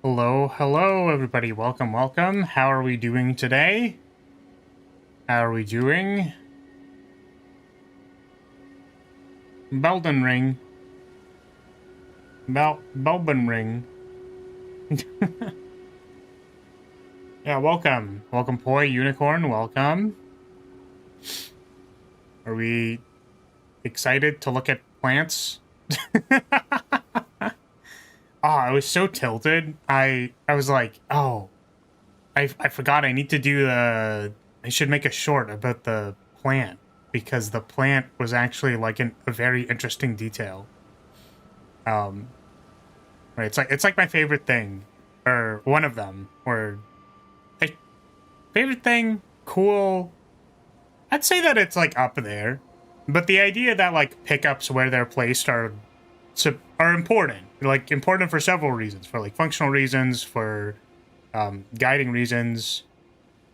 Hello, hello, everybody. Welcome, welcome. How are we doing today? How are we doing? Belden Ring. Belben Ring. Yeah, welcome. Welcome, Poi, Unicorn, welcome. Are we excited to look at plants? Oh, I was so tilted. I was like, oh, I forgot I need to do I should make a short about the plant because the plant was actually like a very interesting detail. Um, right, it's like my favorite thing, or one of them, or like favorite thing, cool. I'd say that it's like up there, but the idea that like pickups where they're placed are important, like important for several reasons, for like functional reasons, for guiding reasons.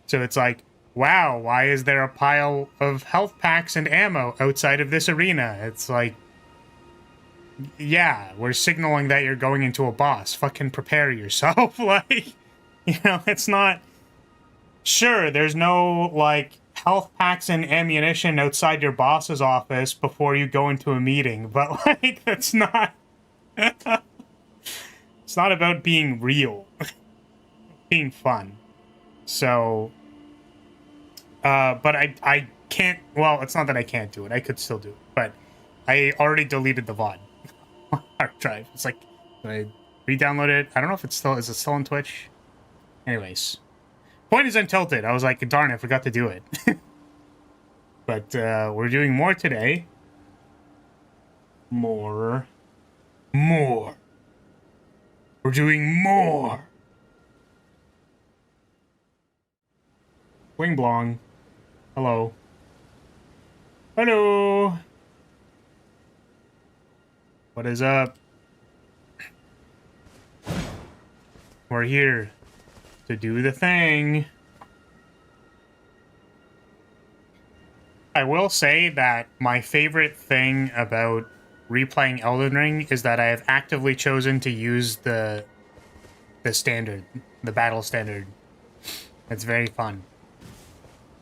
So it's like, wow, why is there a pile of health packs and ammo outside of this arena? It's like, yeah, we're signaling that you're going into a boss. Fucking prepare yourself. Like, it's not. Sure, there's no, like, health packs and ammunition outside your boss's office before you go into a meeting, but, like, that's not. It's not about being real, being fun. So, but I can't. Well, it's not that I can't do it. I could still do it, but I already deleted the VOD hard drive. It's like I re-download it. I don't know if it's still is it still on Twitch. Anyways, point is I'm tilted. I was like, darn, I forgot to do it. But we're doing more today. More. We're doing more. Wing Blong. Hello. Hello. What is up? We're here to do the thing. I will say that my favorite thing about replaying Elden Ring is that I have actively chosen to use the standard, the battle standard. It's very fun.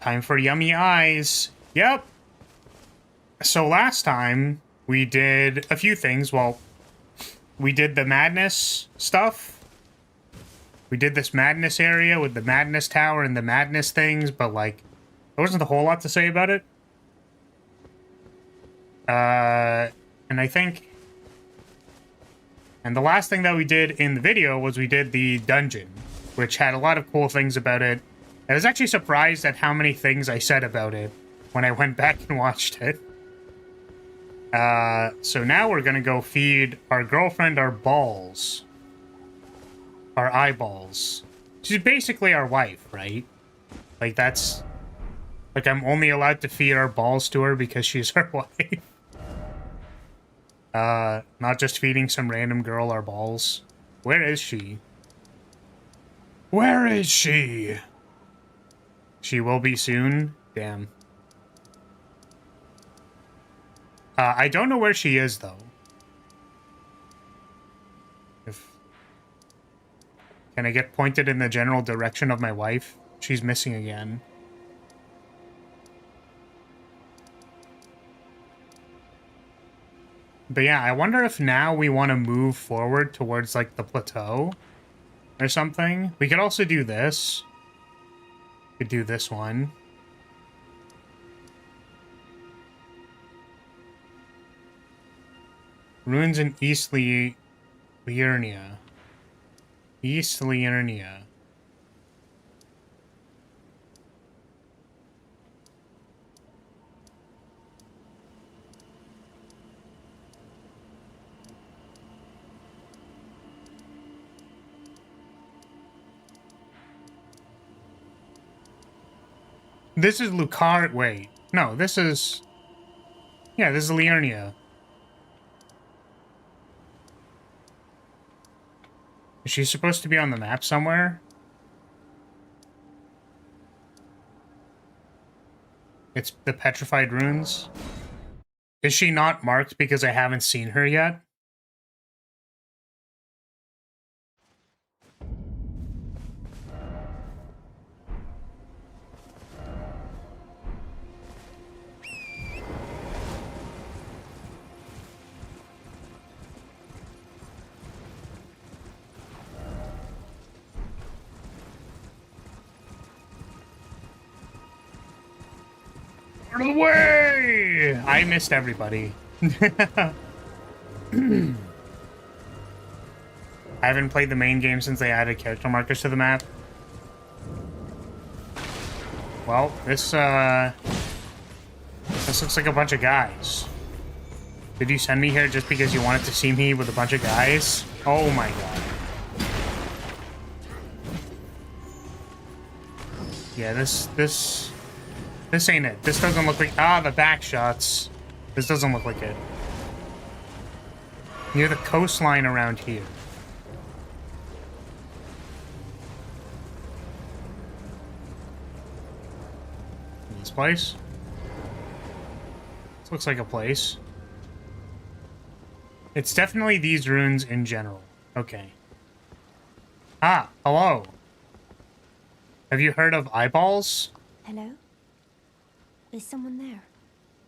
Time for yummy eyes. Yep. So last time we did a few things. Well, we did the madness stuff. We did this madness area with the madness tower and the madness things, but like there wasn't a whole lot to say about it. And I think... And the last thing that we did in the video was we did the dungeon, which had a lot of cool things about it. I was actually surprised at how many things I said about it when I went back and watched it. So now we're gonna go feed our girlfriend our balls. Our eyeballs. She's basically our wife, right? Like, that's... Like, I'm only allowed to feed our balls to her because she's our wife. Not just feeding some random girl our balls. Where is she? Where is she? She will be soon? Damn. I don't know where she is, though. Can I get pointed in the general direction of my wife? She's missing again. But yeah, I wonder if now we want to move forward towards, like, the plateau or something. We could also do this. We could do this one. Ruins in East Lyria. East Lyria. This is Lucar. Wait. No, this is... Yeah, this is Lyria. Is she supposed to be on the map somewhere? It's the Petrified Ruins. Is she not marked because I haven't seen her yet? Out of the way! I missed everybody. I haven't played the main game since they added character markers to the map. Well, this looks like a bunch of guys. Did you send me here just because you wanted to see me with a bunch of guys? Oh my god. Yeah, this ain't it. This doesn't look like... Ah, the back shots. This doesn't look like it. Near the coastline around here. This place? This looks like a place. It's definitely these ruins in general. Okay. Ah, hello. Have you heard of eyeballs? Hello? Is someone there?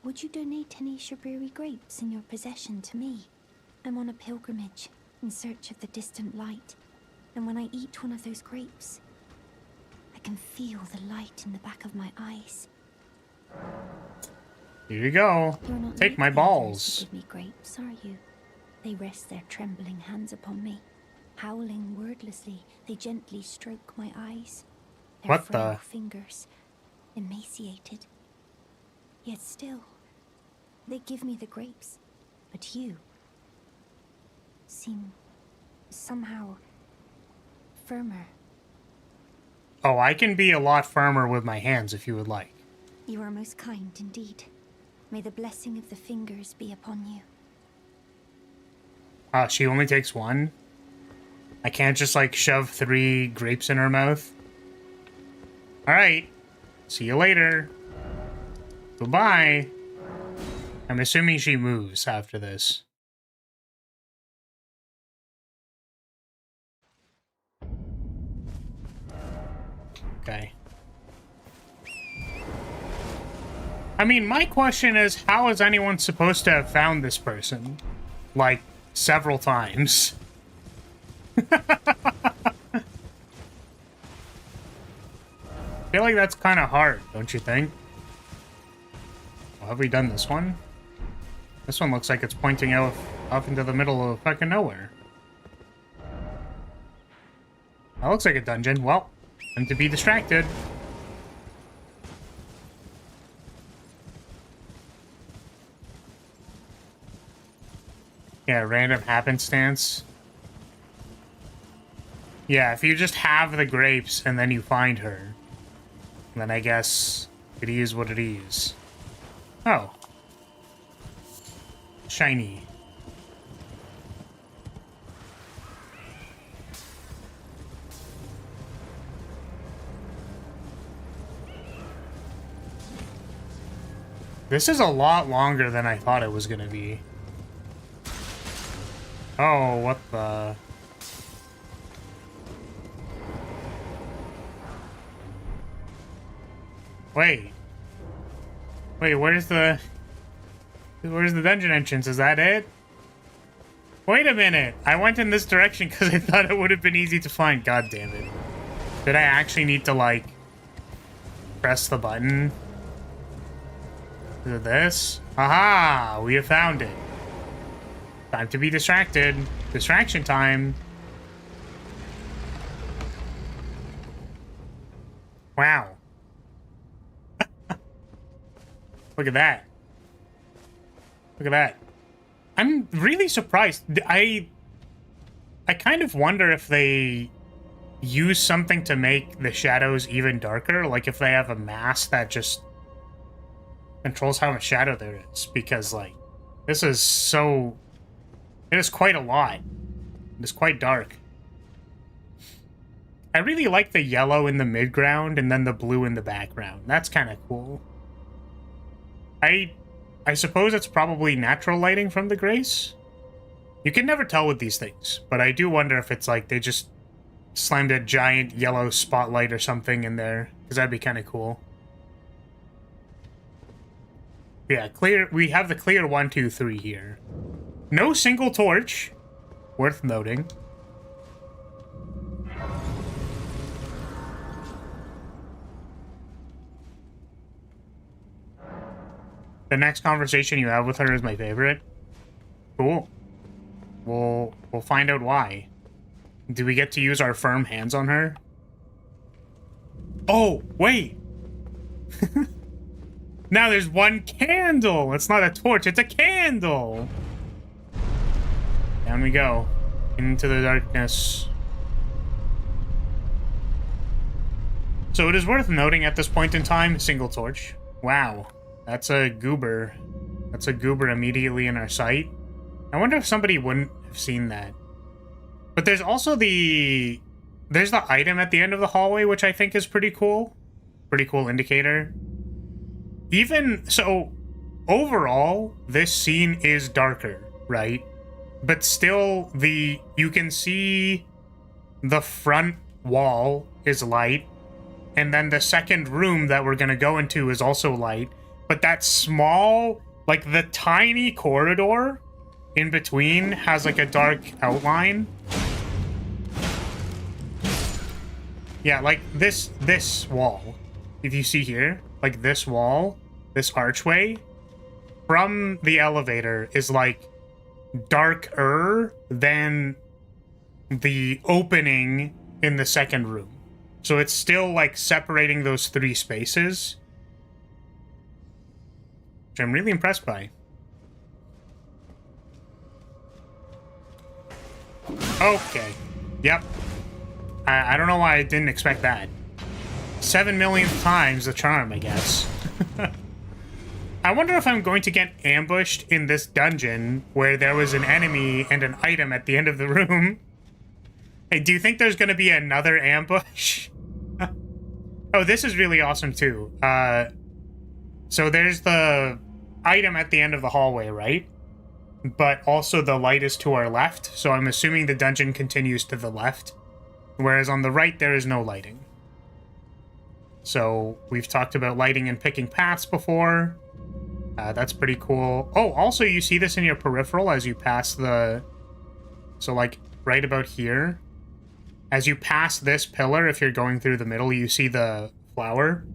Would you donate any Shabriri grapes in your possession to me? I'm on a pilgrimage in search of the distant light. And when I eat one of those grapes, I can feel the light in the back of my eyes. Here you go. You're not Take like my the others balls. who give me grapes, are you? They rest their trembling hands upon me. Howling wordlessly, they gently stroke my eyes. Their What frail the? fingers, emaciated. Yet still, they give me the grapes. But you seem somehow firmer. Oh, I can be a lot firmer with my hands if you would like. You are most kind indeed. May the blessing of the fingers be upon you. She only takes one? I can't just, like, shove 3 grapes in her mouth? Alright. See you later. Goodbye. I'm assuming she moves after this. Okay. I mean, my question is, how is anyone supposed to have found this person? Like, several times. I feel like that's kind of hard, don't you think? Well, have we done this one? This one looks like it's pointing out up into the middle of fucking nowhere. That looks like a dungeon. Well, time to be distracted. Yeah, random happenstance. Yeah, if you just have the grapes and then you find her, then I guess it is what it is. Oh. Shiny. This is a lot longer than I thought it was gonna be. Oh, what the... Wait. Wait, where's the dungeon entrance? Is that it? Wait a minute. I went in this direction because I thought it would have been easy to find. God damn it. Did I actually need to, like, press the button? Is it this? Aha! We have found it. Time to be distracted. Distraction time. Wow. Look at that. Look at that. I'm really surprised. I kind of wonder if they use something to make the shadows even darker. Like if they have a mask that just controls how much shadow there is. Because, like, this is so... It is quite a lot. It is quite dark. I really like the yellow in the midground and then the blue in the background. That's kind of cool. I suppose it's probably natural lighting from the Grace. You can never tell with these things, but I do wonder if it's like they just slammed a giant yellow spotlight or something in there, because that'd be kind of cool. Yeah, clear. We have the clear 1, 2, 3 here. No single torch, worth noting. the next conversation you have with her is my favorite. Cool. We'll find out why. Do we get to use our firm hands on her? Oh, wait. Now there's one candle. It's not a torch, it's a candle. Down we go. Into the darkness. So it is worth noting at this point in time, single torch. Wow. That's a goober. That's a goober immediately in our sight. I wonder if somebody wouldn't have seen that. But there's also there's the item at the end of the hallway, which I think is pretty cool. Pretty cool indicator. Even so, overall, this scene is darker, right? But still, you can see the front wall is light, and then the second room that we're gonna go into is also light. But that small, like the tiny corridor in between has like a dark outline. Yeah, like this wall, if you see here, like this wall, this archway from the elevator is like darker than the opening in the second room. So it's still like separating those three spaces, which I'm really impressed by. Okay. Yep. I don't know why I didn't expect that. 7 millionth times the charm, I guess. I wonder if I'm going to get ambushed in this dungeon where there was an enemy and an item at the end of the room. Hey, do you think there's going to be another ambush? Oh, this is really awesome too. So there's the item at the end of the hallway, right? But also the light is to our left, so I'm assuming the dungeon continues to the left. Whereas on the right, there is no lighting. So we've talked about lighting and picking paths before. That's pretty cool. Oh, also you see this in your peripheral as you pass the... So like right about here. As you pass this pillar, if you're going through the middle, you see the flower,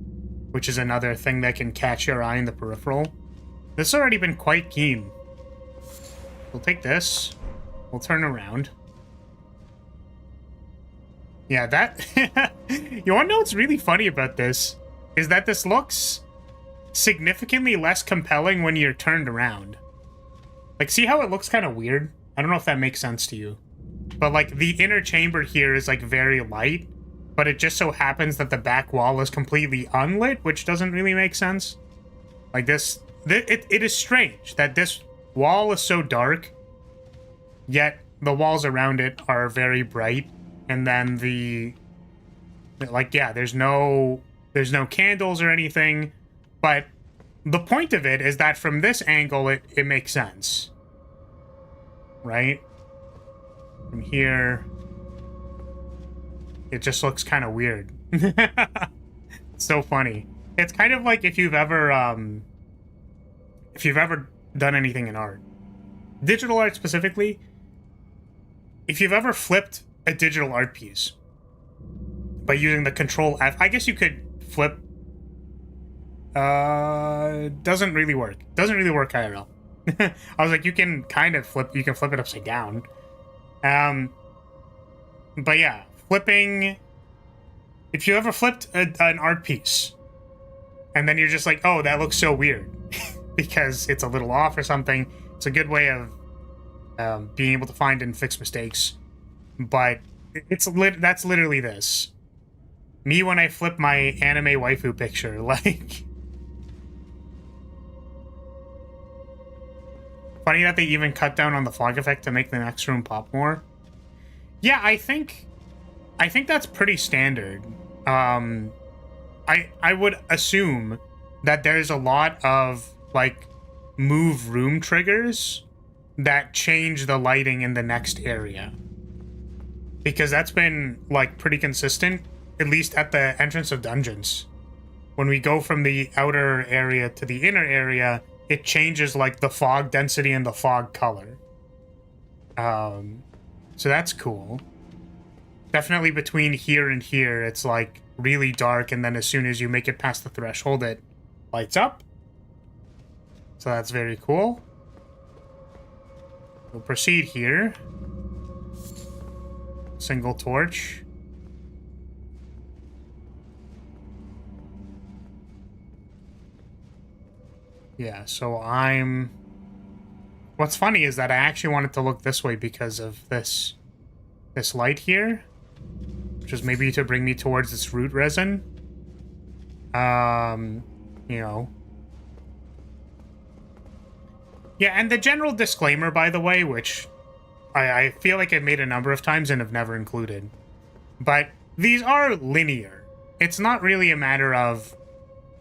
which is another thing that can catch your eye in the peripheral. This has already been quite keen. We'll take this. We'll turn around. Yeah, that... You want to know what's really funny about this? Is that this looks significantly less compelling when you're turned around. Like, see how it looks kind of weird? I don't know if that makes sense to you. But, like, the inner chamber here is, like, very light. But it just so happens that the back wall is completely unlit, which doesn't really make sense. Like, it is strange that this wall is so dark, yet the walls around it are very bright. And then there's no candles or anything, but the point of it is that from this angle, it makes sense, right? From here, it just looks kind of weird. It's so funny. It's kind of like if you've ever done anything in art, digital art specifically, if you've ever flipped a digital art piece by using the Control F. I guess you could flip. Doesn't really work. Doesn't really work IRL. I was like, you can kind of flip. You can flip it upside down. But yeah, flipping. If you ever flipped an art piece, and then you're just like, oh, that looks so weird, because it's a little off or something. It's a good way of being able to find and fix mistakes. But that's literally this. Me when I flip my anime waifu picture, like... Funny that they even cut down on the fog effect to make the next room pop more. Yeah, I think that's pretty standard. I would assume that there's a lot of, like, move room triggers that change the lighting in the next area. Because that's been, like, pretty consistent, at least at the entrance of dungeons. When we go from the outer area to the inner area, it changes, like, the fog density and the fog color. So that's cool. Definitely between here and here, it's, like, really dark, and then as soon as you make it past the threshold, it lights up. So that's very cool. We'll proceed here. Single torch. Yeah, so I'm... What's funny is that I actually wanted to look this way because of this light here, which is maybe to bring me towards this root resin. You know. Yeah, and the general disclaimer, by the way, which I feel like I've made a number of times and have never included, but these are linear. It's not really a matter of,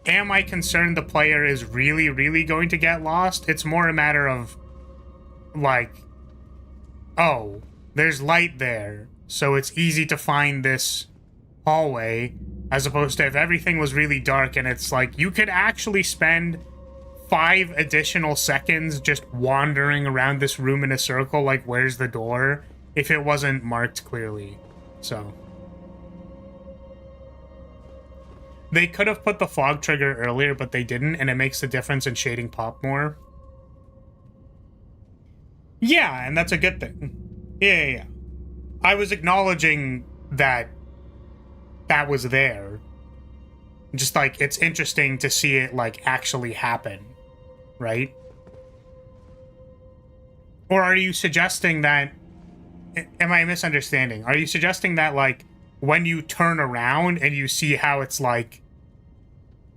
am I concerned the player is really, really going to get lost? It's more a matter of, like, oh, there's light there, so it's easy to find this hallway, as opposed to if everything was really dark and it's like, you could actually spend 5 additional seconds just wandering around this room in a circle, like, where's the door, if it wasn't marked clearly. So they could have put the fog trigger earlier, but they didn't, and it makes the difference in shading pop more. Yeah, and that's a good thing. Yeah. I was acknowledging that that was there. Just, like, it's interesting to see it, like, actually happen, right? Or are you suggesting that... Am I misunderstanding? Are you suggesting that, like, when you turn around and you see how it's, like,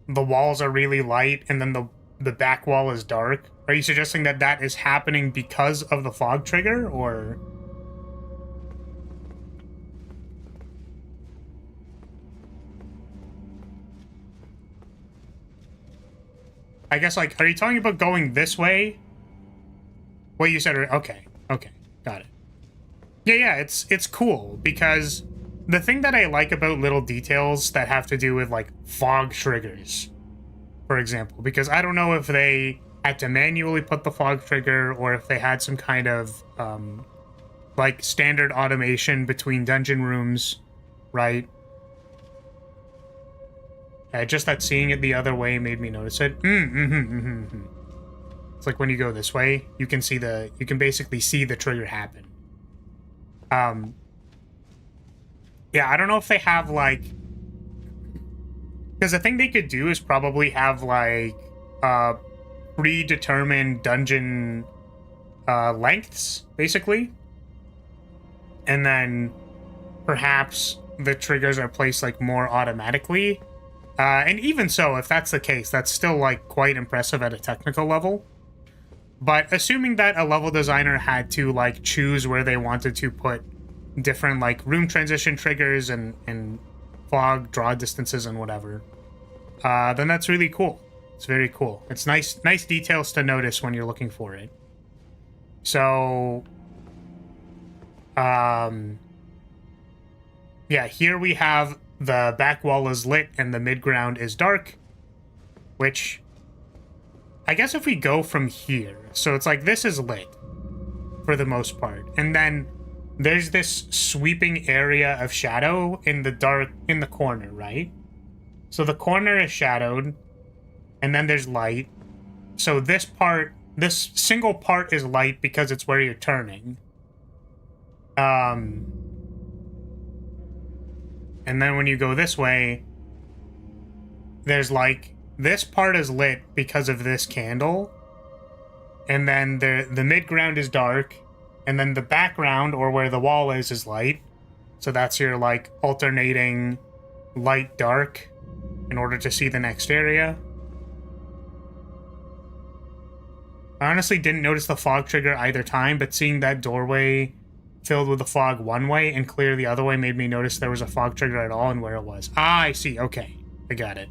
the walls are really light and then the back wall is dark? Are you suggesting that that is happening because of the fog trigger, or... I guess, like, are you talking about going this way? Well, you said... Okay, got it. Yeah, it's cool, because the thing that I like about little details that have to do with, like, fog triggers, for example, because I don't know if they had to manually put the fog trigger or if they had some kind of, like, standard automation between dungeon rooms, right? Just that seeing it the other way made me notice it. It's like when you go this way, you can basically see the trigger happen. Yeah, I don't know if they have, like... Because the thing they could do is probably have, like, predetermined dungeon lengths, basically. And then perhaps the triggers are placed, like, more automatically. And even so, if that's the case, that's still, like, quite impressive at a technical level. But assuming that a level designer had to, like, choose where they wanted to put different, like, room transition triggers and fog draw distances and whatever, then that's really cool. It's very cool. It's nice details to notice when you're looking for it. So, yeah, here we have the back wall is lit and the mid-ground is dark, which I guess if we go from here, so it's like this is lit for the most part, and then there's this sweeping area of shadow in the dark in the corner, right? So the corner is shadowed, and then there's light. So this single part is light because it's where you're turning. And then when you go this way, there's, like, this part is lit because of this candle. And then the mid-ground is dark. And then the background, or where the wall is light. So that's your, like, alternating light-dark in order to see the next area. I honestly didn't notice the fog trigger either time, but seeing that doorway filled with the fog one way and clear the other way made me notice there was a fog trigger at all and where it was. Ah, I see. Okay. I got it.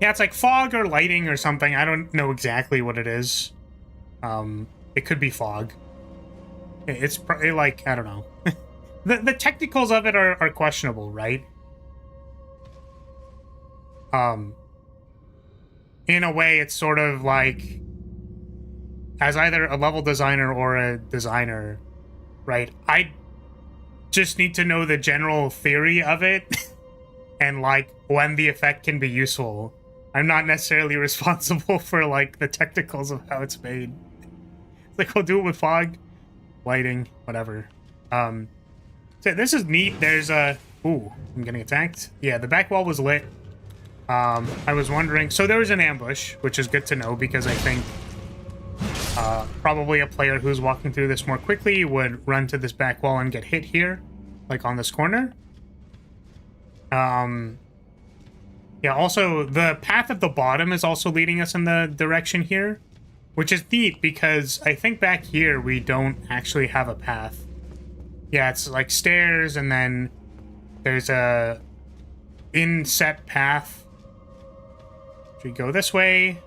Yeah, it's like fog or lighting or something. I don't know exactly what it is. It could be fog. It's probably, like, I don't know. The technicals of it are questionable, right? In a way, it's sort of like, as either a level designer or a designer, right? I just need to know the general theory of it and, like, when the effect can be useful. I'm not necessarily responsible for like the technicals of how it's made. It's like we'll do it with fog, lighting, whatever. So this is neat. There's a ooh, I'm getting attacked. Yeah, the back wall was lit. I was wondering, so there was an ambush, which is good to know because I think probably a player who's walking through this more quickly would run to this back wall and get hit here, like on this corner. Yeah, also the path at the bottom is also leading us in the direction here, which is neat because I think back here we don't actually have a path. Yeah, it's like stairs and then there's a inset path. Should we go this way?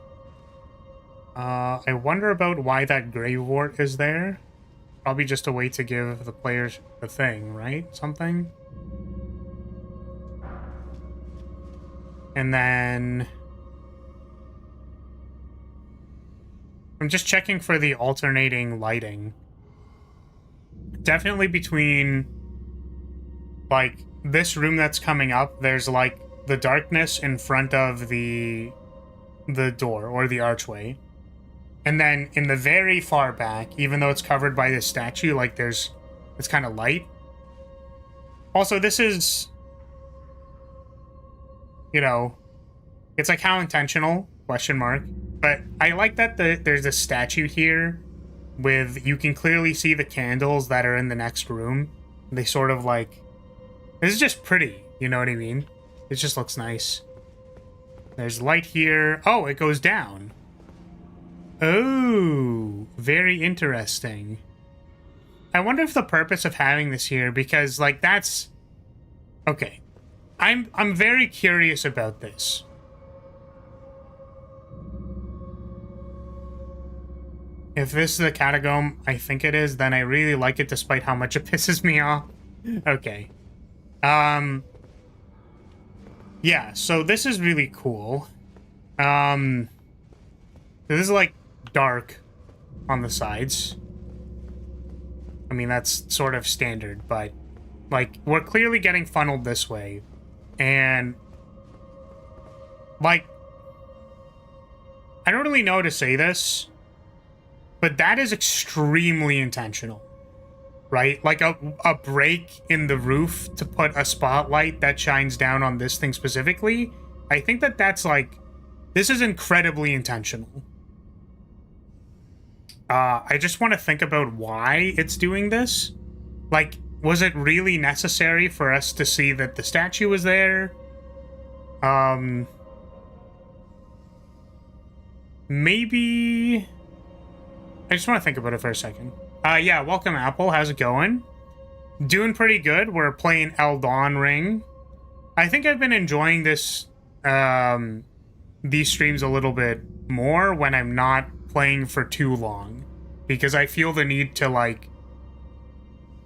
I wonder about why that grave wart is there. Probably just a way to give the players the thing, right? Something. And then I'm just checking for the alternating lighting. Definitely between like this room that's coming up, there's like the darkness in front of the door or the archway. And then in the very far back, even though it's covered by this statue, like it's kind of light. Also, this is, you know, it's like how intentional, question mark. But I like that there's a statue here with, you can clearly see the candles that are in the next room. They sort of like, this is just pretty, you know what I mean? It just looks nice. There's light here. Oh, it goes down. Oh, very interesting. I wonder if the purpose of having this here, because like that's okay. I'm very curious about this. If this is a catacomb, I think it is, then I really like it despite how much it pisses me off. Okay. Yeah, so this is really cool. This is like dark on the sides. I mean, that's sort of standard, but like we're clearly getting funneled this way. And like, I don't really know how to say this, but that is extremely intentional, right? Like a break in the roof to put a spotlight that shines down on this thing specifically. I think that's like, this is incredibly intentional. I just want to think about why it's doing this. Like, was it really necessary for us to see that the statue was there? Maybe... I just want to think about it for a second. Yeah, welcome, Apple. How's it going? Doing pretty good. We're playing Elden Ring. I think I've been enjoying this, these streams a little bit more when I'm not playing for too long. Because I feel the need to, like,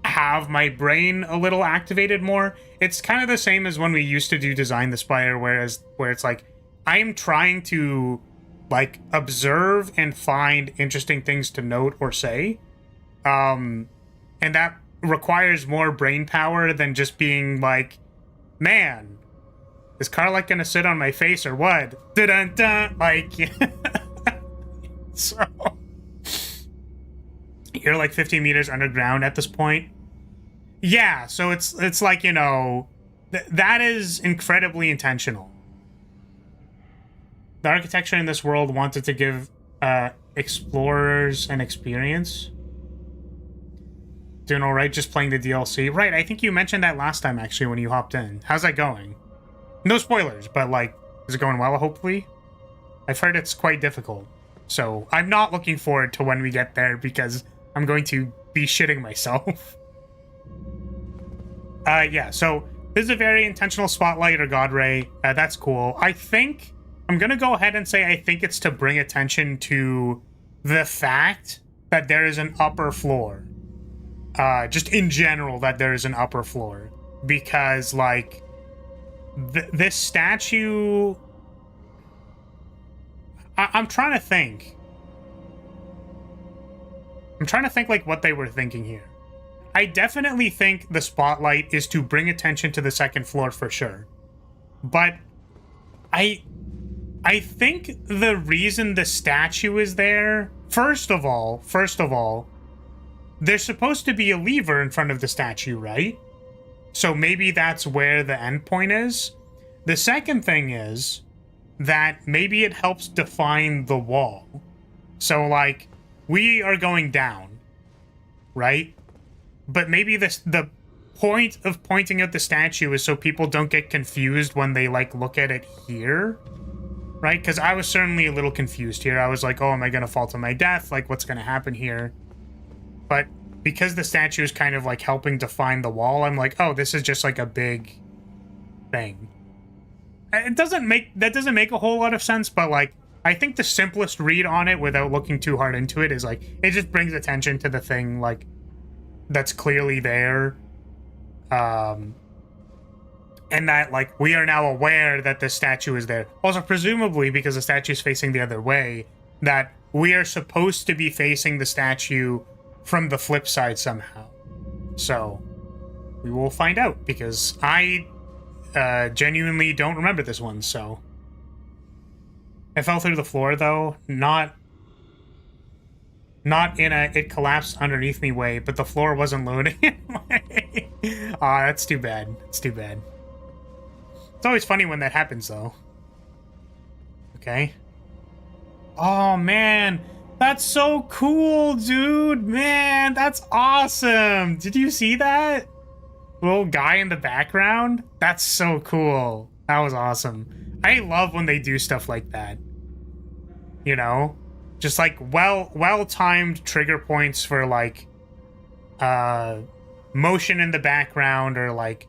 have my brain a little activated more. It's kind of the same as when we used to do Design the Spire, where it's like, I am trying to, like, observe and find interesting things to note or say. And that requires more brain power than just being like, man, is Carlick gonna sit on my face or what? Dun-dun-dun! Like, so... You're like 50 meters underground at this point. Yeah, so it's like, you know, that is incredibly intentional. The architecture in this world wanted to give explorers an experience. Doing all right, just playing the DLC. Right, I think you mentioned that last time, actually, when you hopped in. How's that going? No spoilers, but, like, is it going well, hopefully? I've heard it's quite difficult. So, I'm not looking forward to when we get there, because I'm going to be shitting myself. Yeah, so this is a very intentional spotlight or god ray. That's cool. I think I'm going to go ahead and say I think it's to bring attention to the fact that there is an upper floor. Just in general, that there is an upper floor. Because, like, this statue... I'm trying to think. I'm trying to think, like, what they were thinking here. I definitely think the spotlight is to bring attention to the second floor for sure. But I think the reason the statue is there, first of all, there's supposed to be a lever in front of the statue, right? So maybe that's where the endpoint is. The second thing is that maybe it helps define the wall. So, like, we are going down, right? But maybe the point of pointing out the statue is so people don't get confused when they, like, look at it here, right? Because I was certainly a little confused here. I was like, oh, am I going to fall to my death? Like, what's going to happen here? But because the statue is kind of, like, helping define the wall, I'm like, oh, this is just, like, a big thing. That doesn't make a whole lot of sense, but, like, I think the simplest read on it without looking too hard into it is, like, it just brings attention to the thing, like, that's clearly there. And that, like, we are now aware that the statue is there. Also, presumably, because the statue is facing the other way, that we are supposed to be facing the statue from the flip side somehow. So, we will find out, because I genuinely don't remember this one, so... I fell through the floor, though. Not in a it collapsed underneath me way, but the floor wasn't loading way. Aw, that's too bad. It's too bad. It's always funny when that happens, though. Okay. Oh, man. That's so cool, dude. Man, that's awesome. Did you see that? Little guy in the background? That's so cool. That was awesome. I love when they do stuff like that. You know? Just like well-timed trigger points for like motion in the background or like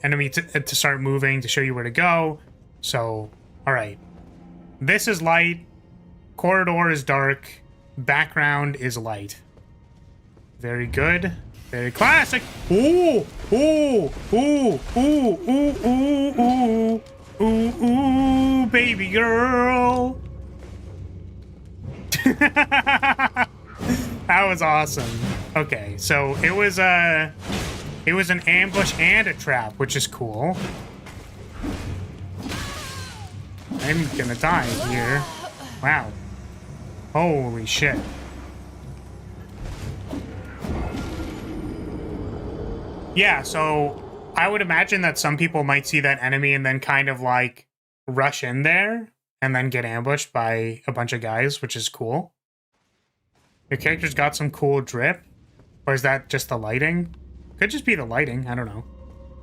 enemy to start moving to show you where to go. So, all right. This is light. Corridor is dark. Background is light. Very good. Very classic. Ooh, ooh, ooh, ooh, ooh, ooh, ooh, ooh, ooh, baby girl. That was awesome. Okay, so it was an ambush and a trap, which is cool. I'm gonna die here. Wow. Holy shit. Yeah, so I would imagine that some people might see that enemy and then kind of like rush in there and then get ambushed by a bunch of guys, which is cool. Your character's got some cool drip. Or is that just the lighting? Could just be the lighting, I don't know.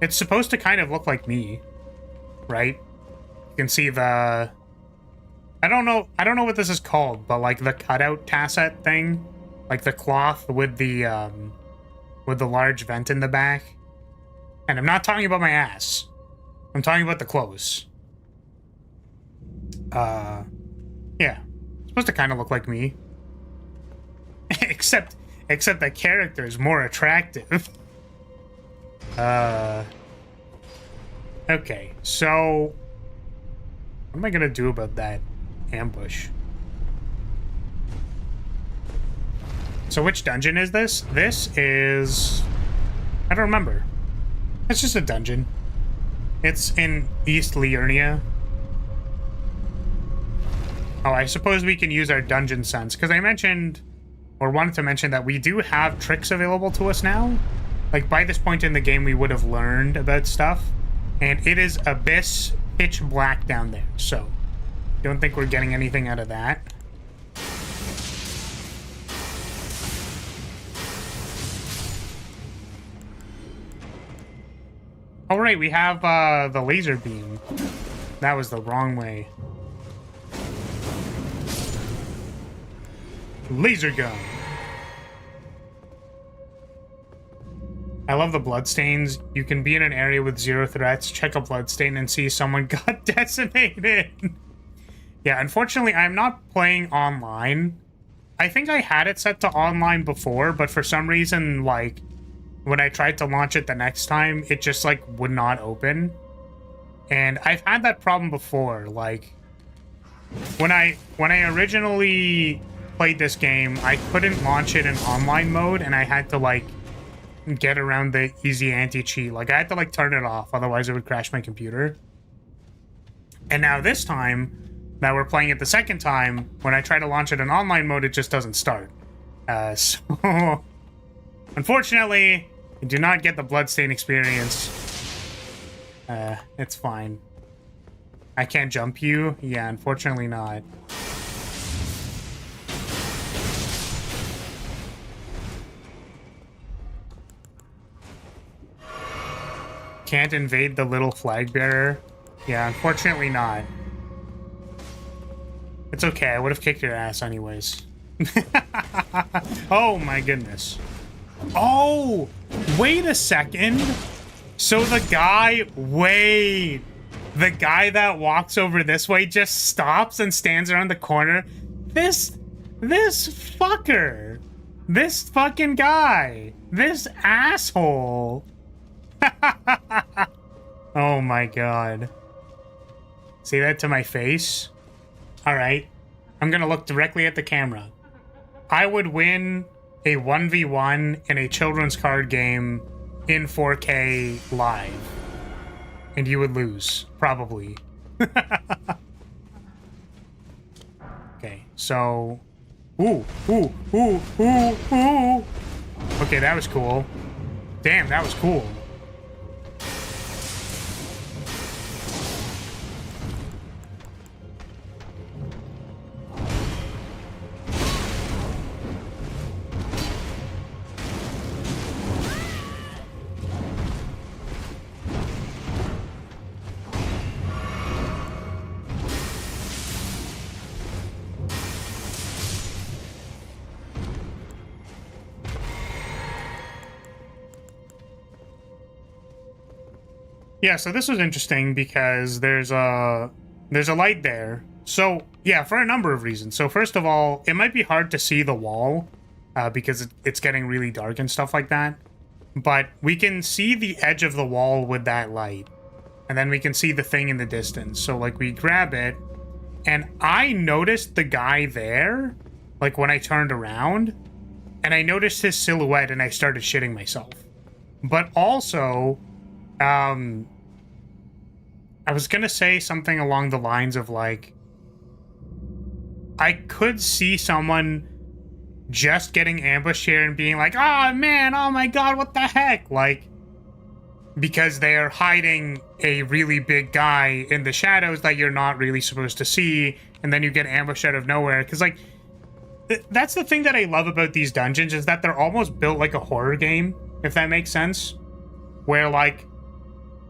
It's supposed to kind of look like me, right? You can see the... I don't know what this is called, but like the cutout tasset thing. Like the cloth with the large vent in the back. And I'm not talking about my ass. I'm talking about the clothes. Yeah. It's supposed to kind of look like me. except the character is more attractive. Okay, so what am I gonna do about that ambush? So which dungeon is this? This is... I don't remember. It's just a dungeon. It's in East Lyria. Oh, I suppose we can use our dungeon sense, because I mentioned, or wanted to mention, that we do have tricks available to us now. Like, by this point in the game, we would have learned about stuff. And it is abyss pitch black down there, so don't think we're getting anything out of that. Oh, right, we have the laser beam. That was the wrong way. Laser gun. I love the bloodstains. You can be in an area with 0 threats, check a bloodstain, and see someone got decimated. Yeah, unfortunately, I'm not playing online. I think I had it set to online before, but for some reason, like, when I tried to launch it the next time, it just, like, would not open. And I've had that problem before. Like, when I originally played this game, I couldn't launch it in online mode, and I had to, like, get around the easy anti-cheat. Like, I had to, like, turn it off, otherwise it would crash my computer. And now this time, Now we're playing it the second time. When I try to launch it in online mode, it just doesn't start. So, unfortunately, I do not get the bloodstain experience. It's fine. I can't jump you? Yeah, unfortunately not. Can't invade the little flag bearer? Yeah, unfortunately not. It's okay, I would have kicked your ass anyways. Oh my goodness. Oh! Wait a second! So the guy... Wait! The guy that walks over this way just stops and stands around the corner? This fucker! This fucking guy! This asshole! Oh my god. Say that to my face? Alright. I'm gonna look directly at the camera. I would win a 1v1 in a children's card game in 4K live. And you would lose. Probably. Okay, so... Ooh. Okay, that was cool. Damn, that was cool. Yeah, so this was interesting because there's a light there. So, yeah, for a number of reasons. So, first of all, it might be hard to see the wall because it's getting really dark and stuff like that. But we can see the edge of the wall with that light. And then we can see the thing in the distance. So, like, we grab it. And I noticed the guy there, like, when I turned around. And I noticed his silhouette and I started shitting myself. But also... I was gonna say something along the lines of, like, I could see someone just getting ambushed here and being like, oh man, oh my god, what the heck? Like, because they're hiding a really big guy in the shadows that you're not really supposed to see, and then you get ambushed out of nowhere. Because, like, that's the thing that I love about these dungeons, is that they're almost built like a horror game, if that makes sense. Where, like,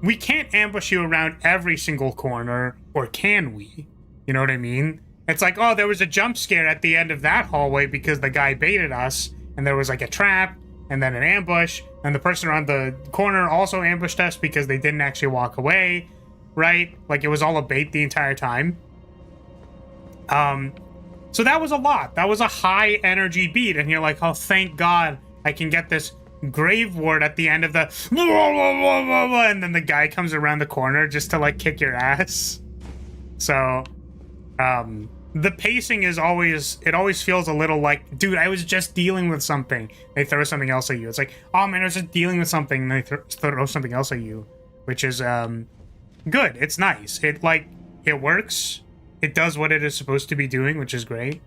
we can't ambush you around every single corner, or can we? You know what I mean? It's like, oh, there was a jump scare at the end of that hallway because the guy baited us, and there was like a trap, and then an ambush, and the person around the corner also ambushed us because they didn't actually walk away, right? Like, it was all a bait the entire time. So that was a lot. That was a high energy beat, and you're like, oh, thank God I can get this grave ward at the end of the and then the guy comes around the corner just to, like, kick your ass. So the pacing is always, it always feels a little like, dude, I was just dealing with something. They throw something else at you. It's like, oh man, I was just dealing with something, and they throw something else at you, which is good. It's nice. It, like, it works. It does what it is supposed to be doing, which is great.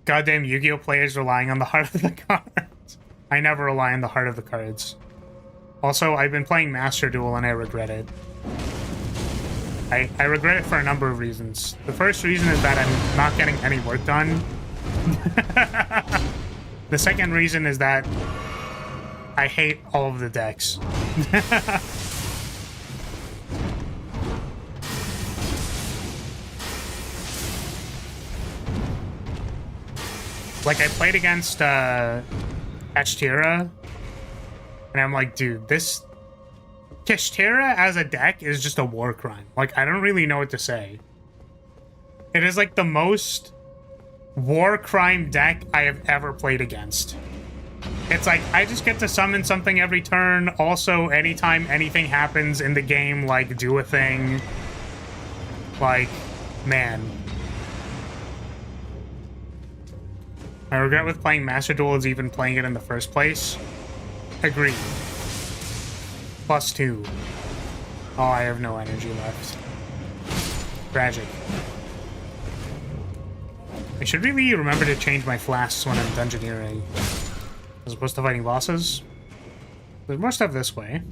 Goddamn Yu-Gi-Oh! Players relying on the heart of the cards. I never rely on the heart of the cards. Also, I've been playing Master Duel and I regret it. I regret it for a number of reasons. The first reason is that I'm not getting any work done. The second reason is that I hate all of the decks. Like, I played against Kashtira, and I'm like, dude, this Kashtira as a deck is just a war crime. Like, I don't really know what to say. It is like the most war crime deck I have ever played against. It's like, I just get to summon something every turn. Also, anytime anything happens in the game, like, do a thing. Like, man. My regret with playing Master Duel is even playing it in the first place. Agreed. +2. Oh, I have no energy left. Tragic. I should really remember to change my flasks when I'm dungeoneering, as opposed to fighting bosses. There's more stuff this way.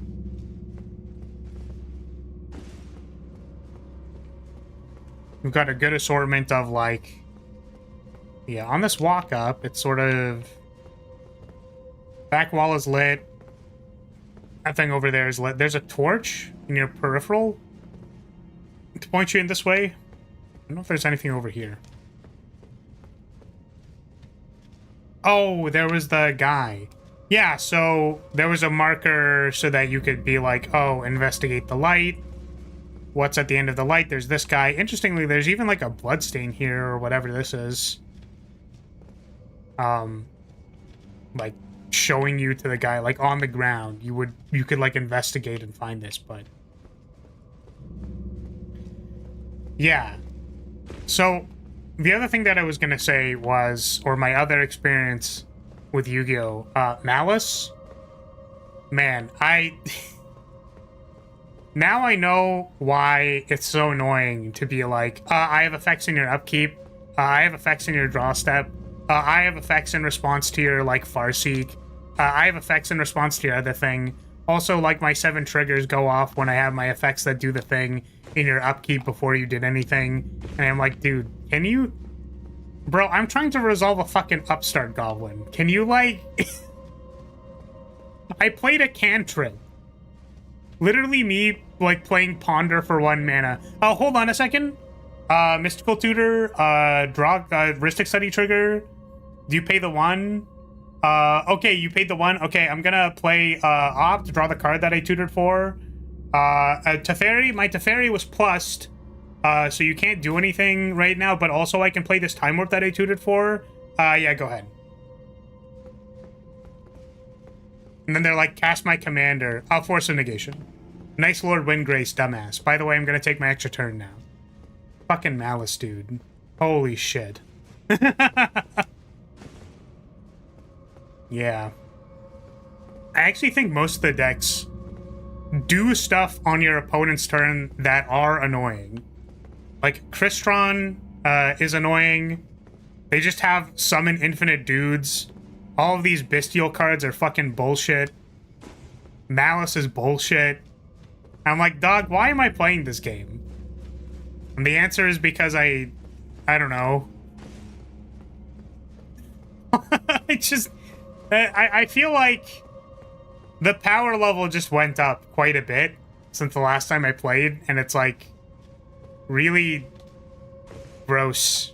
We've got a good assortment of, like... Yeah, on this walk up, it's sort of... Back wall is lit. That thing over there is lit. There's a torch in your peripheral to point you in this way. I don't know if there's anything over here. Oh, there was the guy. Yeah, so there was a marker so that you could be like, oh, investigate the light. What's at the end of the light? There's this guy. Interestingly, there's even like a bloodstain here or whatever this is. Like showing you to the guy, like on the ground. You could like investigate and find this, but yeah. So the other thing that I was gonna say was, or my other experience with Yu-Gi-Oh! Malice. Man, now I know why it's so annoying to be like, I have effects in your upkeep, I have effects in your draw step, I have effects in response to your, like, Farseek, I have effects in response to your other thing. Also, like, my 7 triggers go off when I have my effects that do the thing in your upkeep before you did anything. And I'm like, dude, can you... Bro, I'm trying to resolve a fucking upstart goblin. Can you, like... I played a cantrip. Literally me, like, playing Ponder for 1 mana. Oh, hold on a second. Mystical Tutor, draw, Ristic Study trigger. Do you pay the 1? Okay, you paid the 1. Okay, I'm gonna play, Opt, draw the card that I tutored for. Teferi, my Teferi was plussed. So you can't do anything right now, but also I can play this Time Warp that I tutored for. Yeah, go ahead. And then they're like, cast my commander. I'll force a negation. Nice Lord Windgrace, dumbass. By the way, I'm gonna take my extra turn now. Fucking Malice, dude. Holy shit. Yeah. I actually think most of the decks do stuff on your opponent's turn that are annoying. Like, Crystron is annoying. They just have summon infinite dudes. All of these bestial cards are fucking bullshit. Malice is bullshit. I'm like, dog, why am I playing this game? And the answer is because I don't know. I feel like the power level just went up quite a bit since the last time I played, and it's like really gross.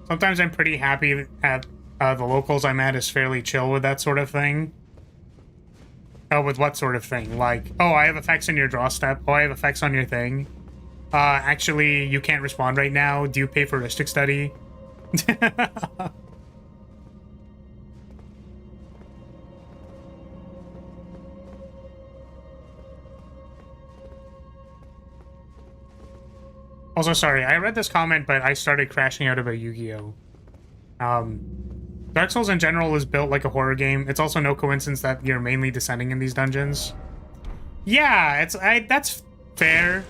Sometimes I'm pretty happy at the locals I'm at is fairly chill with that sort of thing. Oh, with what sort of thing? Like, oh, I have effects in your draw step. Oh, I have effects on your thing. Actually, you can't respond right now. Do you pay for Ristic Study? Also, sorry, I read this comment, but I started crashing out of a Yu-Gi-Oh! Dark Souls in general is built like a horror game. It's also no coincidence that you're mainly descending in these dungeons. Yeah, that's fair.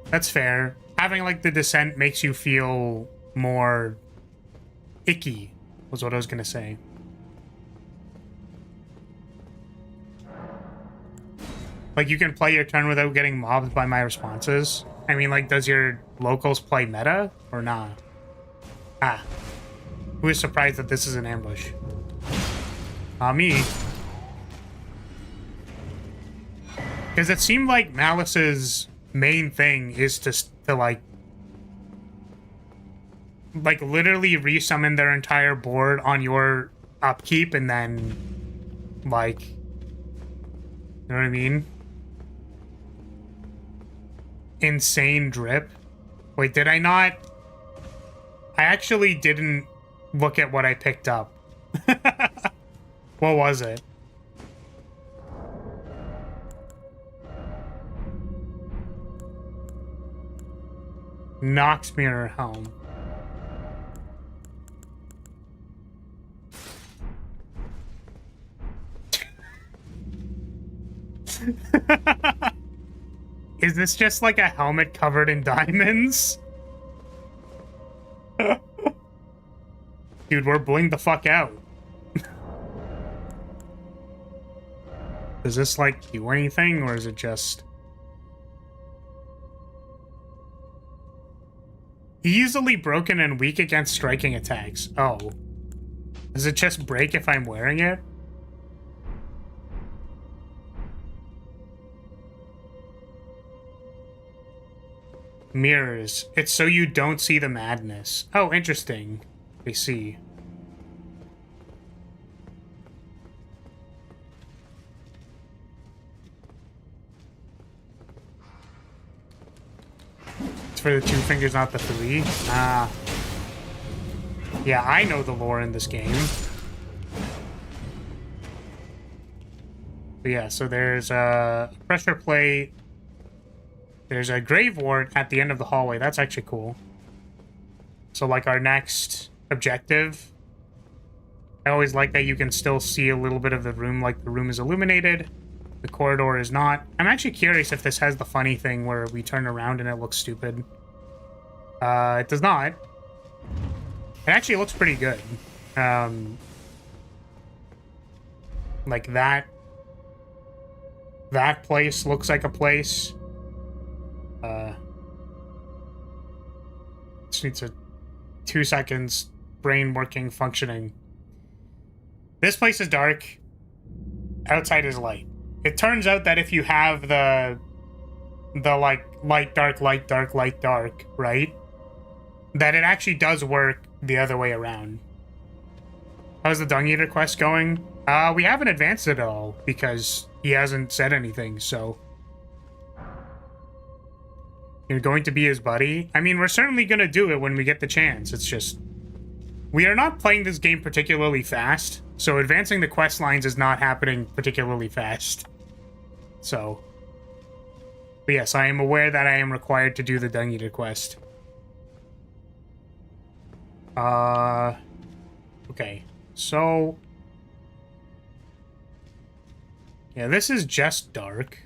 That's fair. Having, like, the descent makes you feel more icky, was what I was gonna say. Like, you can play your turn without getting mobbed by my responses. I mean, like, does your locals play meta or not? Ah. Who is surprised that this is an ambush? Me. Because it seemed like Malice's main thing is to like literally resummon their entire board on your upkeep and then, like, you know what I mean? Insane drip. Wait, did I not? I actually didn't look at what I picked up. What was it? Nox Mirror Helm. Is this just like a helmet covered in diamonds? Dude, we're blinged the fuck out. Does this, like, do anything, or is it just... Easily broken and weak against striking attacks. Oh. Does it just break if I'm wearing it? Mirrors. It's so you don't see the madness. Oh, interesting. I see. It's for the 2 fingers, not the 3. Ah. Yeah, I know the lore in this game. But yeah, so there's a pressure plate. There's a grave ward at the end of the hallway. That's actually cool. So, like, our next objective, I always like that you can still see a little bit of the room, like the room is illuminated. The corridor is not. I'm actually curious if this has the funny thing where we turn around and it looks stupid. It does not. It actually looks pretty good. Like that place looks like a place. Just needs a 2 seconds. Brain working, functioning. This place is dark. Outside is light. It turns out that if you have the like light, dark, light, dark, light, dark, right? That it actually does work the other way around. How's the Dung Eater quest going? We haven't advanced it at all because he hasn't said anything, so... You're going to be his buddy? I mean, we're certainly going to do it when we get the chance. It's just... We are not playing this game particularly fast, so advancing the quest lines is not happening particularly fast. So... But yes, I am aware that I am required to do the Dung Eater quest. Okay. So... Yeah, this is just dark.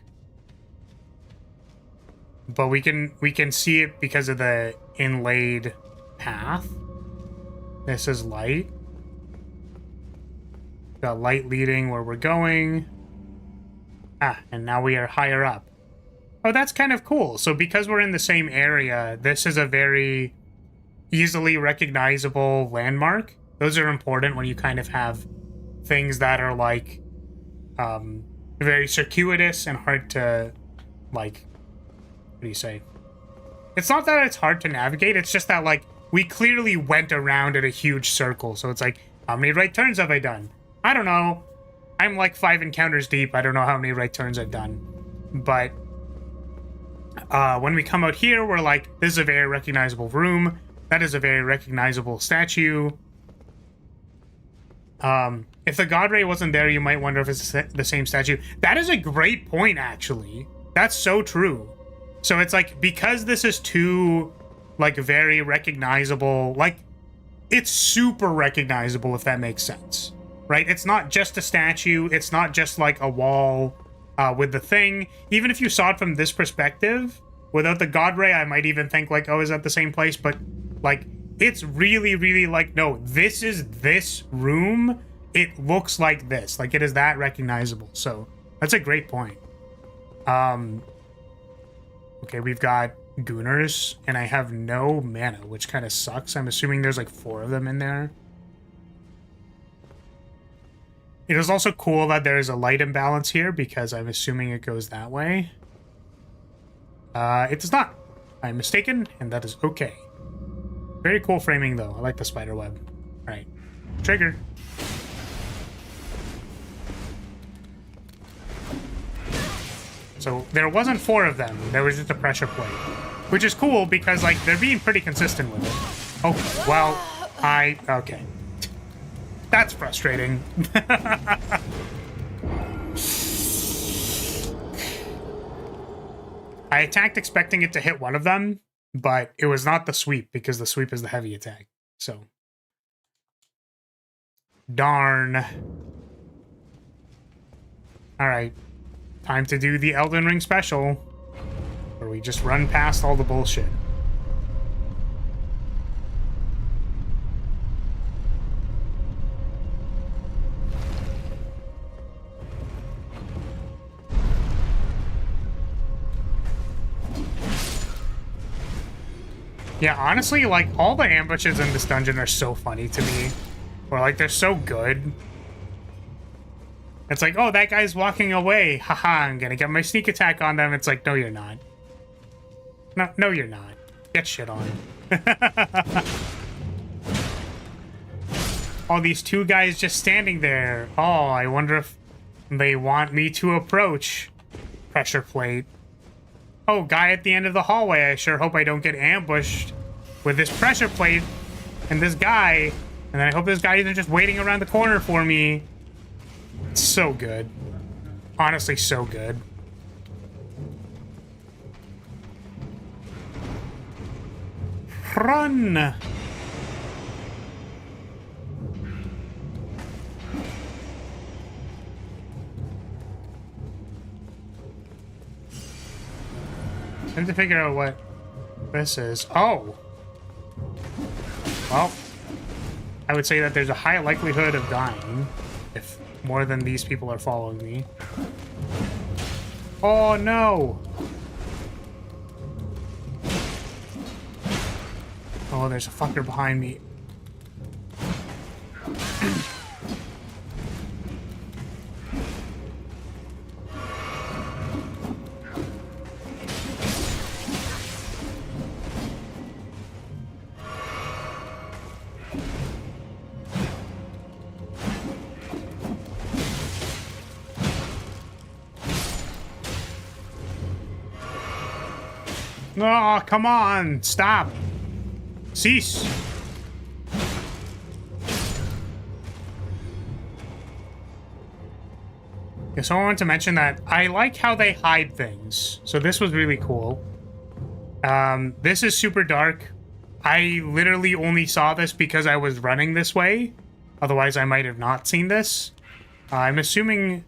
But we can see it because of the inlaid path. This is light. Got light leading where we're going. Ah, and now we are higher up. Oh, that's kind of cool. So because we're in the same area, this is a very easily recognizable landmark. Those are important when you kind of have things that are like very circuitous and hard to, like, what do you say? It's not that it's hard to navigate, it's just that, like, we clearly went around in a huge circle. So it's like, how many right turns have I done? I don't know. I'm like 5 encounters deep. I don't know how many right turns I've done. But when we come out here, we're like, this is a very recognizable room. That is a very recognizable statue. If the God Ray wasn't there, you might wonder if it's the same statue. That is a great point, actually. That's so true. So it's like, because this is two, like, very recognizable, like, it's super recognizable, if that makes sense. Right? It's not just a statue. It's not just, like, a wall with the thing. Even if you saw it from this perspective, without the God Ray, I might even think, like, oh, is that the same place? But, like, it's really, really, like, no, this is this room. It looks like this. Like, it is that recognizable. So, that's a great point. Okay, we've got Gooners, and I have no mana, which kind of sucks. I'm assuming there's, like, 4 of them in there. It is also cool that there's a light imbalance here, because I'm assuming it goes that way. It does not. I'm mistaken, and that is okay. Very cool framing, though. I like the spider web. All right. Trigger. So there wasn't 4 of them. There was just a pressure plate. Which is cool, because, like, they're being pretty consistent with it. Oh, well, okay. That's frustrating. I attacked expecting it to hit one of them, but it was not the sweep, because the sweep is the heavy attack. So. Darn. Alright. time to do the Elden Ring special, where we just run past all the bullshit. Yeah, honestly, like, all the ambushes in this dungeon are so funny to me. Or, like, they're so good. It's like, oh, that guy's walking away. Haha, I'm gonna get my sneak attack on them. It's like, no, you're not. No, you're not. Get shit on. All these two guys just standing there. Oh, I wonder if they want me to approach. Pressure plate. Oh, guy at the end of the hallway. I sure hope I don't get ambushed with this pressure plate and this guy. And then I hope this guy isn't just waiting around the corner for me. It's so good. Honestly, so good. Run! I have to figure out what this is. Oh! Well, I would say that there's a high likelihood of dying if more than these people are following me. Oh, no! Oh, there's a fucker behind me. Oh, come on! Stop! Cease! Yeah, so I wanted to mention that I like how they hide things. So this was really cool. This is super dark. I literally only saw this because I was running this way. Otherwise, I might have not seen this. I'm assuming...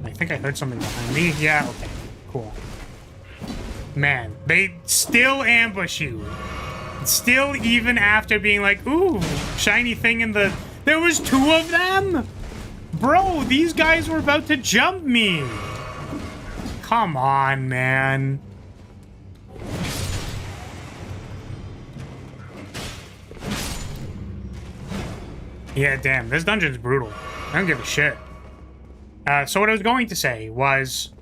I think I heard something behind me. Yeah, okay. Cool. Man, they still ambush you. Still, even after being like, ooh, shiny thing in the... There was two of them? Bro, these guys were about to jump me. Come on, man. Yeah, damn, this dungeon's brutal. I don't give a shit. So what I was going to say was...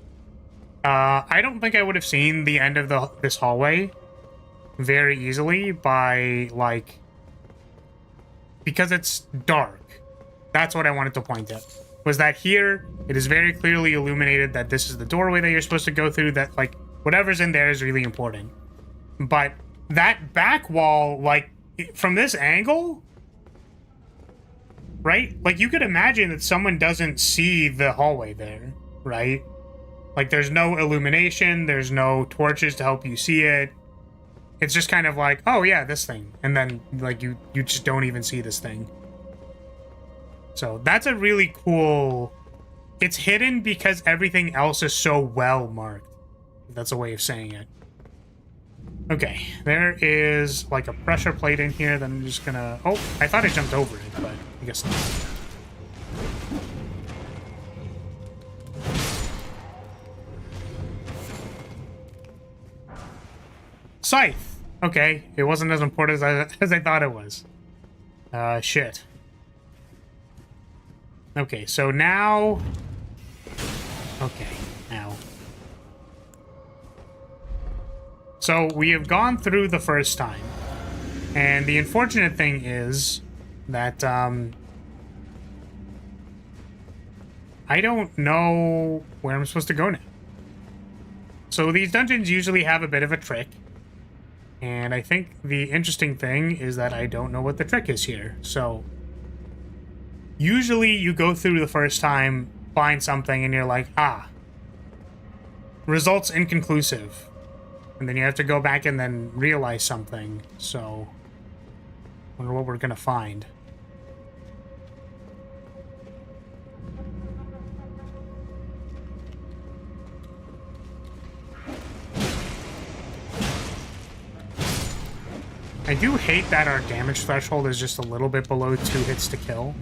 I don't think I would have seen the end of this hallway very easily by, like... Because it's dark. That's what I wanted to point out. Was that here, it is very clearly illuminated that this is the doorway that you're supposed to go through, that, like, whatever's in there is really important. But that back wall, like, from this angle... Right? Like, you could imagine that someone doesn't see the hallway there, right? Like, there's no illumination, there's no torches to help you see it. It's just kind of like, oh yeah, this thing. And then, like, you just don't even see this thing. So, that's a really cool... It's hidden because everything else is so well marked. That's a way of saying it. Okay, there is, like, a pressure plate in here that I'm just gonna... Oh, I thought I jumped over it, but I guess not. Scythe! Okay, it wasn't as important as I thought it was. Shit. Okay, so now... Okay, now... So, we have gone through the first time. And the unfortunate thing is that, I don't know where I'm supposed to go now. So, these dungeons usually have a bit of a trick. And I think the interesting thing is that I don't know what the trick is here. So, usually you go through the first time, find something, and you're like, ah. Results inconclusive. And then you have to go back and then realize something. So, wonder what we're gonna find. I do hate that our damage threshold is just a little bit below 2 hits to kill.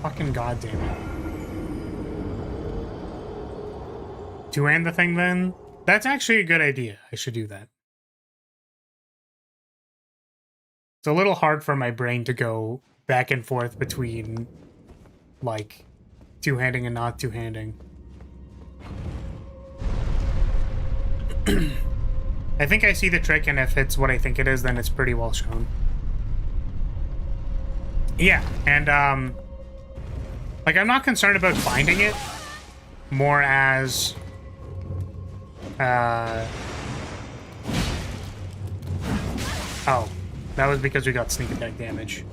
Fucking goddamn it. To end the thing then? That's actually a good idea. I should do that. It's a little hard for my brain to go back and forth between, like, two-handing and not two-handing. I think I see the trick, and if it's what I think it is, then it's pretty well shown. Yeah, and, like, I'm not concerned about finding it, more as, oh, that was because we got sneak attack damage.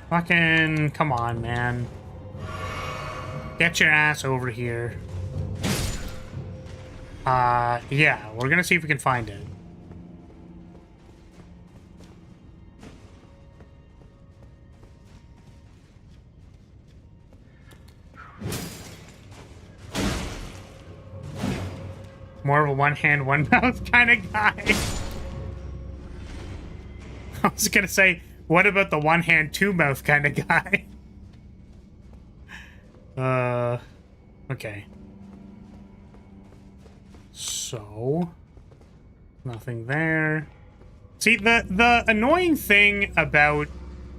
Fucking, come on, man. Get your ass over here. Yeah, we're gonna see if we can find it. More of a one hand, one mouth kind of guy. I was gonna say, what about the one hand, two mouth kind of guy? Okay. So, nothing there. See, the annoying thing about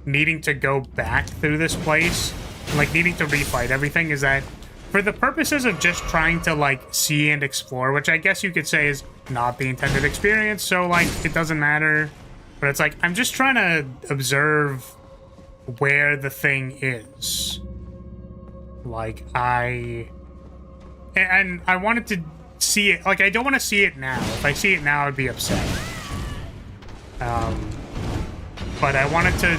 needing to go back through this place, like needing to refight everything, is that for the purposes of just trying to, like, see and explore, which I guess you could say is not the intended experience, so, like, it doesn't matter. But it's like, I'm just trying to observe where the thing is. Like, and I wanted to see it. Like, I don't want to see it now. If I see it now, I'd be upset. But I wanted to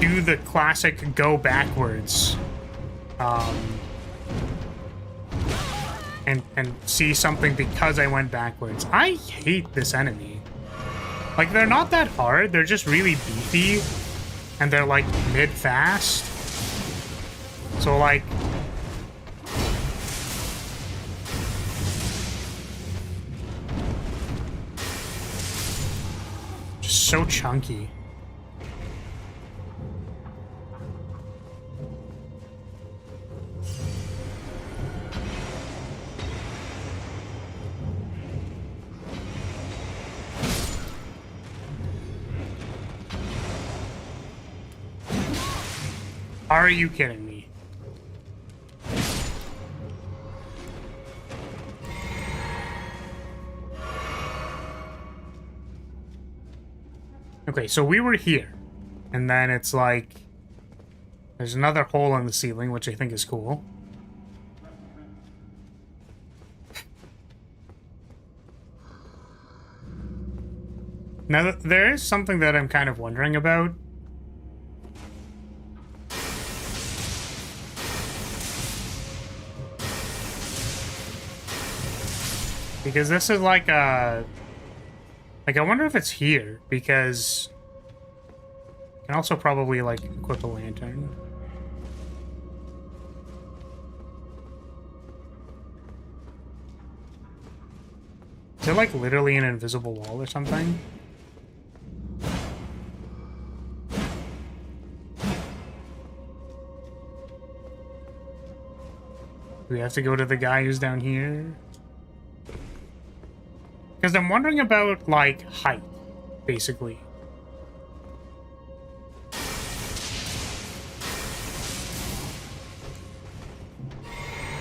do the classic go backwards. And see something because I went backwards. I hate this enemy. Like, they're not that hard. They're just really beefy. And they're, like, mid-fast. So, like... just so chunky. Are you kidding me? Okay, so we were here. And then it's like... there's another hole in the ceiling, which I think is cool. Now, there is something that I'm kind of wondering about. Because this is like a... like, I wonder if it's here, because... I can also probably, like, equip a lantern. Is it, like, literally an invisible wall or something? Do we have to go to the guy who's down here? Because I'm wondering about, like, height, basically.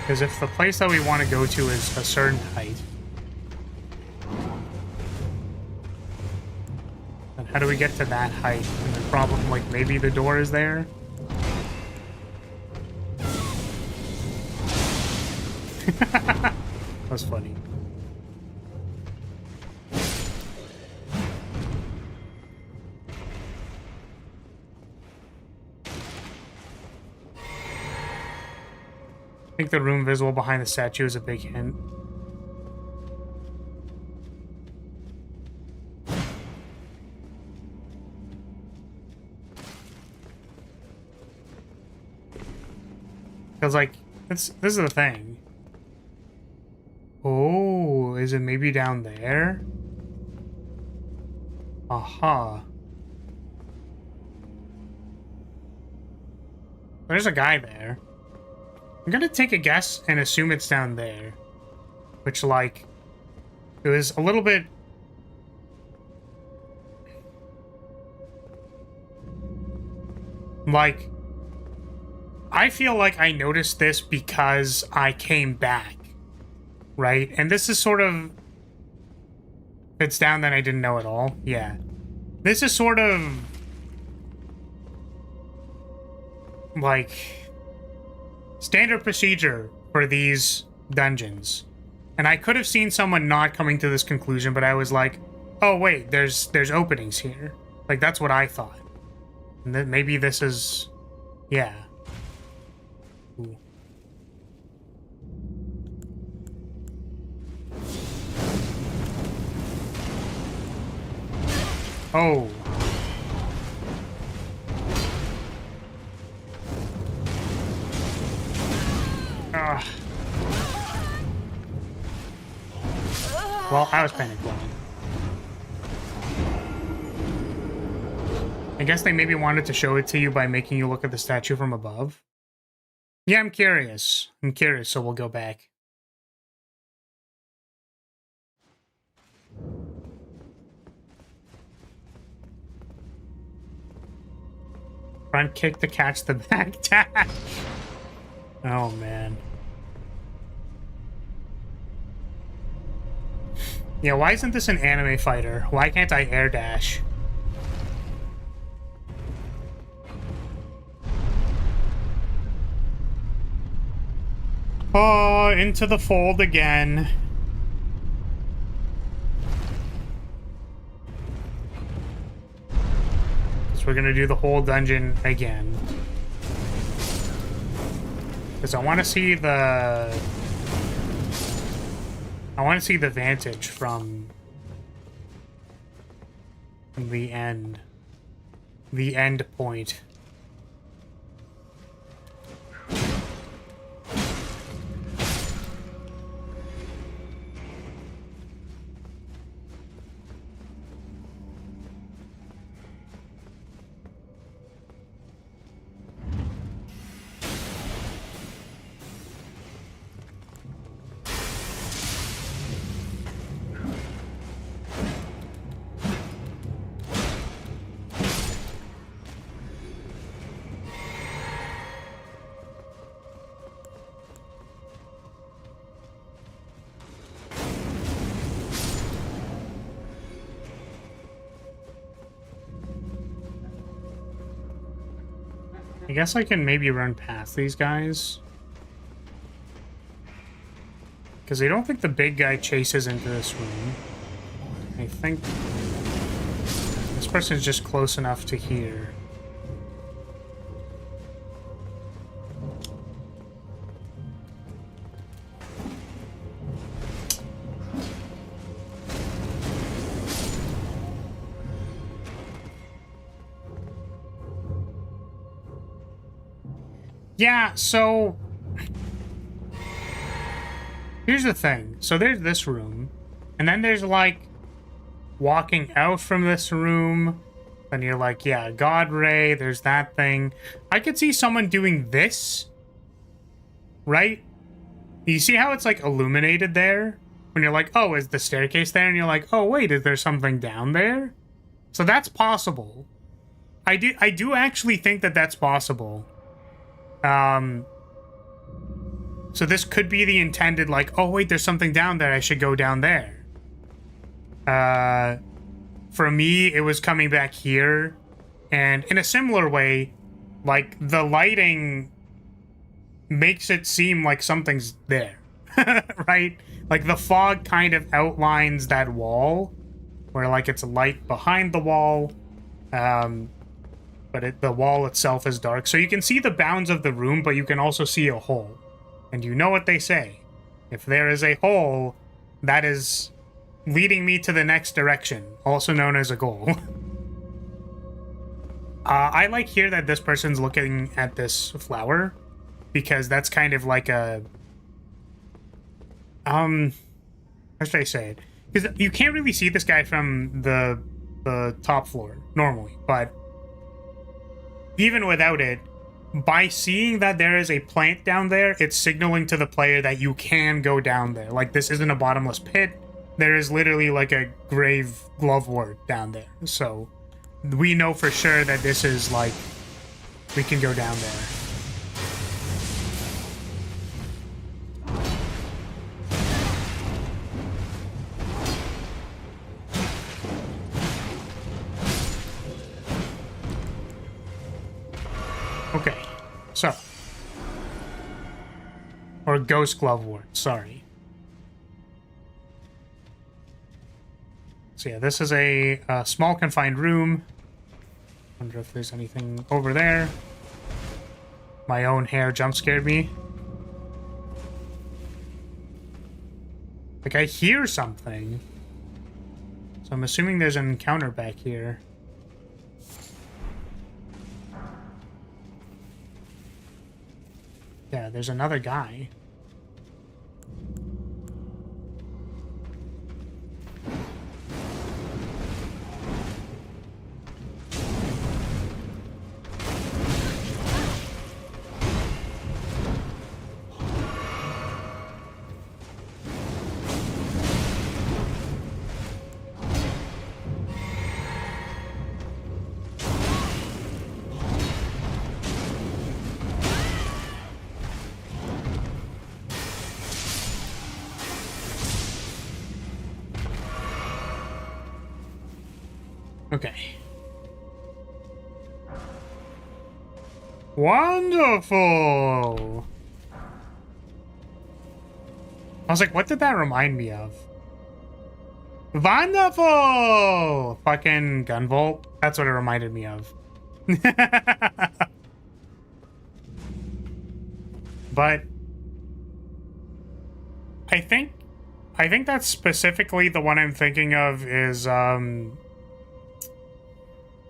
Because if the place that we want to go to is a certain height, then how do we get to that height? And the problem, like, maybe the door is there? That was funny. I think the room visible behind the statue is a big hint. Because, like, this is the thing. Oh, is it maybe down there? Aha. There's a guy there. I'm gonna take a guess and assume it's down there. Which, like, it was a little bit... Like, I feel like I noticed this because I came back, right? And this is sort of... If it's down, then I didn't know at all. Yeah. This is sort of... like... standard procedure for these dungeons. And I could have seen someone not coming to this conclusion, but I was like, oh wait, there's openings here. Like, that's what I thought. And then maybe this is... yeah. Ooh. Oh. Ugh. Well, I was panic blowing. I guess they maybe wanted to show it to you by making you look at the statue from above. Yeah, I'm curious. So we'll go back. Front kick to catch the back dash. Oh, man. Yeah, why isn't this an anime fighter? Why can't I air dash? Oh, into the fold again. So we're gonna do the whole dungeon again. Because I want to see the... I want to see the vantage from the end. The end point. I guess I can maybe run past these guys. Because I don't think the big guy chases into this room. I think this person's just close enough to here. Yeah, so here's the thing. So there's this room, and then there's like walking out from this room, and you're like, yeah, God Ray, there's that thing. I could see someone doing this, right? You see how it's like illuminated there? When you're like, oh, is the staircase there? And you're like, oh, wait, is there something down there? So that's possible. I do actually think that that's possible. So this could be the intended, like, oh, wait, there's something down there. I should go down there. For me, it was coming back here. And in a similar way, like, the lighting makes it seem like something's there, right? Like, the fog kind of outlines that wall, where, like, it's light behind the wall, but the wall itself is dark. So you can see the bounds of the room, but you can also see a hole. And you know what they say. If there is a hole, that is leading me to the next direction, also known as a goal. I like here that this person's looking at this flower. because that's kind of like a how should I say it? Because you can't really see this guy from the top floor normally, but even without it, by seeing that there is a plant down there, it's signaling to the player that you can go down there. Like, this isn't a bottomless pit. There is literally like a grave glovewort down there. So we know for sure that this is like, we can go down there. Okay, so. Or ghost glovewort, sorry. So yeah, this is a small confined room. Wonder if there's anything over there. My own hair jump scared me. Like, I hear something. So I'm assuming there's an encounter back here. Yeah, there's another guy. Okay. Wonderful! I was like, what did that remind me of? Wonderful! Fucking Gunvolt. That's what it reminded me of. But I think that's specifically the one I'm thinking of is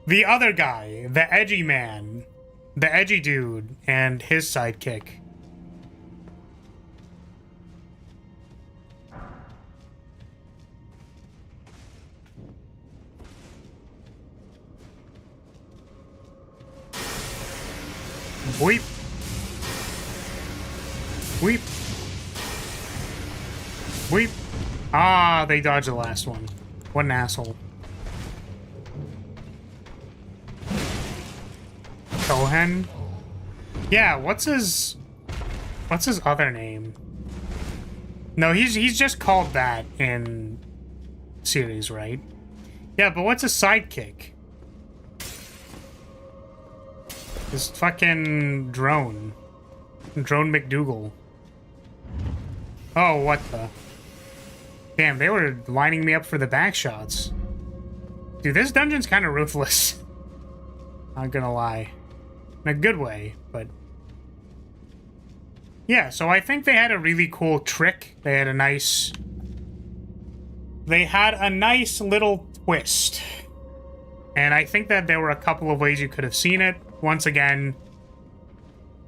the other guy, the edgy man, the edgy dude, and his sidekick. Weep. Weep. Weep. Ah, they dodged the last one. What an asshole. Cohen? Yeah, what's his other name? No, he's just called that in series, right? Yeah, but what's his sidekick? This fucking drone. Drone McDougal. Oh, what the? Damn, they were lining me up for the back shots. Dude, this dungeon's kind of ruthless. Not gonna lie. In a good way, but... Yeah, so I think they had a really cool trick. They had a nice little twist. And I think that there were a couple of ways you could have seen it. Once again,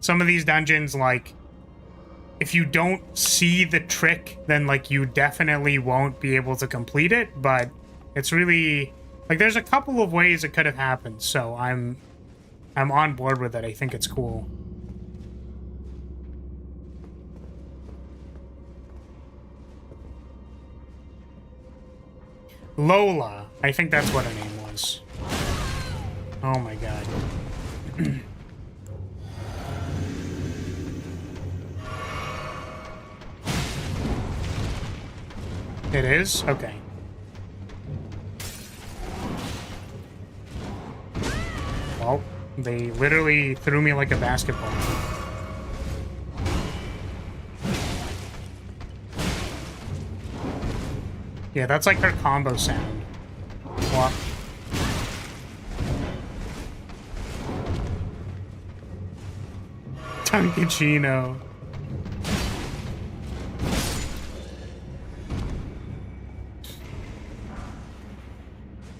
some of these dungeons, like, if you don't see the trick, then, like, you definitely won't be able to complete it. But it's really... Like, there's a couple of ways it could have happened, so I'm on board with it. I think it's cool. Lola. I think that's what her name was. Oh my god. It is? Okay. Well, they literally threw me like a basketball. Yeah, that's like her combo sound. What? Tonkachino.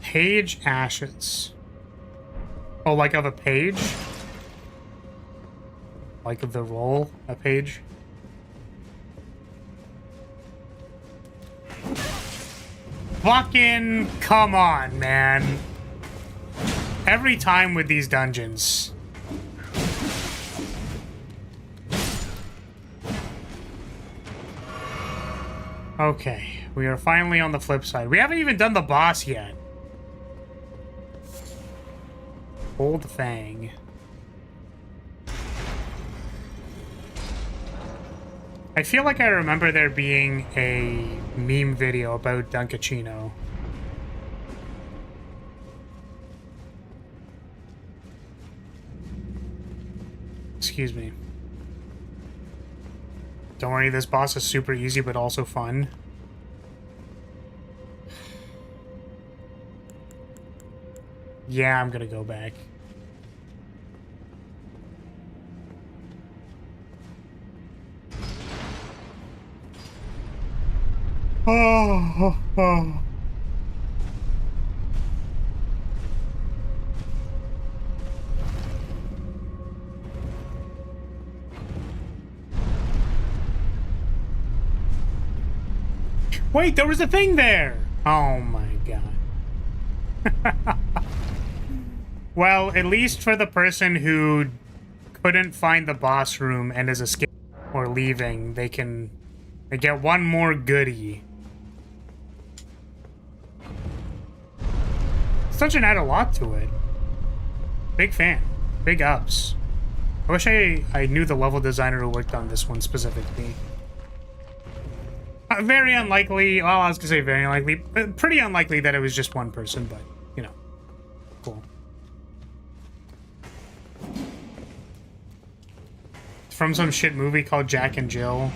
Page ashes. Oh, like of a page? like the role a page. Fucking come on, man. Every time with these dungeons. Okay, we are finally on the flip side. We haven't even done the boss yet. Old Fang. I feel like I remember there being a meme video about Dunkachino. Excuse me. Don't worry, this boss is super easy, but also fun. Yeah, I'm gonna go back. Oh. Wait, there was a thing there! Oh my god. Well, at least for the person who couldn't find the boss room and is escaping or leaving, they get one more goodie. This dungeon had a lot to it. Big fan. Big ups. I wish I knew the level designer who worked on this one specifically. Very unlikely. Well, I was gonna say very unlikely. Pretty unlikely that it was just one person, but, you know. Cool. It's from some shit movie called Jack and Jill.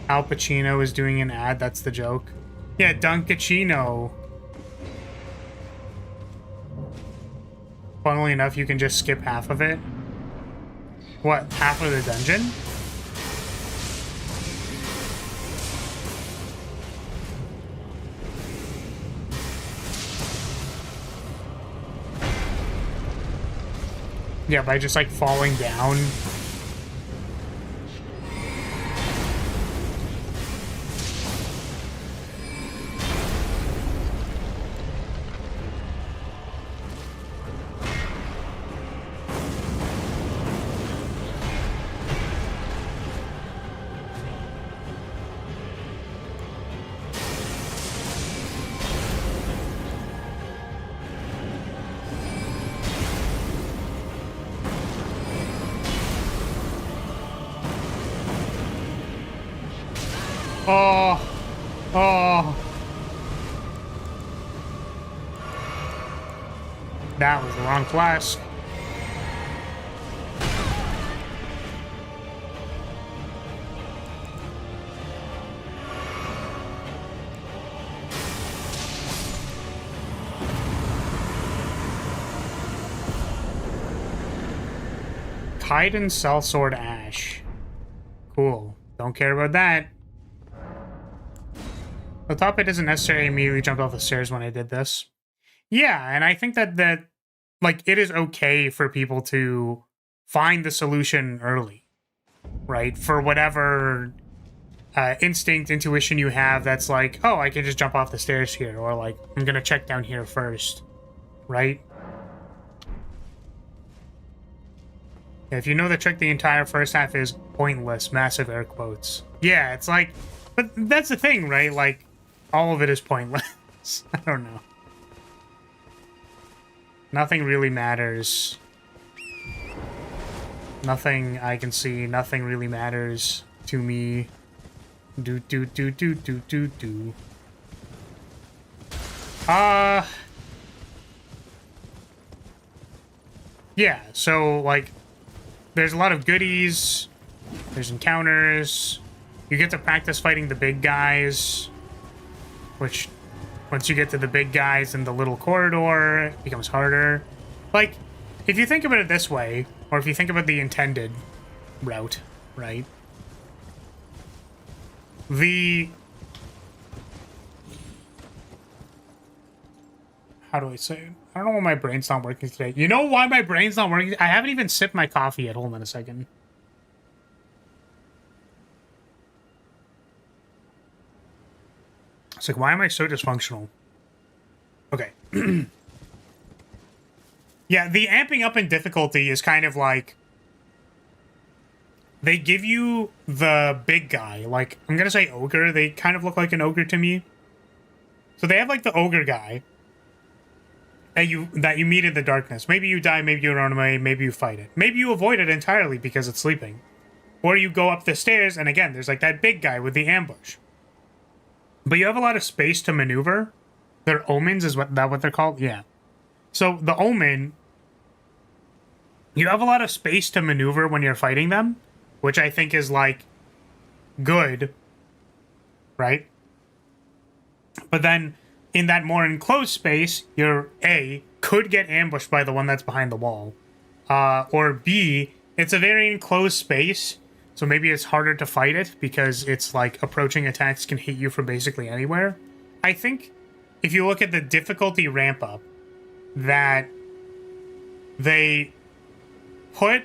Al Pacino is doing an ad, that's the joke. Yeah, Dunkachino. Funnily enough, you can just skip half of it. What, half of the dungeon? Yeah, by just like falling down. Oh. Oh. That was the wrong flask. Titan Sellsword Ash. Cool. Don't care about that. The top it doesn't necessarily immediately jump off the stairs when I did this. Yeah, and I think that like it is okay for people to find the solution early, right? For whatever instinct, intuition you have that's like, oh, I can just jump off the stairs here, or like, I'm gonna check down here first, right? If you know the trick, the entire first half is pointless, massive air quotes. Yeah, it's like, but that's the thing, right? Like, all of it is pointless. I don't know. Nothing really matters. Nothing I can see, nothing really matters to me. Do. Yeah, so, like, there's a lot of goodies. There's encounters. You get to practice fighting the big guys, which, once you get to the big guys in the little corridor, it becomes harder. Like, if you think about it this way, or if you think about the intended route, right? How do I say it? I don't know why my brain's not working today. You know why my brain's not working? I haven't even sipped my coffee yet. Hold on a second. It's like, why am I so dysfunctional? Okay. Yeah, the amping up in difficulty is kind of like... They give you the big guy. Like, I'm gonna say ogre. They kind of look like an ogre to me. So they have, like, the ogre guy that you meet in the darkness. Maybe you die, maybe you run away, maybe you fight it. Maybe you avoid it entirely because it's sleeping. Or you go up the stairs, and again, there's, like, that big guy with the ambush. But you have a lot of space to maneuver. They're omens, is what they're called? Yeah. So the omen, you have a lot of space to maneuver when you're fighting them, which I think is, like, good, right? But then, in that more enclosed space, your A could get ambushed by the one that's behind the wall. Or B, it's a very enclosed space, so maybe it's harder to fight it because it's, like, approaching attacks can hit you from basically anywhere. I think, if you look at the difficulty ramp up, that they put...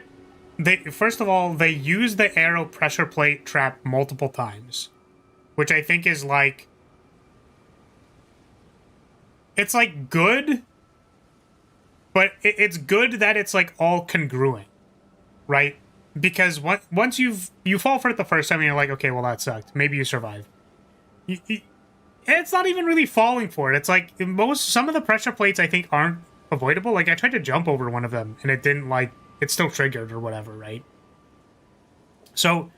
First of all, they use the arrow pressure plate trap multiple times, which I think is, like... It's, like, good, but it's good that it's, like, all congruent, right? Because once you fall for it the first time and you're like, okay, well, that sucked. Maybe you survive. It's not even really falling for it. It's like, some of the pressure plates, I think, aren't avoidable. Like, I tried to jump over one of them, and it didn't, like, it still triggered or whatever, right? So,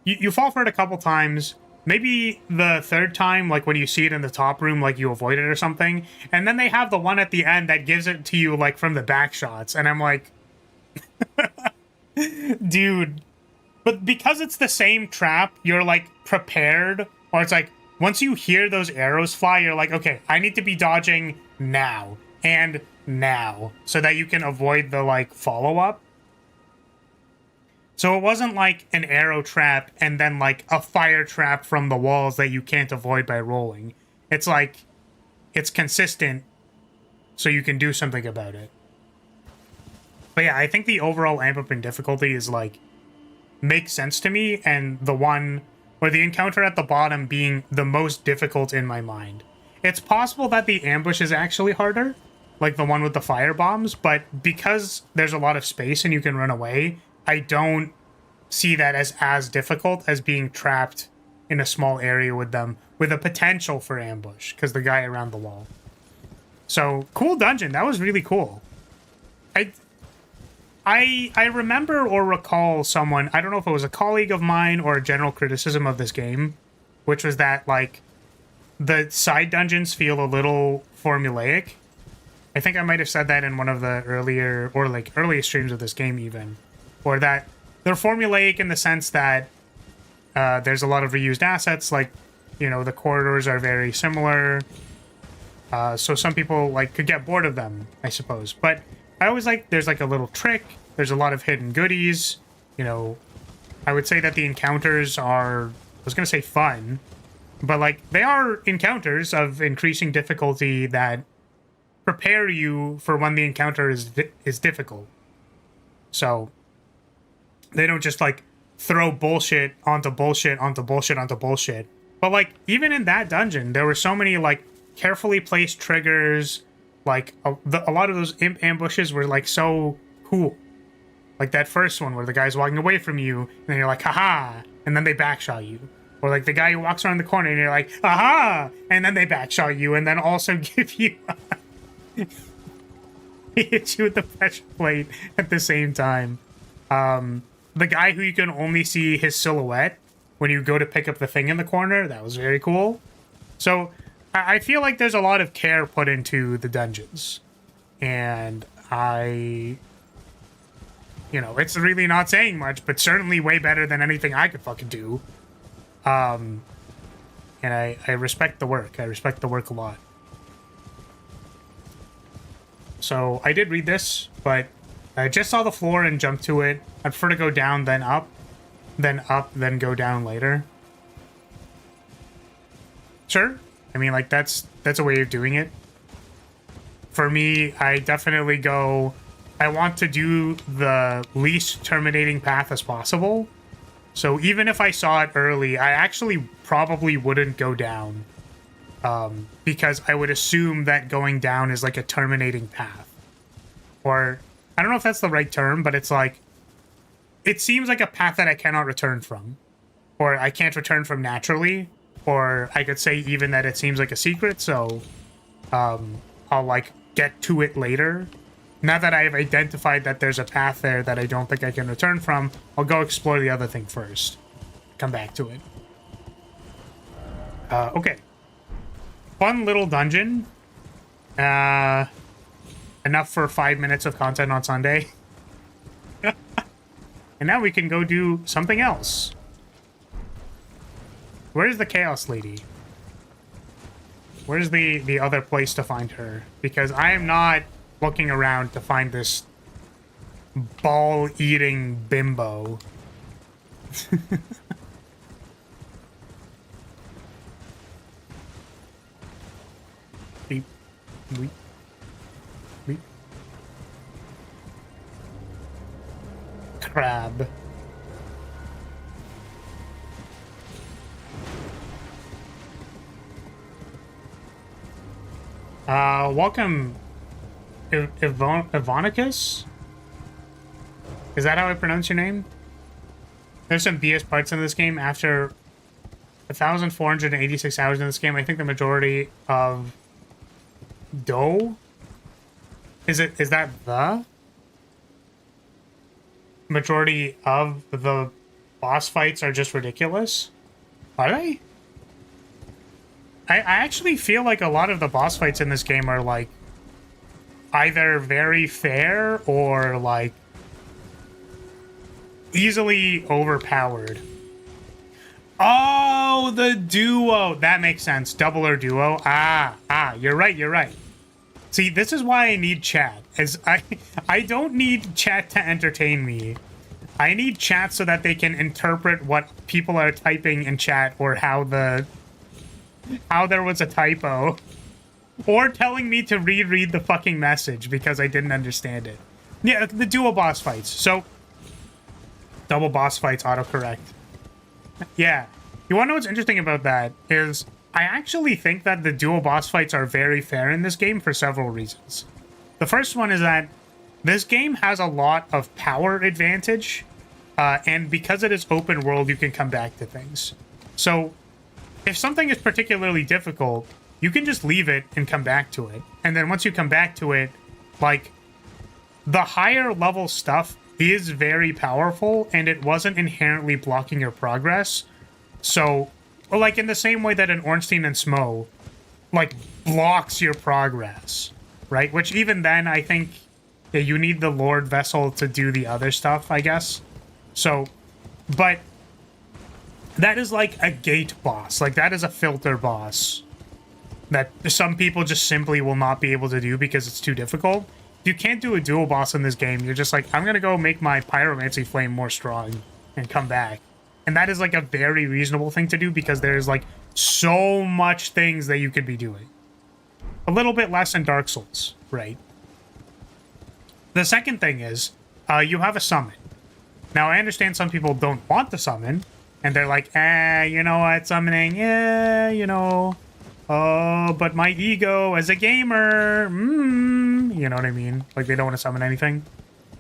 you fall for it a couple times. Maybe the third time, like, when you see it in the top room, like, you avoid it or something. And then they have the one at the end that gives it to you, like, from the back shots. And I'm like... Dude. But because it's the same trap, you're, like, prepared. Or it's like, once you hear those arrows fly, you're like, okay, I need to be dodging now. And now. So that you can avoid the, like, follow-up. So it wasn't like an arrow trap and then like a fire trap from the walls that you can't avoid by rolling. It's like, it's consistent so you can do something about it. But yeah, I think the overall amp up in difficulty is like, makes sense to me, and the one, or the encounter at the bottom being the most difficult in my mind. It's possible that the ambush is actually harder, like the one with the fire bombs, but because there's a lot of space and you can run away, I don't see that as difficult as being trapped in a small area with them, with a potential for ambush, because the guy around the wall. So, cool dungeon. That was really cool. I remember or recall someone, I don't know if it was a colleague of mine or a general criticism of this game, which was that, like, the side dungeons feel a little formulaic. I think I might have said that in one of the earlier, or like earlier streams of this game even. Or that they're formulaic in the sense that there's a lot of reused assets, like, you know, the corridors are very similar. So some people, like, could get bored of them, I suppose. But I always like, there's, like, a little trick. There's a lot of hidden goodies. You know, I would say that the encounters are, I was going to say fun, but, like, they are encounters of increasing difficulty that prepare you for when the encounter is difficult. So they don't just, like, throw bullshit onto bullshit onto bullshit onto bullshit. But, like, even in that dungeon, there were so many, like, carefully placed triggers. Like, a lot of those imp ambushes were, like, so cool. Like that first one where the guy's walking away from you, and then you're like, haha, and then they backshot you. Or, like, the guy who walks around the corner, and you're like, aha, and then they backshot you, and then also give you... He hits you with the pressure plate at the same time. The guy who you can only see his silhouette when you go to pick up the thing in the corner, that was very cool. So, I feel like there's a lot of care put into the dungeons. And you know, it's really not saying much, but certainly way better than anything I could fucking do. And I respect the work. I respect the work a lot. So, I did read this, but I just saw the floor and jumped to it. I prefer to go down, then up, then go down later. Sure. I mean, like, that's a way of doing it. For me, I definitely go... I want to do the least terminating path as possible. So even if I saw it early, I actually probably wouldn't go down. Because I would assume that going down is like a terminating path. Or, I don't know if that's the right term, but it's like, it seems like a path that I cannot return from. Or I can't return from naturally. Or I could say even that it seems like a secret, so I'll like get to it later. Now that I have identified that there's a path there that I don't think I can return from, I'll go explore the other thing first. Come back to it. Okay. Fun little dungeon. Enough for 5 minutes of content on Sunday. And now we can go do something else. Where's the Chaos Lady? Where's the other place to find her? Because I am not looking around to find this ball-eating bimbo. Beep. Beep. Beep. Crab. Welcome, Ivonicus? Is that how I pronounce your name? There's some BS parts in this game. After 1,486 hours in this game, I think the majority of dough? Is that the majority of the boss fights are just ridiculous? Are they? I actually feel like a lot of the boss fights in this game are, like, either very fair or, like, easily overpowered. Oh, the duo! That makes sense. Double or duo. You're right. See, this is why I need chat. As I don't need chat to entertain me. I need chat so that they can interpret what people are typing in chat or how there was a typo. Or telling me to reread the fucking message because I didn't understand it. Yeah, the dual boss fights. So, double boss fights, autocorrect. Yeah. You want to know what's interesting about that is I actually think that the dual boss fights are very fair in this game for several reasons. The first one is that this game has a lot of power advantage, and because it is open world, you can come back to things. So, if something is particularly difficult, you can just leave it and come back to it. And then once you come back to it, like, the higher level stuff is very powerful, and it wasn't inherently blocking your progress. So, like, in the same way that an Ornstein and Smo, like, blocks your progress, right? Which even then, I think, yeah, you need the Lord Vessel to do the other stuff, I guess. So, but that is like a gate boss. Like, that is a filter boss that some people just simply will not be able to do because it's too difficult. You can't do a dual boss in this game. You're just like, I'm gonna go make my pyromancy flame more strong and come back. And that is like a very reasonable thing to do because there's like so much things that you could be doing. A little bit less in Dark Souls, right? The second thing is, you have a summon. Now, I understand some people don't want to summon, and they're like, you know what, summoning, you know, oh, but my ego as a gamer, you know what I mean? Like, they don't want to summon anything.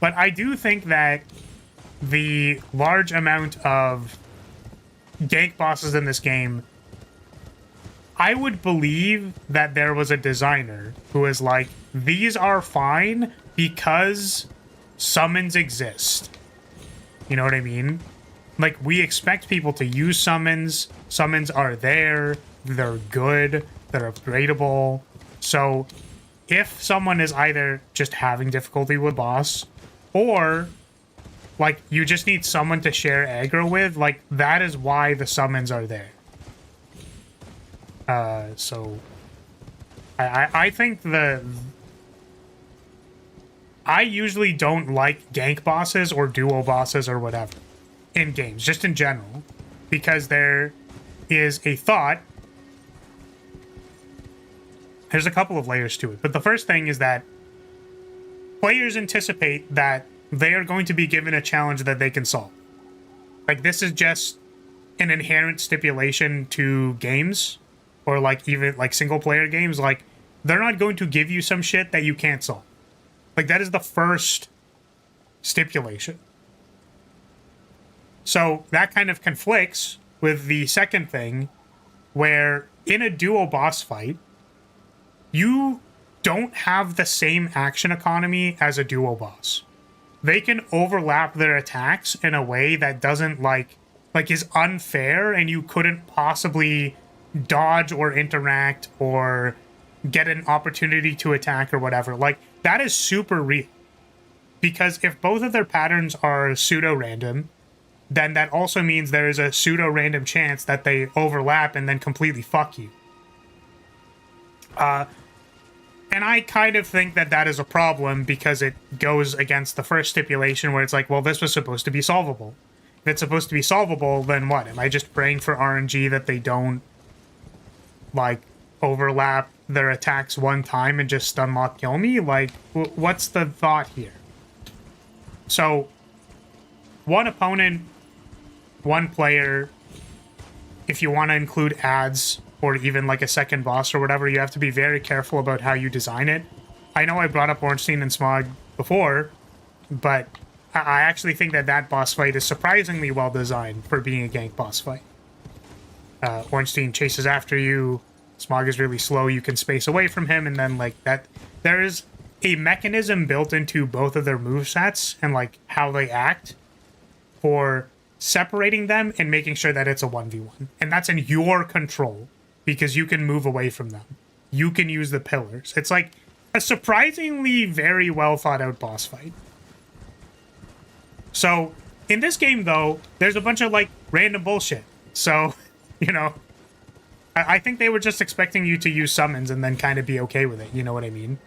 But I do think that the large amount of gank bosses in this game, I would believe that there was a designer who is like, these are fine because summons exist. You know what I mean? Like, we expect people to use summons. Summons are there. They're good. They're upgradable. So, if someone is either just having difficulty with boss, or, like, you just need someone to share aggro with, like, that is why the summons are there. So, I think I usually don't like gank bosses or duo bosses or whatever in games, just in general, because there is a thought. There's a couple of layers to it, but the first thing is that players anticipate that they are going to be given a challenge that they can solve. Like, this is just an inherent stipulation to games, or like even like single player games, like they're not going to give you some shit that you can't solve. Like that is the first stipulation. So that kind of conflicts with the second thing, where in a duo boss fight, you don't have the same action economy as a duo boss. They can overlap their attacks in a way that doesn't like is unfair, and you couldn't possibly dodge or interact or get an opportunity to attack or whatever. Like that is super real. Because if both of their patterns are pseudo-random, then that also means there is a pseudo-random chance that they overlap and then completely fuck you. And I kind of think that that is a problem because it goes against the first stipulation where it's like, well, this was supposed to be solvable. If it's supposed to be solvable, then what? Am I just praying for RNG that they don't, like, overlap their attacks one time and just stun lock kill me? Like, what's the thought here? So, one opponent, one player, if you want to include ads or even like a second boss or whatever, you have to be very careful about how you design it. I know I brought up Ornstein and Smog before, but I actually think that that boss fight is surprisingly well designed for being a gank boss fight. Ornstein chases after you, Smog is really slow, you can space away from him, and then like that, there is a mechanism built into both of their movesets and like how they act for separating them and making sure that it's a 1v1. And that's in your control because you can move away from them. You can use the pillars. It's like a surprisingly very well thought out boss fight. So in this game though, there's a bunch of like random bullshit. So, you know, I think they were just expecting you to use summons and then kind of be okay with it. You know what I mean?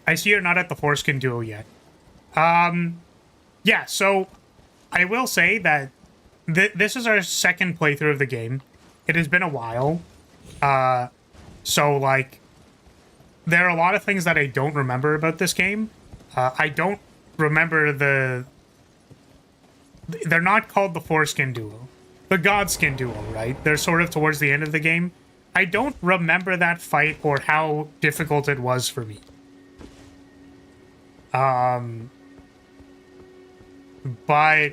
I see you're not at the foreskin duo yet. Yeah, so I will say that this is our second playthrough of the game. It has been a while. So, like, there are a lot of things that I don't remember about this game. I don't remember they're not called the foreskin duo. The godskin duo, right? They're sort of towards the end of the game. I don't remember that fight or how difficult it was for me. But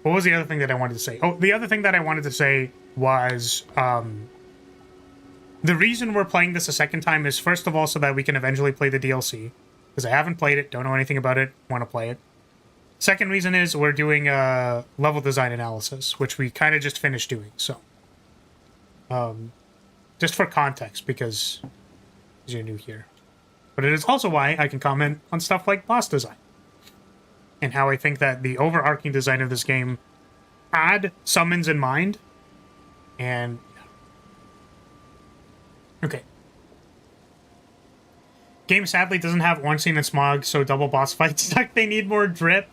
what was the other thing that I wanted to say? Oh, the other thing that I wanted to say was, the reason we're playing this a second time is, first of all, so that we can eventually play the DLC. Because I haven't played it, don't know anything about it, want to play it. Second reason is we're doing a level design analysis, which we kind of just finished doing, so. Just for context, because you're new here. But it is also why I can comment on stuff like boss design. And how I think that the overarching design of this game had summons in mind. And okay. Game sadly doesn't have Ornstein and Smog, so double boss fights suck. They need more drip.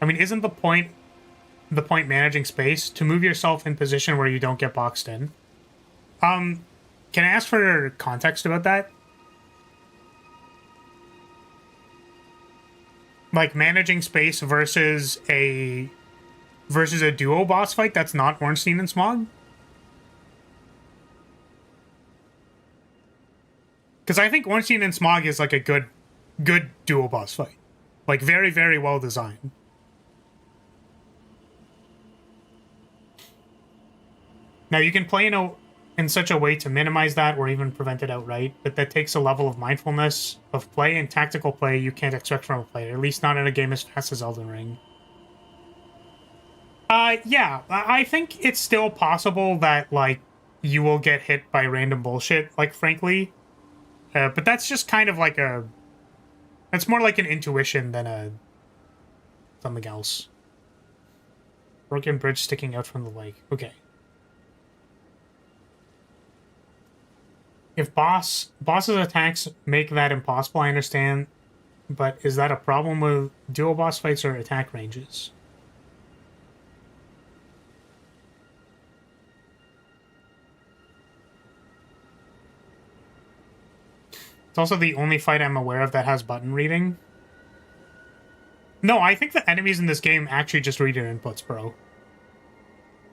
I mean, isn't the point managing space to move yourself in position where you don't get boxed in? Can I ask for context about that? Like managing space versus a duo boss fight that's not Ornstein and Smog? Because I think Ornstein and Smog is like a good duo boss fight. Like very, very well designed. Now you can play in such a way to minimize that or even prevent it outright, but that takes a level of mindfulness of play and tactical play you can't expect from a player, at least not in a game as fast as Elden Ring. Yeah, I think it's still possible that, like, you will get hit by random bullshit, like, frankly. But that's just kind of like that's more like an intuition than something else. Broken bridge sticking out from the lake. Okay. If boss's attacks make that impossible, I understand. But is that a problem with dual boss fights or attack ranges? It's also the only fight I'm aware of that has button reading. No, I think the enemies in this game actually just read your inputs, bro.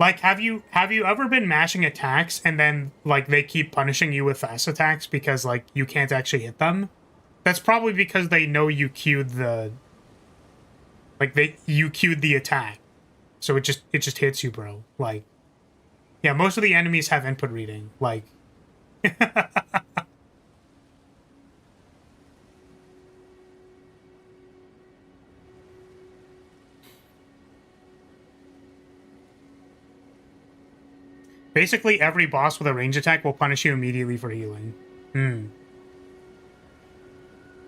Like, have you ever been mashing attacks and then like they keep punishing you with fast attacks because like you can't actually hit them? That's probably because they know you queued the you queued the attack. So it just hits you, bro. Like, yeah, most of the enemies have input reading. Like basically every boss with a range attack will punish you immediately for healing.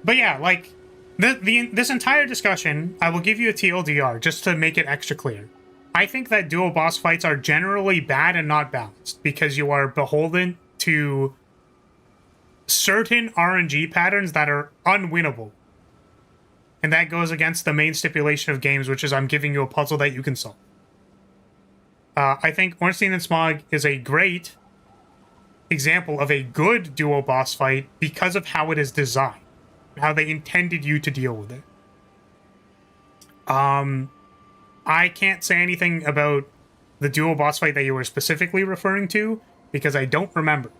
But yeah, like this entire discussion, I will give you a TLDR just to make it extra clear. I think that dual boss fights are generally bad and not balanced because you are beholden to certain RNG patterns that are unwinnable. And that goes against the main stipulation of games, which is I'm giving you a puzzle that you can solve. I think Ornstein and Smog is a great example of a good dual boss fight because of how it is designed, how they intended you to deal with it. I can't say anything about the dual boss fight that you were specifically referring to because I don't remember.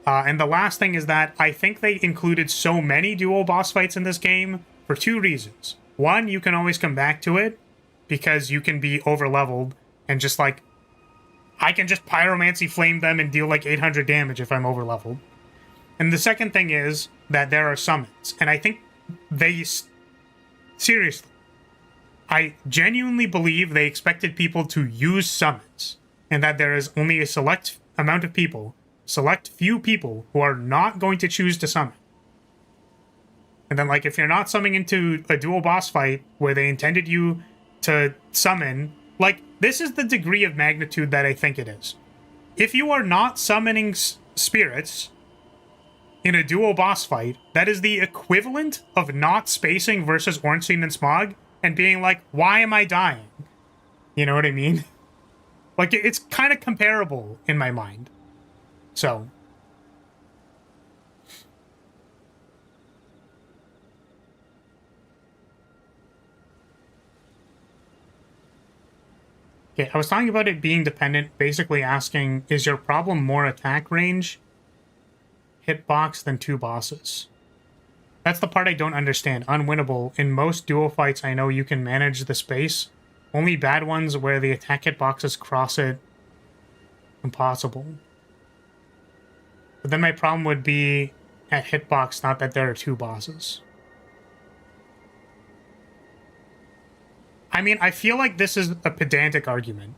And the last thing is that I think they included so many dual boss fights in this game for two reasons. One, you can always come back to it because you can be over-leveled and just like, I can just pyromancy flame them and deal like 800 damage if I'm over-leveled. And the second thing is that there are summons. And I think they... Seriously. I genuinely believe they expected people to use summons. And that there is only a select amount of people, select few people, who are not going to choose to summon. And then, like, if you're not summoning into a dual boss fight where they intended you to summon... Like, this is the degree of magnitude that I think it is. If you are not summoning spirits in a dual boss fight, that is the equivalent of not spacing versus Ornstein and Smog and being like, why am I dying? You know what I mean? Like, it's kind of comparable in my mind. So... Okay, I was talking about it being dependent, basically asking, is your problem more attack range, hitbox, than two bosses? That's the part I don't understand. Unwinnable. In most dual fights, I know you can manage the space. Only bad ones where the attack hitboxes cross it. Impossible. But then my problem would be at hitbox, not that there are two bosses. I mean, I feel like this is a pedantic argument.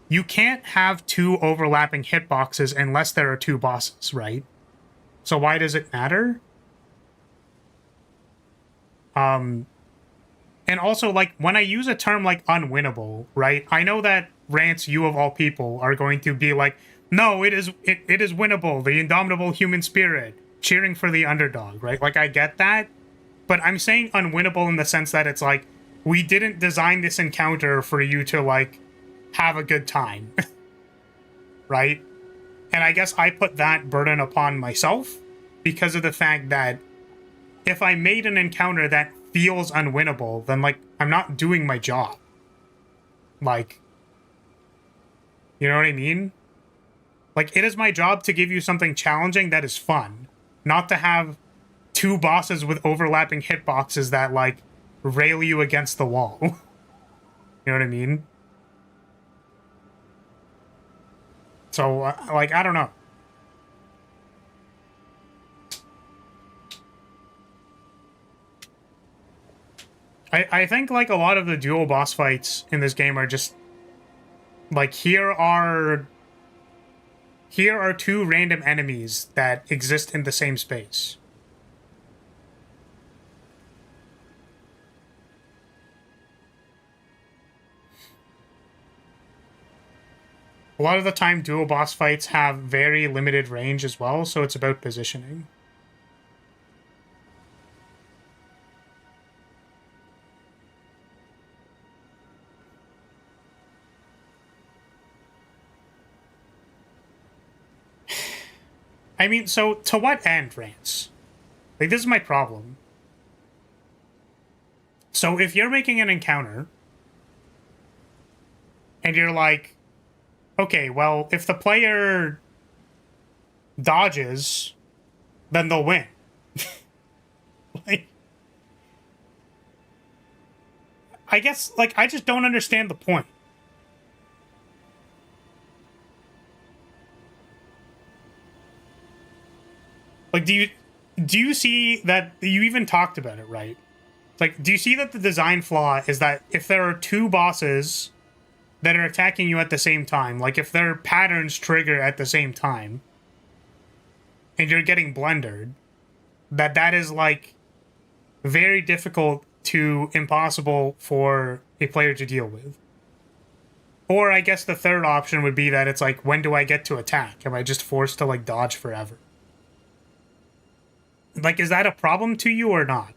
You can't have two overlapping hitboxes unless there are two bosses, right? So why does it matter? And also, like, when I use a term like unwinnable, right? I know that Rants, you of all people, are going to be like, no, it is winnable, the indomitable human spirit, cheering for the underdog, right? Like, I get that, but I'm saying unwinnable in the sense that it's like, we didn't design this encounter for you to, like, have a good time. Right? And I guess I put that burden upon myself because of the fact that if I made an encounter that feels unwinnable, then, like, I'm not doing my job. Like, you know what I mean? Like, it is my job to give you something challenging that is fun, not to have two bosses with overlapping hitboxes that, like, rail you against the wall. You know what I mean? So, like, I don't know. I think, like, a lot of the dual boss fights in this game are just... Like, here are two random enemies that exist in the same space. A lot of the time, dual boss fights have very limited range as well, so it's about positioning. I mean, so to what end, Rants? Like, this is my problem. So if you're making an encounter And you're like, okay, well, if the player dodges, then they'll win. Like, I guess, like, I just don't understand the point. Like, do you see that you even talked about it, right? Like, do you see that the design flaw is that if there are two bosses that are attacking you at the same time, like if their patterns trigger at the same time, and you're getting blundered, that is like very difficult to impossible for a player to deal with. Or I guess the third option would be that it's like, when do I get to attack? Am I just forced to like dodge forever? Like, is that a problem to you or not?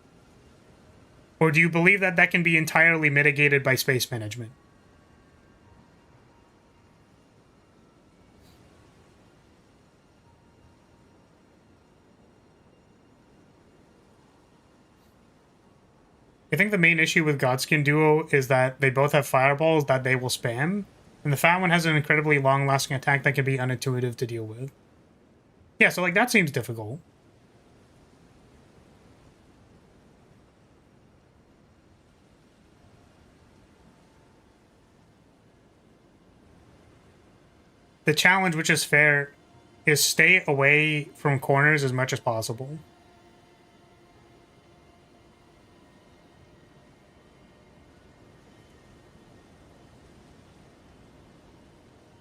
Or do you believe that that can be entirely mitigated by space management? I think the main issue with Godskin Duo is that they both have fireballs that they will spam, and the fat one has an incredibly long-lasting attack that can be unintuitive to deal with. Yeah, so like that seems difficult. The challenge, which is fair, is stay away from corners as much as possible.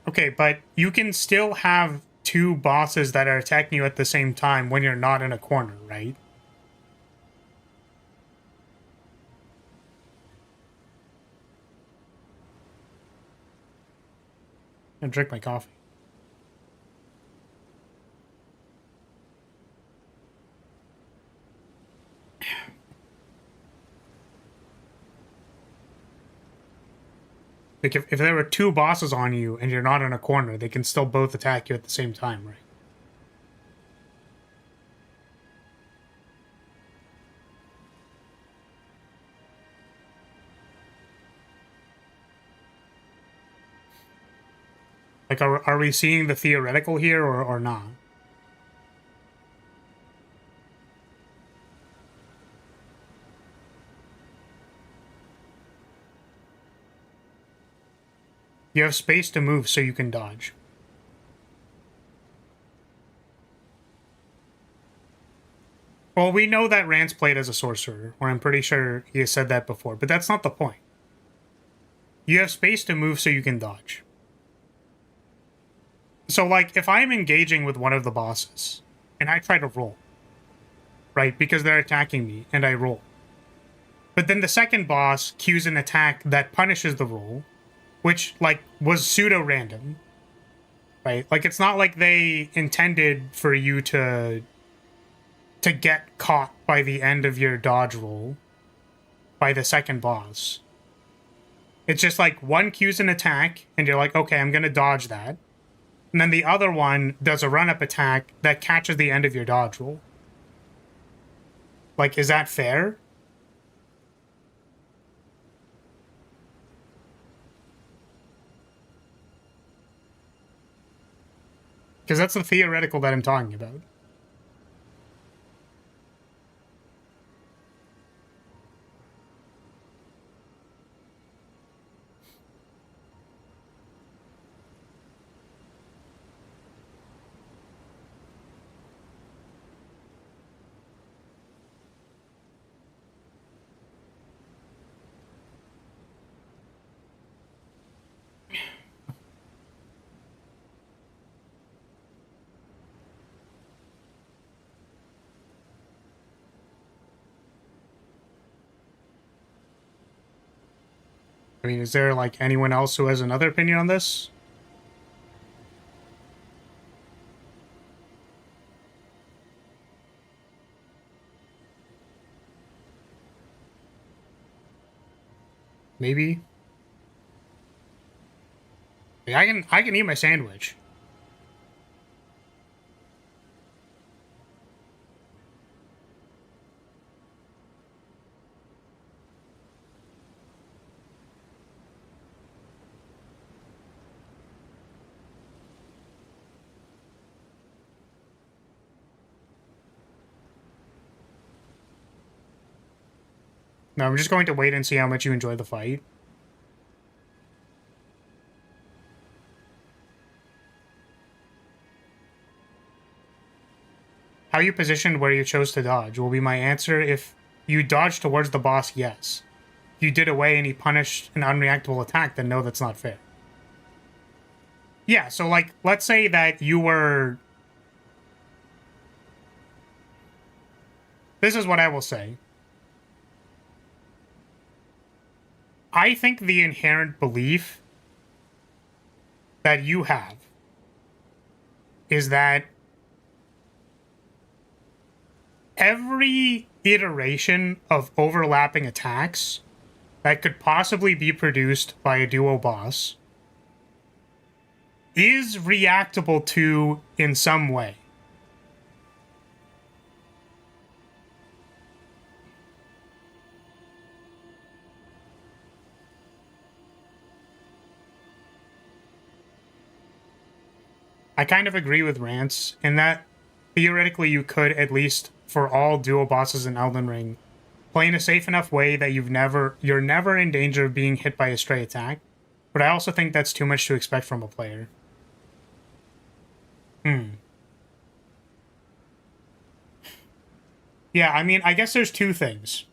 Okay, but you can still have two bosses that are attacking you at the same time when you're not in a corner, right? And drink my coffee. Like, if there were two bosses on you and you're not in a corner, they can still both attack you at the same time, right? Like, are we seeing the theoretical here or not? You have space to move so you can dodge. Well, we know that Rance played as a sorcerer, or I'm pretty sure he has said that before, but that's not the point. You have space to move so you can dodge. So, like, if I'm engaging with one of the bosses, and I try to roll, right, because they're attacking me, and I roll. But then the second boss cues an attack that punishes the roll, which, like, was pseudo-random, right? Like, it's not like they intended for you to get caught by the end of your dodge roll by the second boss. It's just like one cues an attack, and you're like, okay, I'm going to dodge that. And then the other one does a run-up attack that catches the end of your dodge roll. Like, is that fair? Because that's the theoretical that I'm talking about. I mean, is there, like, anyone else who has another opinion on this? Maybe? I can eat my sandwich. No, I'm just going to wait and see how much you enjoy the fight. How you positioned where you chose to dodge will be my answer. If you dodged towards the boss, yes. If you did away and he punished an unreactable attack, then no, that's not fair. Yeah, so like, let's say that you were... This is what I will say. I think the inherent belief that you have is that every iteration of overlapping attacks that could possibly be produced by a duo boss is reactable to in some way. I kind of agree with Rance in that theoretically you could, at least for all duo bosses in Elden Ring, play in a safe enough way that you're never in danger of being hit by a stray attack. But I also think that's too much to expect from a player. Yeah, I mean, I guess there's two things.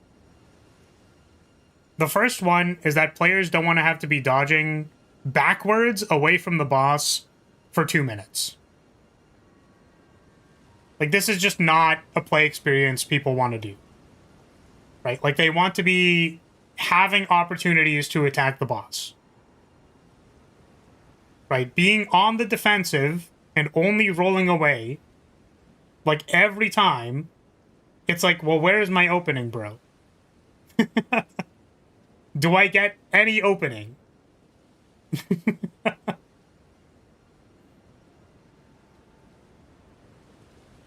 The first one is that players don't want to have to be dodging backwards away from the boss for 2 minutes. Like, this is just not a play experience people want to do. Right? Like, they want to be having opportunities to attack the boss. Right? Being on the defensive and only rolling away, like, every time, it's like, well, where's my opening, bro? Do I get any opening?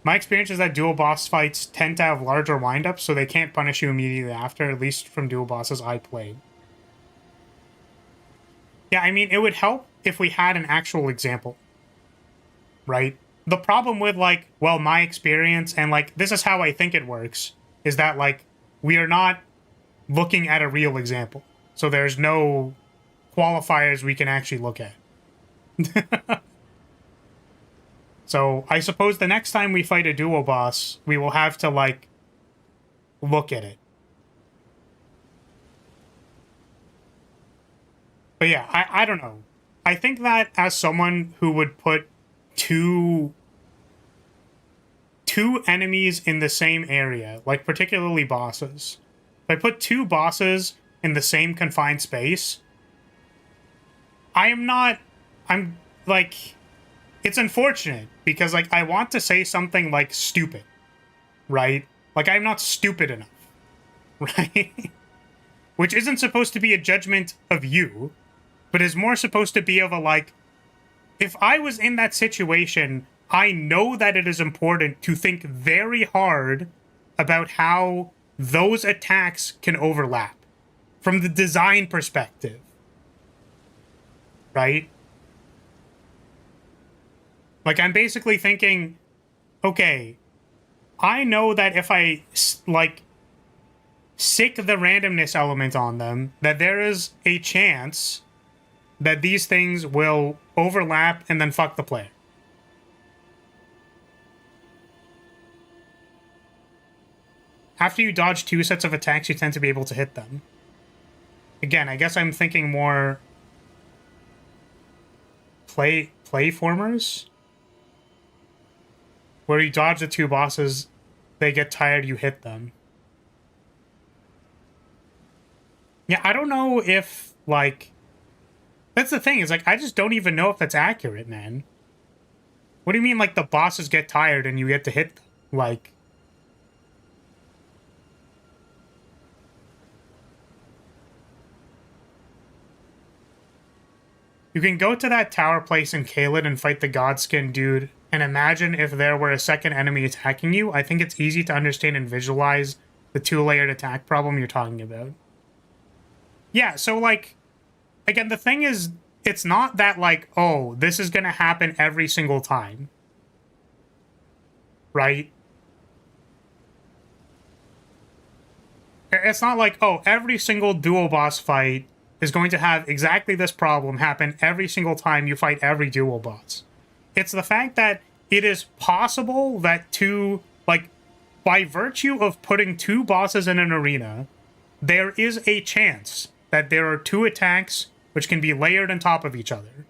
My experience is that dual boss fights tend to have larger windups, so they can't punish you immediately after, at least from dual bosses I played. Yeah, I mean, it would help if we had an actual example, right? The problem with, like, well, my experience and, like, this is how I think it works, is that, like, we are not looking at a real example. So there's no qualifiers we can actually look at. So I suppose the next time we fight a duo boss, we will have to, like, look at it. But yeah, I don't know. I think that as someone who would put two enemies in the same area, like particularly bosses, if I put two bosses in the same confined space, I'm like, it's unfortunate because, like, I want to say something like stupid, right? Like, I'm not stupid enough, right? Which isn't supposed to be a judgment of you, but is more supposed to be of a, like, if I was in that situation, I know that it is important to think very hard about how those attacks can overlap from the design perspective, right? Like, I'm basically thinking, okay, I know that if I, like, sick the randomness element on them, that there is a chance that these things will overlap and then fuck the player. After you dodge 2 sets of attacks, you tend to be able to hit them. Again, I guess I'm thinking more playformers, where you dodge the 2 bosses, they get tired, you hit them. Yeah, I don't know if, like, that's the thing, is, like, I just don't even know if that's accurate, man. What do you mean, like, the bosses get tired and you get to hit them? Like, you can go to that tower place in Caelid and fight the Godskin dude, and imagine if there were a second enemy attacking you. I think it's easy to understand and visualize the 2-layered attack problem you're talking about. Yeah, so, like, again, the thing is, it's not that, like, oh, this is gonna happen every single time. Right? It's not like, oh, every single dual boss fight is going to have exactly this problem happen every single time you fight every dual boss. It's the fact that it is possible that two, like, by virtue of putting two bosses in an arena, there is a chance that there are two attacks which can be layered on top of each other.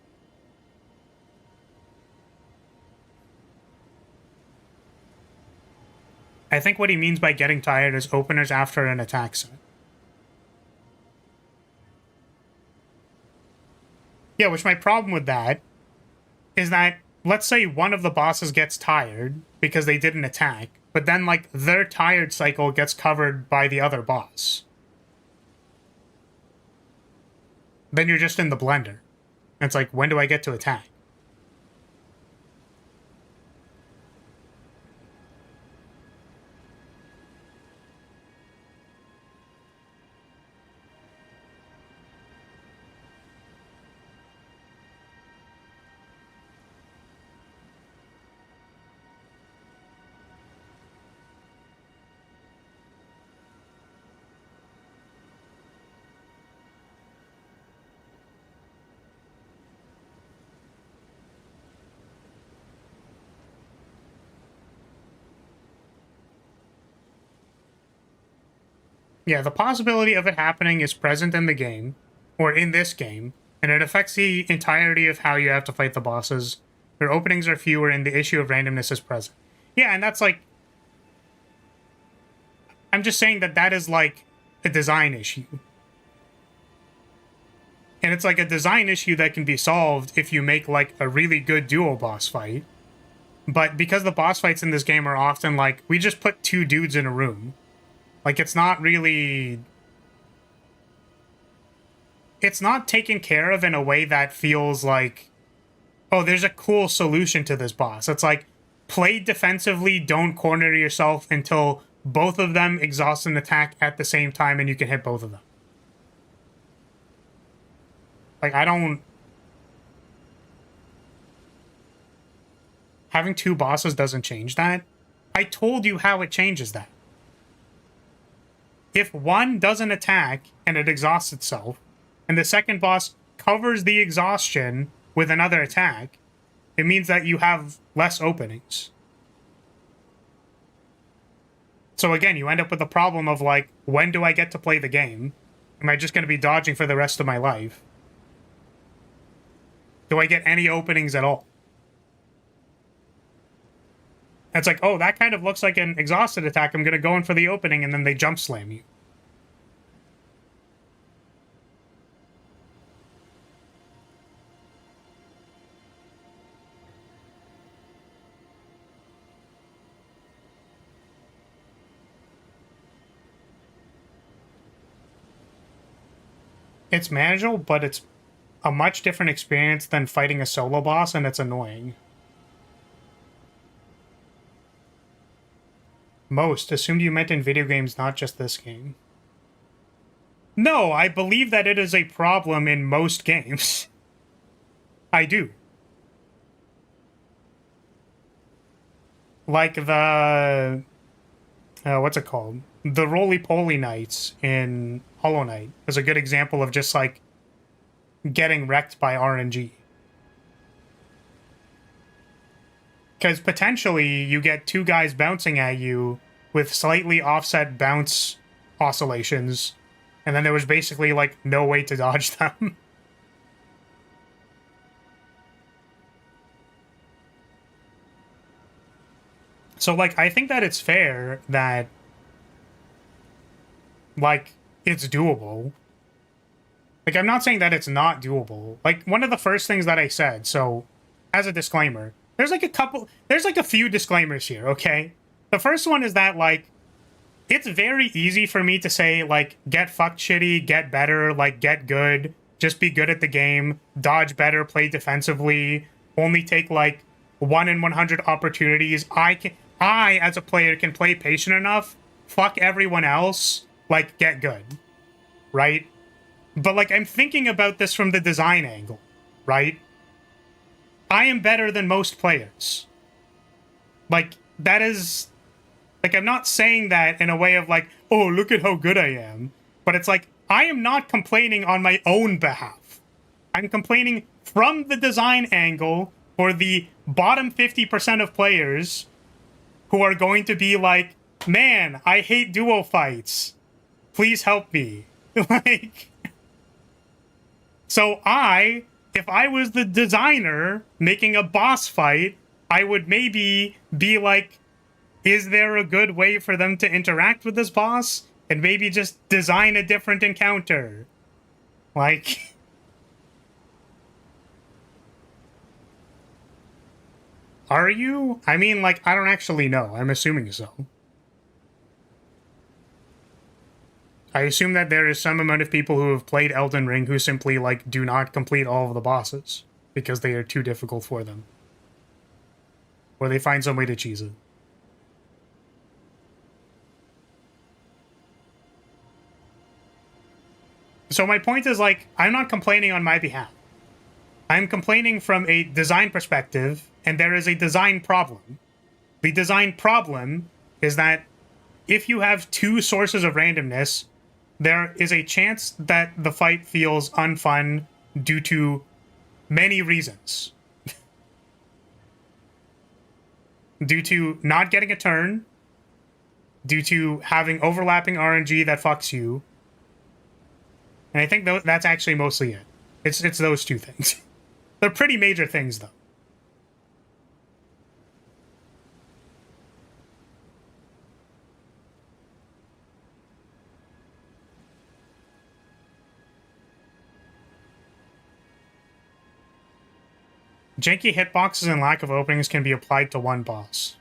I think what he means by getting tired is openers after an attack set. Yeah, which my problem with that is that, let's say one of the bosses gets tired because they did an attack, but then, like, their tired cycle gets covered by the other boss. Then you're just in the blender. And it's like, when do I get to attack? Yeah, the possibility of it happening is present in the game, or in this game, and it affects the entirety of how you have to fight the bosses. Their openings are fewer, and the issue of randomness is present. Yeah, and that's like... I'm just saying that that is like a design issue. And it's like a design issue that can be solved if you make like a really good dual boss fight. But because the boss fights in this game are often like, we just put two dudes in a room. Like, it's not really... It's not taken care of in a way that feels like, oh, there's a cool solution to this boss. It's like, play defensively, don't corner yourself until both of them exhaust an attack at the same time and you can hit both of them. Like, I don't... Having two bosses doesn't change that. I told you how it changes that. If one doesn't attack and it exhausts itself, and the second boss covers the exhaustion with another attack, it means that you have less openings. So again, you end up with the problem of like, when do I get to play the game? Am I just going to be dodging for the rest of my life? Do I get any openings at all? It's like, oh, that kind of looks like an exhausted attack. I'm going to go in for the opening, and then they jump slam you. It's manageable, but it's a much different experience than fighting a solo boss, and it's annoying. Most assumed you meant in video games, not just this game. No, I believe that it is a problem in most games. I do. Like the... what's it called? The roly-poly knights in Hollow Knight is a good example of just, like, getting wrecked by RNG. Because potentially you get two guys bouncing at you with slightly offset bounce oscillations, and then there was basically, like, no way to dodge them. So, like, I think that it's fair that, like, it's doable. Like, I'm not saying that it's not doable. Like, one of the first things that I said, so, as a disclaimer, there's a few disclaimers here, okay? The first one is that, like, it's very easy for me to say, like, get fucked shitty, get better, like, get good, just be good at the game, dodge better, play defensively, only take, like, 1 in 100 opportunities. I, as a player, can play patient enough, fuck everyone else, like, get good, right? But, like, I'm thinking about this from the design angle, right? I am better than most players. Like, that is Like, I'm not saying that in a way of like, oh, look at how good I am. But it's like, I am not complaining on my own behalf. I'm complaining from the design angle for the bottom 50% of players who are going to be like, man, I hate duo fights. Please help me. Like, so if I was the designer making a boss fight, I would maybe be like, is there a good way for them to interact with this boss? And maybe just design a different encounter. Like, are you? I mean, like, I don't actually know. I'm assuming so. I assume that there is some amount of people who have played Elden Ring who simply, like, do not complete all of the bosses because they are too difficult for them. Or they find some way to cheese it. So my point is, like, I'm not complaining on my behalf. I'm complaining from a design perspective, and there is a design problem. The design problem is that if you have two sources of randomness, there is a chance that the fight feels unfun due to many reasons. Due to not getting a turn, due to having overlapping RNG that fucks you. And I think that's actually mostly it. It's those two things. They're pretty major things, though. Janky hitboxes and lack of openings can be applied to one boss.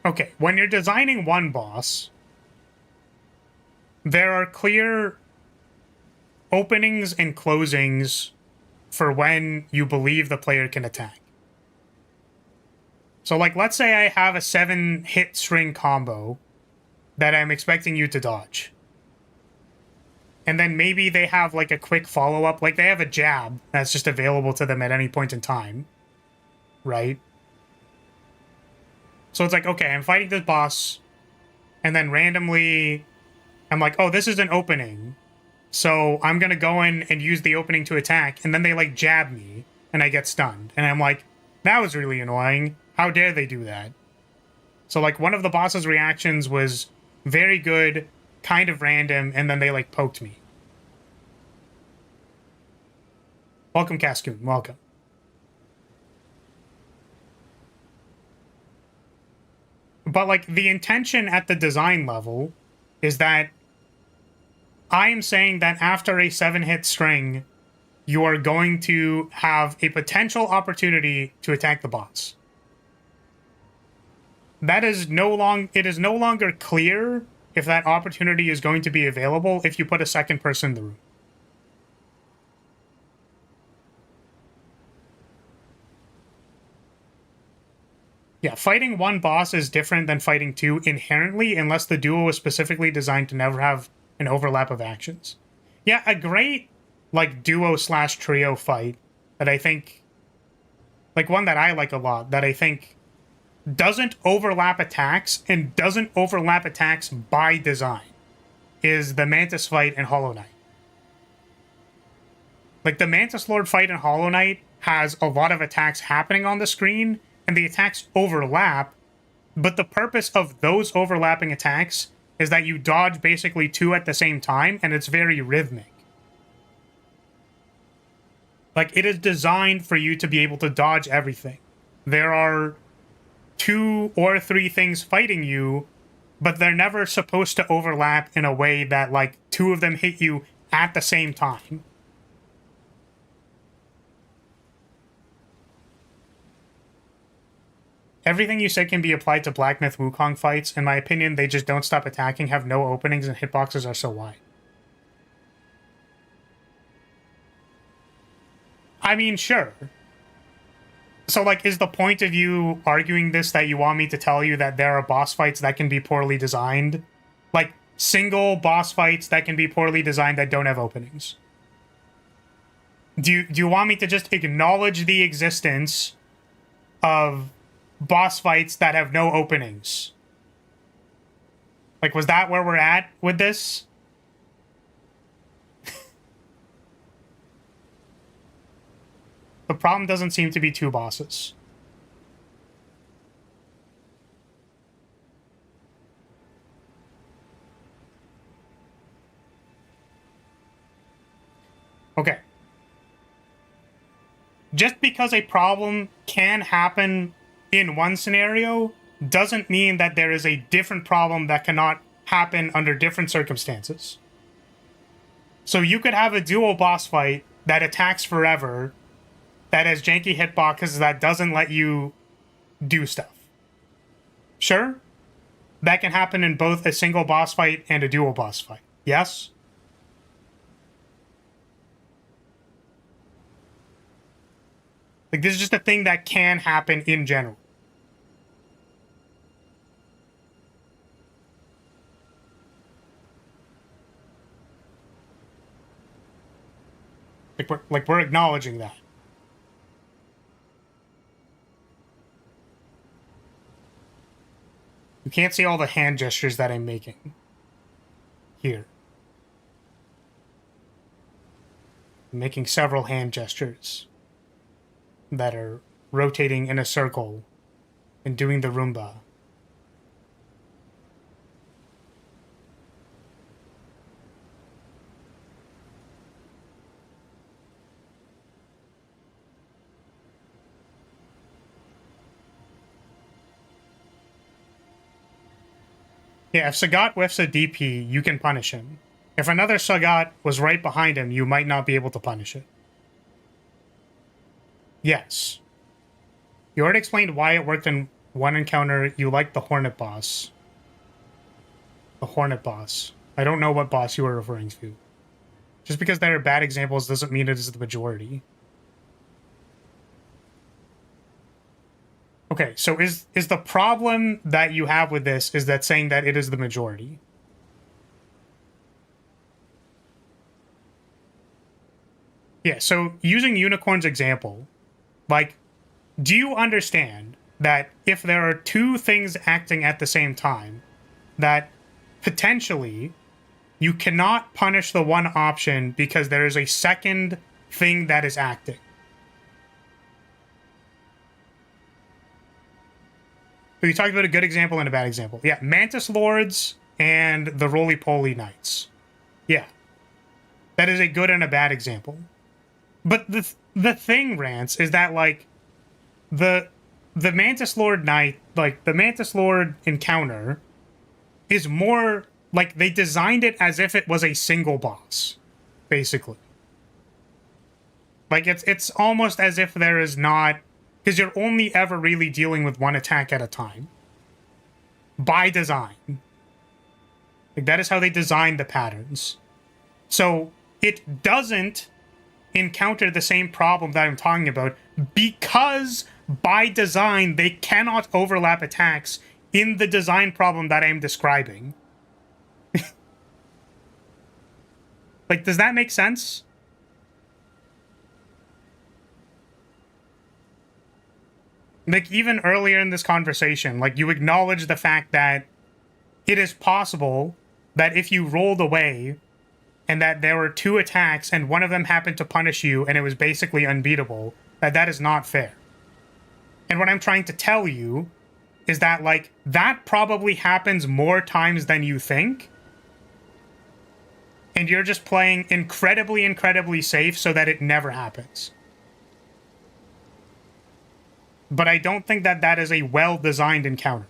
Okay, when you're designing one boss, there are clear openings and closings for when you believe the player can attack. So, like, let's say I have a 7-hit string combo that I'm expecting you to dodge. And then maybe they have, like, a quick follow-up. Like, they have a jab that's just available to them at any point in time. Right? So it's like, okay, I'm fighting this boss, and then randomly, I'm like, oh, this is an opening. So I'm gonna go in and use the opening to attack, and then they, like, jab me, and I get stunned. And I'm like, that was really annoying. How dare they do that? So, like, one of the boss's reactions was very good, kind of random, and then they, like, poked me. Welcome, Cascoon. Welcome. But, like, the intention at the design level is that I am saying that after a 7-hit string, you are going to have a potential opportunity to attack the boss. It is no longer clear if that opportunity is going to be available if you put a second person in the room. Yeah, fighting one boss is different than fighting two inherently, unless the duo is specifically designed to never have an overlap of actions. Yeah, a great, like, duo/trio fight that I think, like, one that I like a lot, that I think doesn't overlap attacks and doesn't overlap attacks by design, is the Mantis fight in Hollow Knight. Like, the Mantis Lord fight in Hollow Knight has a lot of attacks happening on the screen, and the attacks overlap, but the purpose of those overlapping attacks is that you dodge basically two at the same time, and it's very rhythmic. Like, it is designed for you to be able to dodge everything. There are 2 or 3 things fighting you, but they're never supposed to overlap in a way that, like, 2 of them hit you at the same time. Everything you said can be applied to Black Myth Wukong fights. In my opinion, they just don't stop attacking, have no openings, and hitboxes are so wide. I mean, sure. So, like, is the point of you arguing this that you want me to tell you that there are boss fights that can be poorly designed? Like, single boss fights that can be poorly designed that don't have openings. Do you want me to just acknowledge the existence of boss fights that have no openings? Like, was that where we're at with this? The problem doesn't seem to be two bosses. Okay. Just because a problem can happen in one scenario doesn't mean that there is a different problem that cannot happen under different circumstances. So you could have a dual boss fight that attacks forever, that has janky hitboxes that doesn't let you do stuff. Sure, that can happen in both a single boss fight and a dual boss fight. Yes? Like, this is just a thing that can happen in general. We're acknowledging that. You can't see all the hand gestures that I'm making here. I'm making several hand gestures that are rotating in a circle and doing the Roomba. Yeah, if Sagat whiffs a DP, you can punish him. If another Sagat was right behind him, you might not be able to punish it. Yes. You already explained why it worked in one encounter. You liked the Hornet boss. The Hornet boss. I don't know what boss you were referring to. Just because there are bad examples doesn't mean it is the majority. Okay, so is the problem that you have with this is that saying that it is the majority? Yeah, so using Unicorn's example, like, do you understand that if there are two things acting at the same time, that potentially you cannot punish the one option because there is a second thing that is acting? So you talked about a good example and a bad example. Yeah, Mantis Lords and the Roly-Poly Knights. Yeah. That is a good and a bad example. But the thing, Rance, is that, like, the Mantis Lord Knight, like, the Mantis Lord encounter is more, like, they designed it as if it was a single boss, basically. Like, it's almost as if there is not... Because you're only ever really dealing with one attack at a time. By design. Like, that is how they designed the patterns. So, it doesn't encounter the same problem that I'm talking about because, by design, they cannot overlap attacks in the design problem that I'm describing. Like, does that make sense? Like, even earlier in this conversation, like, you acknowledge the fact that it is possible that if you rolled away and that there were two attacks and one of them happened to punish you and it was basically unbeatable, that is not fair. And what I'm trying to tell you is that, like, that probably happens more times than you think. And you're just playing incredibly, incredibly safe so that it never happens. But I don't think that that is a well-designed encounter.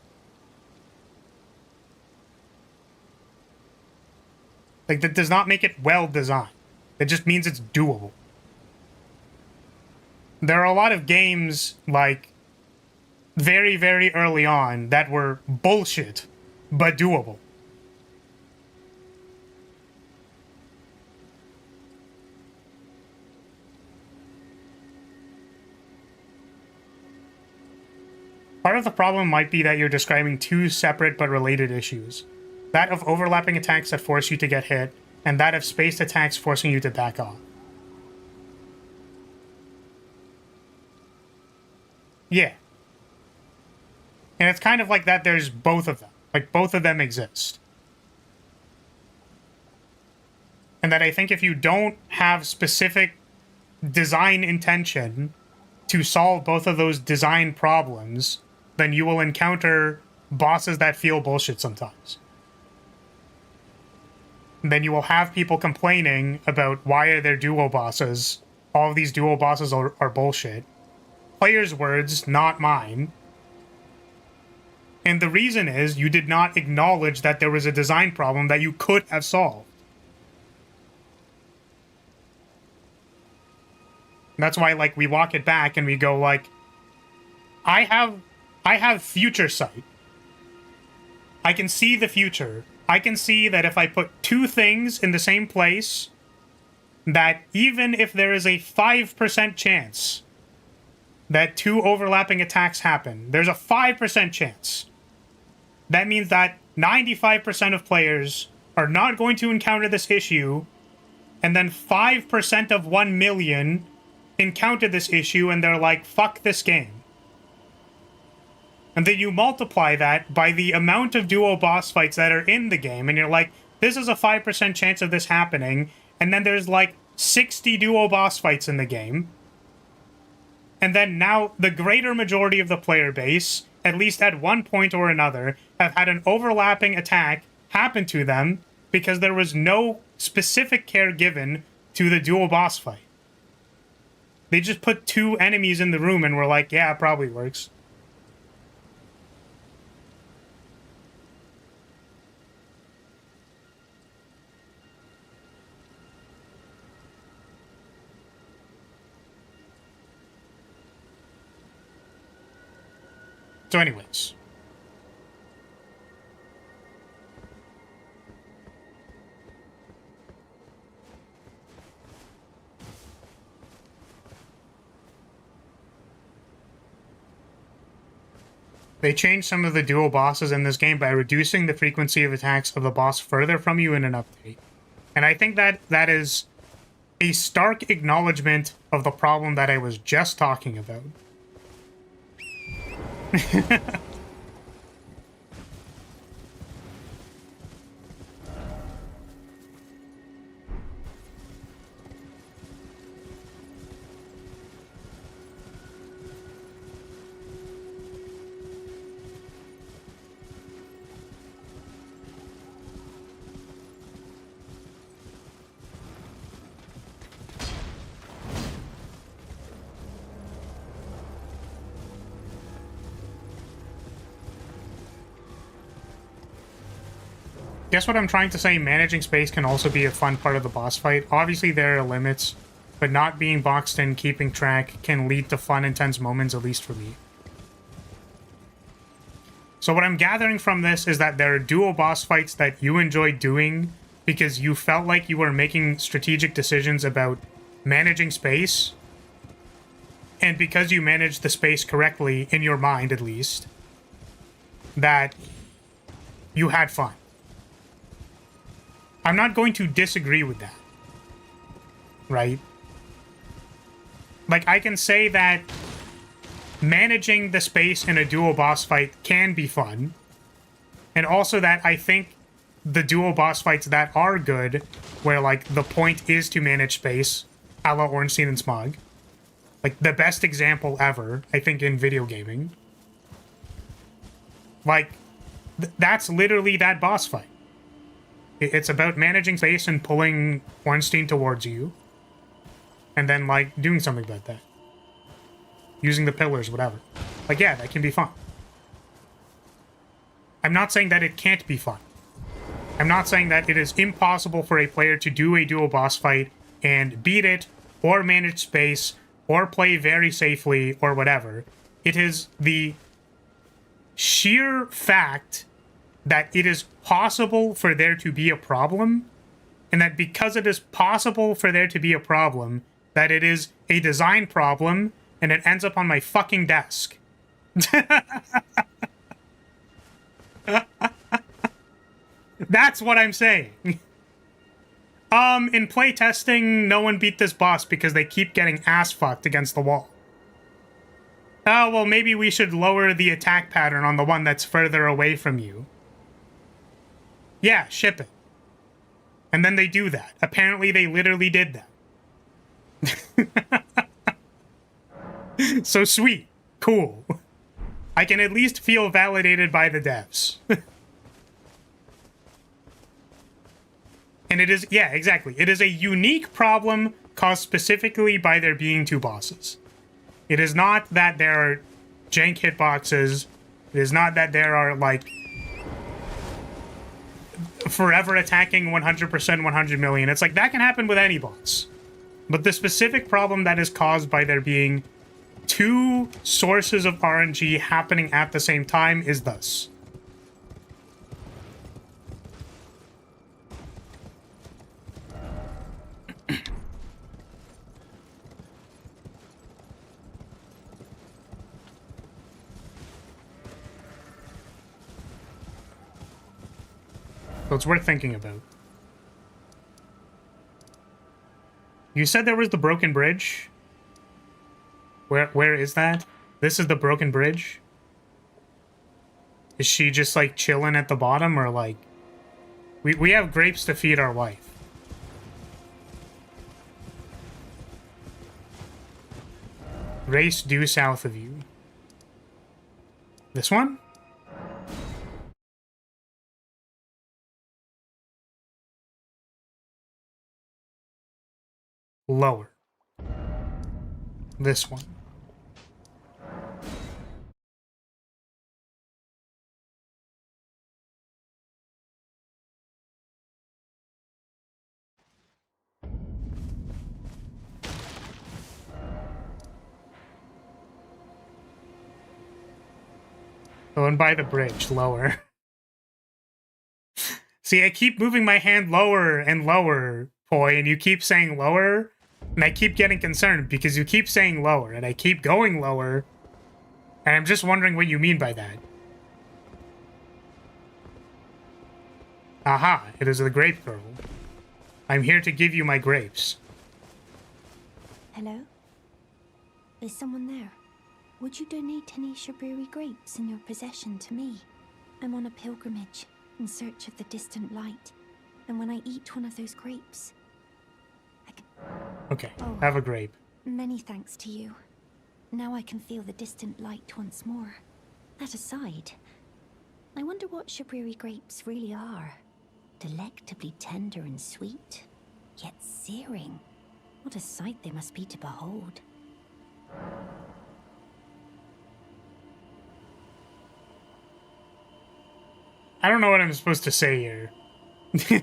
Like, that does not make it well-designed. It just means it's doable. There are a lot of games, like, very, very early on that were bullshit, but doable. Part of the problem might be that you're describing two separate but related issues. that of overlapping attacks that force you to get hit, and that of spaced attacks forcing you to back off. Yeah. And it's kind of like that there's both of them. Like, both of them exist. And that I think if you don't have specific design intention to solve both of those design problems, then you will encounter bosses that feel bullshit sometimes. And then you will have people complaining about why are there duo bosses. All of these duo bosses are bullshit. Players' words, not mine. And the reason is you did not acknowledge that there was a design problem that you could have solved. And that's why, like, we walk it back and we go, like, I have future sight. I can see the future. I can see that if I put two things in the same place, that even if there is a 5% chance that two overlapping attacks happen, there's a 5% chance. That means that 95% of players are not going to encounter this issue, and then 5% of 1 million encounter this issue and they're like, fuck this game. And then you multiply that by the amount of duo boss fights that are in the game, and you're like, this is a 5% chance of this happening, and then there's like 60 duo boss fights in the game. And then now the greater majority of the player base, at least at one point or another, have had an overlapping attack happen to them because there was no specific care given to the duo boss fight. They just put two enemies in the room and were like, yeah, it probably works. So anyways. They changed some of the dual bosses in this game by reducing the frequency of attacks of the boss further from you in an update. And I think that that is a stark acknowledgement of the problem that I was just talking about. Guess what I'm trying to say, managing space can also be a fun part of the boss fight. Obviously there are limits, but not being boxed in, keeping track, can lead to fun, intense moments, at least for me. So what I'm gathering from this is that there are dual boss fights that you enjoy doing because you felt like you were making strategic decisions about managing space, and because you managed the space correctly, in your mind at least, that you had fun. I'm not going to disagree with that, right? Like, I can say that managing the space in a dual boss fight can be fun, and also that I think the dual boss fights that are good, where, like, the point is to manage space, a la Ornstein and Smog, like, the best example ever, I think, in video gaming. Like, that's literally that boss fight. It's about managing space and pulling Ornstein towards you. And then, like, doing something about that. Using the pillars, whatever. Like, yeah, that can be fun. I'm not saying that it can't be fun. I'm not saying that it is impossible for a player to do a dual boss fight and beat it, or manage space, or play very safely, or whatever. It is the sheer fact that it is possible for there to be a problem, and that because it is possible for there to be a problem, that it is a design problem, and it ends up on my fucking desk. That's what I'm saying. In playtesting, no one beat this boss because they keep getting ass fucked against the wall. Oh, well, maybe we should lower the attack pattern on the one that's further away from you. Yeah, ship it. And then they do that. Apparently, they literally did that. So sweet. Cool. I can at least feel validated by the devs. And it is, yeah, exactly. It is a unique problem caused specifically by there being two bosses. It is not that there are jank hitboxes. It is not that there are, like, forever attacking 100% 100 million. It's like, that can happen with any boss. But the specific problem that is caused by there being two sources of RNG happening at the same time is thus. So it's worth thinking about. You said there was the broken bridge? Where is that? This is the broken bridge? Is she just, like, chilling at the bottom, or, like... We have grapes to feed our wife. Race due south of you. This one? Lower. This one. Oh, and by the bridge, lower. See, I keep moving my hand lower and lower, Poi, and you keep saying lower, and I keep getting concerned because you keep saying lower, and I keep going lower, and I'm just wondering what you mean by that. Aha, it is the grape girl. I'm here to give you my grapes. Hello? Is someone there? Would you donate any Shabriri grapes in your possession to me? I'm on a pilgrimage, in search of the distant light. And when I eat one of those grapes, I can... Okay, have a grape. Many thanks to you. Now I can feel the distant light once more. That aside, I wonder what Shabriri grapes really are. Delectably tender and sweet, yet searing. What a sight they must be to behold. I don't know what I'm supposed to say here. If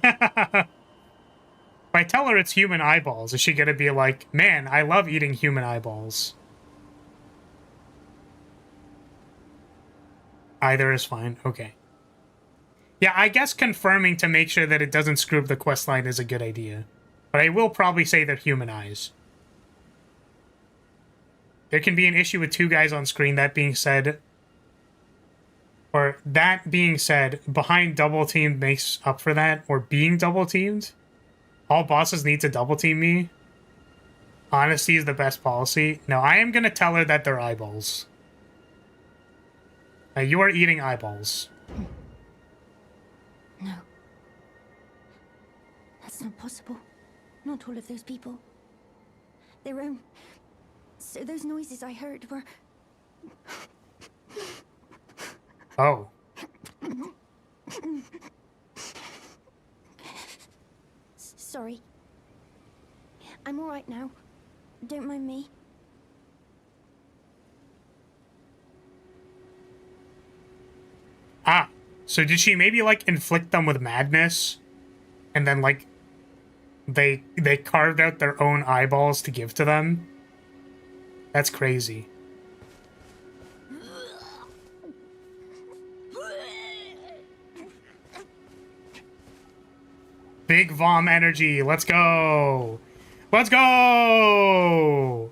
I tell her it's human eyeballs, is she gonna be like, man, I love eating human eyeballs? Either is fine. Okay. Yeah, I guess confirming to make sure that it doesn't screw up the questline is a good idea. But I will probably say they're human eyes. There can be an issue with two guys on screen, that being said... Or, that being said, behind double team makes up for that, or being double teamed. All bosses need to double team me. Honesty is the best policy. No, I am gonna tell her that they're eyeballs. You are eating eyeballs. No. That's not possible. Not all of those people. Their own... So those noises I heard were... Oh. Sorry. I'm alright now. Don't mind me. Ah, so did she maybe, like, inflict them with madness? And then, like, they carved out their own eyeballs to give to them? That's crazy. Big Vom energy. Let's go. Let's go.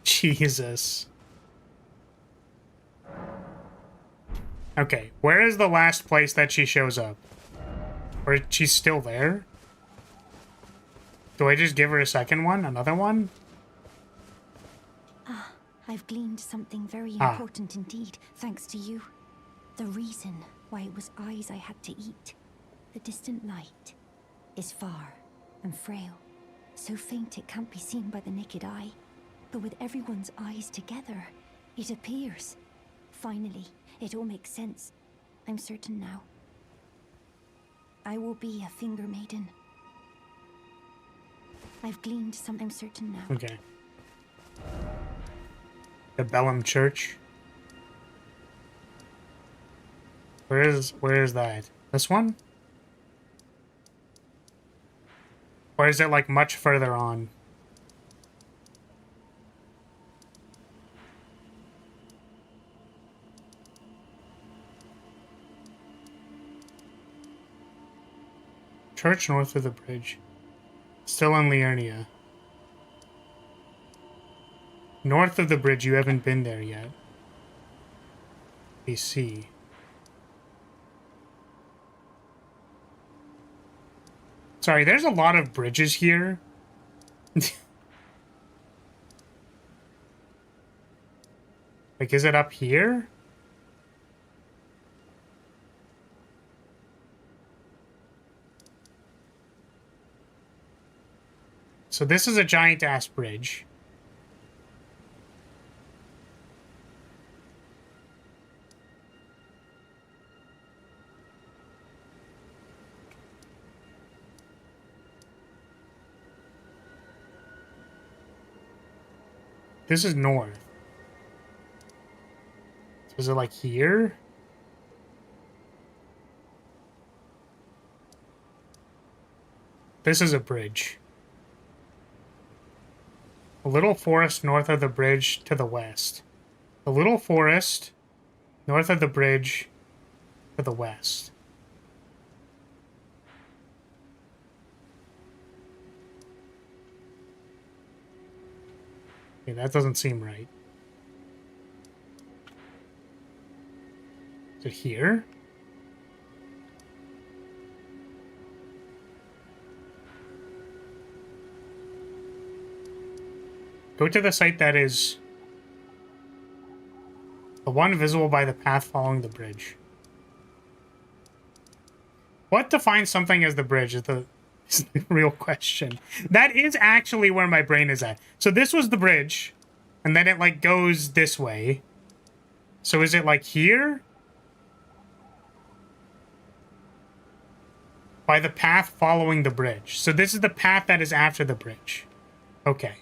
Jesus. Okay, where is the last place that she shows up? Or she's still there? Do I just give her a second one? Another one? I've gleaned something very Ah. important indeed, thanks to you. The reason why it was eyes I had to eat. The distant light is far and frail, so faint it can't be seen by the naked eye. But with everyone's eyes together, it appears. Finally, it all makes sense. I'm certain now. I will be a finger maiden. I've gleaned something certain now. Okay. The Bellum Church. Where is that? This one? Or is it like much further on? Church north of the bridge. Still in Lyria. North of the bridge, you haven't been there yet. I see. Sorry, there's a lot of bridges here. Like, is it up here? So this is a giant-ass bridge. This is north. So is it like here? This is a bridge. A little forest north of the bridge to the west. A little forest north of the bridge to the west. Okay, that doesn't seem right. Is it here? Go to the site that is the one visible by the path following the bridge. What defines something as the bridge is the real question. That is actually where my brain is at. So this was the bridge, and then it like goes this way. So is it like here? By the path following the bridge. So this is the path that is after the bridge. Okay.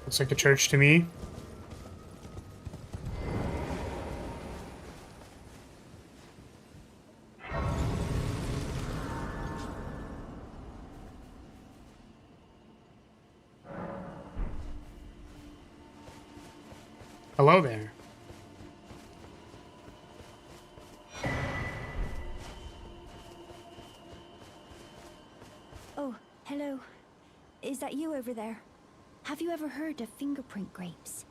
Looks like a church to me. Hello there. Oh, hello. Is that you over there? Have you ever heard of fingerprint grapes?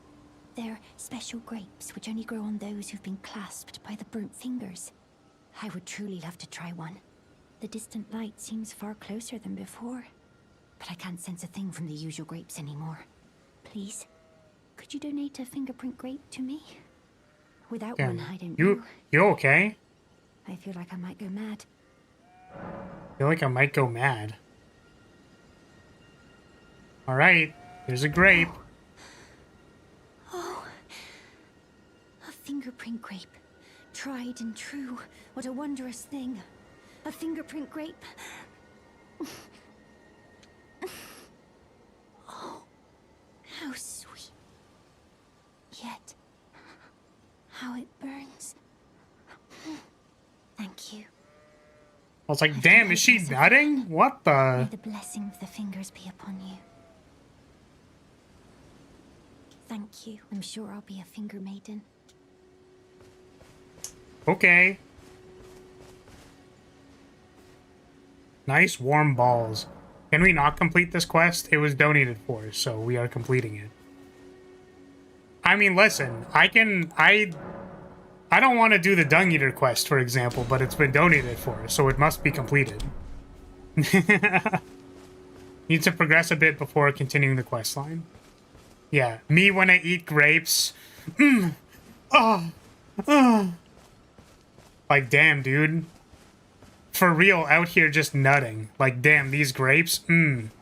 They're special grapes which only grow on those who've been clasped by the burnt fingers. I would truly love to try one. The distant light seems far closer than before, but I can't sense a thing from the usual grapes anymore. Please, could you donate a fingerprint grape to me? Without one, I don't know. You okay? I feel like I might go mad. I feel like I might go mad. Alright, here's a grape. Oh, a fingerprint grape. Tried and true. What a wondrous thing. A fingerprint grape. how it burns. Thank you. I was like, damn, is she nutting? What May the? the blessing of the fingers be upon you. Thank you. I'm sure I'll be a finger maiden. Okay. Nice warm balls. Can we not complete this quest? It was donated for, so we are completing it. I mean, listen, I don't want to do the Dung Eater quest, for example, but it's been donated for, so it must be completed. Need to progress a bit before continuing the quest line. Yeah, me when I eat grapes. Like, damn, dude. For real, out here just nutting. Like, damn, these grapes. When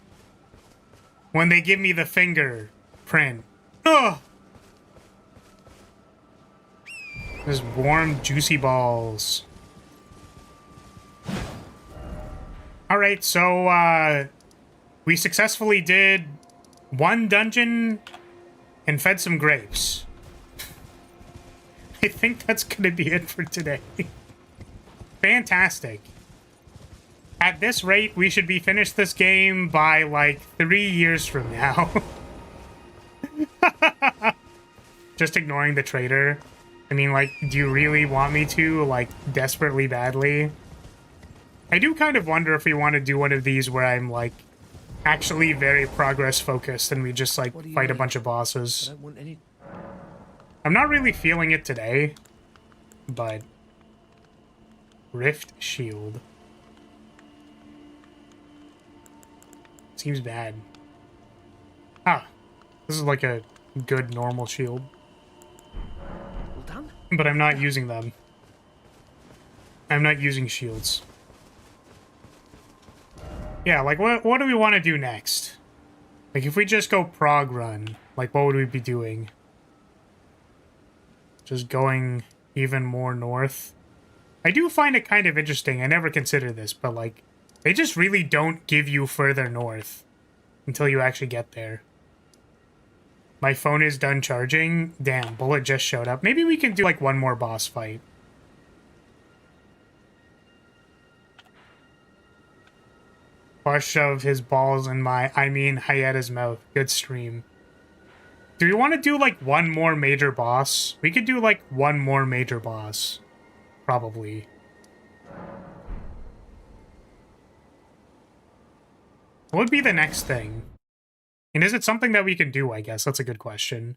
they give me the finger print. Ugh. There's warm, juicy balls. Alright, so, we successfully did one dungeon and fed some grapes. I think that's gonna be it for today. Fantastic. At this rate, we should be finished this game by, like, 3 years from now. Just ignoring the traitor. I mean, like, do you really want me to, like, desperately badly? I do kind of wonder if we want to do one of these where I'm, like, actually very progress-focused and we just, like, fight a bunch of bosses. I don't want any... I'm not really feeling it today, but... Rift Shield. Seems bad. Ah, this is like a good normal shield. All done? But I'm not using them. I'm not using shields. Yeah, like, what do we want to do next? Like, if we just go prog run, like, what would we be doing? Just going even more north? I do find it kind of interesting. I never considered this, but, like, they just really don't give you further north until you actually get there. My phone is done charging. Damn, Bullet just showed up. Maybe we can do, like, one more boss fight. Boss shoved his balls in my, Hayata's mouth. Good stream. Do we want to do, like, one more major boss? We could do, like, one more major boss. Probably. What would be the next thing? And is it something that we can do, I guess? That's a good question.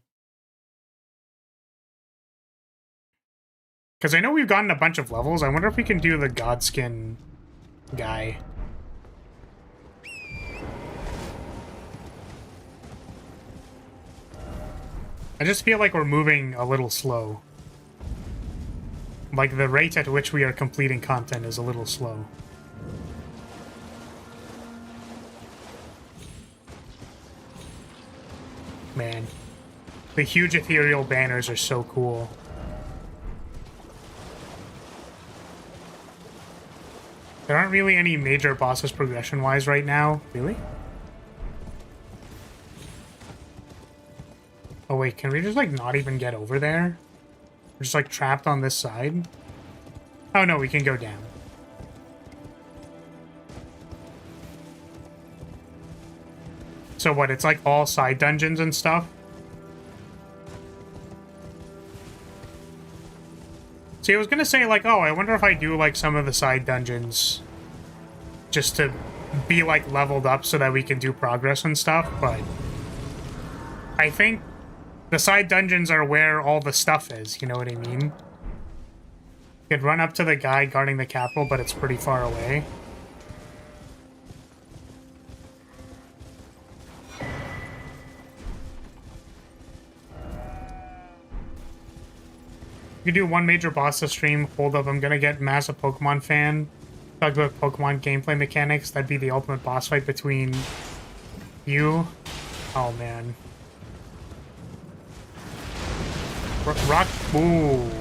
Because I know we've gotten a bunch of levels. I wonder if we can do the Godskin guy. I just feel like we're moving a little slow. Like, the rate at which we are completing content is a little slow. Man. The huge ethereal banners are so cool. There aren't really any major bosses progression-wise right now. Really? Oh wait, can we just, like, not even get over there? We're just, like, trapped on this side? Oh no, we can go down. So what, it's like all side dungeons and stuff? See, I was gonna say, like, oh, I wonder if I do, like, some of the side dungeons just to be, like, leveled up so that we can do progress and stuff, but I think the side dungeons are where all the stuff is, you know what I mean? You could run up to the guy guarding the capital, but it's pretty far away. You could do one major boss to stream. Hold up, I'm gonna get massive Pokemon fan. Talk about Pokemon gameplay mechanics. That'd be the ultimate boss fight between you. Oh man. Rock. Ooh.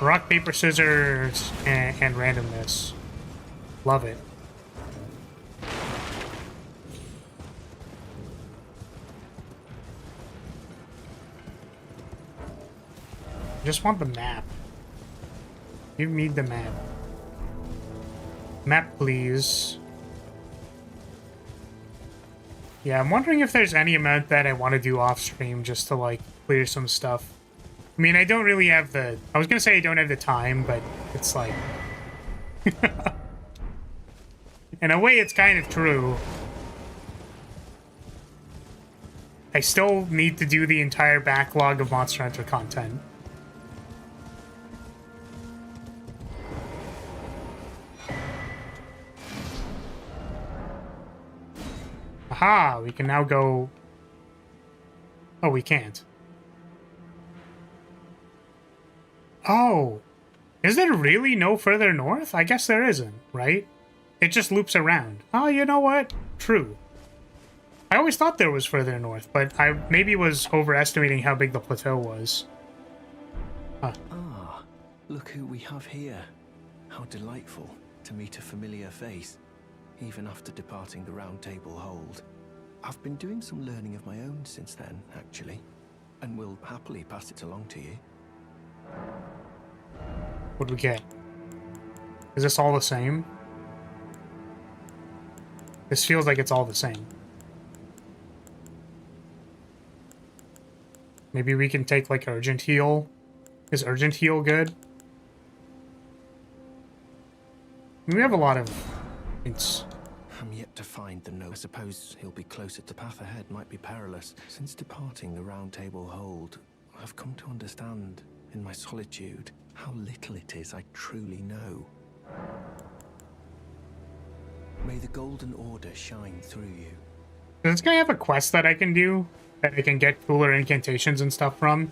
Rock, paper, scissors, and randomness. Love it. I just want the map. Give me the map. Map, please. Yeah, I'm wondering if there's any amount that I want to do off stream just to, like, clear some stuff. I mean, I don't really have the... I was gonna say I don't have the time, but it's like... In a way, it's kind of true. I still need to do the entire backlog of Monster Hunter content. Aha! We can now go... Oh, we can't. Oh! Is there really no further north? I guess there isn't, right? It just loops around. Oh, you know what? True. I always thought there was further north, but I maybe was overestimating how big the plateau was. Huh. Ah, look who we have here. How delightful to meet a familiar face, even after departing the Round Table Hold. I've been doing some learning of my own since then, actually, and will happily pass it along to you. What do we get? Is this all the same? This feels like it's all the same. Maybe we can take, like, Urgent Heal. Is Urgent Heal good? We have a lot of hints. I'm yet to find the note. I suppose he'll be closer. The path ahead might be perilous. Since departing the Round Table Hold, I've come to understand, in my solitude, how little it is I truly know. May the Golden Order shine through you. Does this guy have a quest that I can do? That I can get cooler incantations and stuff from?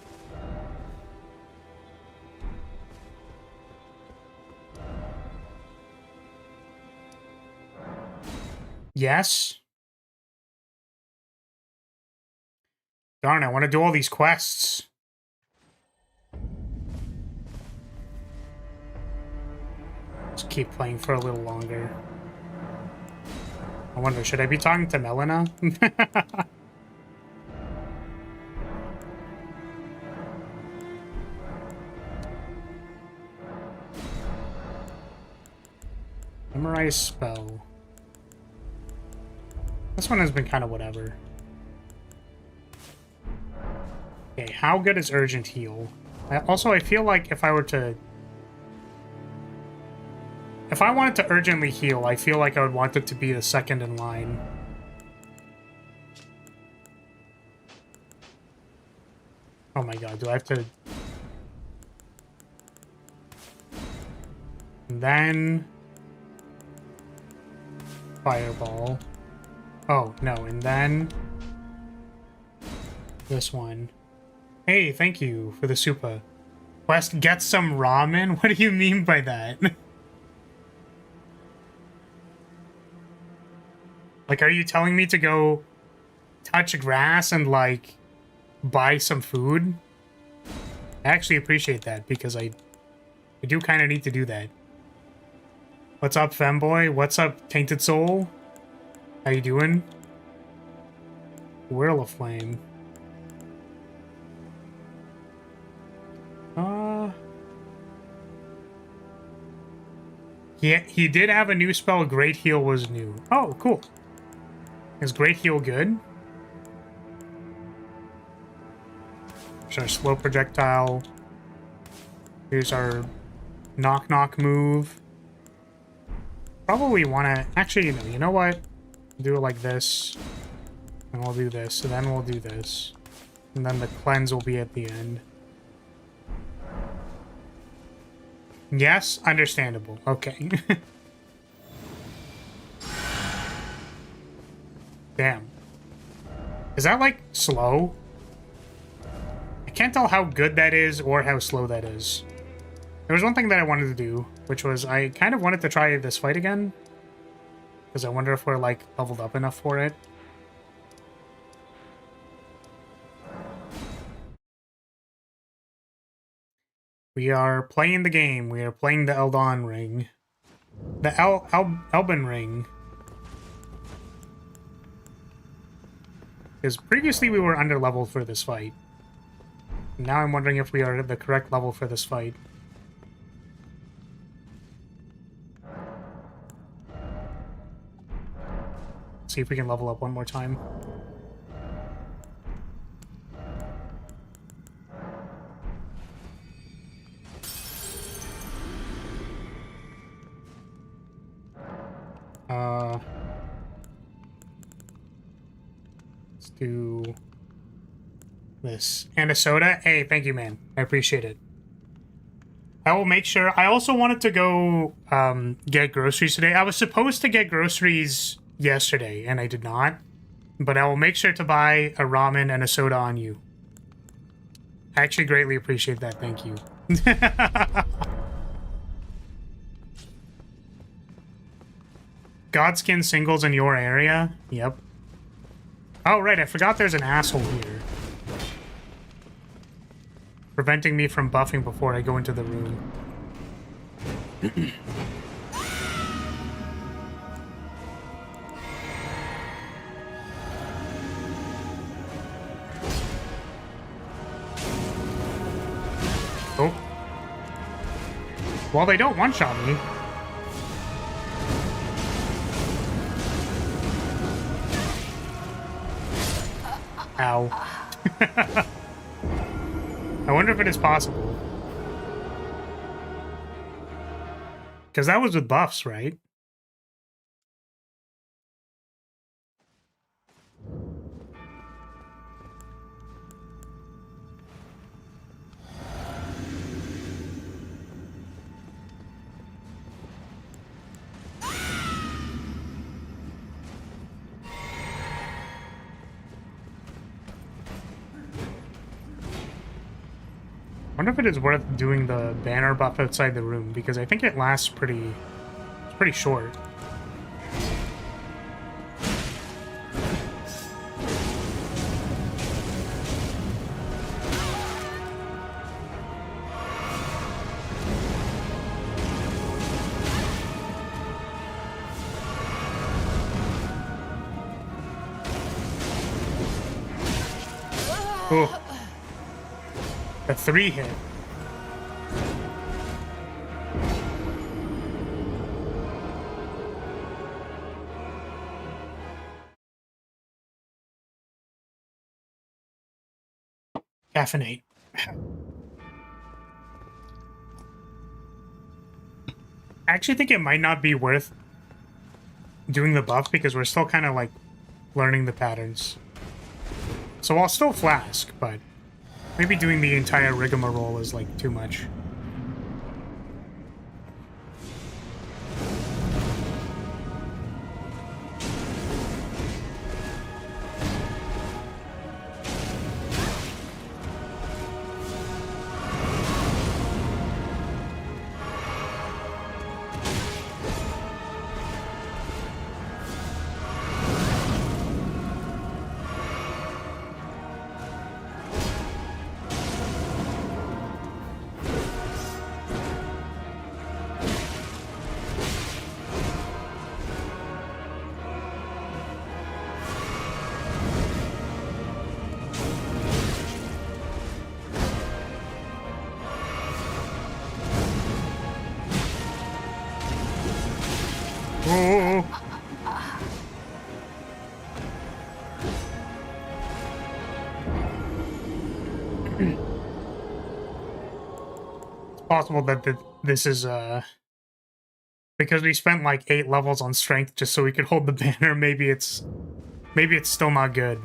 Yes? Darn, I want to do all these quests. Just keep playing for a little longer. I wonder, should I be talking to Melina? Memorize spell. This one has been kind of whatever. Okay, how good is Urgent Heal? I feel like if I were to... If I wanted to urgently heal, I feel like I would want it to be the second in line. Oh my god, do I have to... And then... Fireball. Oh, no, and then... This one. Hey, thank you for the super. Quest, get some ramen? What do you mean by that? Like, are you telling me to go touch grass and, like, buy some food? I actually appreciate that, because I do kind of need to do that. What's up, femboy? What's up, Tainted Soul? How you doing? Whirl of Flame. Yeah, he did have a new spell. Great Heal was new. Oh, cool. Is Great Heal good? Here's our slow projectile. Here's our knock-knock move. Probably want to... Actually, no, you know what? Do it like this. And we'll do this. And then we'll do this. And then the cleanse will be at the end. Yes, understandable. Okay. Damn. Is that, like, slow? I can't tell how good that is or how slow that is. There was one thing that I wanted to do, which was I kind of wanted to try this fight again. Because I wonder if we're, like, leveled up enough for it. We are playing the game. We are playing the Elden Ring. The Elden Ring. Because previously we were under-leveled for this fight. Now I'm wondering if we are at the correct level for this fight. See if we can level up one more time. Let's do this. And a soda? Hey, thank you, man. I appreciate it. I will make sure. I also wanted to go get groceries today. I was supposed to get groceries yesterday, and I did not. But I will make sure to buy a ramen and a soda on you. I actually greatly appreciate that. Thank you. Godskin singles in your area? Yep. Oh, right. I forgot there's an asshole here. Preventing me from buffing before I go into the room. Oh. Well, they don't one-shot me. Ow. I wonder if it is possible. Because that was with buffs, right? I wonder if it is worth doing the banner buff outside the room, because I think it lasts pretty short. Oh. A 3 hit. Caffeinate. I actually think it might not be worth doing the buff because we're still kind of like learning the patterns. So I'll still flask, but maybe doing the entire rigmarole is like too much. Oh. It's possible that this is because we spent like 8 levels on strength just so we could hold the banner. Maybe it's still not good.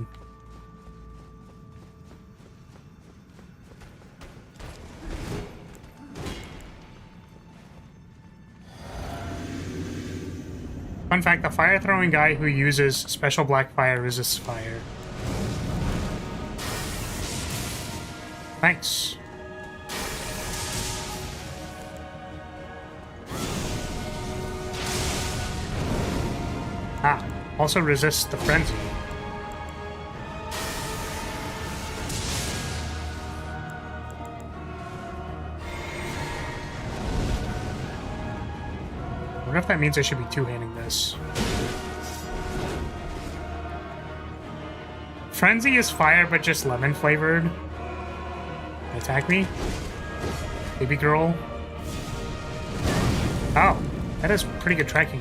Fun fact, the fire-throwing guy who uses special black fire resists fire. Thanks. Ah, also resists the frenzy. I wonder if that means I should be two-handing this. Frenzy is fire, but just lemon flavored. Attack me? Baby girl? Oh, that is pretty good tracking.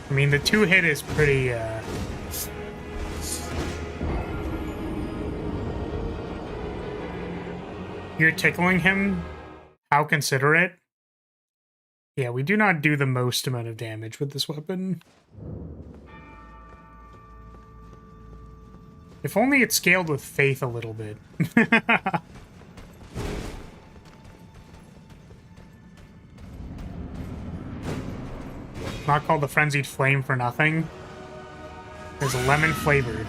I mean, the 2-hit is pretty, You're tickling him? How considerate? Yeah, we do not do the most amount of damage with this weapon. If only it scaled with faith a little bit. Not called the Frenzied Flame for nothing. It's lemon flavored.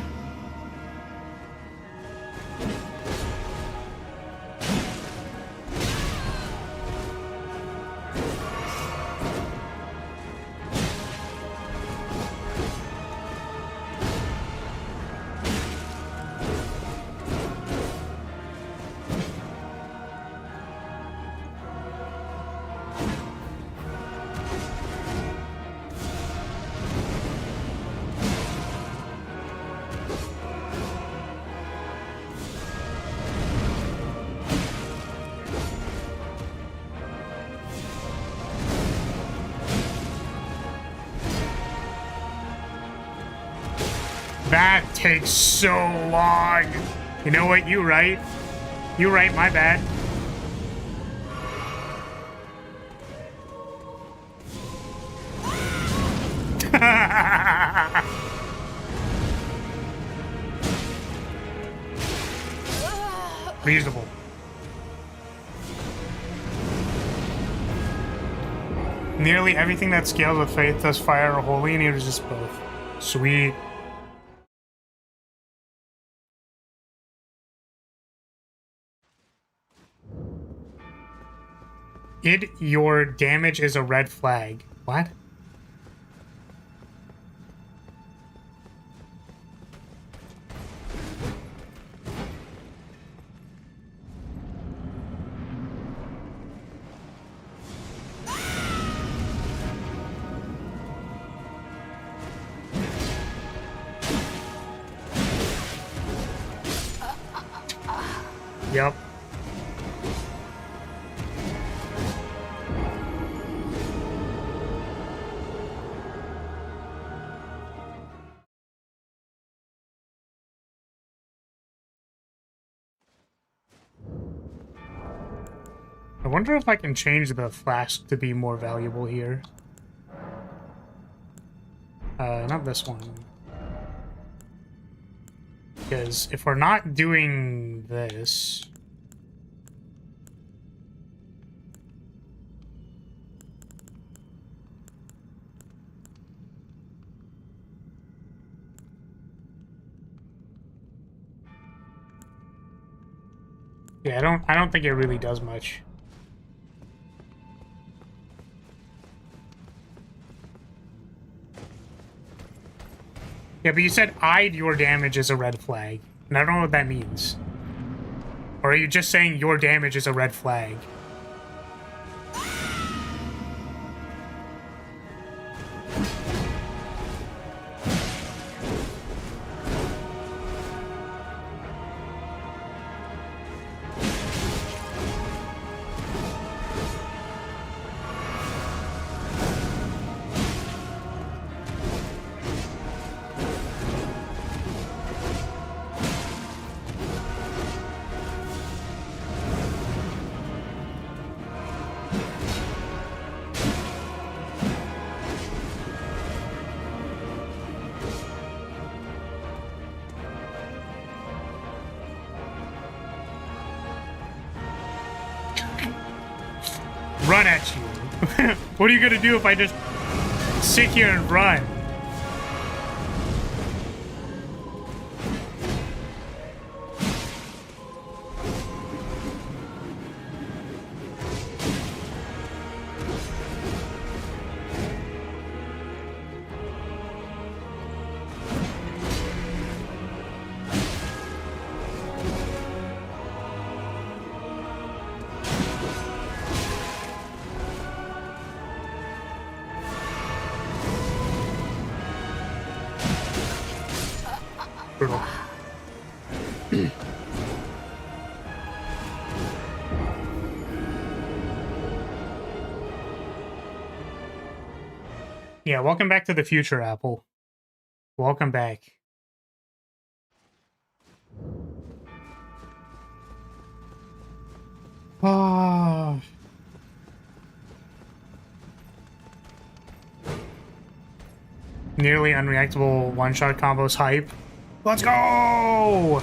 That takes so long. You know what? You right. You right, my bad. Reasonable. Nearly everything that scales with faith does fire or holy, and he resist both. Sweet. Your damage is a red flag. What? Yep. I wonder if I can change the flask to be more valuable here. Not this one. Because if we're not doing this... Yeah, I don't think it really does much. Yeah, but you said "I'd your damage is a red flag," and I don't know what that means. Or are you just saying your damage is a red flag? Run at you. What are you gonna do if I just sit here and run? Yeah, welcome back to the future, Apple. Welcome back. Oh. Nearly unreactable one-shot combos hype. Let's go!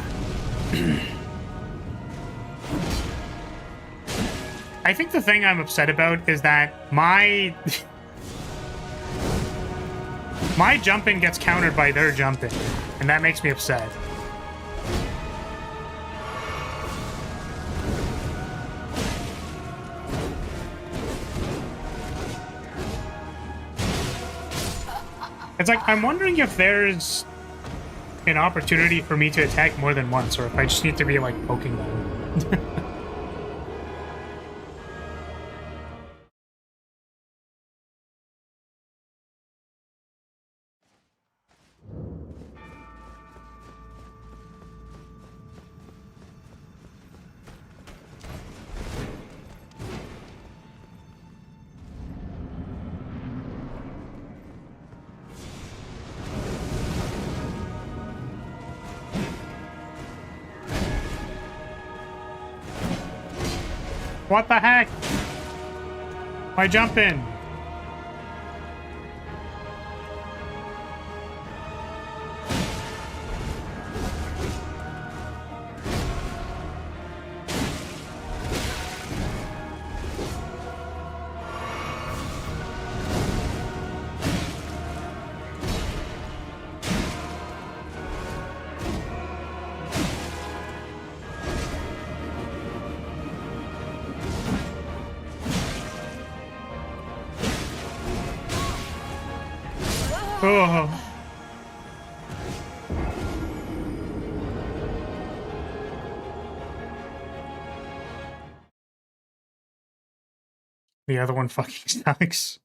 I think the thing I'm upset about is that my my jumping gets countered by their jumping, and that makes me upset. It's like, I'm wondering if there's an opportunity for me to attack more than once, or if I just need to be, like, poking them. What the heck? Why jump in? Oh. The other one fucking sucks.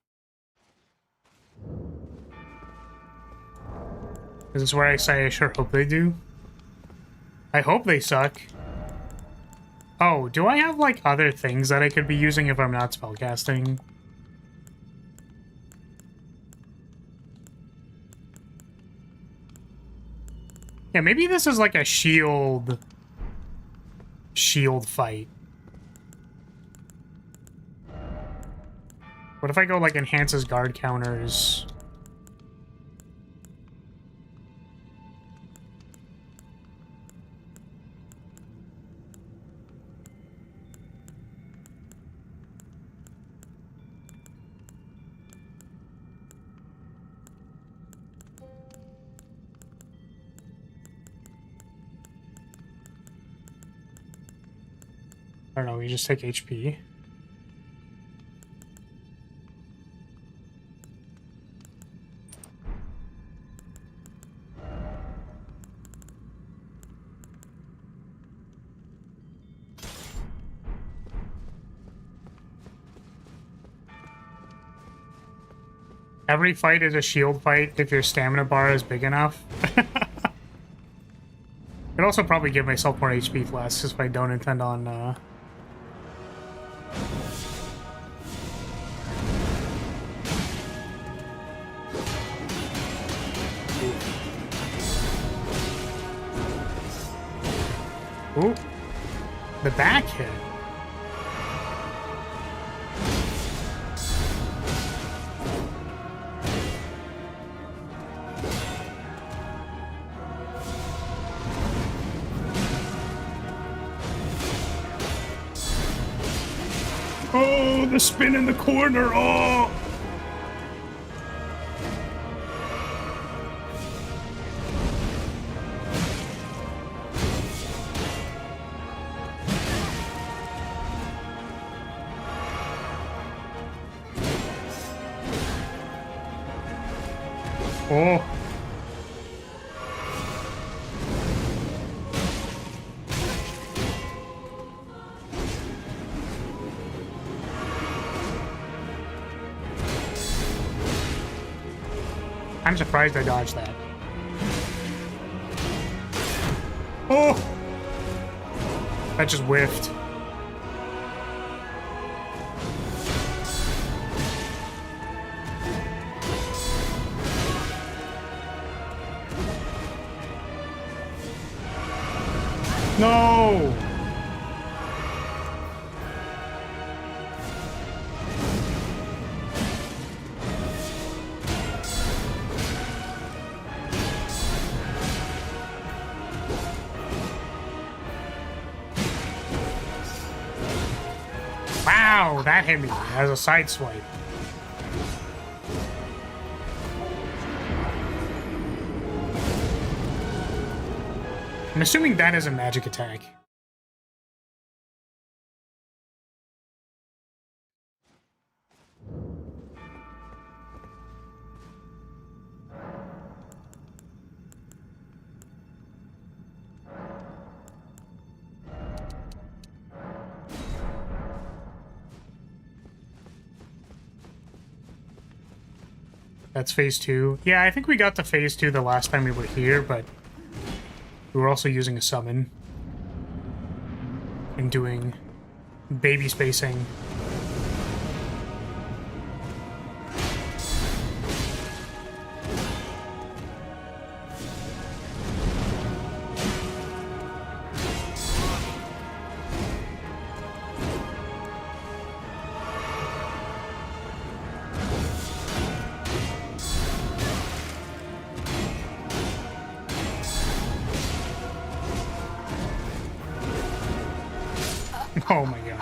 Is this where I say I sure hope they do? I hope they suck. Oh, do I have, like, other things that I could be using if I'm not spellcasting? Yeah, maybe this is like a shield fight. What if I go like enhances guard counters? I don't know, we just take HP. Every fight is a shield fight if your stamina bar is big enough. I'd also probably give myself more HP flasks if I don't intend on Ooh. The back hit. Oh, the spin in the corner. Oh. Oh. I'm surprised I dodged that. Oh! That just whiffed. No! Wow, that hit me as a side swipe. I'm assuming that is a magic attack. That's phase 2. Yeah, I think we got to phase 2 the last time we were here, but we were also using a summon and doing baby spacing. Oh my god.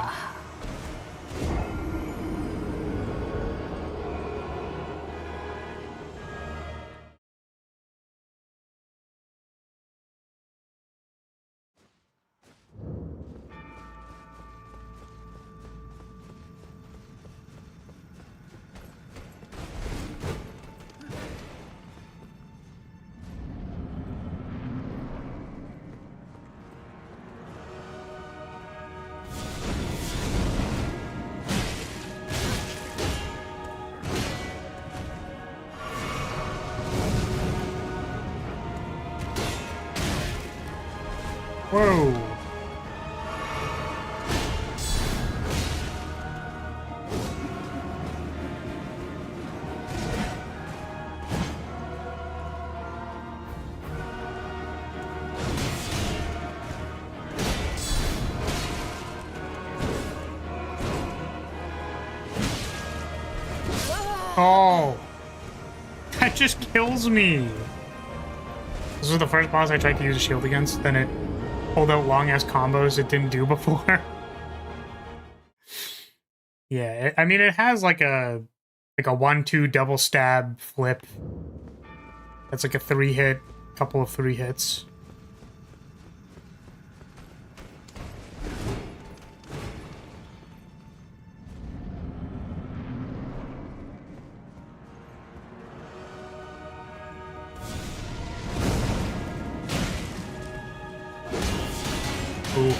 Whoa. Oh. That just kills me. This was the first boss I tried to use a shield against, then it pulled out long-ass combos it didn't do before. Yeah, I mean, it has like a 1-2 double stab flip. That's like a 3-hit, couple of 3 hits. Ooh.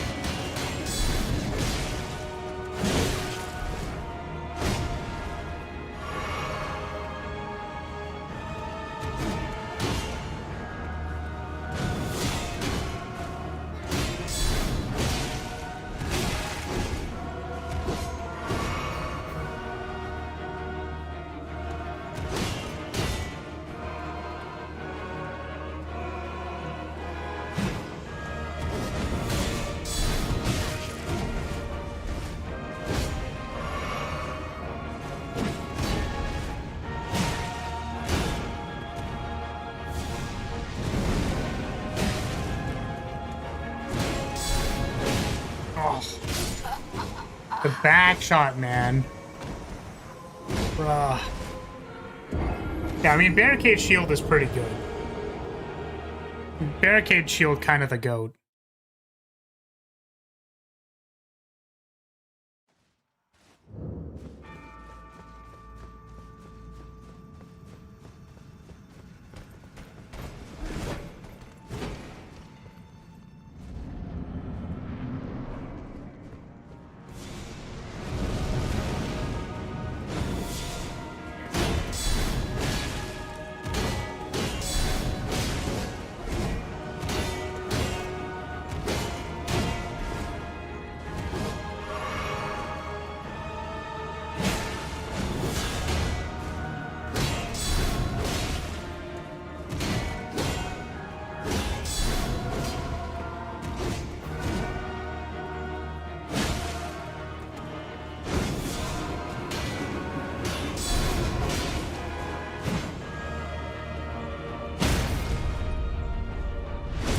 The back shot, man. Ugh. Yeah, I mean, Barricade Shield is pretty good. Barricade Shield kind of the GOAT.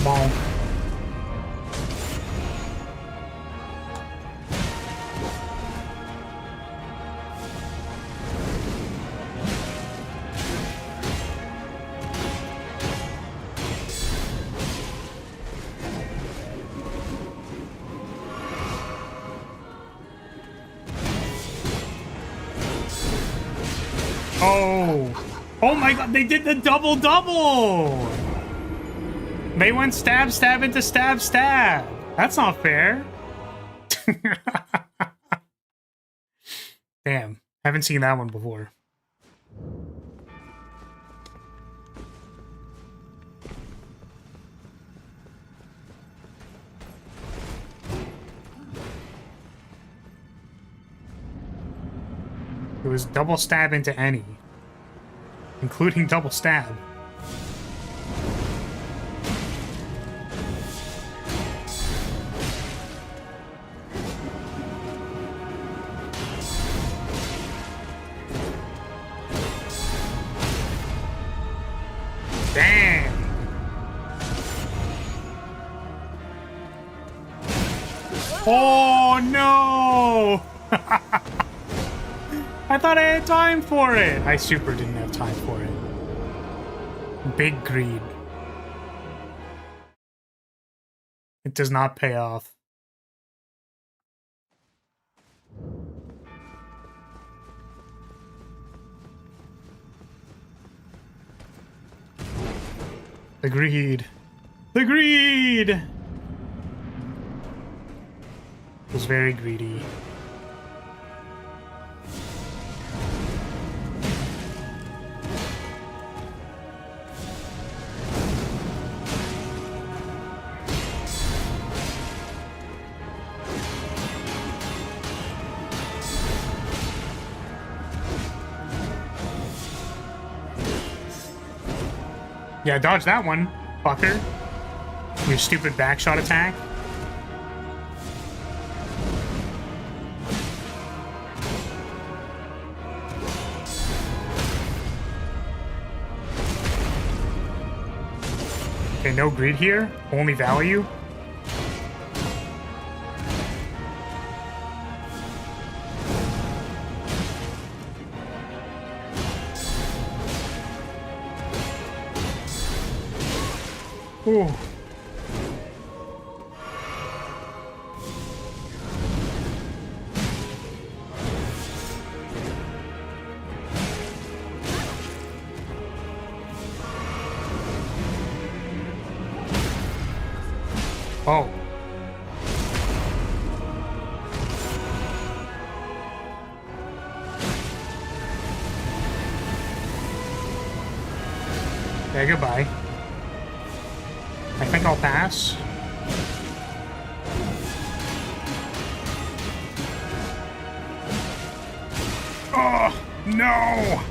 Bonk. Oh. Oh my god, they did the double-double! They went stab, stab into stab, stab. That's not fair. Damn, haven't seen that one before. It was double stab into any, including double stab. Damn. Oh no! I thought I had time for it. I super didn't have time for it. Big greed. It does not pay off. The greed. The greed! It was very greedy. Yeah, dodge that one, fucker. Your stupid backshot attack. Okay, no greed here. Only value. Ooh. Oh. Yeah, goodbye. I think I'll pass. Oh, no!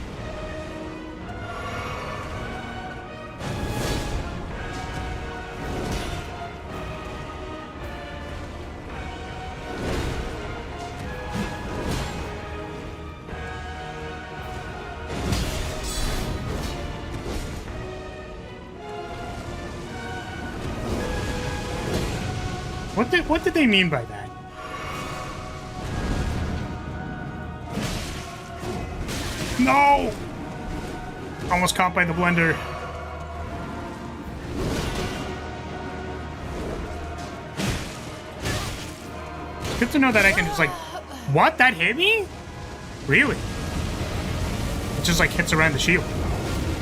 What did they mean by that? No! Almost caught by the blender. Good to know that I can just like... What? That hit me? Really? It just like hits around the shield.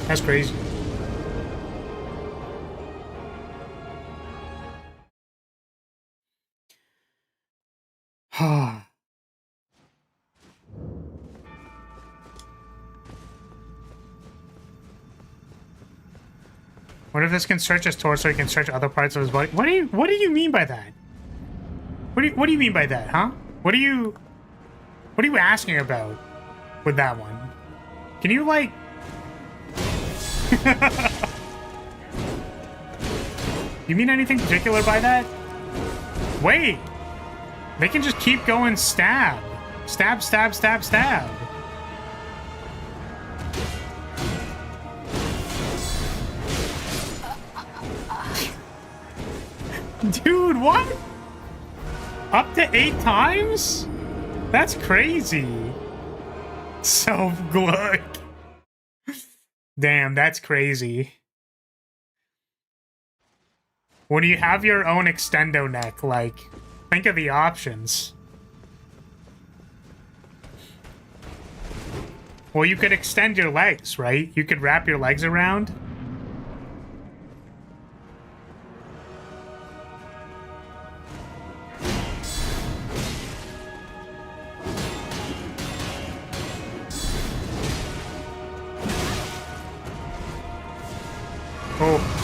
That's crazy. What if this can search his torso? He can search other parts of his body. What do you mean by that? What do you mean by that, huh? What are you asking about with that one? Can you like? You mean anything particular by that? Wait, they can just keep going stab, stab, stab, stab, stab. Dude, what? Up to 8 times? That's crazy. Self-gluck. Damn, that's crazy. When you have your own extendo neck, like, think of the options. Well, you could extend your legs, right? You could wrap your legs around. Oh.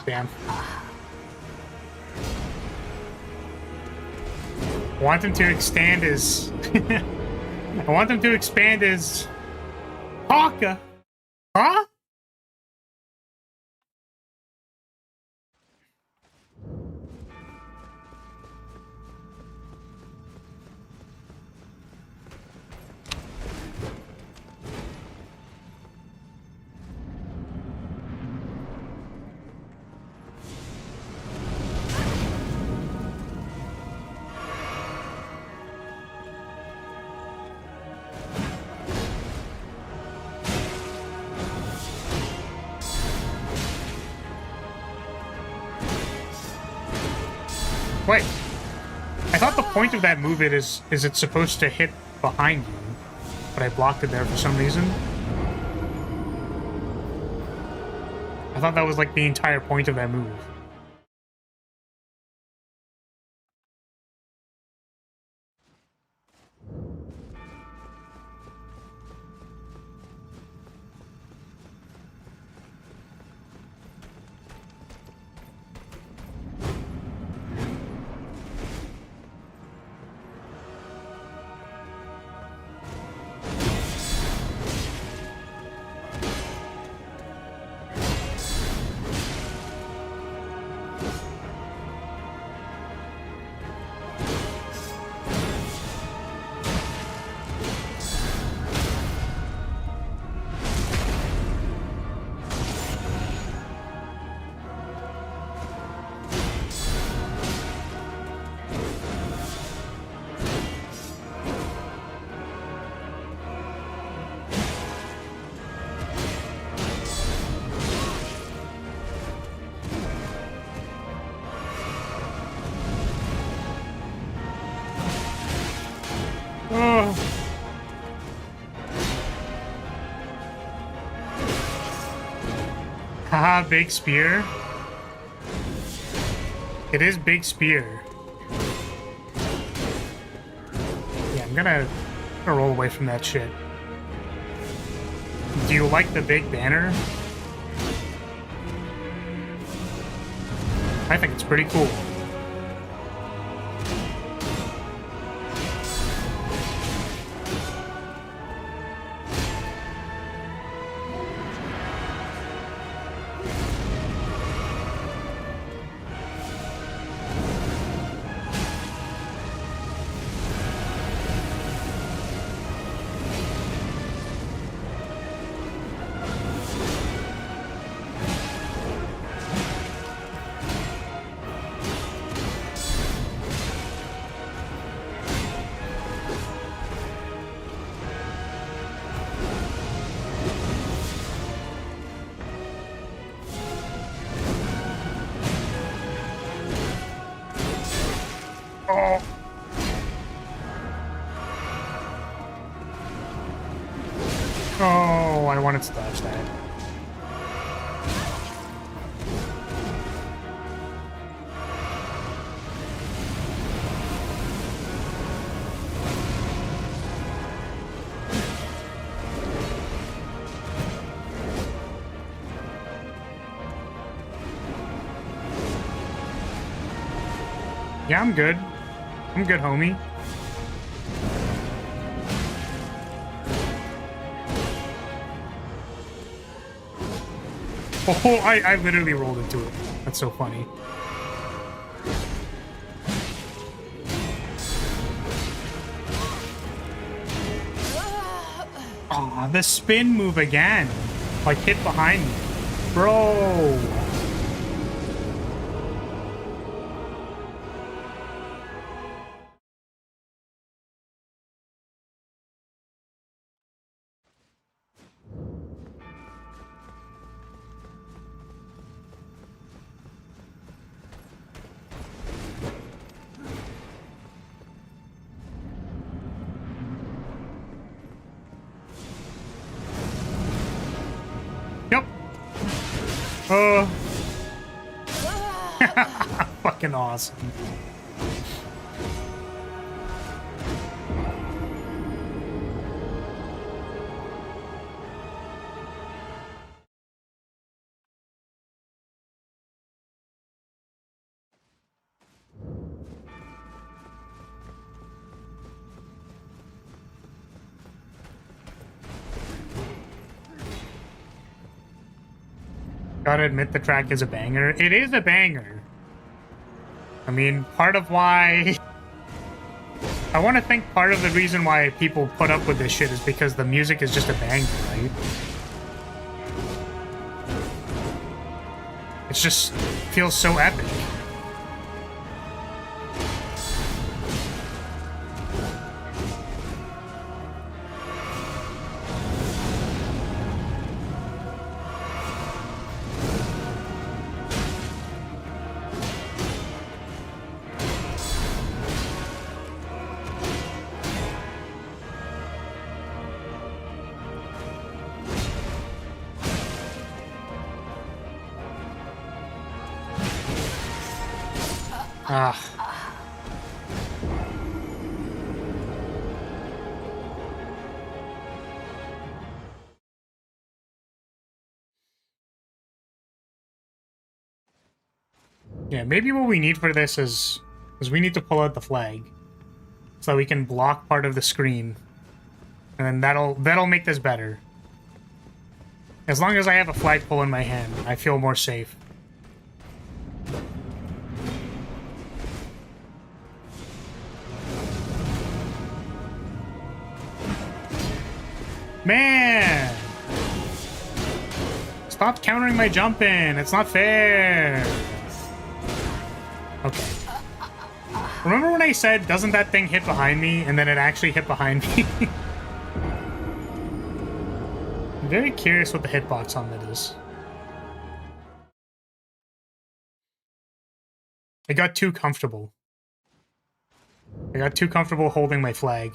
Damn. I want him to extend his... I want him to expand his... Haka! Huh? Wait. I thought the point of that move is it's supposed to hit behind you, but I blocked it there for some reason. I thought that was like the entire point of that move. Haha, big spear. It is big spear. Yeah, I'm gonna roll away from that shit. Do you like the big banner? I think it's pretty cool. Oh, I wanted to dodge that. Yeah, I'm good. I'm good, homie. Oh, I literally rolled into it. That's so funny. Aw, the spin move again. Like, hit behind me. Bro. Yep. Fucking awesome. Gotta admit the track is a banger. It is a banger. I mean, part of why... I want to think part of the reason why people put up with this shit is because the music is just a banger, right? It just feels so epic. Ah. Yeah, maybe what we need for this is we need to pull out the flag so that we can block part of the screen, and then that'll make this better. As long as I have a flagpole in my hand, I feel more safe. Man! Stop countering my jump in! It's not fair! Okay. Remember when I said, doesn't that thing hit behind me? And then it actually hit behind me? I'm very curious what the hitbox on that is. I got too comfortable. I got too comfortable holding my flag.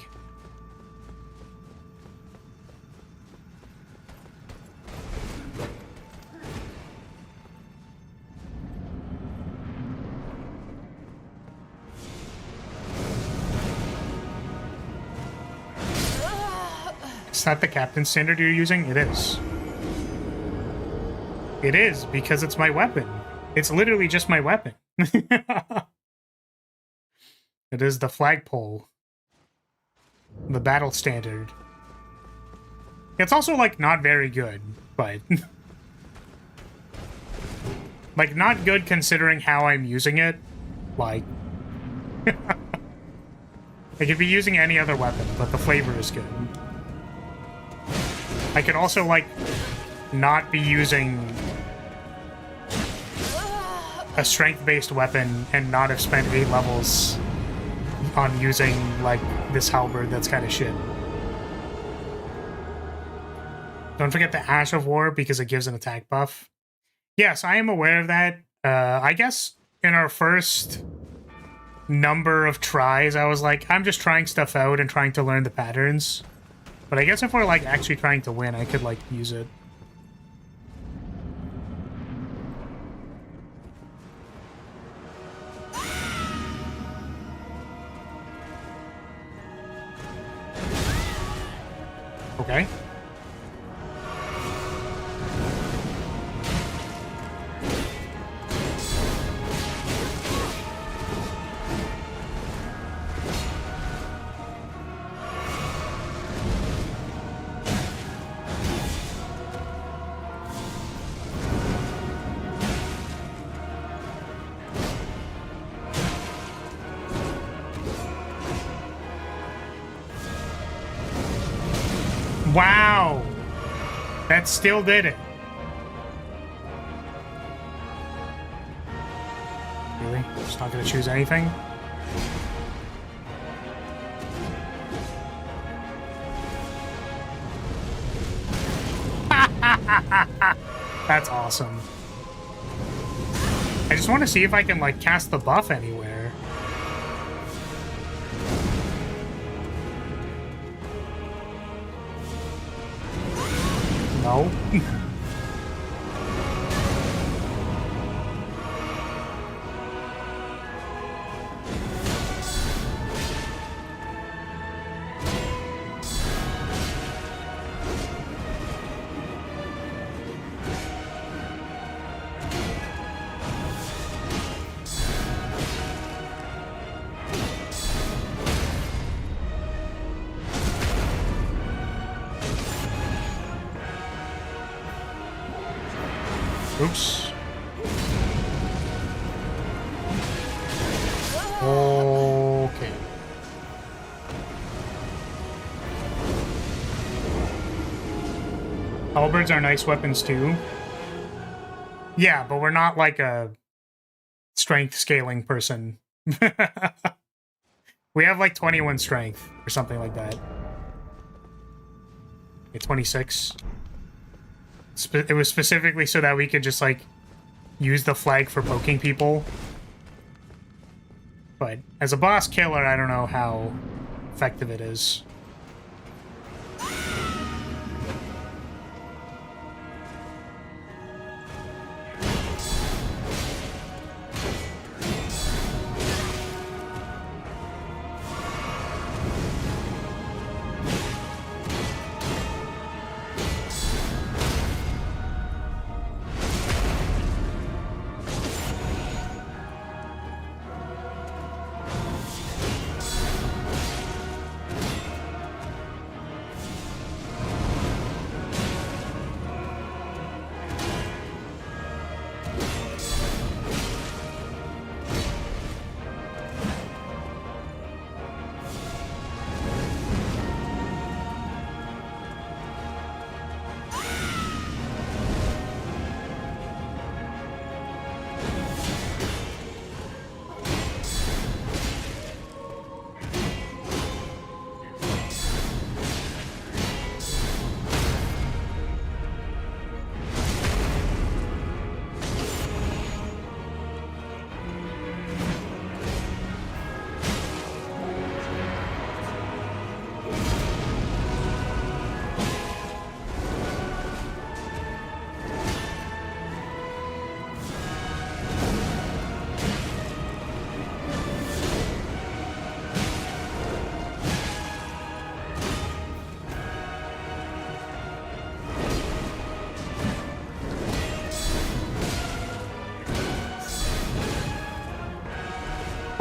It's not the captain standard you're using? It is. It is, because it's my weapon. It's literally just my weapon. It is the flagpole. The battle standard. It's also, like, not very good, but... like, not good considering how I'm using it. Like... I could be using any other weapon, but the flavor is good. I could also, like, not be using a strength-based weapon and not have spent 8 levels on using, like, this halberd that's kind of shit. Don't forget the Ash of War because it gives an attack buff. Yes, I am aware of that. I guess in our first number of tries, I was like, I'm just trying stuff out and trying to learn the patterns. But I guess if we're, like, actually trying to win, I could, like, use it. Okay. Wow! That still did it. Really? Just not gonna choose anything? That's awesome. I just want to see if I can, like, cast the buff anywhere. No. Oops. Okay. Halberds are nice weapons too. Yeah, but we're not like a strength scaling person. We have like 21 strength or something like that. Okay, 26. It was specifically so that we could just, like, use the flag for poking people. But as a boss killer, I don't know how effective it is.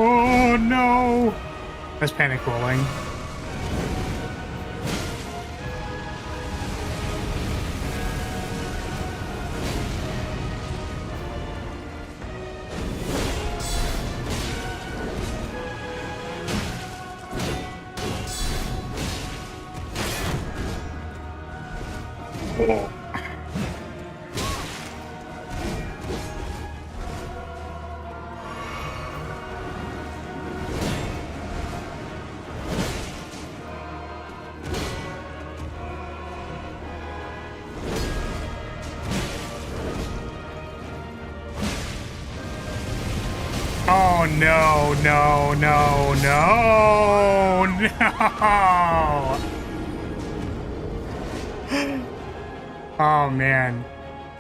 Oh no! That's panic rolling. Oh. Oh no, no, no, no, no! Oh man.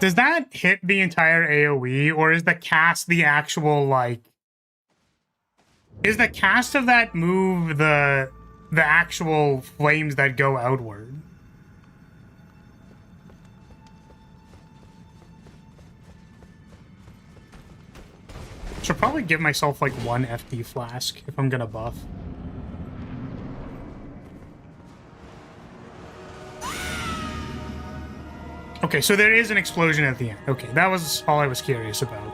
Does that hit the entire AoE, or is the cast the actual, like... Is the cast of that move the actual flames that go outward? Should probably give myself like one FD flask if I'm gonna buff. Okay, so there is an explosion at the end. Okay, that was all I was curious about.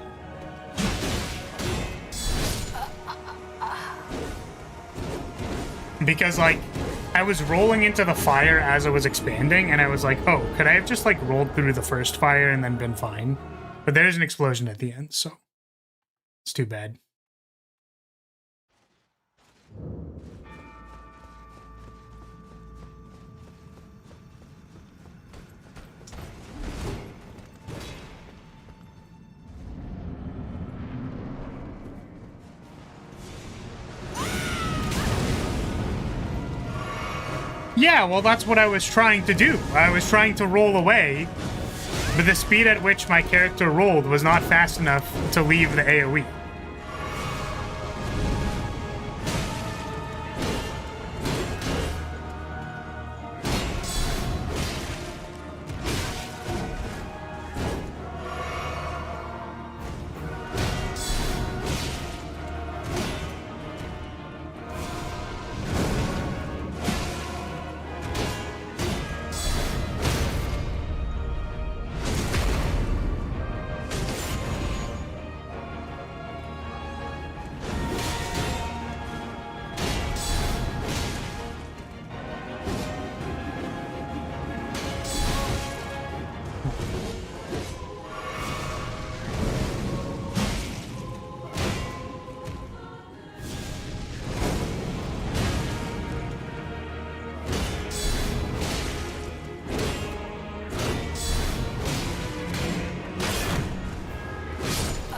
Because, like, I was rolling into the fire as it was expanding, and I was like, oh, could I have just, like, rolled through the first fire and then been fine? But there's an explosion at the end, so it's too bad. Yeah, well, that's what I was trying to do. I was trying to roll away, but the speed at which my character rolled was not fast enough to leave the AoE.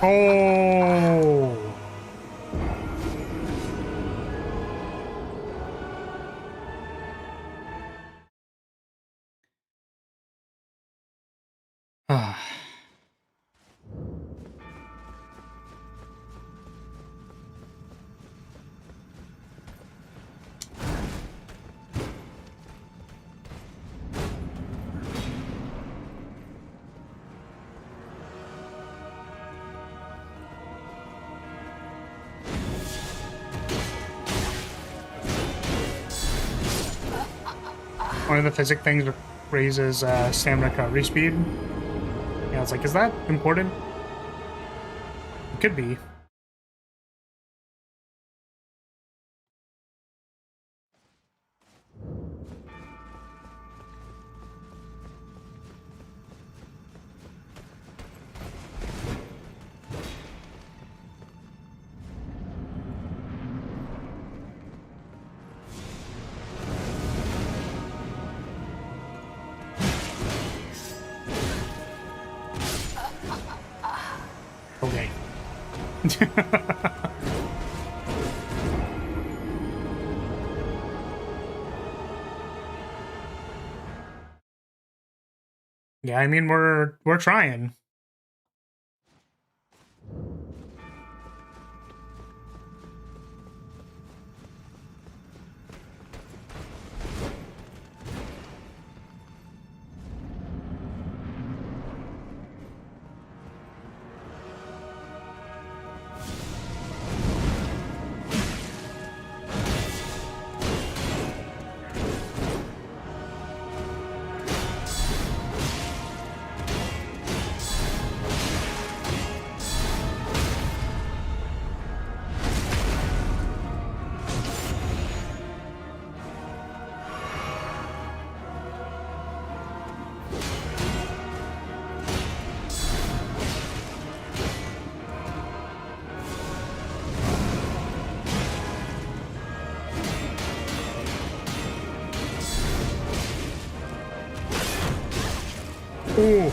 Oh. Ah. One of the physic things raises stamina recovery speed. Yeah, I was like, is that important? It could be. Okay. Yeah, I mean we're trying. Ooh.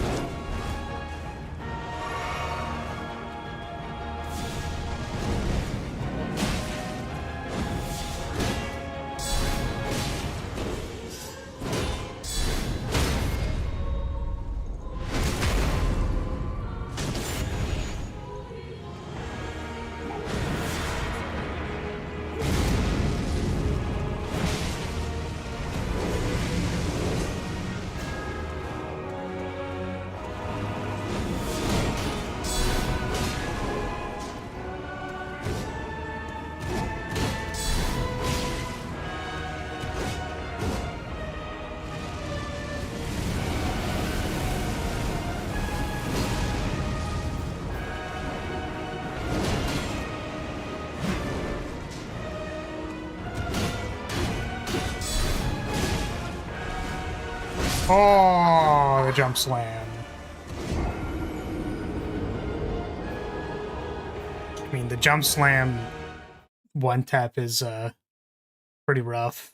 Oh, the jump slam. I mean, the jump slam one tap is pretty rough.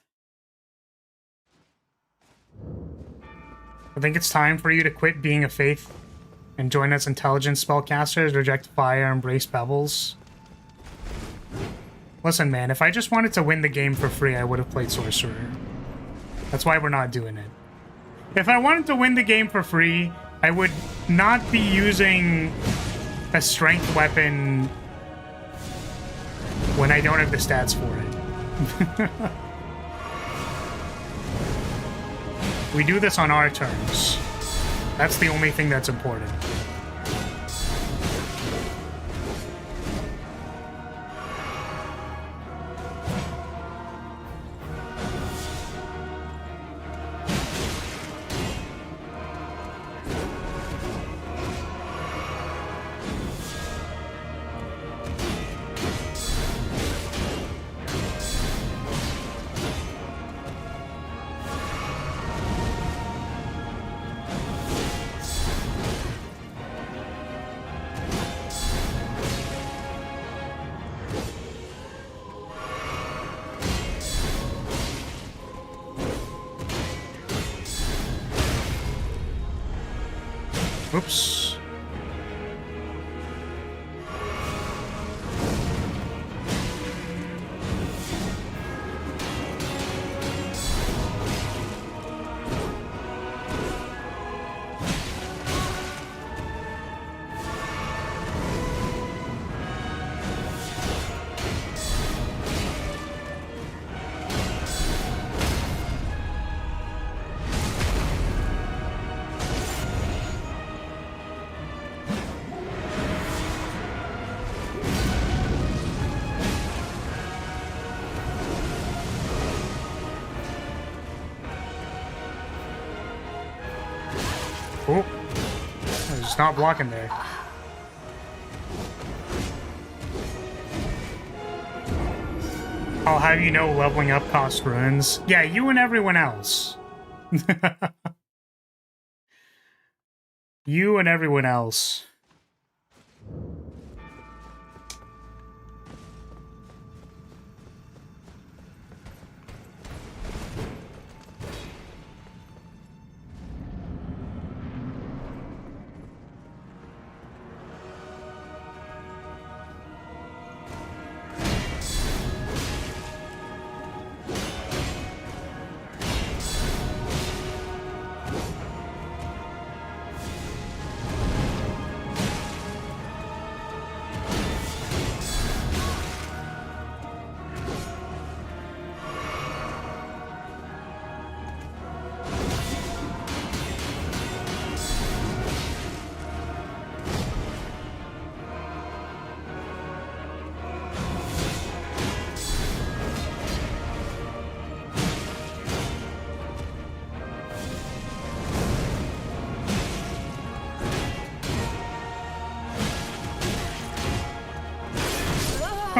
I think it's time for you to quit being a faith and join us intelligent spellcasters, reject fire, embrace pebbles. Listen, man, if I just wanted to win the game for free, I would have played Sorcerer. That's why we're not doing it. If I wanted to win the game for free, I would not be using a strength weapon when I don't have the stats for it. We do this on our terms. That's the only thing that's important. Oops. Oh, it's not blocking there. I'll have you know leveling up costs runes. Yeah, you and everyone else. You and everyone else.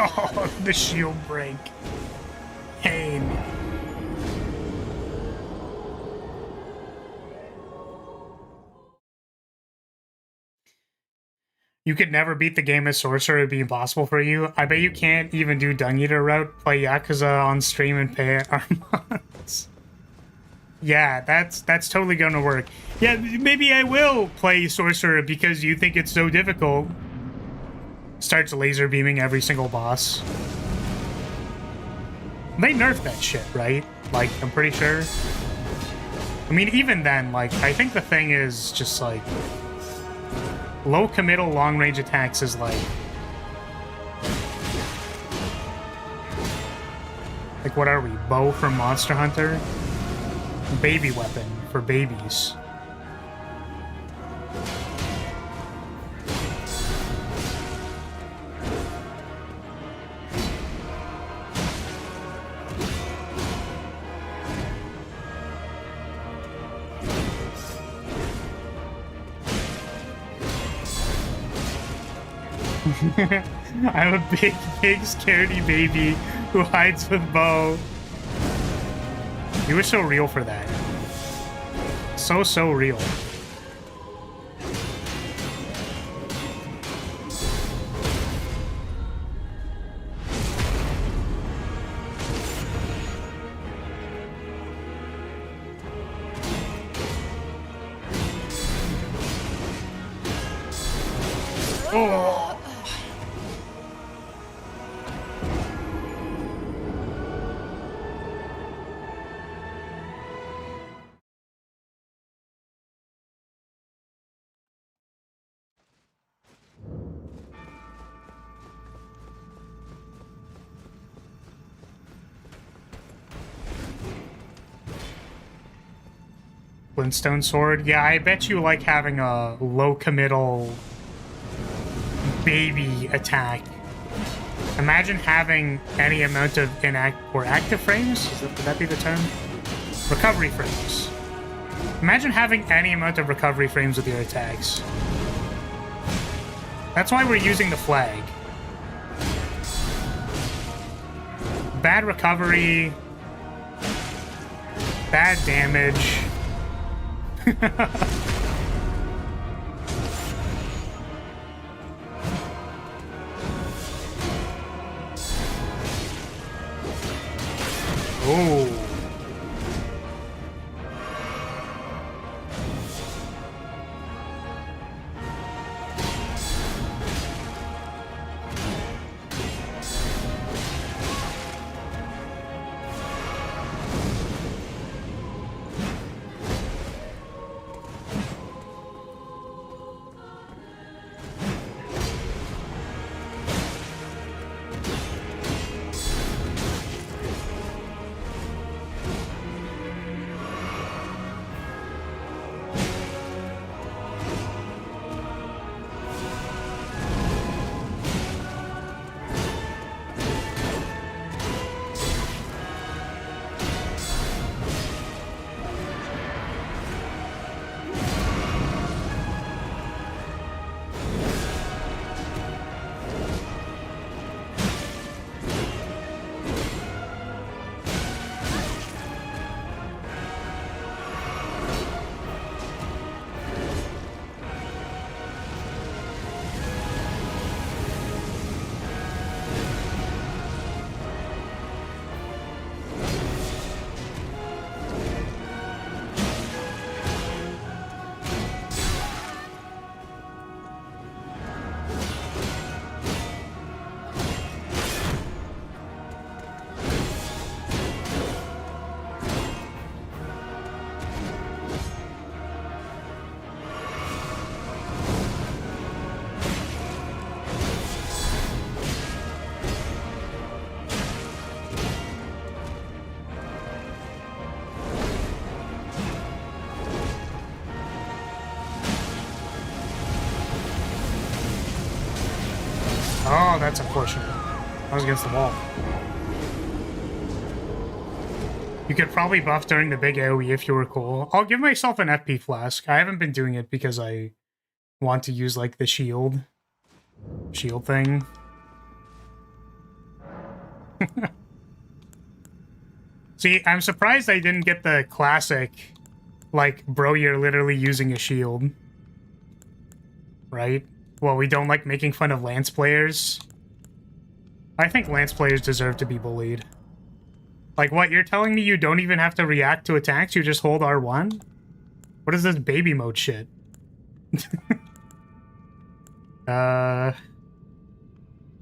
Oh, the shield break. Pain. You could never beat the game as Sorcerer, it'd be impossible for you. I bet you can't even do Dung Eater route, play Yakuza on stream and pay Armans. Yeah, that's totally gonna work. Yeah, maybe I will play Sorcerer because you think it's so difficult. Starts laser beaming every single boss. They nerfed that shit, right? Like, I'm pretty sure. I mean, even then, like, I think the thing is just, like, low committal long range attacks is, like, what are we? Bow from Monster Hunter? Baby weapon for babies. I'm a big, scaredy baby who hides with Bo. You were so real for that. so real. Oh. Flintstone sword. Yeah, I bet you like having a low committal baby attack. Imagine having any amount of active frames. Would that be the term? Recovery frames. Imagine having any amount of recovery frames with your attacks. That's why we're using the flag. Bad recovery. Bad damage. Oh. Oh, that's unfortunate. I was against the wall. You could probably buff during the big AoE if you were cool. I'll give myself an FP flask. I haven't been doing it because I want to use, like, the shield thing. See, I'm surprised I didn't get the classic, like, bro, you're literally using a shield. Right? Well, we don't like making fun of Lance players. I think Lance players deserve to be bullied. Like, what? You're telling me you don't even have to react to attacks? You just hold R1? What is this baby mode shit? What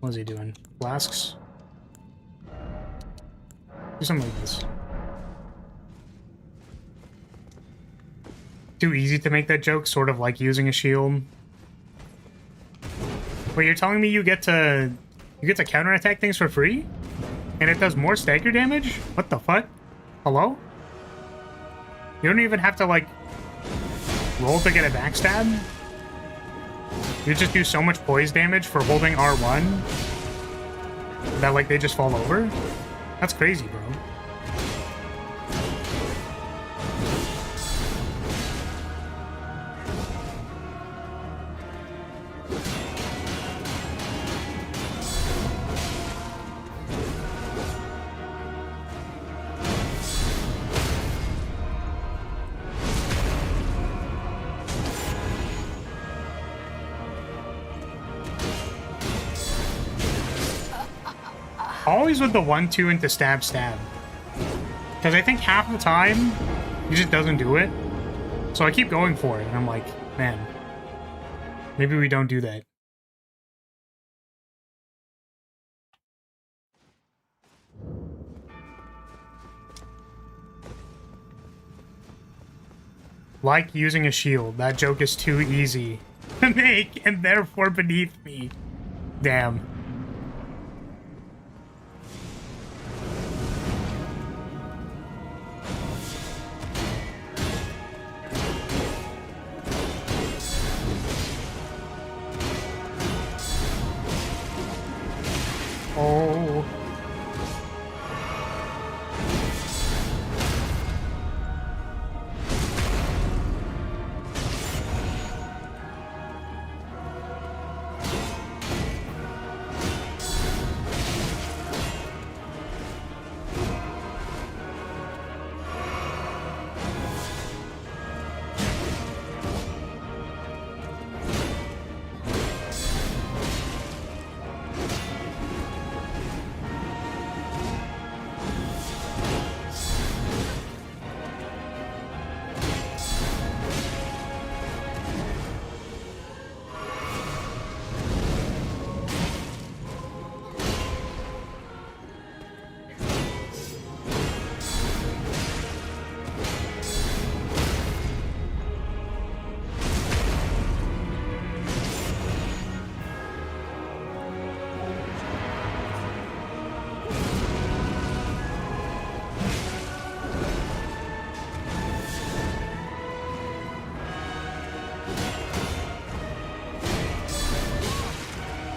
is he doing? Flasks? Do something like this. Too easy to make that joke, sort of like using a shield. Wait, you're telling me you get to counterattack things for free? And it does more stagger damage? What the fuck? Hello? You don't even have to, like, roll to get a backstab? You just do so much poise damage for holding R1 that, like, they just fall over? That's crazy, bro. Always with the 1-2 into stab stab. Because I think half the time, he just doesn't do it. So I keep going for it, and I'm like, man, maybe we don't do that. Like using a shield. That joke is too easy to make, and therefore beneath me. Damn. Oh.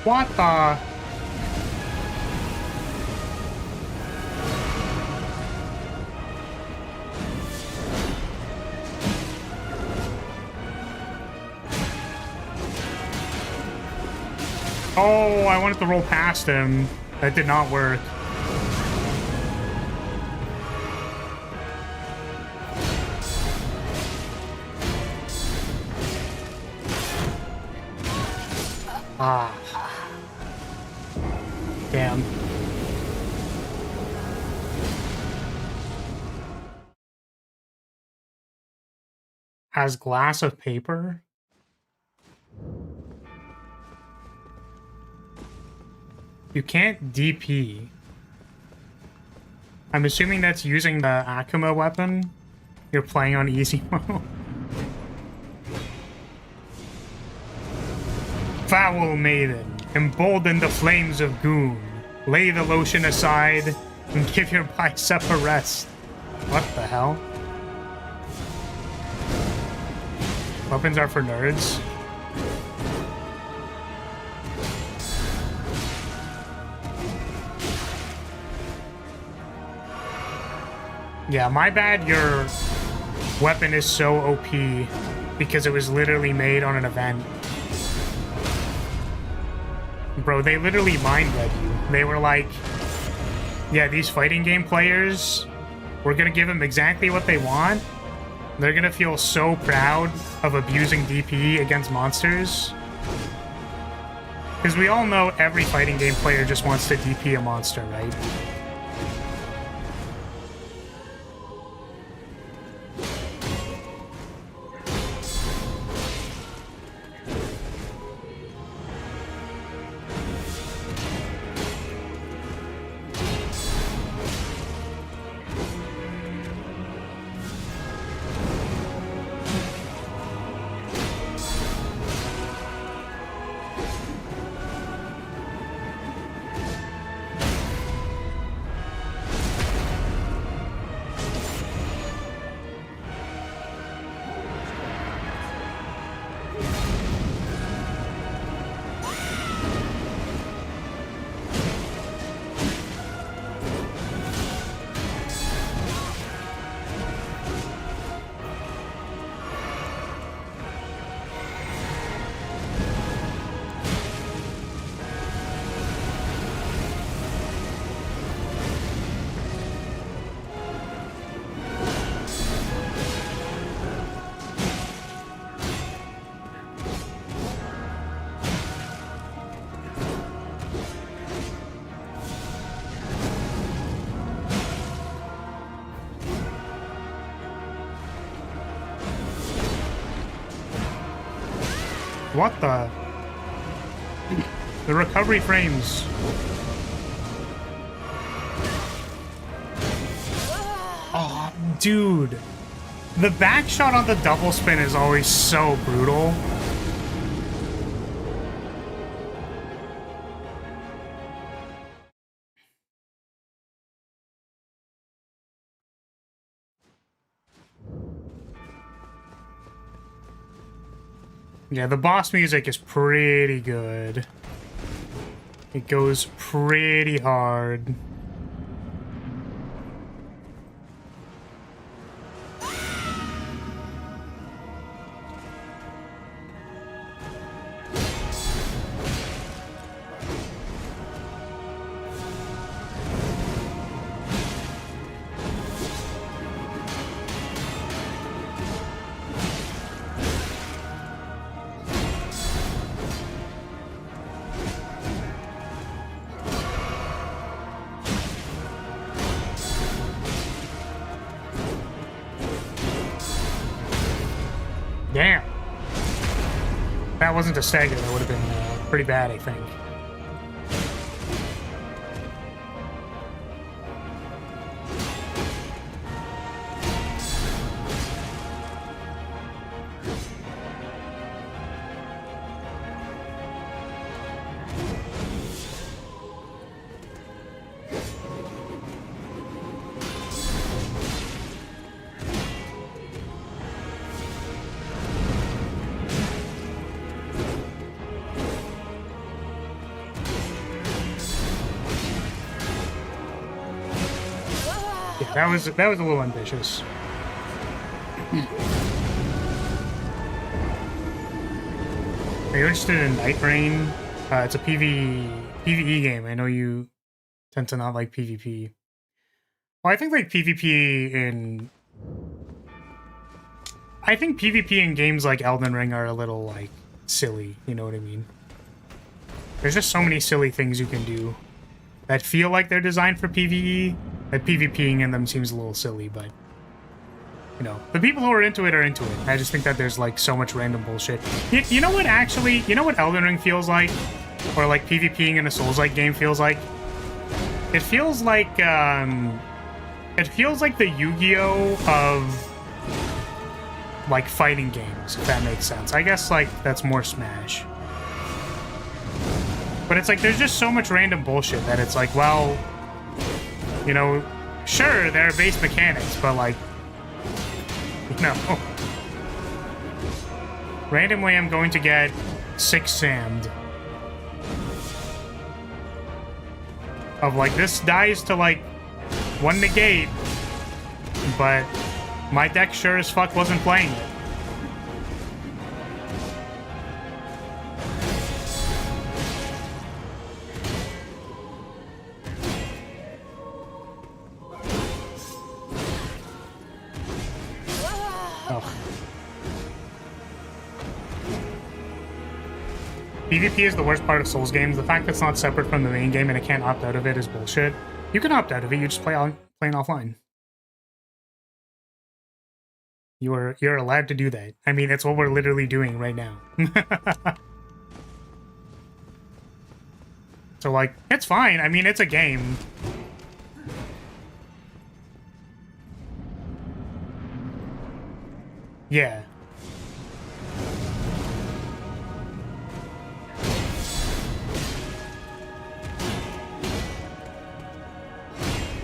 What the? Oh, I wanted to roll past him. That did not work. Ah. Damn. Has glass of paper? You can't DP. I'm assuming that's using the Akuma weapon. You're playing on easy mode. Foul maiden, embolden the flames of goon. Lay the lotion aside and give your bicep a rest. What the hell? Weapons are for nerds. Yeah, my bad your weapon is so OP because it was literally made on an event. Bro, they literally mind read you. They were like, yeah, these fighting game players, we're gonna give them exactly what they want. They're gonna feel so proud of abusing DP against monsters. Because we all know every fighting game player just wants to DP a monster, right? what the? The recovery frames. Oh, dude. The back shot on the double spin is always so brutal. Yeah, the boss music is pretty good. It goes pretty hard. Damn. If that wasn't a stagger, that would have been pretty bad, I think. That was a little ambitious. Are you interested in Night Rain? It's a PvE game. I know you tend to not like PvP. Well, I think like PvP in... I think PvP in games like Elden Ring are a little, like, silly. You know what I mean? There's just so many silly things you can do that feel like they're designed for PvE, that PvPing in them seems a little silly, but, you know, the people who are into it are into it. I just think that there's, like, so much random bullshit. You know what, actually, you know what Elden Ring feels like? Or, like, PvPing in a Souls-like game feels like? It feels like the Yu-Gi-Oh! Of, like, fighting games, if that makes sense. I guess, like, that's more Smash. But it's like, there's just so much random bullshit that it's like, well, you know, sure, there are base mechanics, but like, you know, randomly I'm going to get 6 Sammed. Of like, this dies to like 1 negate, but my deck sure as fuck wasn't playing it. PvP is the worst part of Souls games. The fact that it's not separate from the main game and it can't opt out of it is bullshit. You can opt out of it, you just playing offline. You're allowed to do that. I mean, it's what we're literally doing right now. So, like, it's fine. I mean, it's a game. Yeah.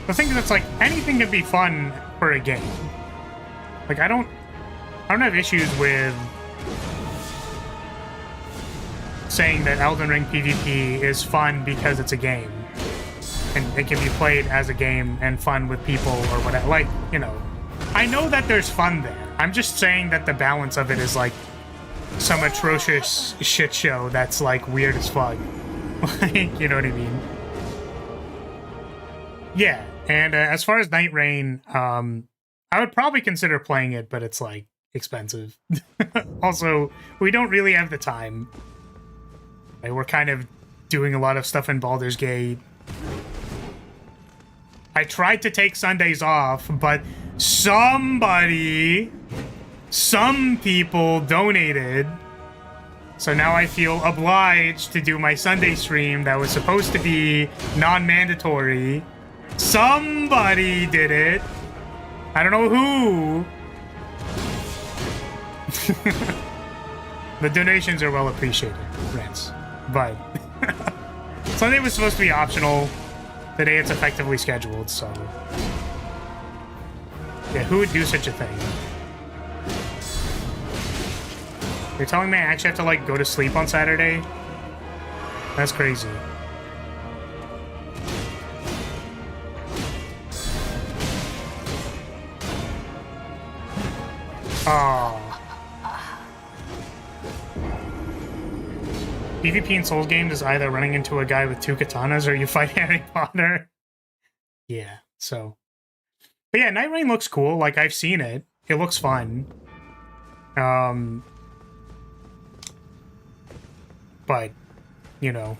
The thing is, it's like, anything can be fun for a game. Like, I don't have issues with saying that Elden Ring PvP is fun because it's a game. And it can be played as a game and fun with people or whatever. Like, you know, I know that there's fun there. I'm just saying that the balance of it is, like, some atrocious shit show that's, like, weird as fuck. Like, you know what I mean? Yeah. And as far as Night Rain, I would probably consider playing it, but it's, like, expensive. Also, we don't really have the time. Like, we're kind of doing a lot of stuff in Baldur's Gate. I tried to take Sundays off, but some people donated So now I feel obliged to do my Sunday stream that was supposed to be non-mandatory. Somebody did it. I don't know who. The donations are well appreciated, Rance. But Sunday was supposed to be optional. Today it's effectively scheduled, so... Yeah, who would do such a thing? You're telling me I actually have to, like, go to sleep on Saturday? That's crazy. Oh. PvP in Souls games is either running into a guy with 2 katanas or you fight Harry Potter. Yeah, so... But yeah, Night Rain looks cool. Like, I've seen it. It looks fun. But, you know...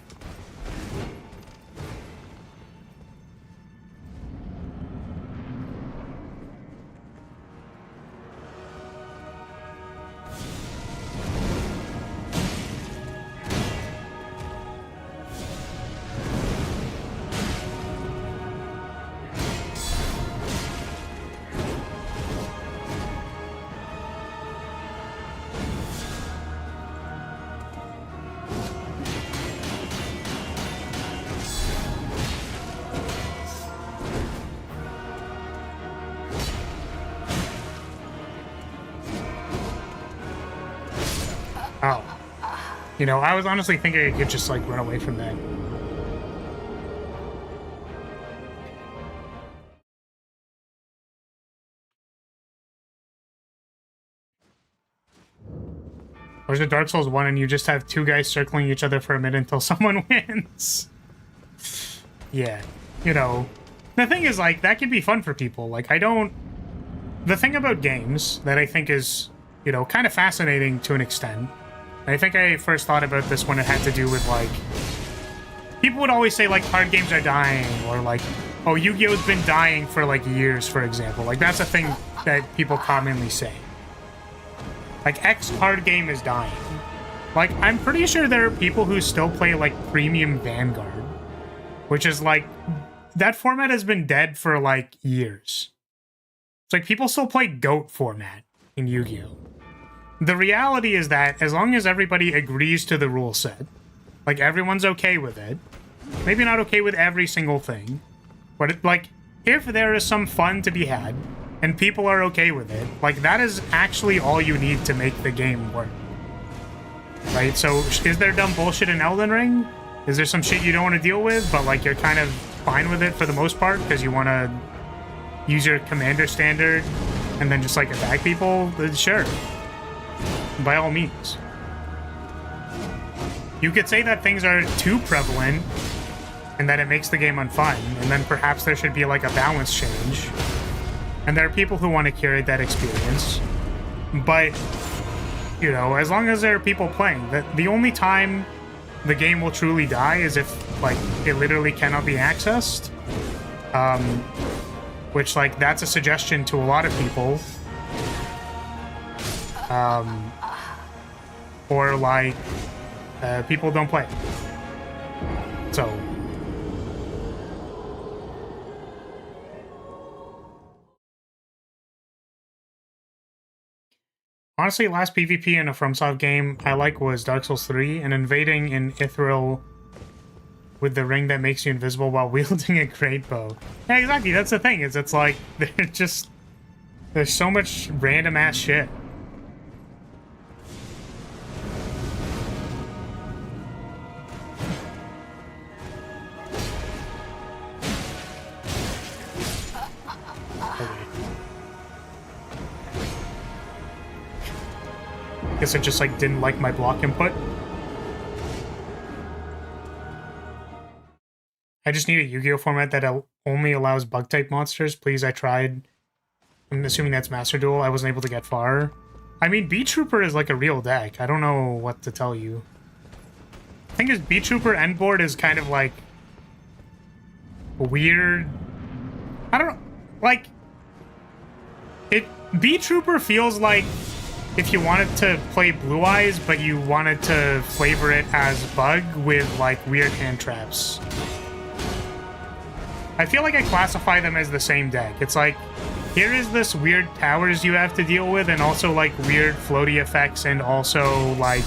Oh. You know, I was honestly thinking I could just, like, run away from that. Or is it Dark Souls 1 and you just have 2 guys circling each other for a minute until someone wins? Yeah. You know, the thing is, like, that could be fun for people. Like, I don't... The thing about games that I think is, you know, kind of fascinating to an extent... I think I first thought about this when it had to do with, like... People would always say, like, card games are dying, or, like, oh, Yu-Gi-Oh's been dying for, like, years, for example. Like, that's a thing that people commonly say. Like, X card game is dying. Like, I'm pretty sure there are people who still play, like, Premium Vanguard. Which is, like... That format has been dead for, like, years. It's like, people still play GOAT format in Yu-Gi-Oh! The reality is that as long as everybody agrees to the rule set, like everyone's okay with it, maybe not okay with every single thing, but it, like if there is some fun to be had and people are okay with it, like that is actually all you need to make the game work. Right? So is there dumb bullshit in Elden Ring? Is there some shit you don't want to deal with, but like you're kind of fine with it for the most part because you want to use your commander standard and then just like attack people? Then sure. By all means. You could say that things are too prevalent and that it makes the game unfun, and then perhaps there should be like a balance change. And there are people who want to curate that experience. But, you know, as long as there are people playing, the only time the game will truly die is if, like, it literally cannot be accessed. Which, like, that's a suggestion to a lot of people. Or like people don't play. So honestly, last PvP in a FromSoft game I like was Dark Souls 3 and invading in Ithril with the ring that makes you invisible while wielding a great bow. Yeah, exactly. That's the thing. It's like there's so much random ass shit. Guess I just like didn't like my block input. I just need a Yu-Gi-Oh format that only allows bug type monsters. Please, I tried. I'm assuming that's Master Duel. I wasn't able to get far. I mean, Beat Trooper is like a real deck. I don't know what to tell you. The thing is, Beat Trooper end board is kind of like weird. I don't know. Like, Beat Trooper feels like if you wanted to play Blue Eyes, but you wanted to flavor it as Bug with, like, weird hand traps. I feel like I classify them as the same deck. It's like, here is this weird towers you have to deal with, and also, like, weird floaty effects, and also, like...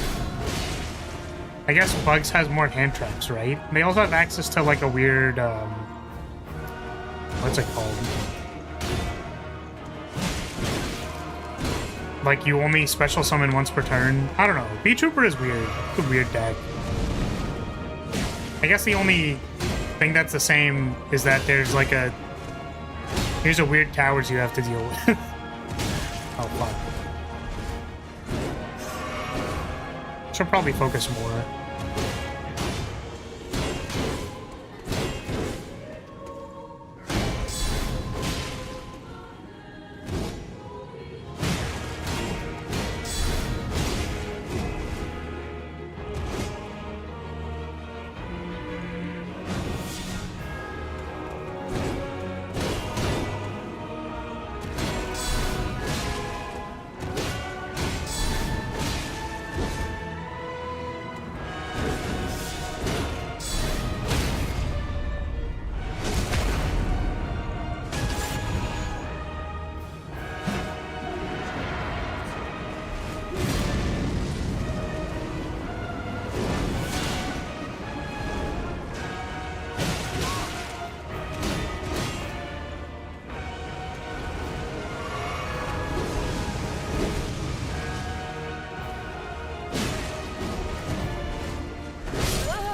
I guess Bugs has more hand traps, right? They also have access to, like, a weird, what's it called? Like, you only special summon once per turn. I don't know. VTuber is weird. It's a weird deck. I guess the only thing that's the same is that there's, like, a... Here's a weird towers you have to deal with. Oh, fuck. Should probably focus more.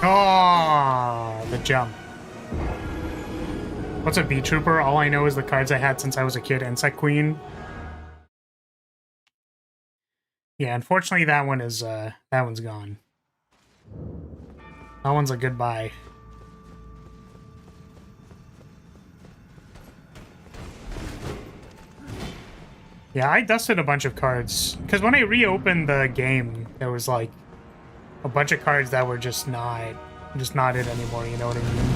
Oh, the jump. What's a VTuber? All I know is the cards I had since I was a kid. Insect Queen. Yeah, unfortunately that one is, that one's gone. That one's a goodbye. Yeah, I dusted a bunch of cards. Because when I reopened the game, there was, like, a bunch of cards that were just not it anymore, you know what I mean?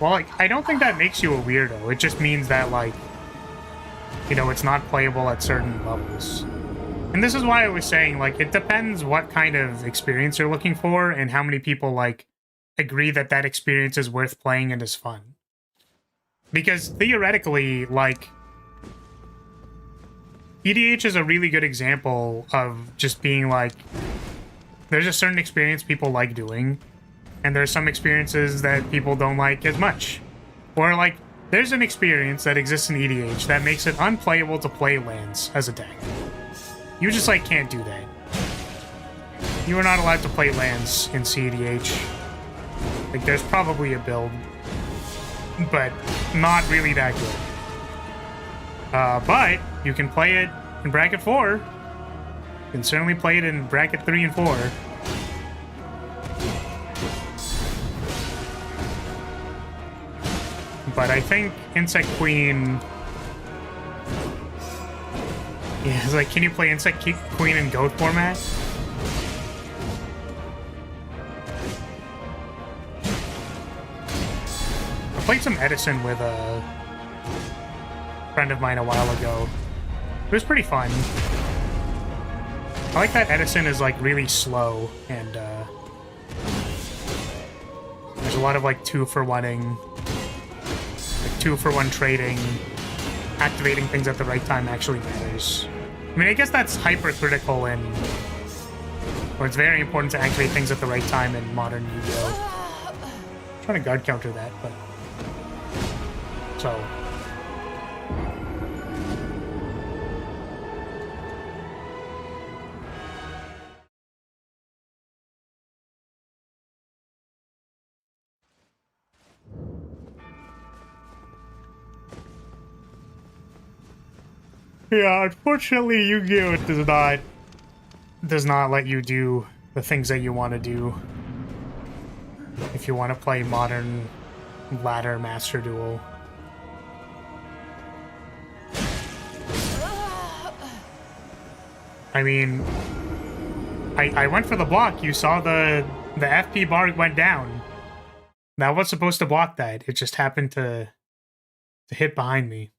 Well, like, I don't think that makes you a weirdo. It just means that, like, you know, it's not playable at certain levels. And this is why I was saying, like, it depends what kind of experience you're looking for and how many people, like, agree that that experience is worth playing and is fun. Because theoretically, like, EDH is a really good example of just being like, there's a certain experience people like doing, and there's some experiences that people don't like as much. Or, like, there's an experience that exists in EDH that makes it unplayable to play lands as a deck. You just, like, can't do that. You are not allowed to play lands in CEDH. Like, there's probably a build, but not really that good. But you can play it in bracket 4. You can certainly play it in bracket 3 and 4. But I think Insect Queen... Yeah, it's like, can you play Insect Queen in GOAT format? I played some Edison with a friend of mine a while ago. It was pretty fun. I like that Edison is, like, really slow, and there's a lot of, like, 2-for-1-ing, like, 2-for-1 trading. Activating things at the right time actually matters. I mean, I guess that's hypercritical in... Or it's very important to activate things at the right time in modern Yu-Gi-Oh! I'm trying to guard counter that, but... So... Yeah, unfortunately, Yu-Gi-Oh! Does not let you do the things that you want to do if you want to play modern ladder Master Duel. I mean, I went for the block. You saw the FP bar went down. That was supposed to block that. It just happened to hit behind me.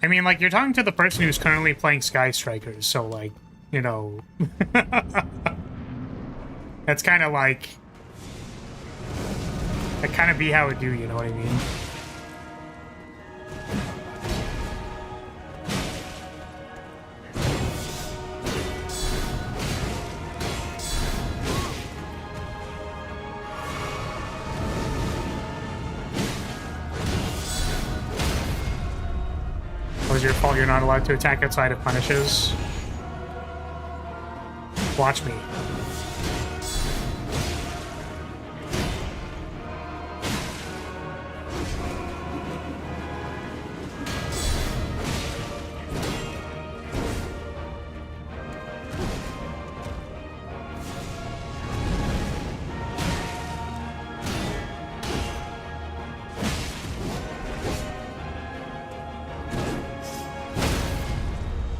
I mean, like, you're talking to the person who's currently playing Sky Strikers, so, like, you know... That's kind of like... That kind of be how it do, you know what I mean? It was your fault you're not allowed to attack outside of punishes. Watch me.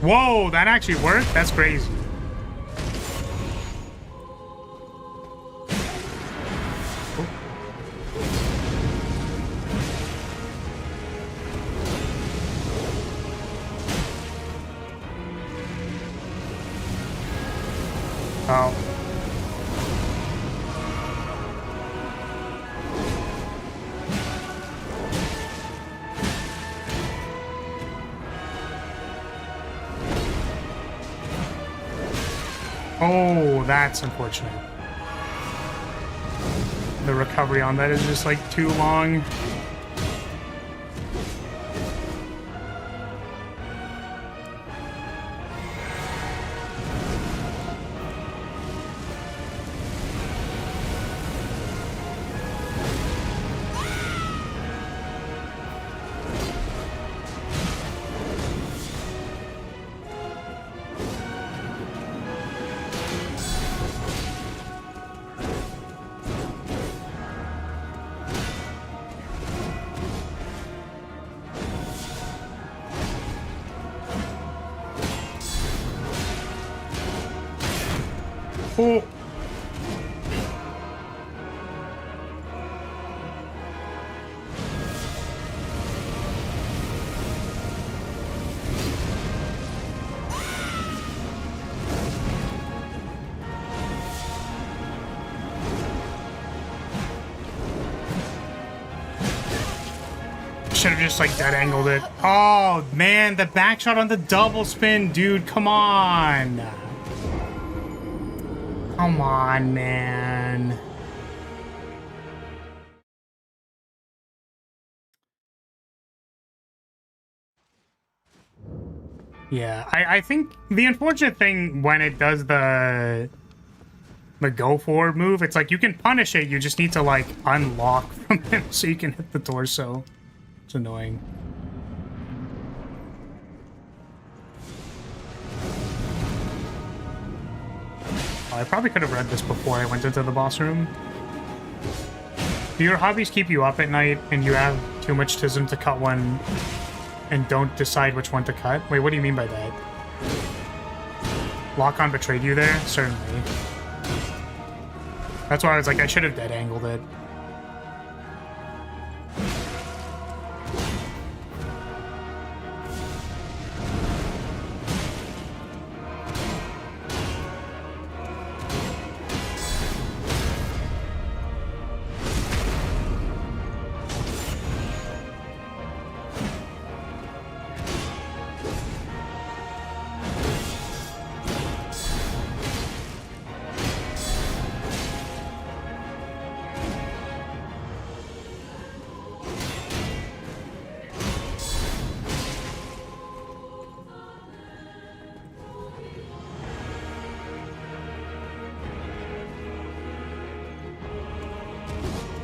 Whoa, that actually worked? That's crazy. Oh. Oh, that's unfortunate. The recovery on that is just like too long. Oh. Should have just like dead angled it. Oh man, the back shot on the double spin, dude. Come on. Come on, man. Yeah, I think the unfortunate thing when it does the go forward move, it's like you can punish it, you just need to like unlock from him so you can hit the torso. It's annoying. I probably could have read this before I went into the boss room. Do your hobbies keep you up at night and you have too much tism to cut one and don't decide which one to cut? Wait, what do you mean by that? Lock-on betrayed you there? Certainly. That's why I was like, I should have dead angled it.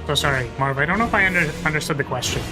So sorry, Marv, I don't know if I understood the question.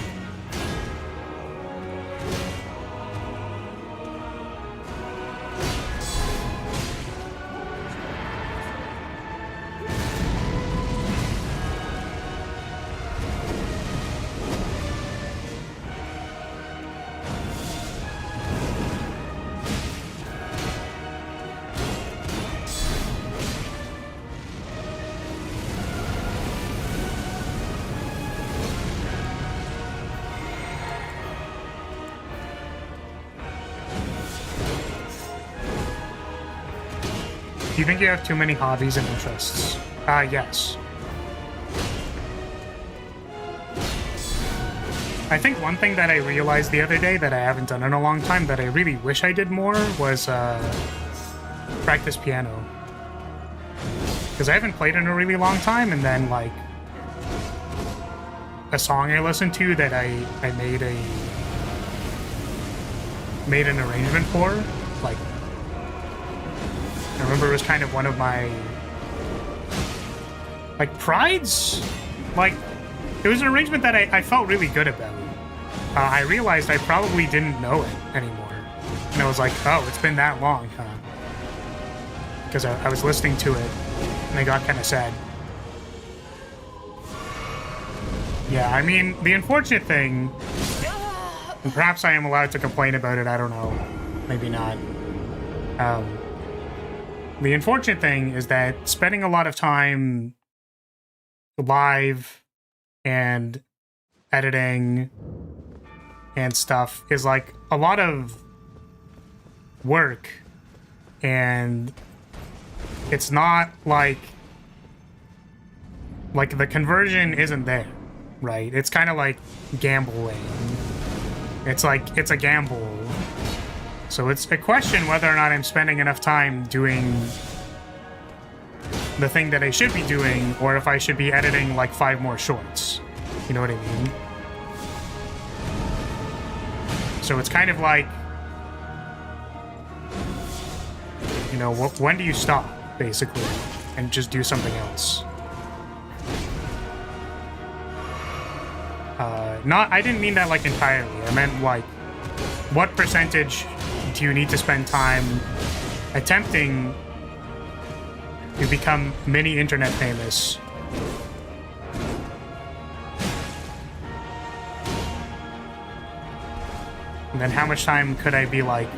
you think you have too many hobbies and interests? Yes. I think one thing that I realized the other day that I haven't done in a long time that I really wish I did more was practice piano. Because I haven't played in a really long time, and then like a song I listened to that I made an arrangement for, like I remember it was kind of one of my like prides. Like it was an arrangement that I felt really good about. I realized I probably didn't know it anymore. And I was like, oh, it's been that long, huh? Because I was listening to it, and I got kind of sad. Yeah, I mean, the unfortunate thing, and perhaps I am allowed to complain about it, I don't know. Maybe not. The unfortunate thing is that spending a lot of time live and editing and stuff is like a lot of work, and it's not like the conversion isn't there, right? It's kind of like gambling. It's like it's a gamble. So it's a question whether or not I'm spending enough time doing the thing that I should be doing, or if I should be editing like 5 more shorts. You know what I mean? So it's kind of like, you know, when do you stop, basically, and just do something else? I didn't mean that like entirely. I meant like, what percentage do you need to spend time attempting to become mini internet famous? And then how much time could I be like,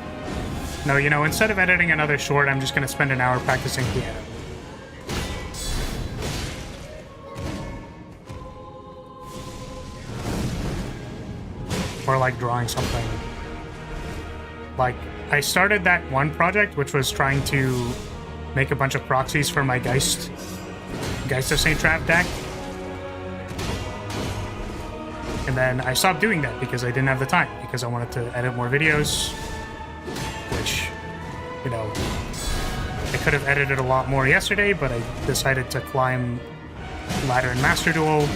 no, you know, instead of editing another short, I'm just going to spend an hour practicing piano. Or like drawing something. Like, I started that one project, which was trying to make a bunch of proxies for my Geist of St. Trav deck. And then I stopped doing that because I didn't have the time, because I wanted to edit more videos, which, you know, I could have edited a lot more yesterday, but I decided to climb ladder in Master Duel.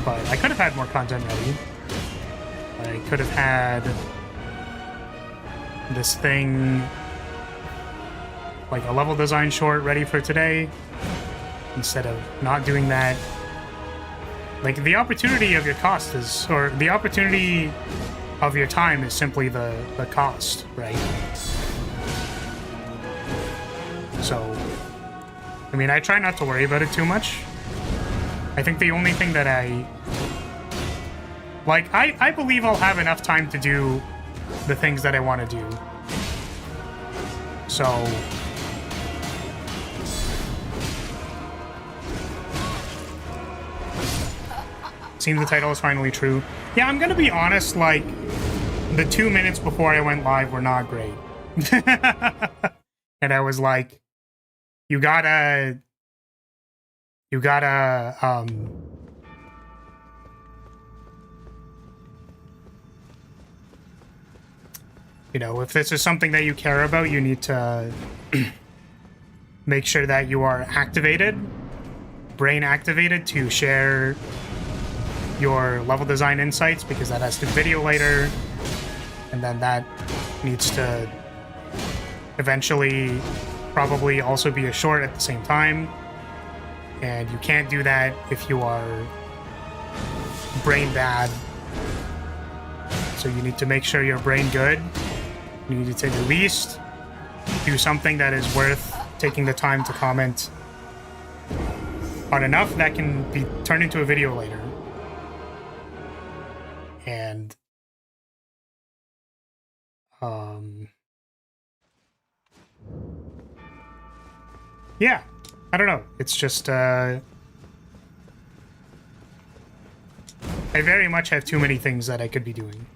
But I could have had more content ready. I could have had this thing, like a level design short ready for today, instead of not doing that. Like, the opportunity of your cost is, or the opportunity of your time is simply the cost, right? So, I mean, I try not to worry about it too much. I think the only thing that I believe I'll have enough time to do the things that I want to do. So, seems the title is finally true. Yeah, I'm gonna be honest, like, the 2 minutes before I went live were not great. And I was like, you gotta, you know, if this is something that you care about, you need to make sure that you are activated, brain activated, to share your level design insights, because that has to video later, and then that needs to eventually probably also be a short at the same time. And you can't do that if you are brain bad. So you need to make sure you're brain good. You need to at least do something that is worth taking the time to comment on enough that can be turned into a video later. And yeah, I don't know. It's just I very much have too many things that I could be doing.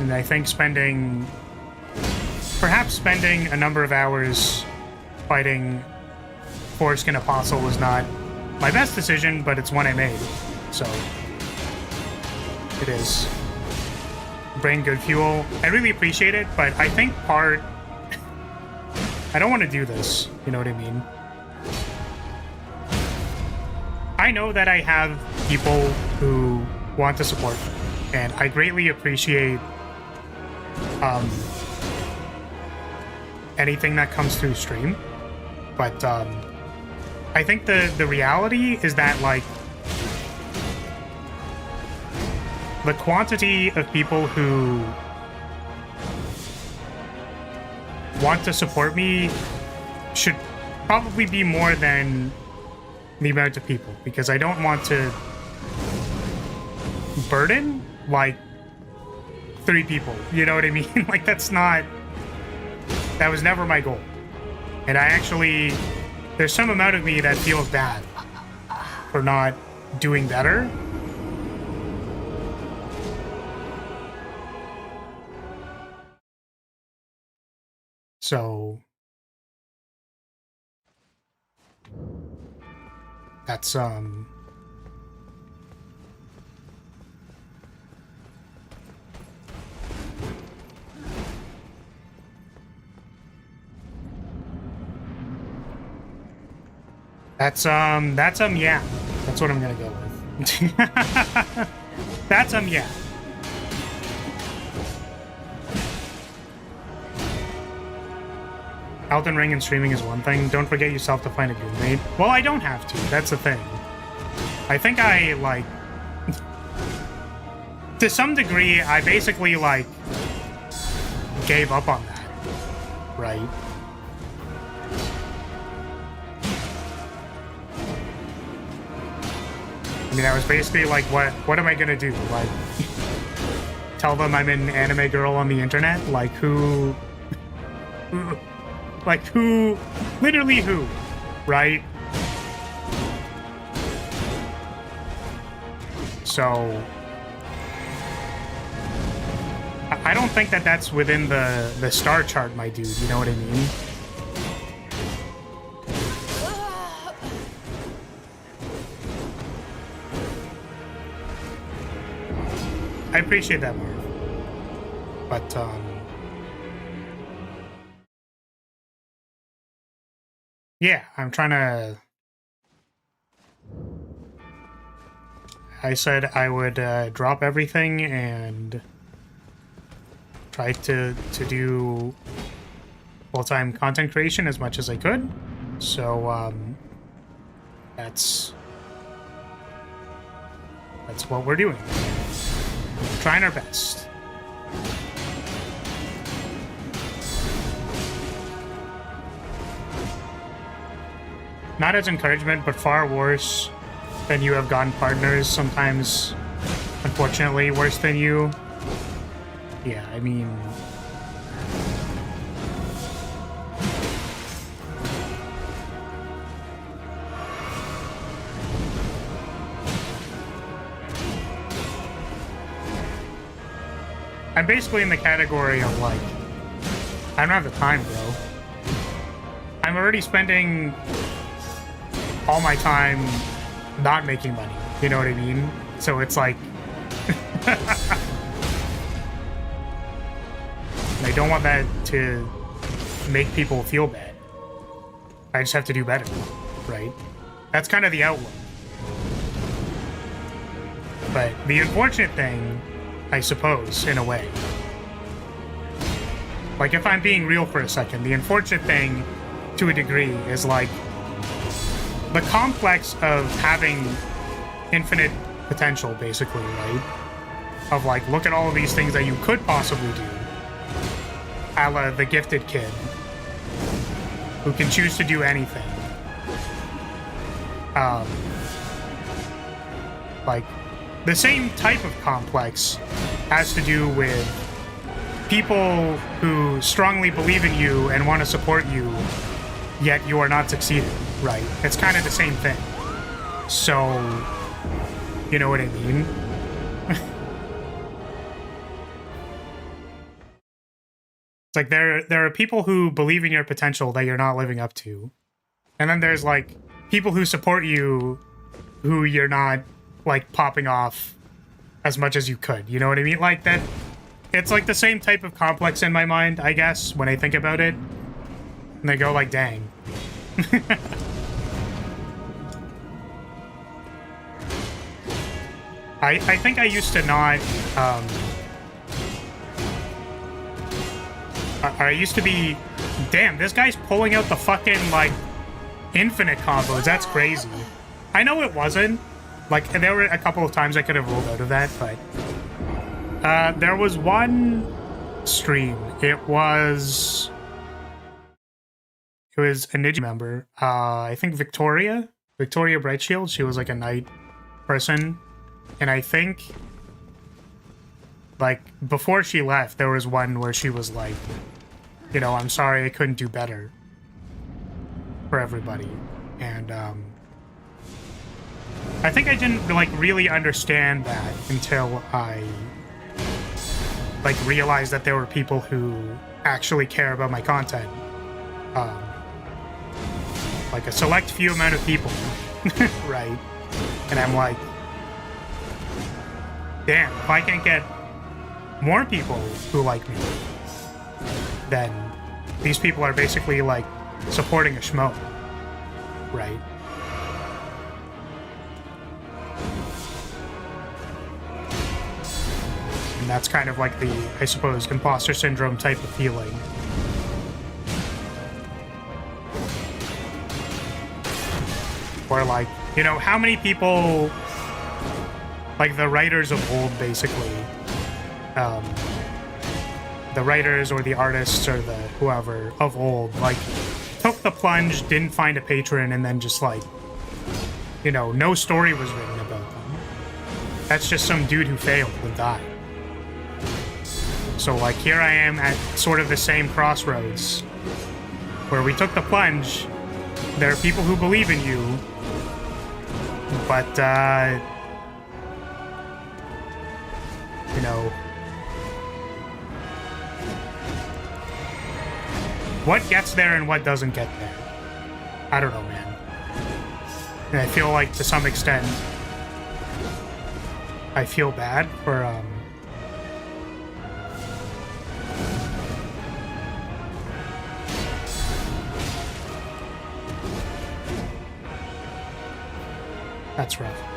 And I think perhaps spending a number of hours fighting Foreskin Apostle was not my best decision, but it's one I made. So, it is. Brain good fuel. I really appreciate it, but I think I don't want to do this. You know what I mean? I know that I have people who want to support me, and I greatly appreciate anything that comes through stream, but I think the reality is that, like, the quantity of people who want to support me should probably be more than the amount of people, because I don't want to burden, like, 3 people. You know what I mean? Like, that was never my goal. And there's some amount of me that feels bad for not doing better. So that's yeah. That's what I'm gonna go with. That's yeah. Elden Ring and streaming is one thing. Don't forget yourself to find a good mate. Well, I don't have to. That's the thing. I think I, like... to some degree, I basically, like, gave up on that. Right? I mean, I was basically like, what am I gonna do? Like, tell them I'm an anime girl on the internet? Like, who... like, who... literally who? Right? So... I don't think that that's within the star chart, my dude. You know what I mean? I appreciate that, Marv. But, yeah, I'm trying to... I said I would drop everything and try to do full-time content creation as much as I could. So, that's what we're doing. Trying our best. Not as encouragement, but far worse than you have gotten partners. Sometimes, unfortunately, worse than you. Yeah, I mean... I'm basically in the category of, like, I don't have the time, bro. I'm already spending all my time not making money. You know what I mean? So it's like... I don't want that to make people feel bad. I just have to do better, right? That's kind of the outlook. But the unfortunate thing, I suppose, in a way, like, if I'm being real for a second, the unfortunate thing, to a degree, is, like, the complex of having infinite potential, basically, right? Of, like, look at all of these things that you could possibly do, a la the gifted kid, who can choose to do anything. Like, the same type of complex has to do with people who strongly believe in you and want to support you, yet you are not succeeding, right? It's kind of the same thing. So, you know what I mean? It's like there are people who believe in your potential that you're not living up to. And then there's like people who support you who you're not like popping off as much as you could. You know what I mean? Like that it's like the same type of complex in my mind, I guess, when I think about it. And they go like, dang. I think I used to not I used to be... Damn, this guy's pulling out the fucking, like, infinite combos. That's crazy. I know it wasn't. Like, there were a couple of times I could have rolled out of that, but... there was one stream. It was a Ninja member. I think Victoria Brightshield. She was, like, a knight person. And I think... Like, before she left, there was one where she was like, you know, I'm sorry I couldn't do better for everybody. And, I think I didn't, like, really understand that until I, like, realized that there were people who actually care about my content. Like, a select few amount of people, right? And I'm like, damn, if I can't get more people who like me, then these people are basically like supporting a schmo, right? And that's kind of like the, I suppose, imposter syndrome type of feeling. Or like, you know, how many people, like the writers of old basically, the writers or the artists or the whoever of old, like, took the plunge, didn't find a patron, and then just, like, you know, no story was written about them. That's just some dude who failed and died. So, like, here I am at sort of the same crossroads, where we took the plunge. There are people who believe in you, but, you know, what gets there and what doesn't get there? I don't know, man. And I feel like, to some extent, I feel bad for, That's rough.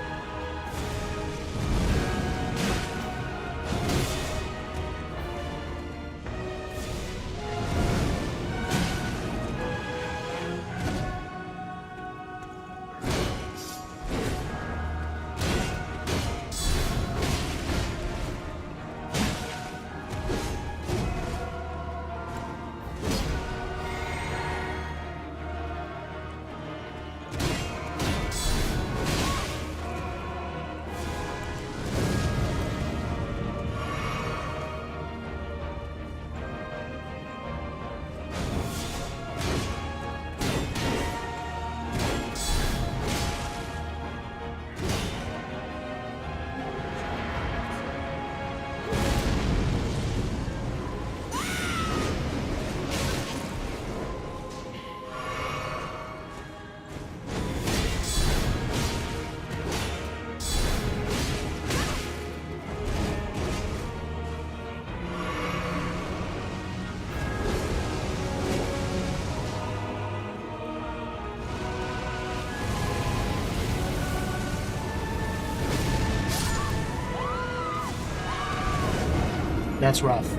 That's rough.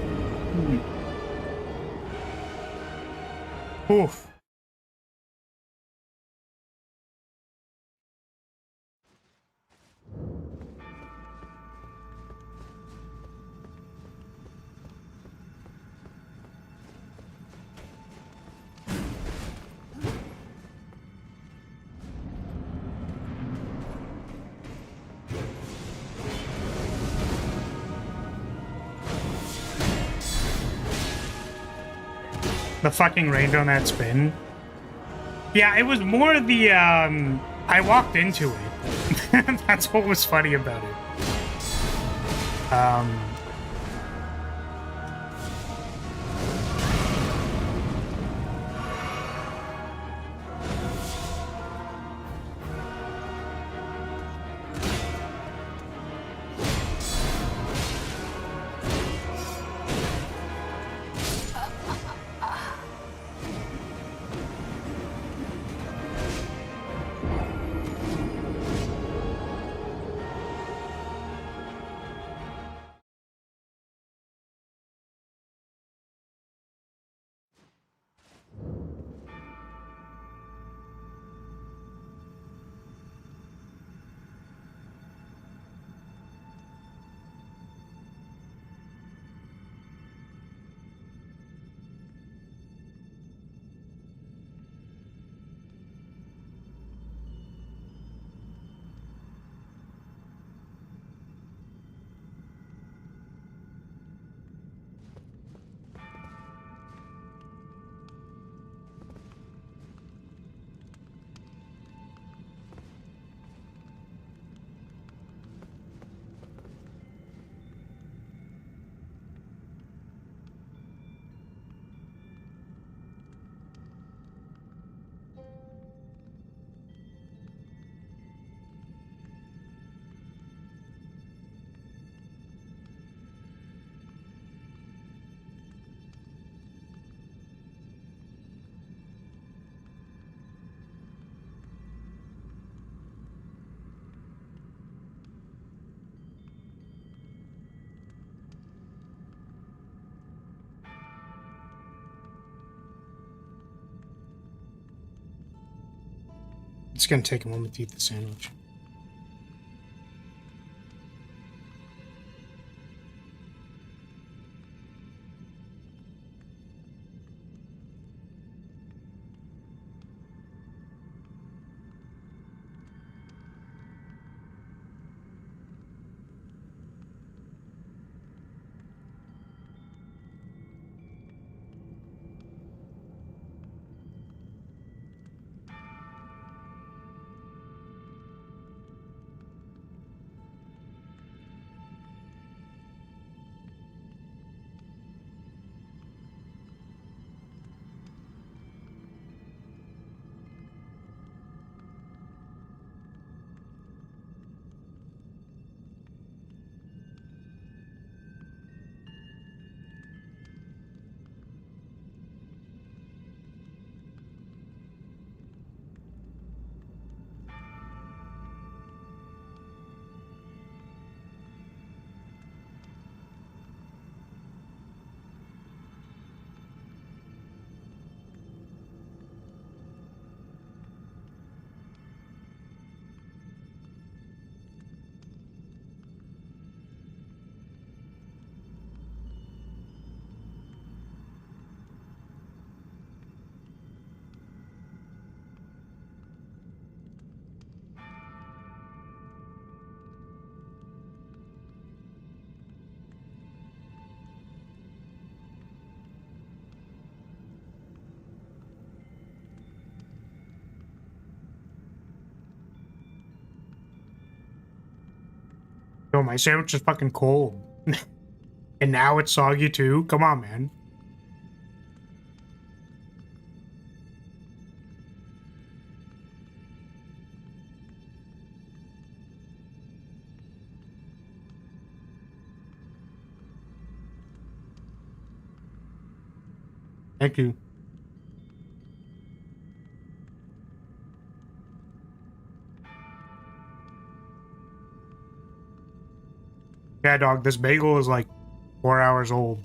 Oof. The fucking range on that spin. Yeah, it was more the, I walked into it. That's what was funny about it. It's gonna take a moment to eat the sandwich. Yo, my sandwich is fucking cold. And now it's soggy too? Come on, man. Thank you. Yeah, dog, this bagel is like 4 hours old.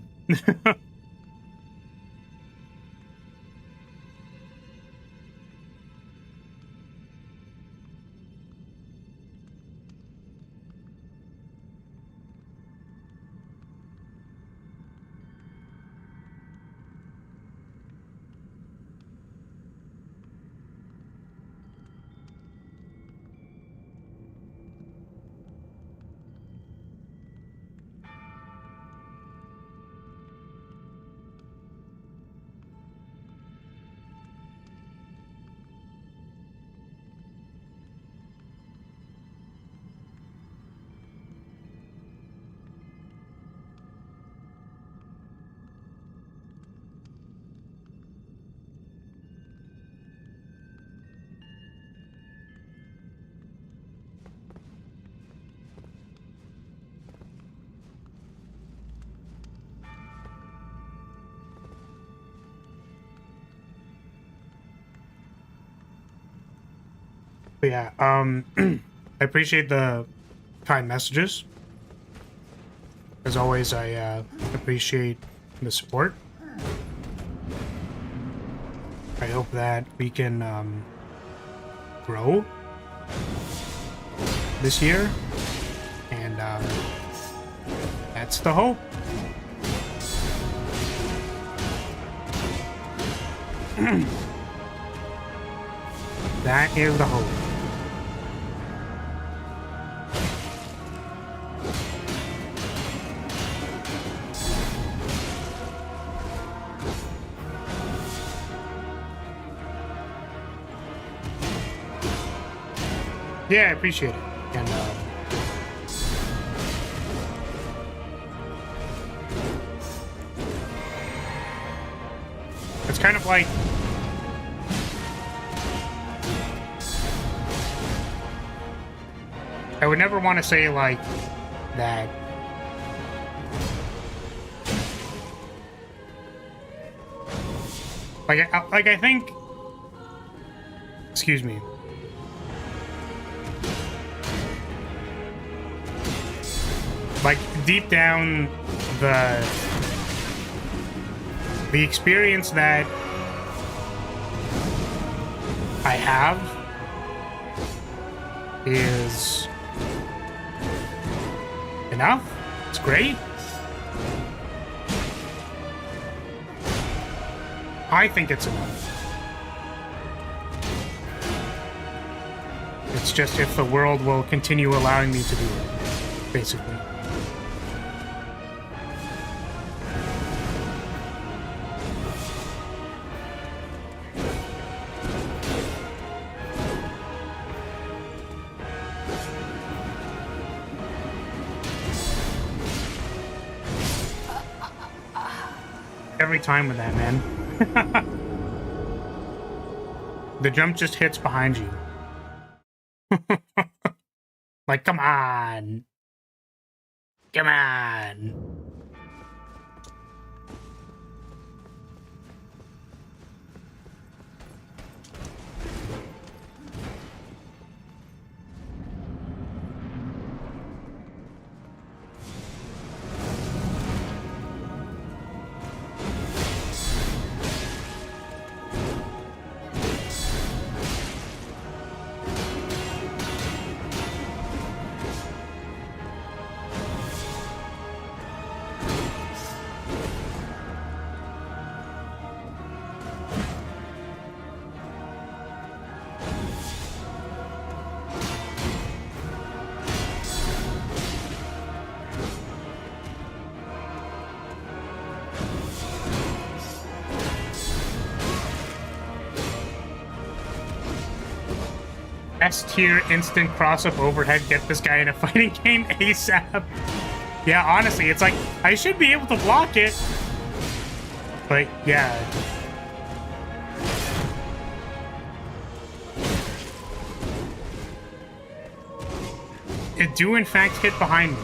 But yeah, I appreciate the kind messages. As always, I appreciate the support. I hope that we can grow this year, and that's the hope. That is the hope. Yeah, I appreciate it. And it's kind of like I would never want to say like that. Like I think. Excuse me. Like deep down, the experience that I have is enough. It's great. I think it's enough. It's just if the world will continue allowing me to do it, basically. Every time with that, man. The jump just hits behind you. Like, come on. Come on. S-tier instant cross-up overhead, get this guy in a fighting game ASAP. Yeah, honestly, it's like, I should be able to block it. But, yeah. It do, in fact, hit behind me.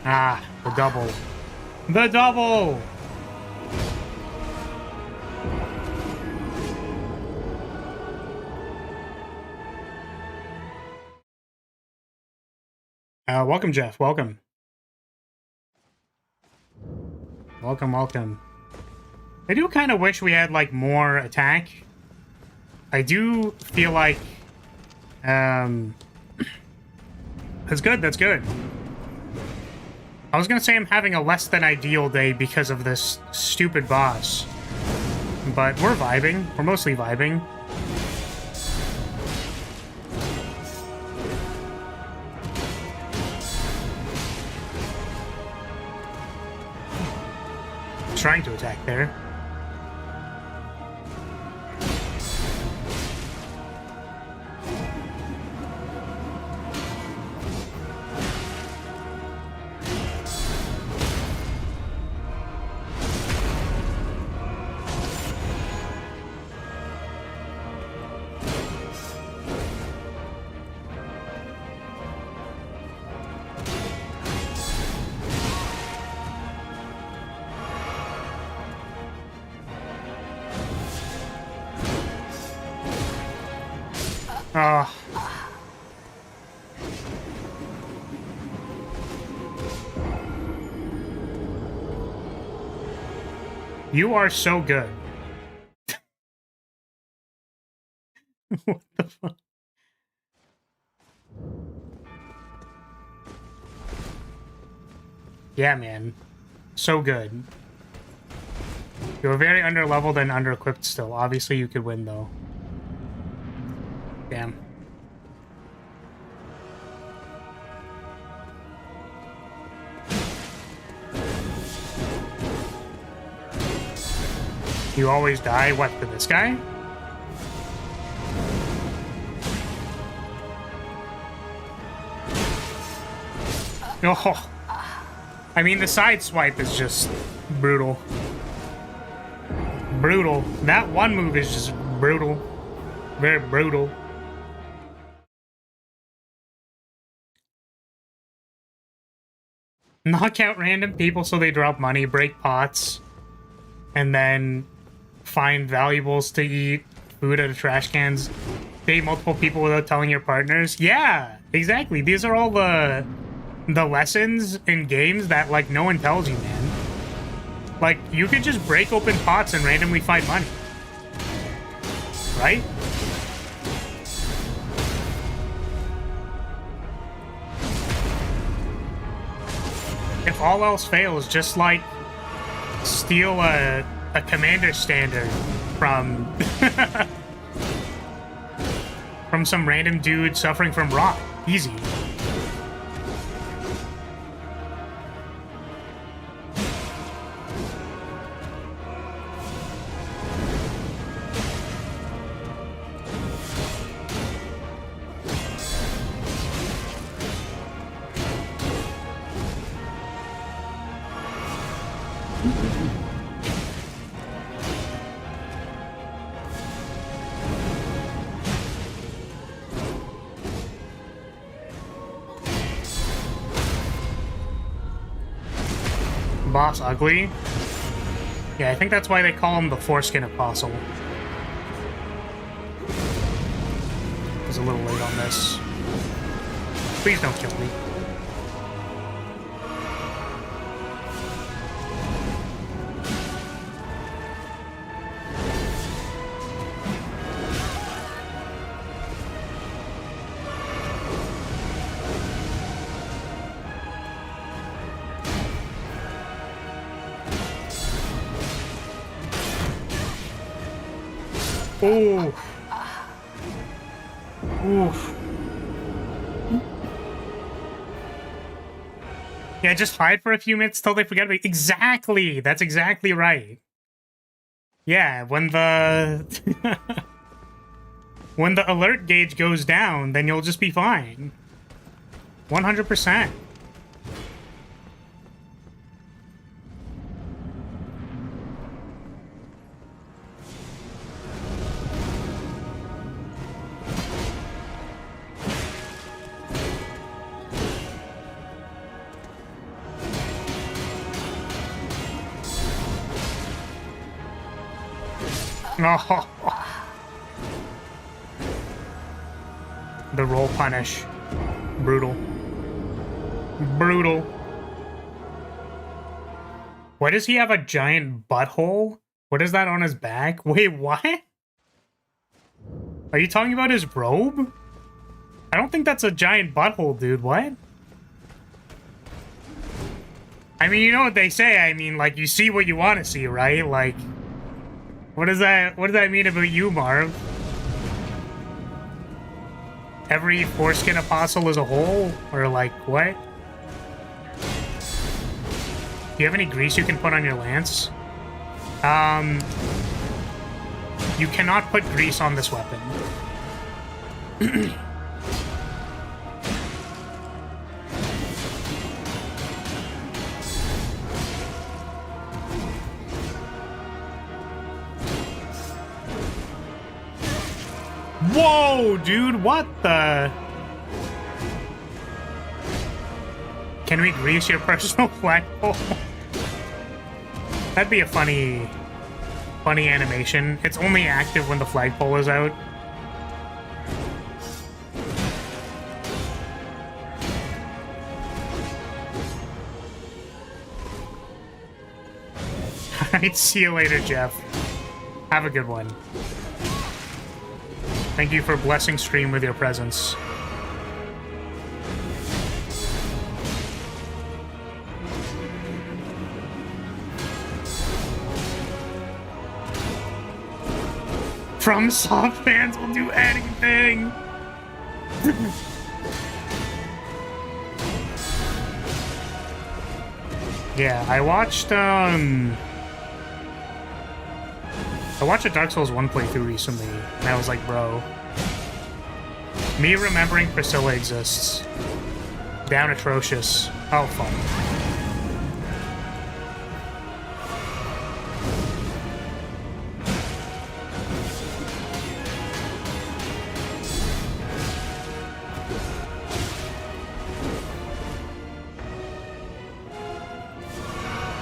Ah, the double. The double! Welcome, Jeff. Welcome. Welcome, welcome. I do kind of wish we had, like, more attack. I do feel like... That's good, that's good. I was gonna say I'm having a less than ideal day because of this stupid boss. But we're vibing. We're mostly vibing. Trying to attack there. You are so good. What the fuck? Yeah, man. So good. You're very underleveled and under-equipped still. Obviously, you could win, though. Damn. You always die? What, to this guy? Oh. I mean, the side swipe is just brutal. Brutal. That one move is just brutal. Very brutal. Knock out random people so they drop money, break pots, and then find valuables to eat, food out of trash cans, date multiple people without telling your partners. Yeah, exactly. These are all the the lessons in games that, like, no one tells you, man. Like, you could just break open pots and randomly find money. Right? If all else fails, just, like, steal a commander standard from... from some random dude suffering from rot. Easy. Boss ugly? Yeah, I think that's why they call him the Foreskin Apostle. I was a little late on this. Please don't kill me. Ooh. Oof. Yeah, just hide for a few minutes till they forget about you. Exactly! That's exactly right. Yeah, when the... when the alert gauge goes down, then you'll just be fine. 100%. Oh. The roll punish. Brutal. Brutal. Why does he have a giant butthole? What is that on his back? Wait, what? Are you talking about his robe? I don't think that's a giant butthole, dude. What? I mean, you know what they say. I mean, like, you see what you want to see, right? Like... What does that mean about you, Marv? Every foreskin apostle is a hole? Or like, what? Do you have any grease you can put on your lance? You cannot put grease on this weapon. Whoa, dude, what the? Can we grease your personal flagpole? That'd be a funny animation. It's only active when the flagpole is out. Alright, see you later, Jeff. Have a good one. Thank you for blessing stream with your presence. From soft fans will do anything. Yeah, I watched a Dark Souls 1 playthrough recently, and I was like, bro, me remembering Priscilla exists. Down atrocious. Oh, fuck.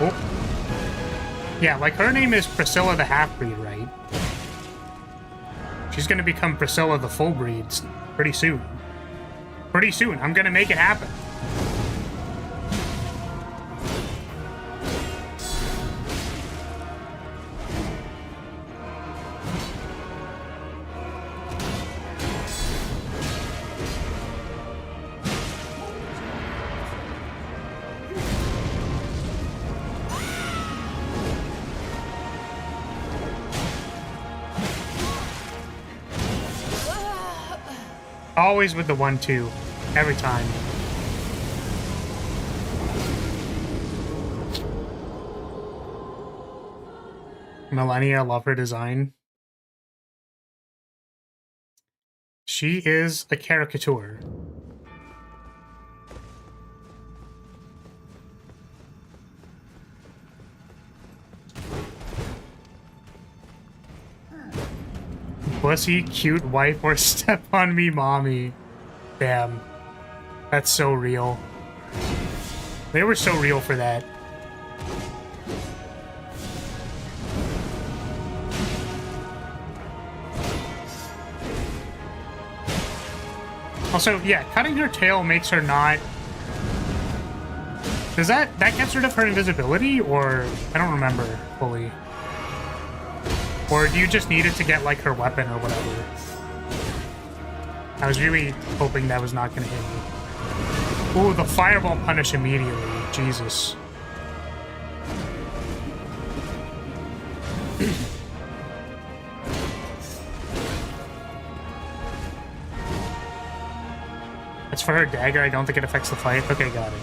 Oh. Yeah, like, her name is Priscilla the Half-Breed, right? She's gonna become Priscilla the Full-Breed pretty soon. Pretty soon. I'm gonna make it happen. Always with the 1-2. Every time. Millennia, love her design. She is a caricature. Pussy, cute wife, or step on me, mommy. Damn. That's so real. They were so real for that. Also, yeah, cutting her tail makes her not... Does that gets rid of her invisibility, or... I don't remember fully. Or do you just need it to get, like, her weapon or whatever? I was really hoping that was not going to hit me. Ooh, the fireball punish immediately. Jesus. It's for her dagger. I don't think it affects the fight. Okay, got it.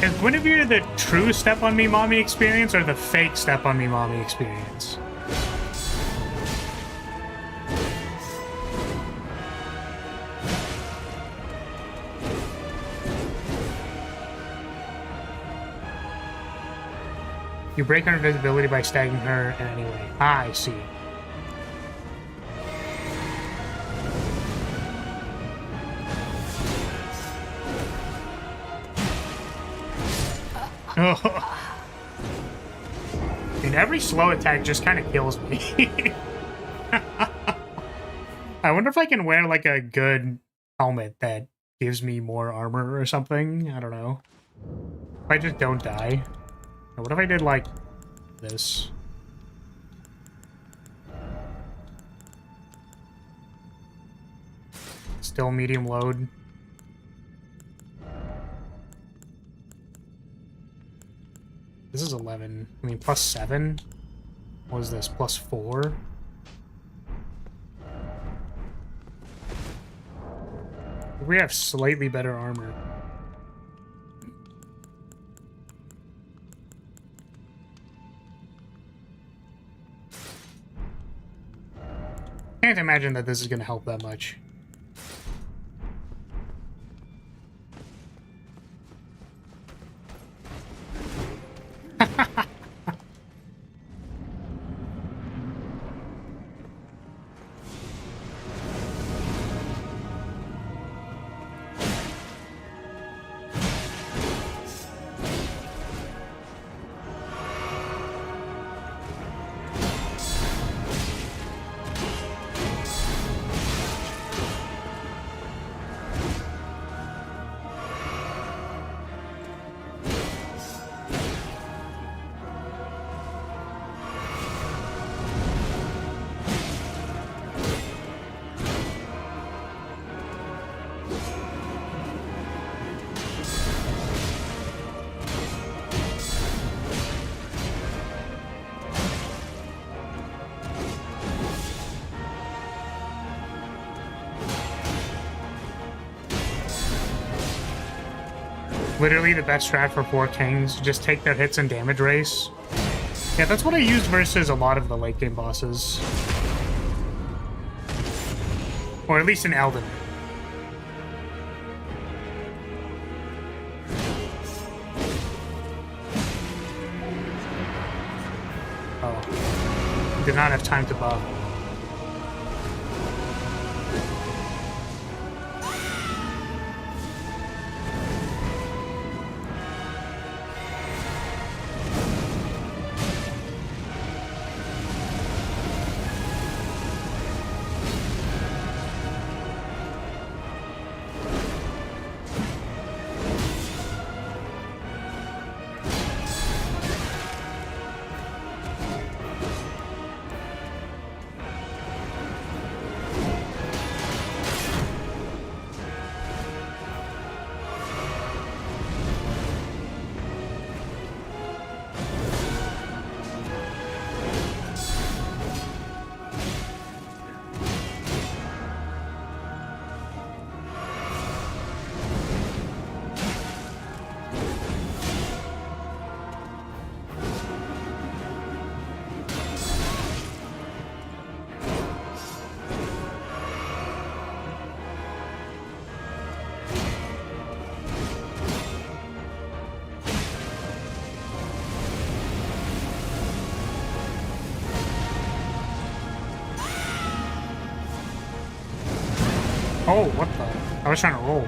Is Guinevere the true Step on Me Mommy experience or the fake Step on Me Mommy experience? You break her invisibility by staggering her in any way. Ah, I see. I mean, every slow attack just kind of kills me. I wonder if I can wear, like, a good helmet that gives me more armor or something. I don't know. If I just don't die. What if I did, like, this? Still medium load. This is 11. I mean, plus 7? What is this? Plus 4? We have slightly better armor. Can't imagine that this is going to help that much. Literally the best strat for 4 kings. Just take their hits and damage race. Yeah, that's what I used versus a lot of the late game bosses. Or at least in Elden Ring. Oh. Did not have time to buff. Oh, what the? I was trying to roll.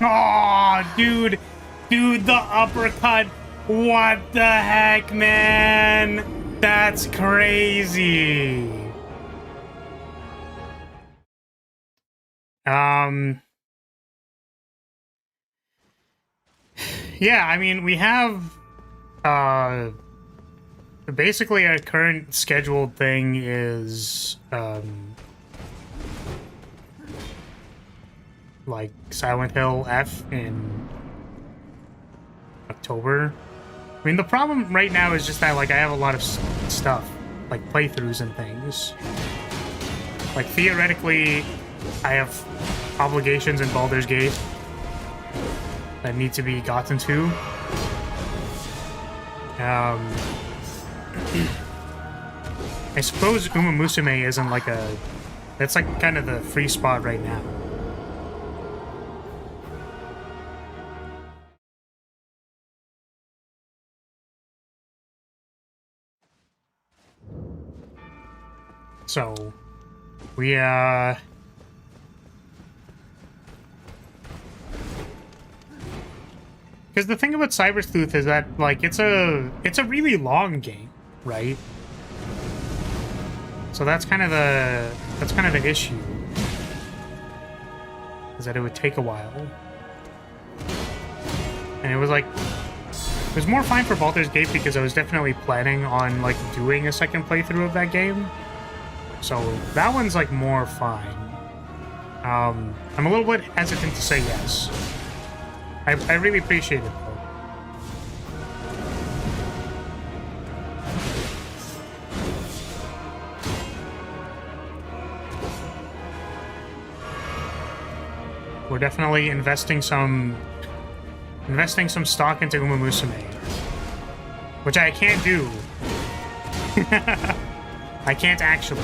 Oh, dude. Dude, the uppercut. What the heck, man? That's crazy. Yeah, I mean, we have basically our current scheduled thing is like Silent Hill F in October. I mean, the problem right now is just that, like, I have a lot of stuff, like playthroughs and things. Like, theoretically, I have obligations in Baldur's Gate that need to be gotten to. I suppose Uma Musume isn't like a... That's like kind of the free spot right now. So, we, because the thing about Cyber Sleuth is that, like, it's a really long game, right? So that's kind of the issue. Is that it would take a while. And it was like, it was more fine for Baldur's Gate because I was definitely planning on, like, doing a second playthrough of that game. So that one's, like, more fine. I'm a little bit hesitant to say yes. I really appreciate it, though. We're definitely investing some stock into Uma Musume, which I can't do. I can't actually.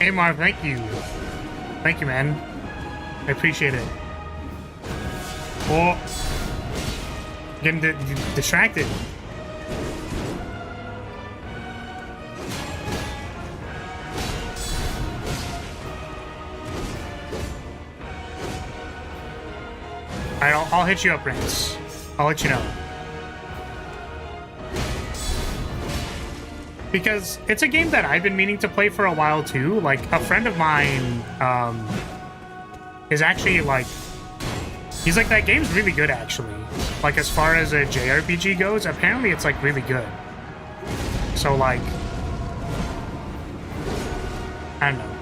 Hey Marv, thank you. Thank you, man. I appreciate it. Oh, getting distracted. Alright, I'll hit you up, Rance. I'll let you know. Because it's a game that I've been meaning to play for a while too. Like, a friend of mine is actually like, he's like, that game's really good actually. Like, as far as a JRPG goes, apparently it's like really good. So like, I don't know.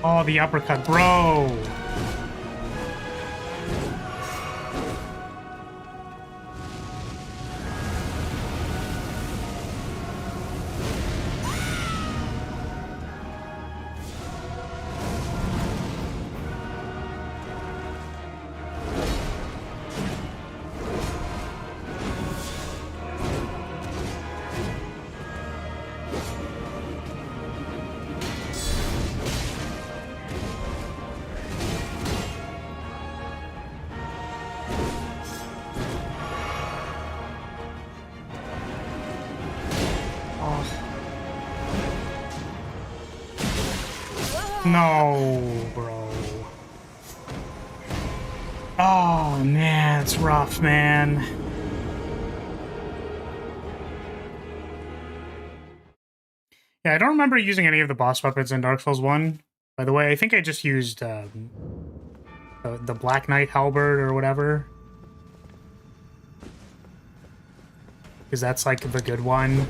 Oh, the uppercut, bro. No, bro. Oh, man, it's rough, man. Yeah, I don't remember using any of the boss weapons in Dark Souls 1. By the way, I think I just used the Black Knight Halberd or whatever. Because that's, like, the good one.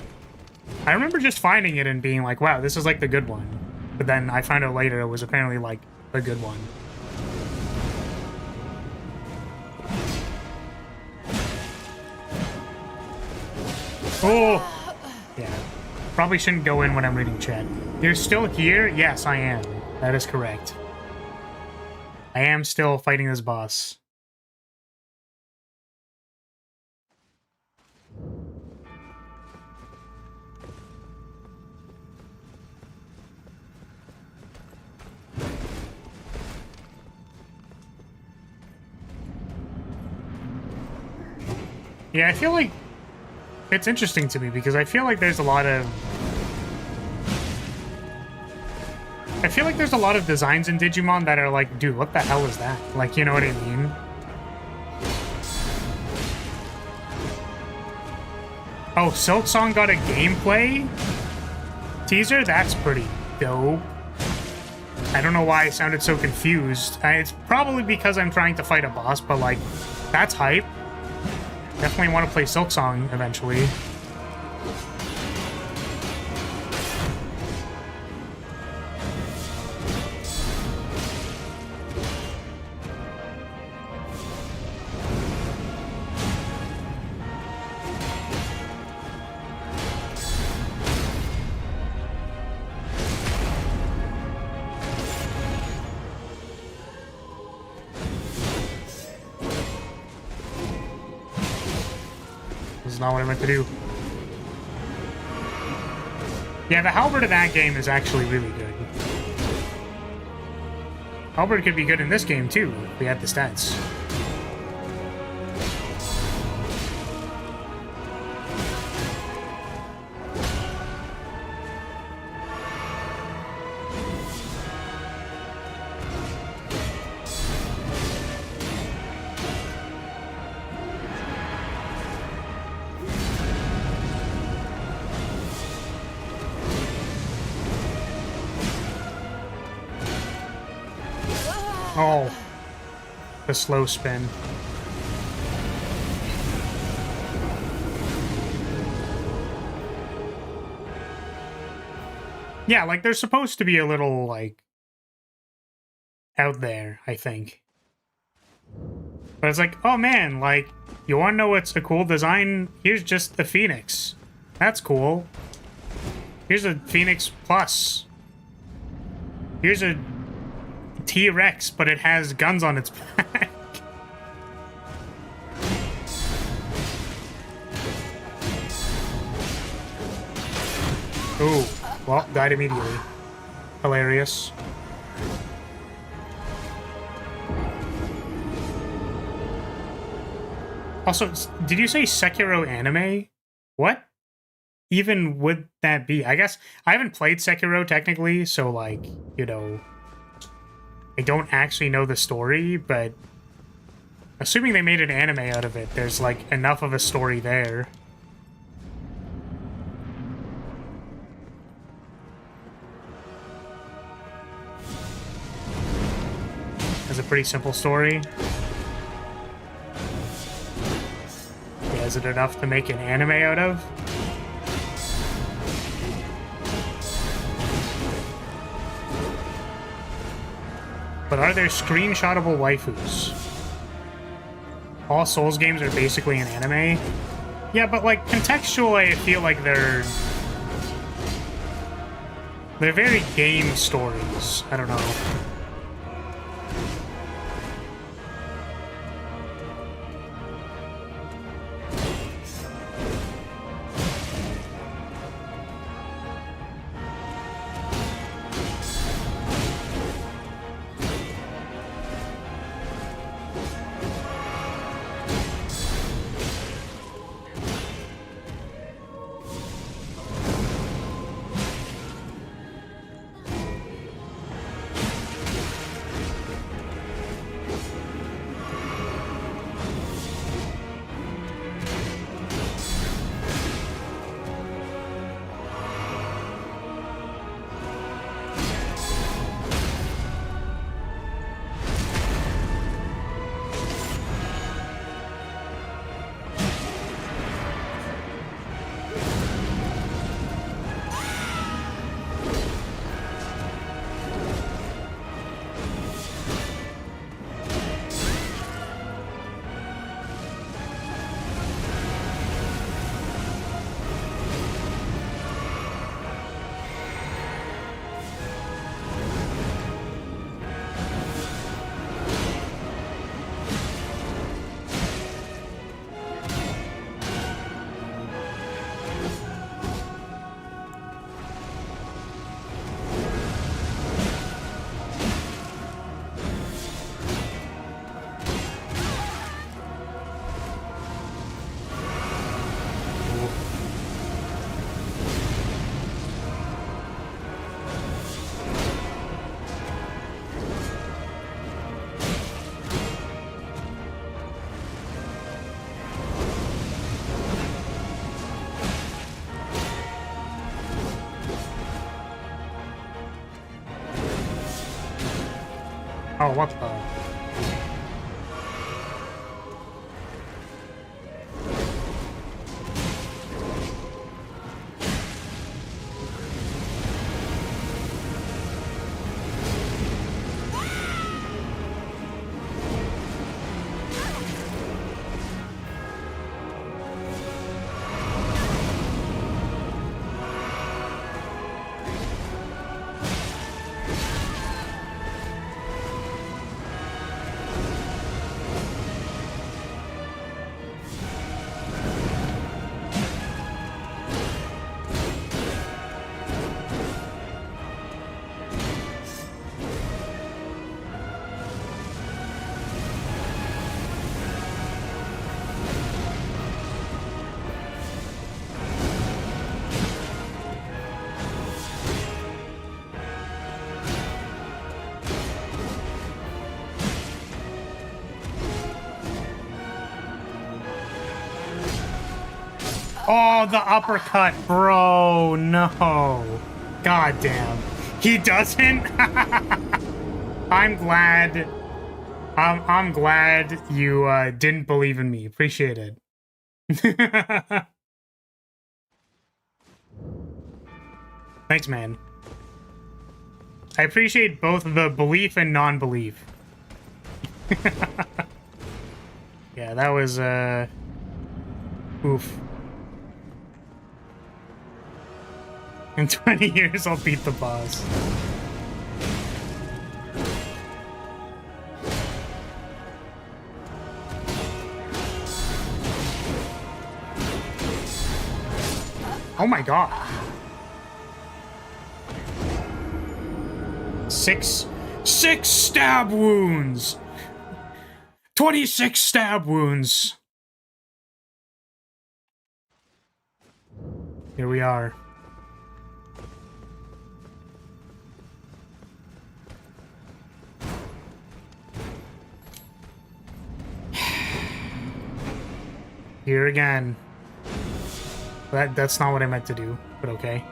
I remember just finding it and being like, wow, this is, like, the good one. But then I found out later it was apparently, like, the good one. Oh! Yeah. Probably shouldn't go in when I'm reading chat. You're still here? Yes, I am. That is correct. I am still fighting this boss. Yeah, I feel like it's interesting to me because I feel like there's a lot of... I feel like there's a lot of designs in Digimon that are like, dude, what the hell is that? Like, you know what I mean? Oh, Silksong got a gameplay teaser? That's pretty dope. I don't know why I sounded so confused. It's probably because I'm trying to fight a boss, but like, that's hype. Definitely want to play Silksong eventually. Not what I meant to do. Yeah, the halberd in that game is actually really good. Halberd could be good in this game too, if we had the stats. Oh, the slow spin. Yeah, like they're supposed to be a little like out there, I think. But it's like, oh man, like, you want to know what's a cool design? Here's just the Phoenix. That's cool. Here's a Phoenix Plus. Here's a T-Rex, but it has guns on its back. Ooh, well, died immediately. Hilarious. Also, did you say Sekiro anime? What even would that be? I guess I haven't played Sekiro technically, so like, you know, I don't actually know the story, but assuming they made an anime out of it, there's like enough of a story there. It's a pretty simple story. Yeah, is it enough to make an anime out of? But are there screenshotable waifus? All Souls games are basically an anime. Yeah, but like contextually, I feel like they're very game stories. I don't know. Oh, what the? Oh, the uppercut, bro. No. God damn. He doesn't? I'm glad. I'm glad you didn't believe in me. Appreciate it. Thanks, man. I appreciate both the belief and non-belief. Yeah, that was, oof. In 20 years, I'll beat the boss. Oh my god. 6 stab wounds. 26 stab wounds. Here we are. Here again. That's not what I meant to do, but okay.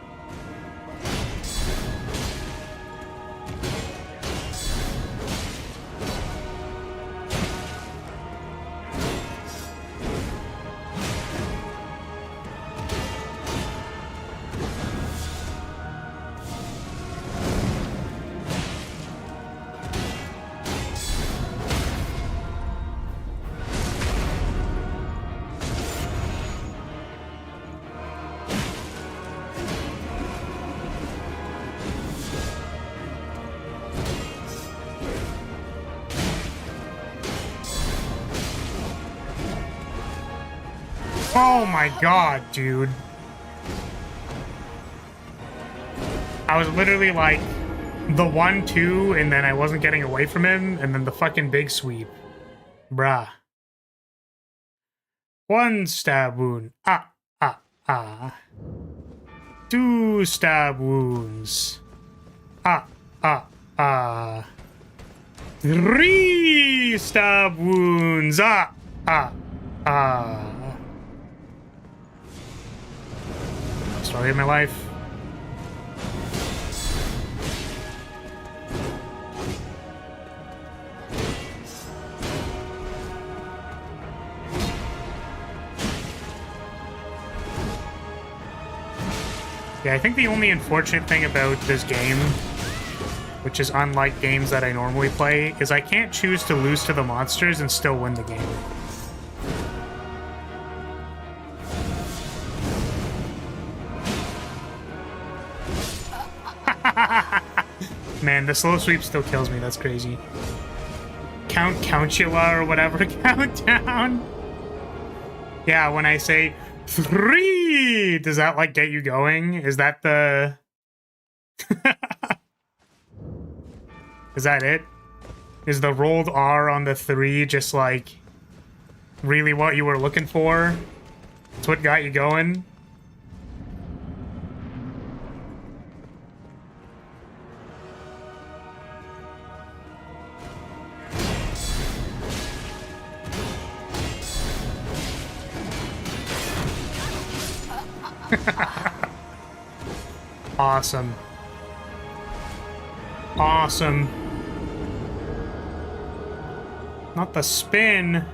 Oh my god, dude. I was literally like the 1-2, and then I wasn't getting away from him, and then the fucking big sweep. Bruh. 1 stab wound. Ah, ah, ah. 2 stab wounds. Ah, ah, ah. 3 stab wounds. Ah, ah, ah. Story of my life. Yeah, I think the only unfortunate thing about this game, which is unlike games that I normally play, is I can't choose to lose to the monsters and still win the game. Man, the slow sweep still kills me. That's crazy. Countula or whatever. Countdown. Yeah, when I say 3, does that like get you going? Is that the... Is that it? Is the rolled R on the 3 just like really what you were looking for? It's what got you going? Awesome. Awesome. Not the spin.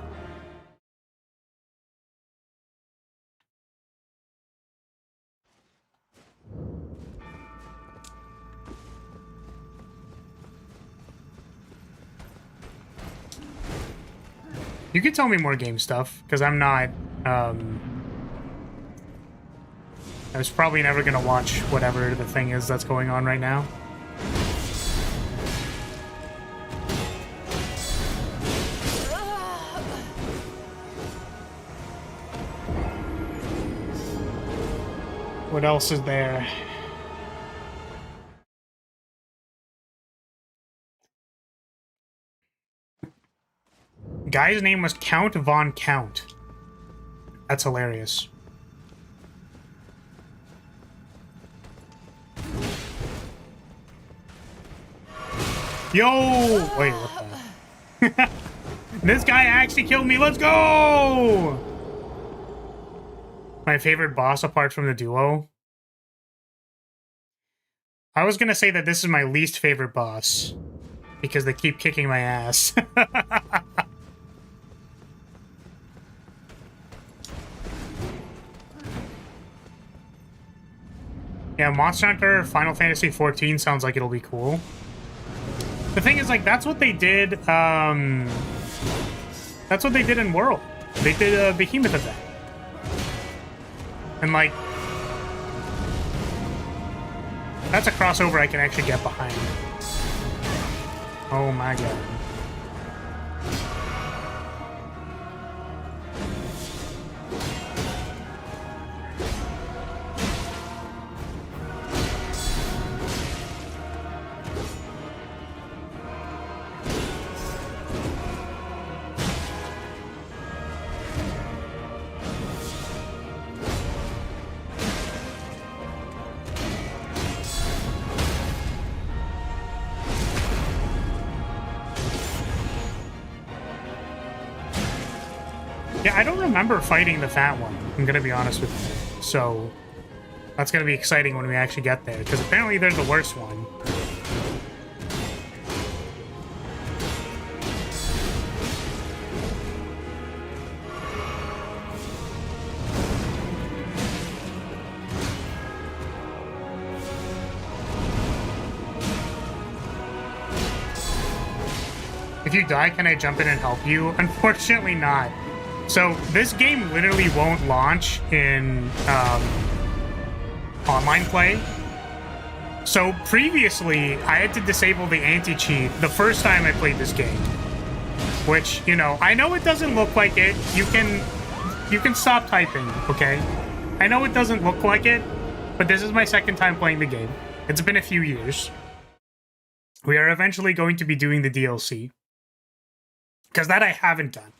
You can tell me more game stuff, because I'm not, I was probably never going to watch whatever the thing is that's going on right now. What else is there? Guy's name was Count Von Count. That's hilarious. Yo! Wait, what the? This guy actually killed me. Let's go! My favorite boss apart from the duo. I was gonna say that this is my least favorite boss because they keep kicking my ass. Yeah, Monster Hunter Final Fantasy XIV sounds like it'll be cool. The thing is, like, that's what they did, that's what they did in World. They did a Behemoth event. And, like, that's a crossover I can actually get behind. Oh my god. Yeah, I don't remember fighting the fat one, I'm gonna be honest with you. So, that's gonna be exciting when we actually get there, because apparently they're the worst one. If you die, can I jump in and help you? Unfortunately not. So this game literally won't launch in online play. So previously, I had to disable the anti-cheat the first time I played this game. Which, you know, I know it doesn't look like it. You can You can stop typing, okay? I know it doesn't look like it, but this is my second time playing the game. It's been a few years. We are eventually going to be doing the DLC. Because that I haven't done.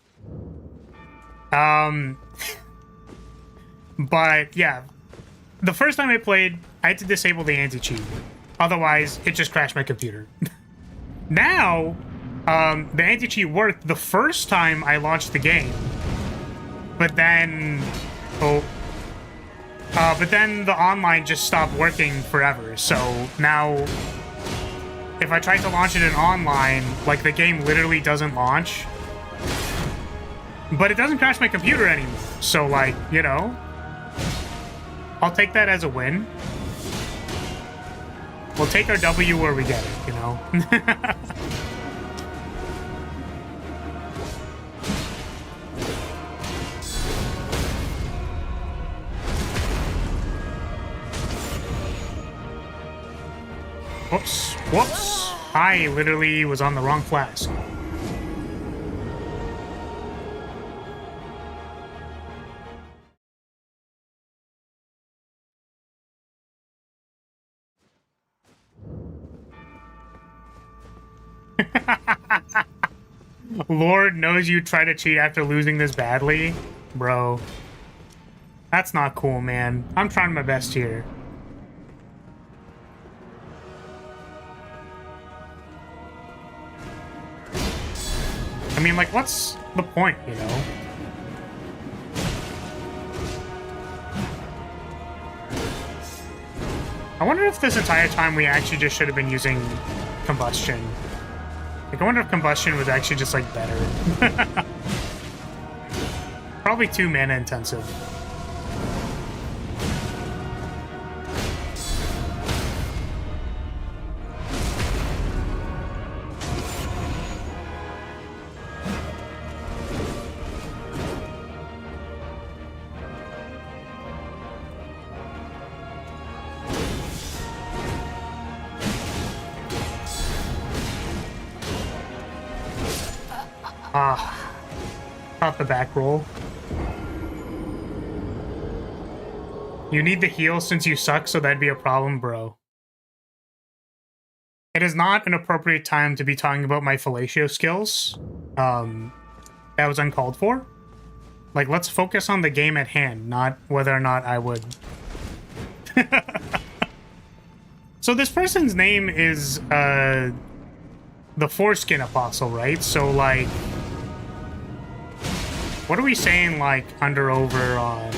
But, yeah. The first time I played, I had to disable the anti-cheat. Otherwise, it just crashed my computer. Now, the anti-cheat worked the first time I launched the game. But then... but then the online just stopped working forever. So now, if I try to launch it in online, like, the game literally doesn't launch. But it doesn't crash my computer anymore. So, like, you know, I'll take that as a win. We'll take our W where we get it, you know? Whoops. Whoops. I literally was on the wrong flask. Lord knows you try to cheat after losing this badly. Bro. That's not cool, man. I'm trying my best here. I mean, like, what's the point, you know? I wonder if this entire time we actually just should have been using combustion. Like, I wonder if combustion was actually just, like, better. Probably too mana intensive. Not the back roll. You need the heal since you suck, so that'd be a problem, bro. It is not an appropriate time to be talking about my fellatio skills. That was uncalled for. Like, let's focus on the game at hand, not whether or not I would. So this person's name is, the Foreskin Apostle, right? So, like... What are we saying, like, under over on...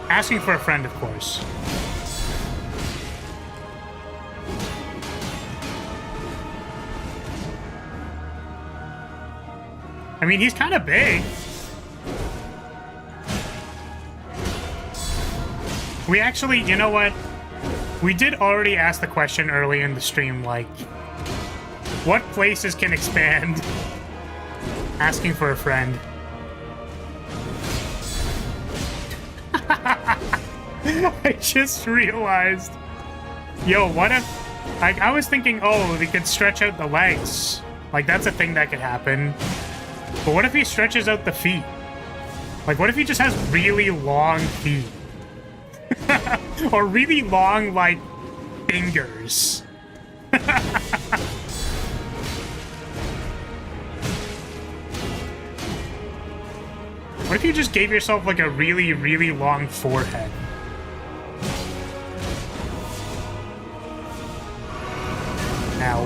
Asking for a friend, of course. I mean, he's kind of big. We actually, you know what? We did already ask the question early in the stream, like... What places can expand? Asking for a friend. I just realized. Yo, what if... I was thinking, oh, they could stretch out the legs. Like, that's a thing that could happen. But what if he stretches out the feet? Like, what if he just has really long feet? Or really long, like, fingers? What if you just gave yourself, like, a really, really long forehead? Ow.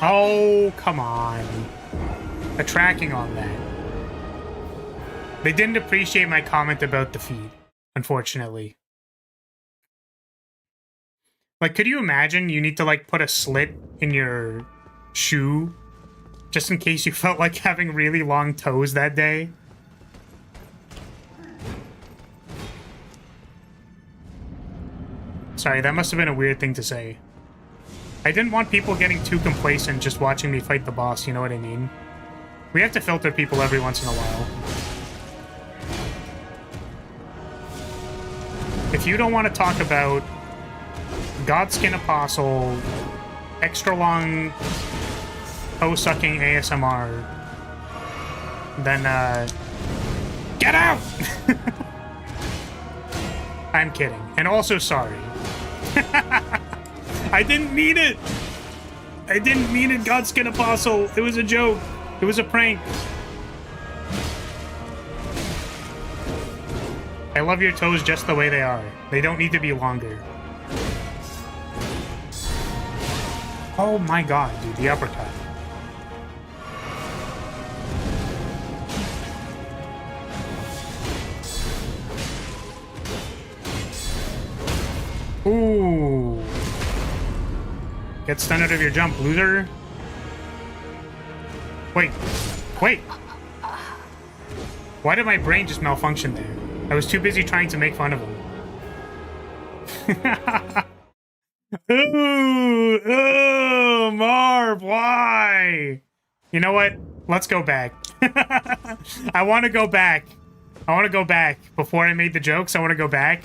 Oh, come on. The tracking on that. They didn't appreciate my comment about the feet, unfortunately. Like, could you imagine you need to, like, put a slit in your shoe just in case you felt like having really long toes that day? Sorry, that must have been a weird thing to say. I didn't want people getting too complacent just watching me fight the boss, you know what I mean? We have to filter people every once in a while. If if you don't want to talk about Godskin Apostle, extra long toe-sucking ASMR, then, get out! I'm kidding. And also sorry. I didn't mean it! I didn't mean it, Godskin Apostle. It was a joke. It was a prank. I love your toes just the way they are. They don't need to be longer. Oh my god, dude, the uppercut. Ooh. Get stunned out of your jump, loser. Wait. Wait. Why did my brain just malfunction there? I was too busy trying to make fun of him. Ooh, Marv, why? You know what? Let's go back. I want to go back. I want to go back. Before I made the jokes, I want to go back.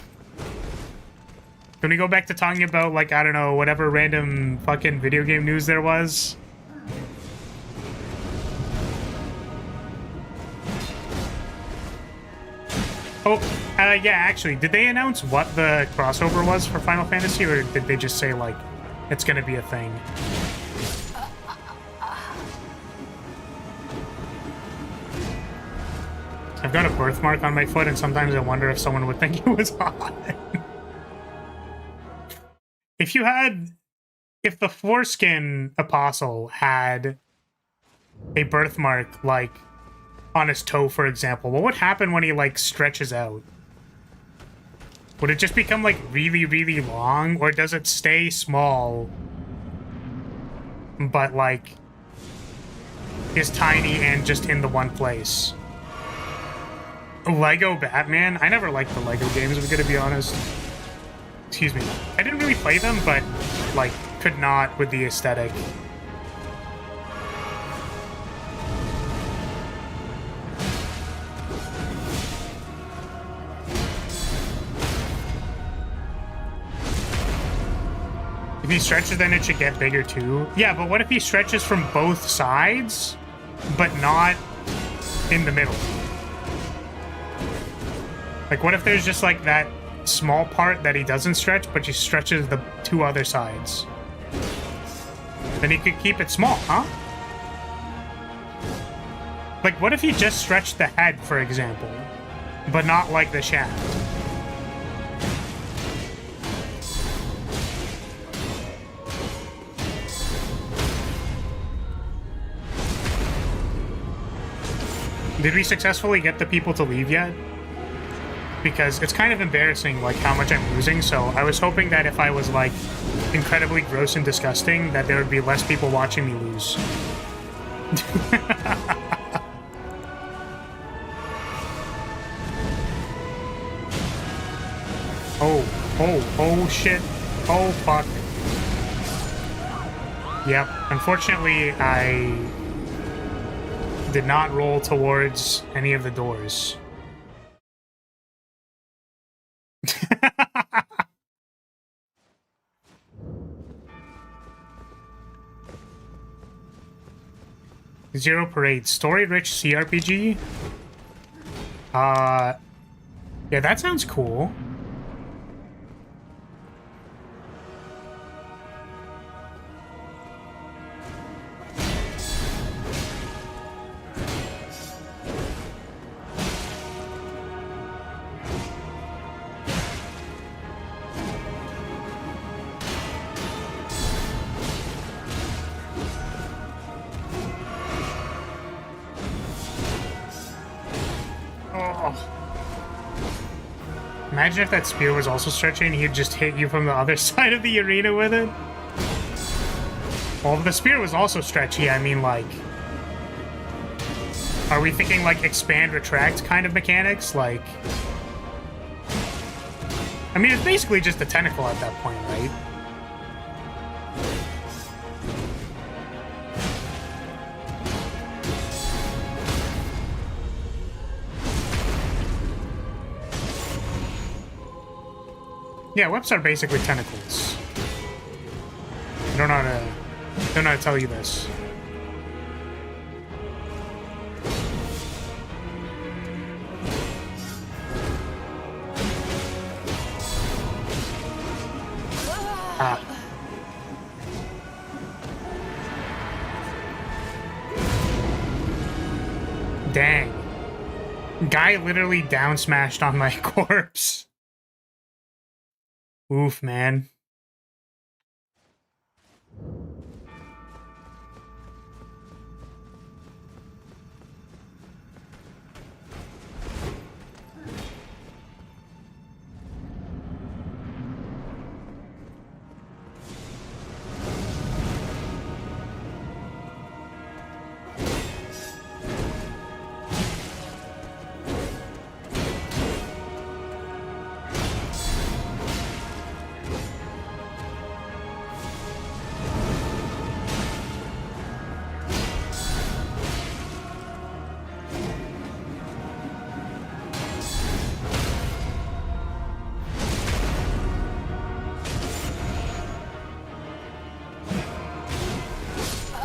Can we go back to talking about, like, I don't know, whatever random fucking video game news there was? Oh, yeah, actually, did they announce what the crossover was for Final Fantasy, or did they just say, like, it's gonna be a thing? I've got a birthmark on my foot, and sometimes I wonder if someone would think it was hot. If the foreskin apostle had a birthmark, like, on his toe, for example, what would happen when he, like, stretches out? Would it just become, like, really, really long? Or does it stay small, but, like, is tiny and just in the one place? Lego Batman? I never liked the Lego games, I'm gonna be honest. Excuse me. I didn't really play them, but, like, could not with the aesthetic. If he stretches, then it should get bigger too. Yeah, but what if he stretches from both sides, but not in the middle? Like, what if there's just, like, that small part that he doesn't stretch, but he stretches the two other sides? Then he could keep it small, huh? Like, what if he just stretched the head, for example, but not, like, the shaft? Did we successfully get the people to leave yet? Because it's kind of embarrassing, like, how much I'm losing, so I was hoping that if I was, like, incredibly gross and disgusting, that there would be less people watching me lose. Oh, shit. Oh, fuck. Yep, unfortunately, I did not roll towards any of the doors. Zero Parade, story-rich CRPG? Yeah, that sounds cool. Imagine if that spear was also stretching, he'd just hit you from the other side of the arena with it. Well, if the spear was also stretchy, I mean, like... Are we thinking, like, expand, retract kind of mechanics? Like... I mean, it's basically just a tentacle at that point, right? Yeah, webs are basically tentacles. I don't know how to tell you this. Ah. Dang. Guy literally down smashed on my corpse. Oof, man.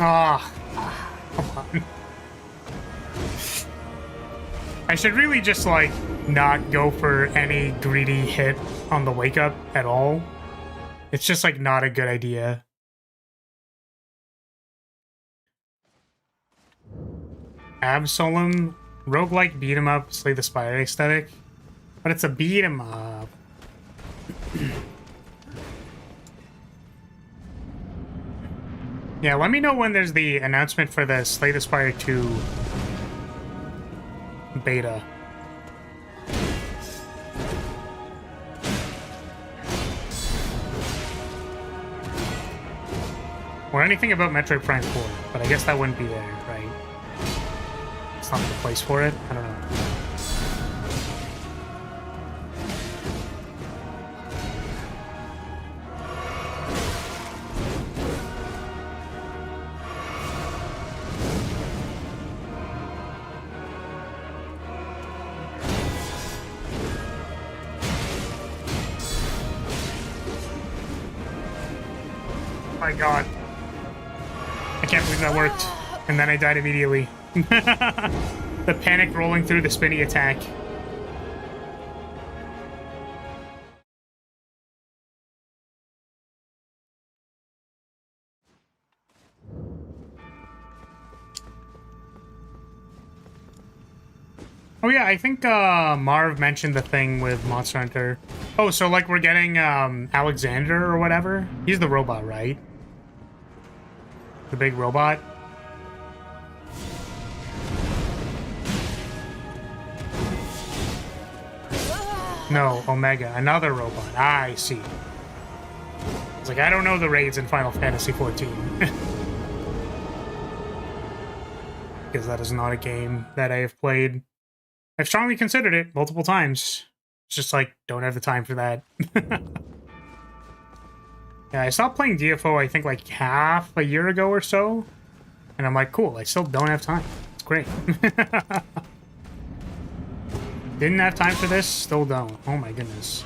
Ah, come on. I should really just, like, not go for any greedy hit on the wake up at all. It's just, like, not a good idea. Absolem, roguelike beat 'em up, Slay the Spire aesthetic. But it's a beat 'em up. Yeah, let me know when there's the announcement for the Slay the Spire 2 beta. Or anything about Metroid Prime 4, but I guess that wouldn't be there, right? It's not the place for it? I don't know. My god. I can't believe that worked. And then I died immediately. The panic rolling through the spinny attack. Oh yeah, I think Marv mentioned the thing with Monster Hunter. Oh, so like we're getting Alexander or whatever? He's the robot, right? The big robot? No, Omega, another robot. Ah, I see. It's like, I don't know the raids in Final Fantasy XIV. Because that is not a game that I have played. I've strongly considered it multiple times. It's just like, don't have the time for that. Yeah, I stopped playing DFO, I think, like half a year ago or so. And I'm like, cool, I still don't have time. It's great. Didn't have time for this, still don't. Oh my goodness.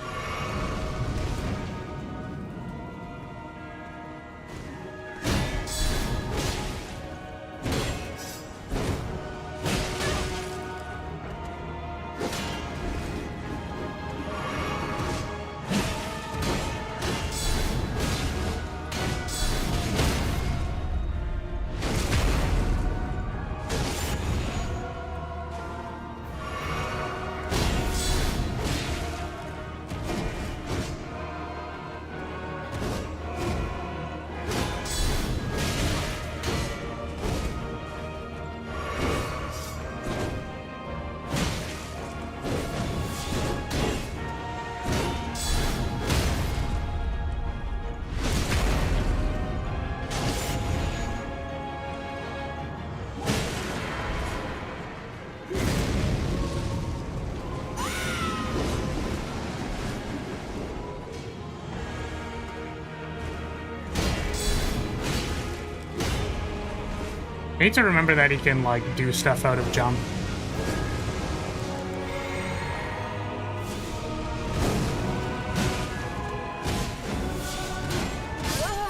I need to remember that he can, like, do stuff out of jump.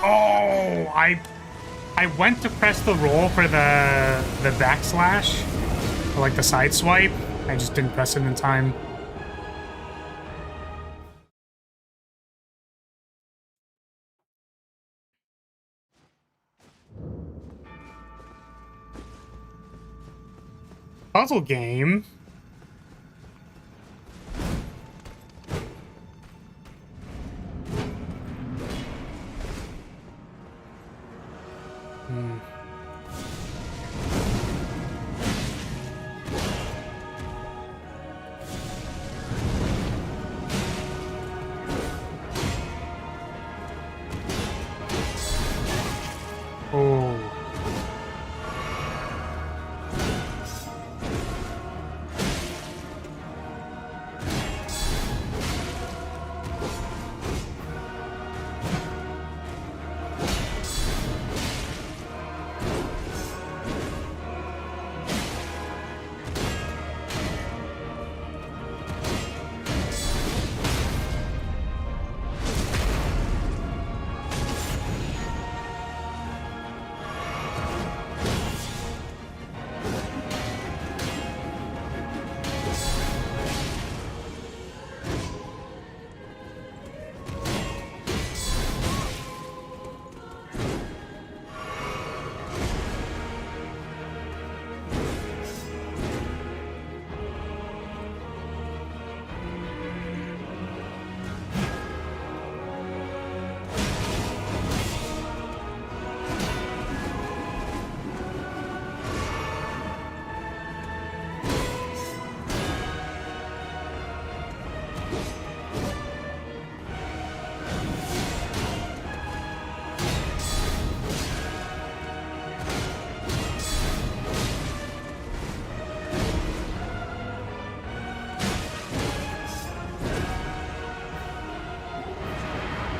Oh, I went to press the roll for the backslash, or like the side swipe. I just didn't press it in time. Puzzle game. Oh.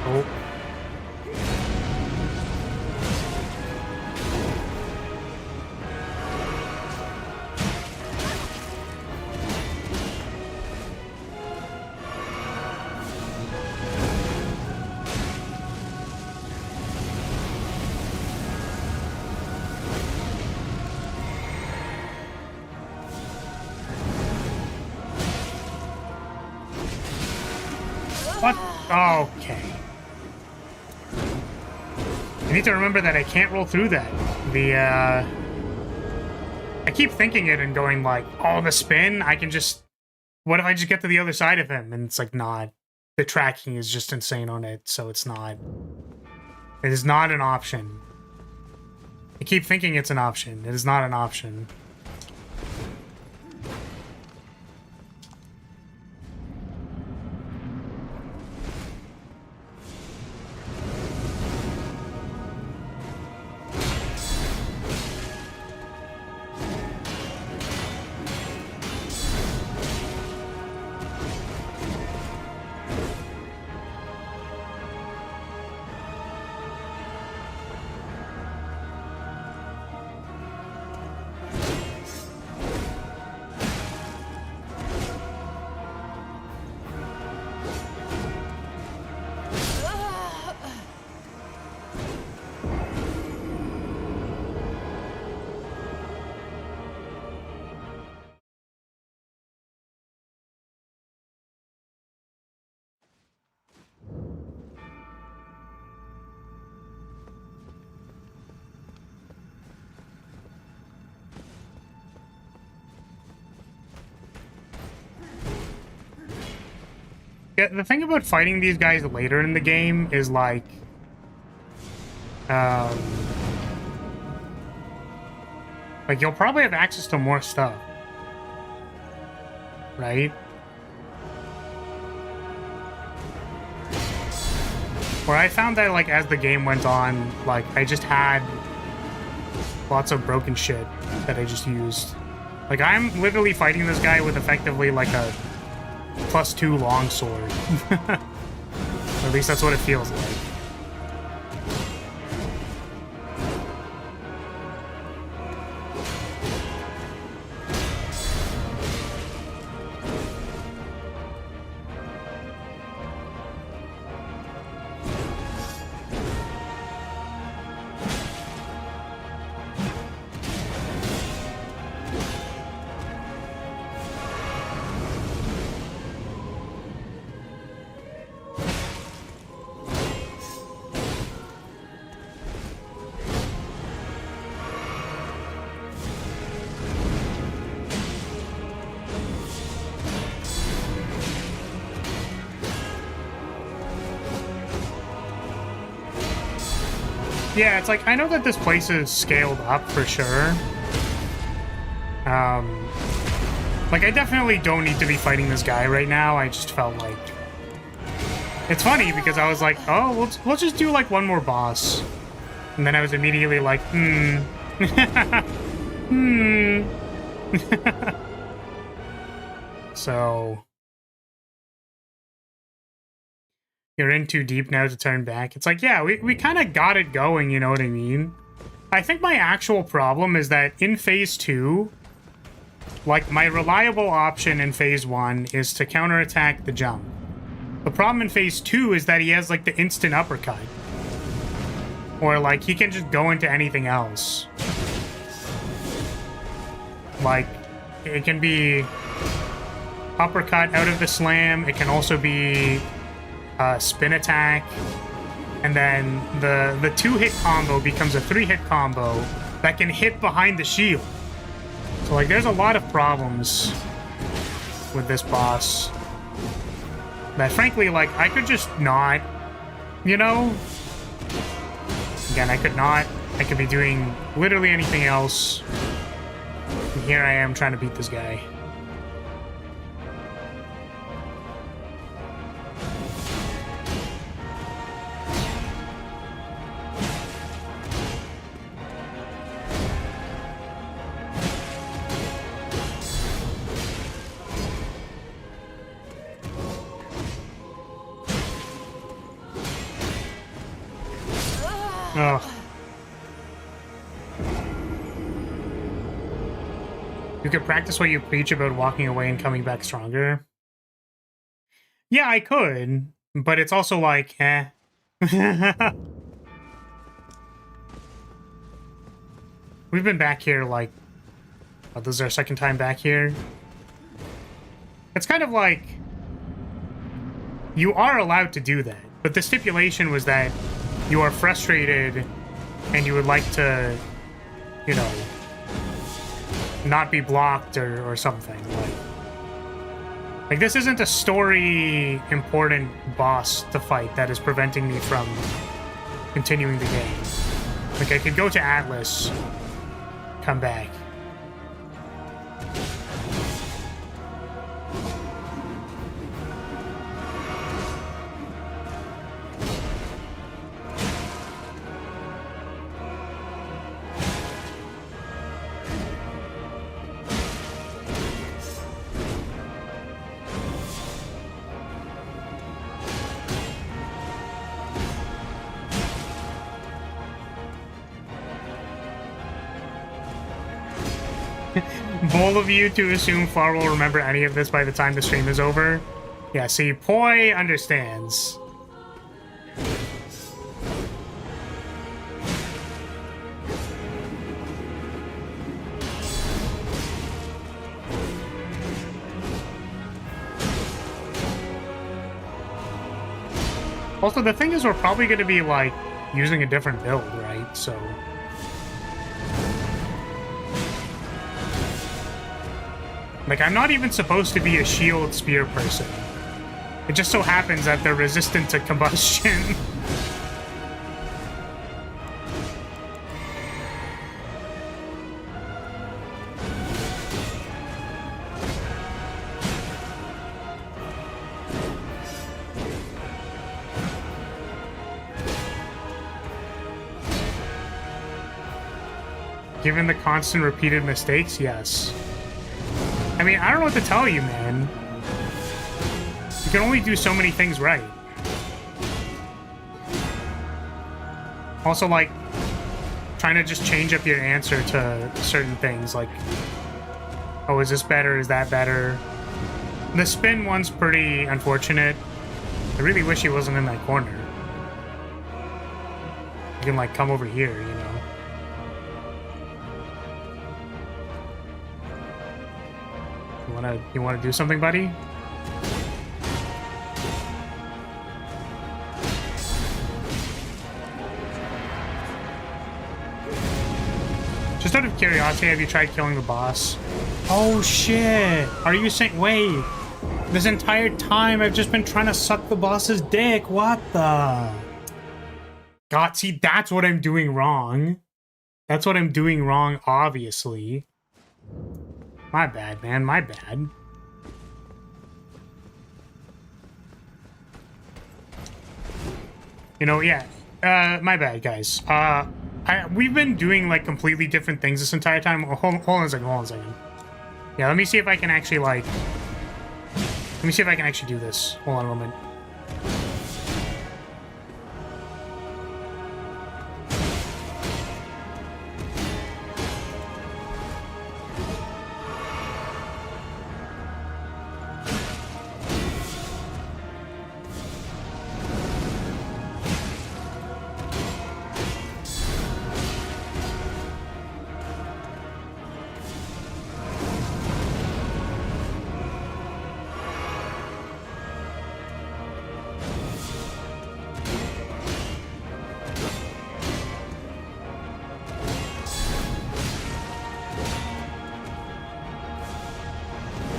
Oh. What? Okay. I need to remember that I can't roll through that. I keep thinking it and going like, oh, the spin, I can just... What if I just get to the other side of him? And it's like, not. The tracking is just insane on it, so it's not. It is not an option. I keep thinking it's an option. It is not an option. Yeah, the thing about fighting these guys later in the game is like, you'll probably have access to more stuff, right? Where I found that, like, as the game went on, like, I just had lots of broken shit that I just used. Like, I'm literally fighting this guy with effectively, like, a +2 longsword. Or at least that's what it feels like. Yeah, it's like, I know that this place is scaled up for sure. Like, I definitely don't need to be fighting this guy right now. I just felt like... It's funny, because I was like, oh, we'll just do, like, one more boss. And then I was immediately like, So... You're in too deep now to turn back. It's like, yeah, we kind of got it going, you know what I mean? I think my actual problem is that in Phase 2, like, my reliable option in Phase 1 is to counterattack the jump. The problem in Phase 2 is that he has, like, the instant uppercut. Or, like, he can just go into anything else. Like, it can be uppercut out of the slam. It can also be spin attack. And then the 2-hit combo becomes a 3-hit combo that can hit behind the shield. So, like, there's a lot of problems with this boss that, frankly, like, I could just not, you know? Again, I could not. I could be doing literally anything else. And here I am trying to beat this guy. Ugh. You could practice what you preach about walking away and coming back stronger. Yeah, I could, but it's also like, eh. We've been back here like, oh, this is our second time back here. It's kind of like, you are allowed to do that, but the stipulation was that you are frustrated and you would like to, you know, not be blocked or something. Like this isn't a story important boss to fight that is preventing me from continuing the game. Like, I could go to Atlas, come back. Bold of you to assume Far will remember any of this by the time the stream is over. Yeah, see, Poi understands. Also, the thing is, we're probably going to be, like, using a different build, right? So... like, I'm not even supposed to be a shield spear person. It just so happens that they're resistant to combustion. Given the constant repeated mistakes, yes. I mean, I don't know what to tell you, man. You can only do so many things right. Also, like, trying to just change up your answer to certain things, like, oh, is this better? Is that better? The spin one's pretty unfortunate. I really wish he wasn't in that corner. You can, like, come over here, you know? You wanna do something, buddy? Just out of curiosity, have you tried killing the boss? Oh shit! Are you saying, wait, this entire time I've just been trying to suck the boss's dick, what the? God, see, that's what I'm doing wrong. That's what I'm doing wrong, obviously. My bad, man. My bad. You know, yeah. My bad, guys. We've been doing, like, completely different things this entire time. Oh, hold on a second, hold on a second. Yeah, let me see if I can actually, like... Let me see if I can actually do this. Hold on a moment.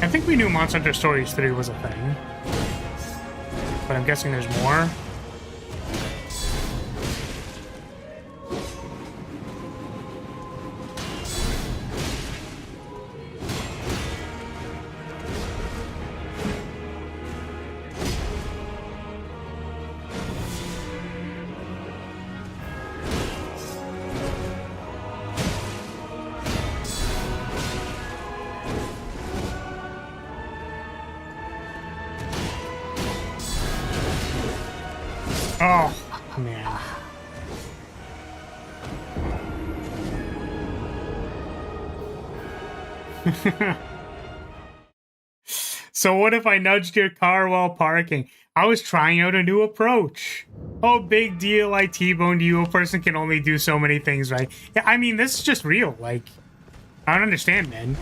I think we knew Monster Hunter Stories 3 was a thing. But I'm guessing there's more. Oh, man. So what if I nudged your car while parking? I was trying out a new approach. Oh, big deal, I T-boned you. A person can only do so many things, right? Yeah, I mean, this is just real. Like, I don't understand, man.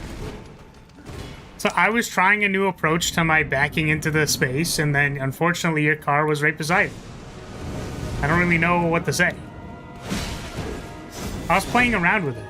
So I was trying a new approach to my backing into the space, and then, unfortunately, your car was right beside it. I don't really know what to say. I was playing around with it.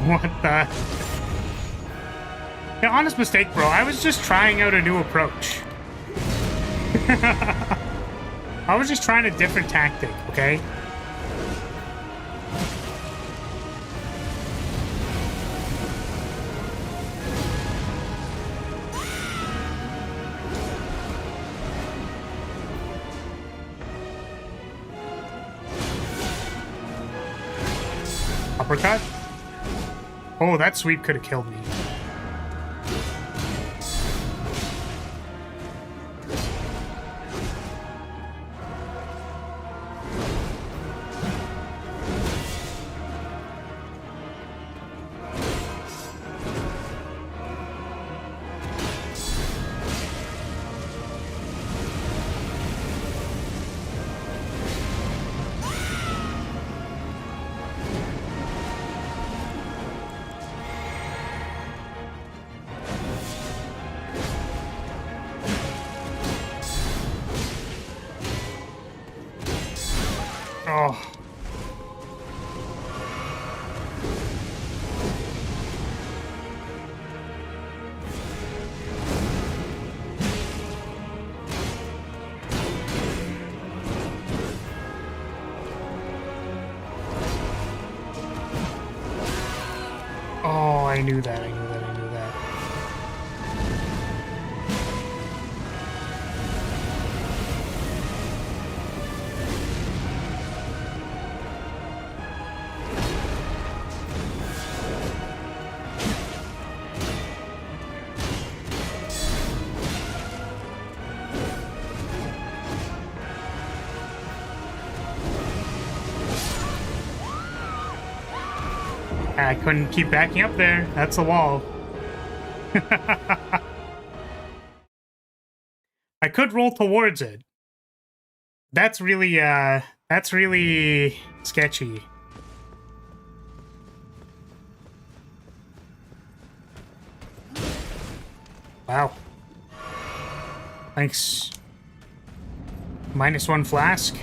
What the? Yeah, honest mistake, bro. I was just trying out a new approach. I was just trying a different tactic, okay? Uppercut? Oh, that sweep could have killed me. Oh. I knew that. I knew that. I knew that. I couldn't keep backing up there. That's the wall. I could roll towards it. That's really sketchy. Wow. Thanks. -1 flask.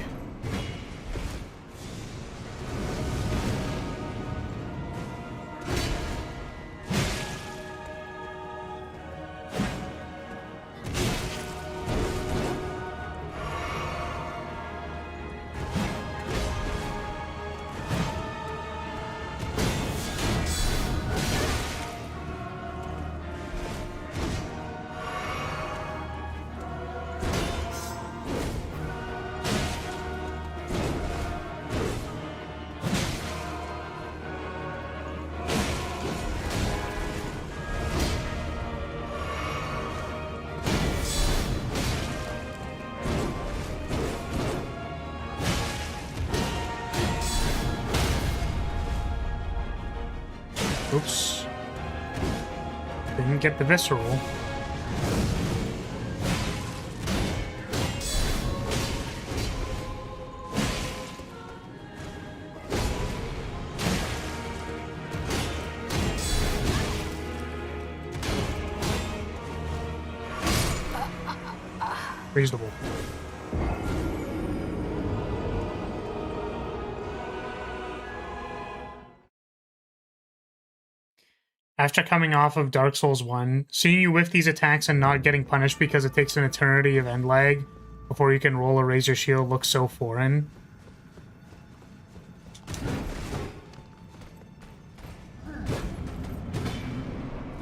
Oops. Didn't get the visceral. Reasonable. After coming off of Dark Souls 1, seeing you whiff these attacks and not getting punished because it takes an eternity of end lag before you can roll or raise your shield looks so foreign.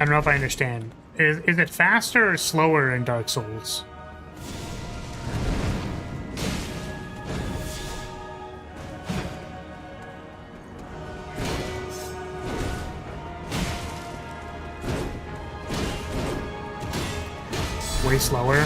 I don't know if I understand. Is it faster or slower in Dark Souls? Way slower.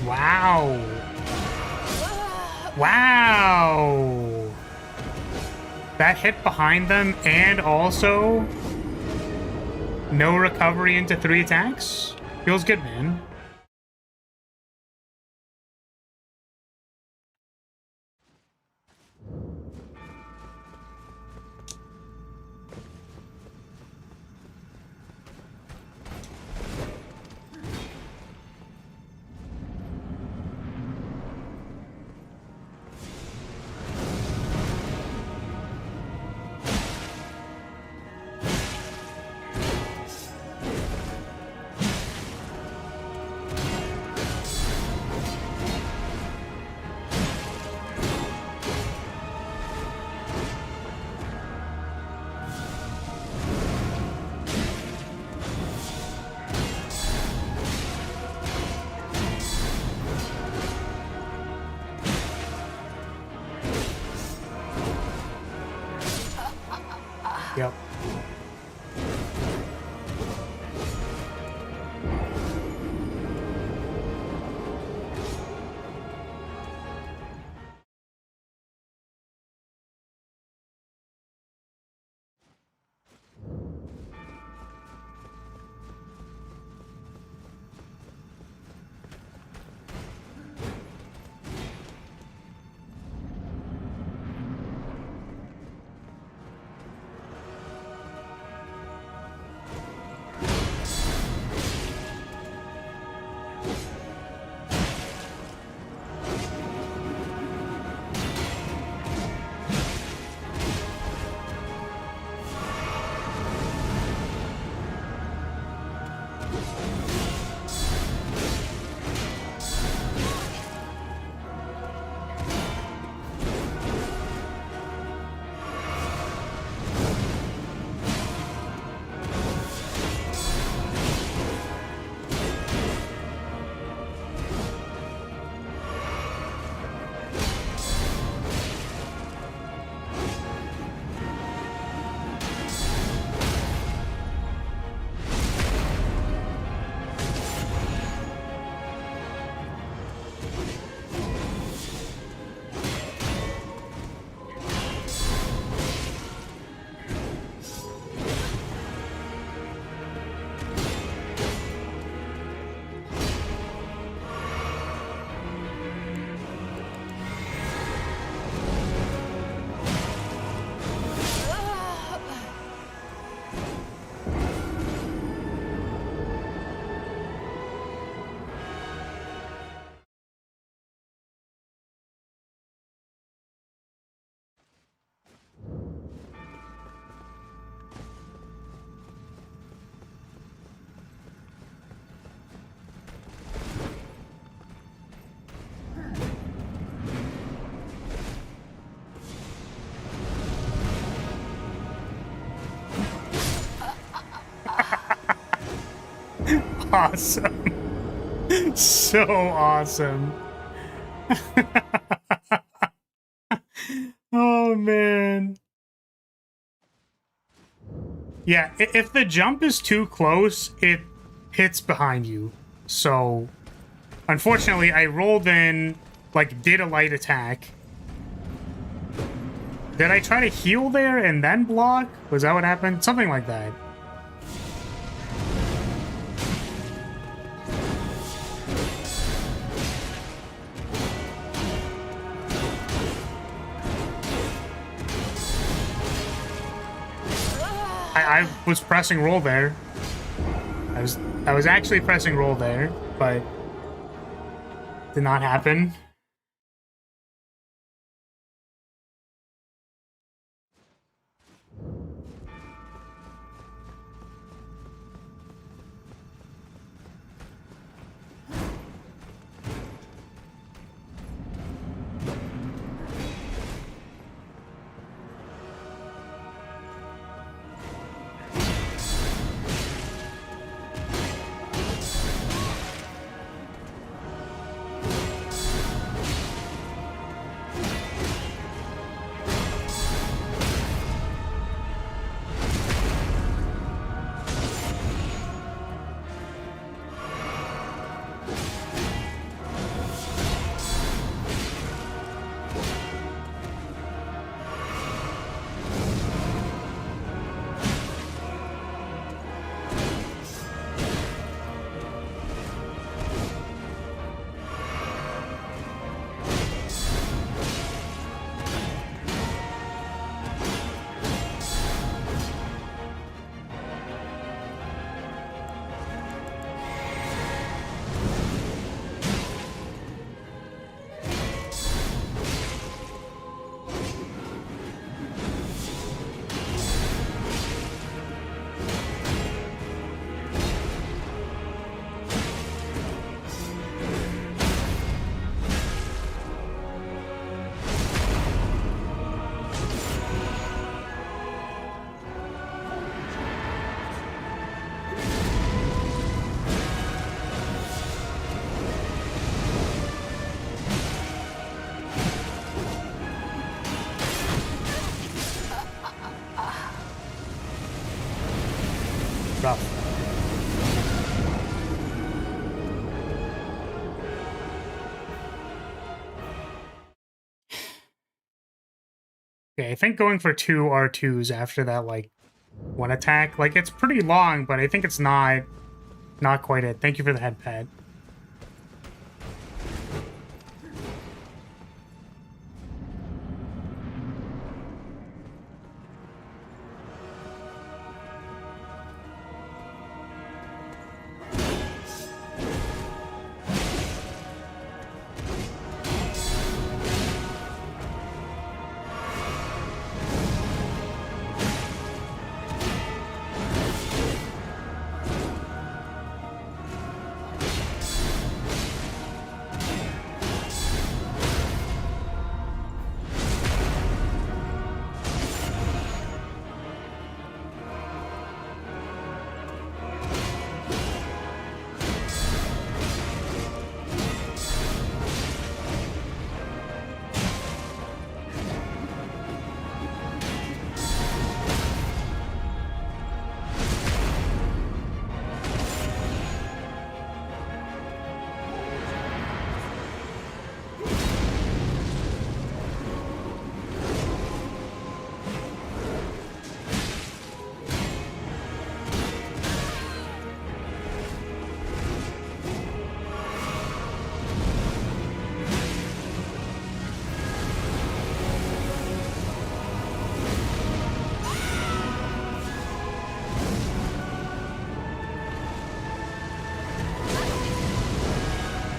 Wow. Wow. That hit behind them and also no recovery into 3 attacks? Feels good, man. awesome. So awesome. Oh, man. Yeah, if the jump is too close, it hits behind you. So, unfortunately, I rolled in, like, did a light attack. Did I try to heal there and then block? Was that what happened? Something like that. I was pressing roll there. I was actually pressing roll there, but did not happen. Rough. Okay, I think going for 2 R2s after that, like, one attack, like, it's pretty long, but I think it's not quite it. Thank you for the head pad.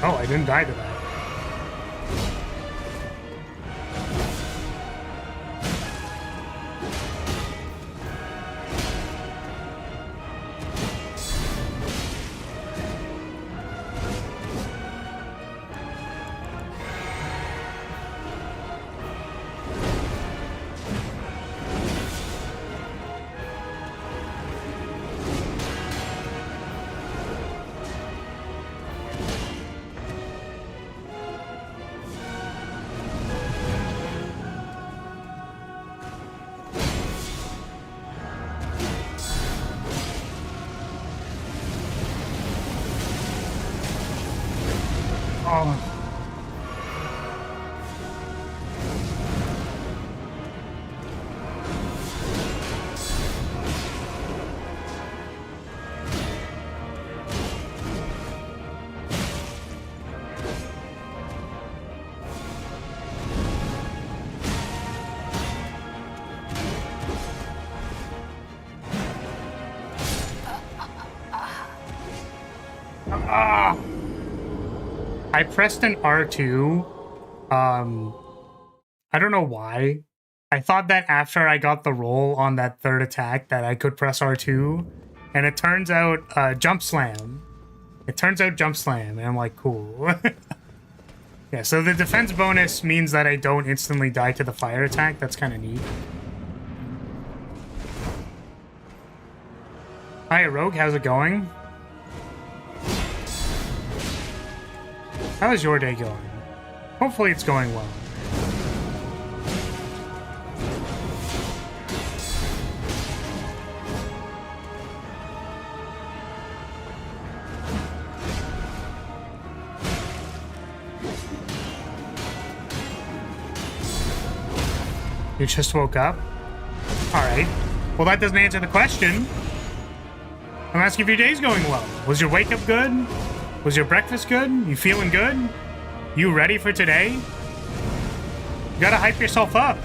Oh, I didn't die to that. Oh. I pressed an R2. I don't know why. I thought that after I got the roll on that third attack that I could press R2, and it turns out jump slam. It turns out jump slam, and I'm like, cool. Yeah, so the defense bonus means that I don't instantly die to the fire attack. That's kind of neat. Hi, Rogue. How's it going? How's your day going? Hopefully it's going well. You just woke up? Alright. Well, that doesn't answer the question. I'm asking if your day's going well. Was your wake up good? Was your breakfast good? You feeling good? You ready for today? You gotta hype yourself up.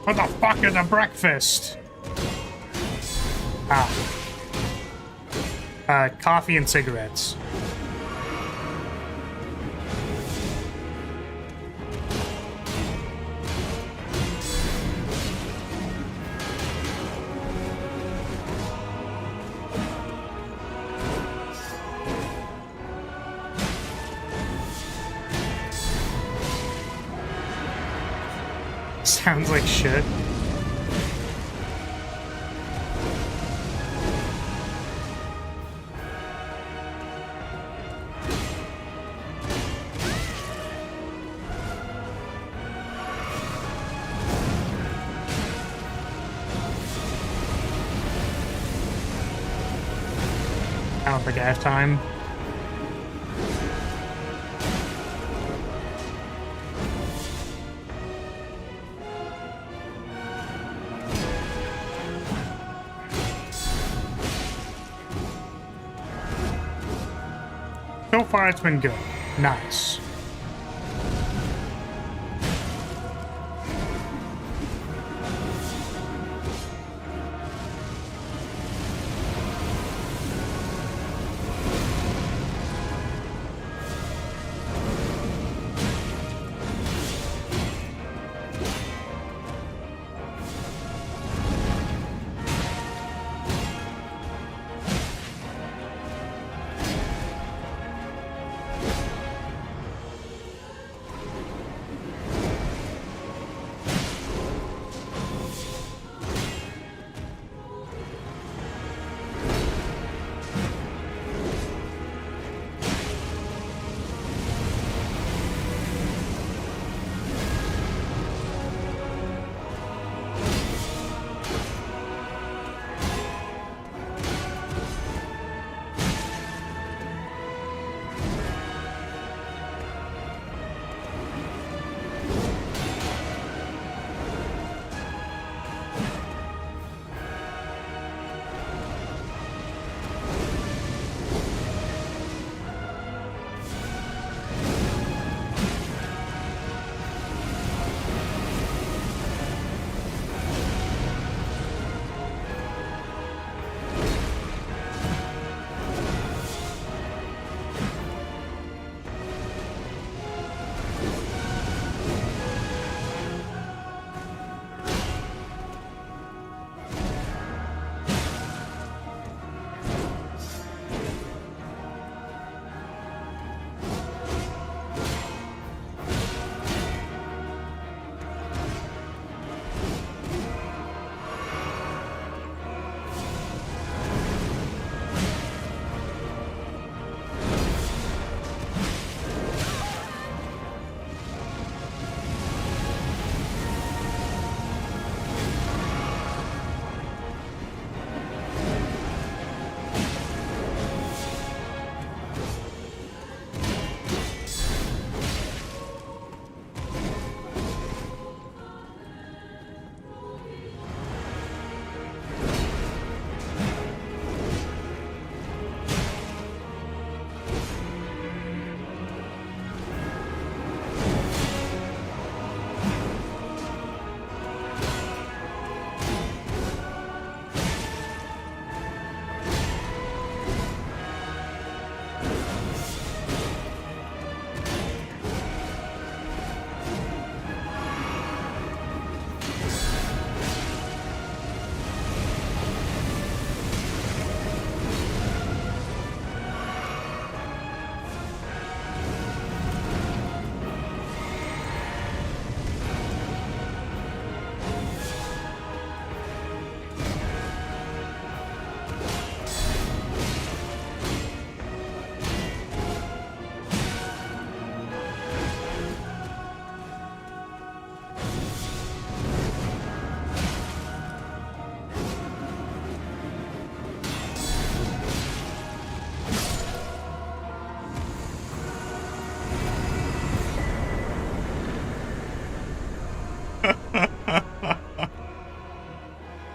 What the fuck is a breakfast? Coffee and cigarettes. Sounds like shit. I don't think I have time. So far, it's been good. Nice.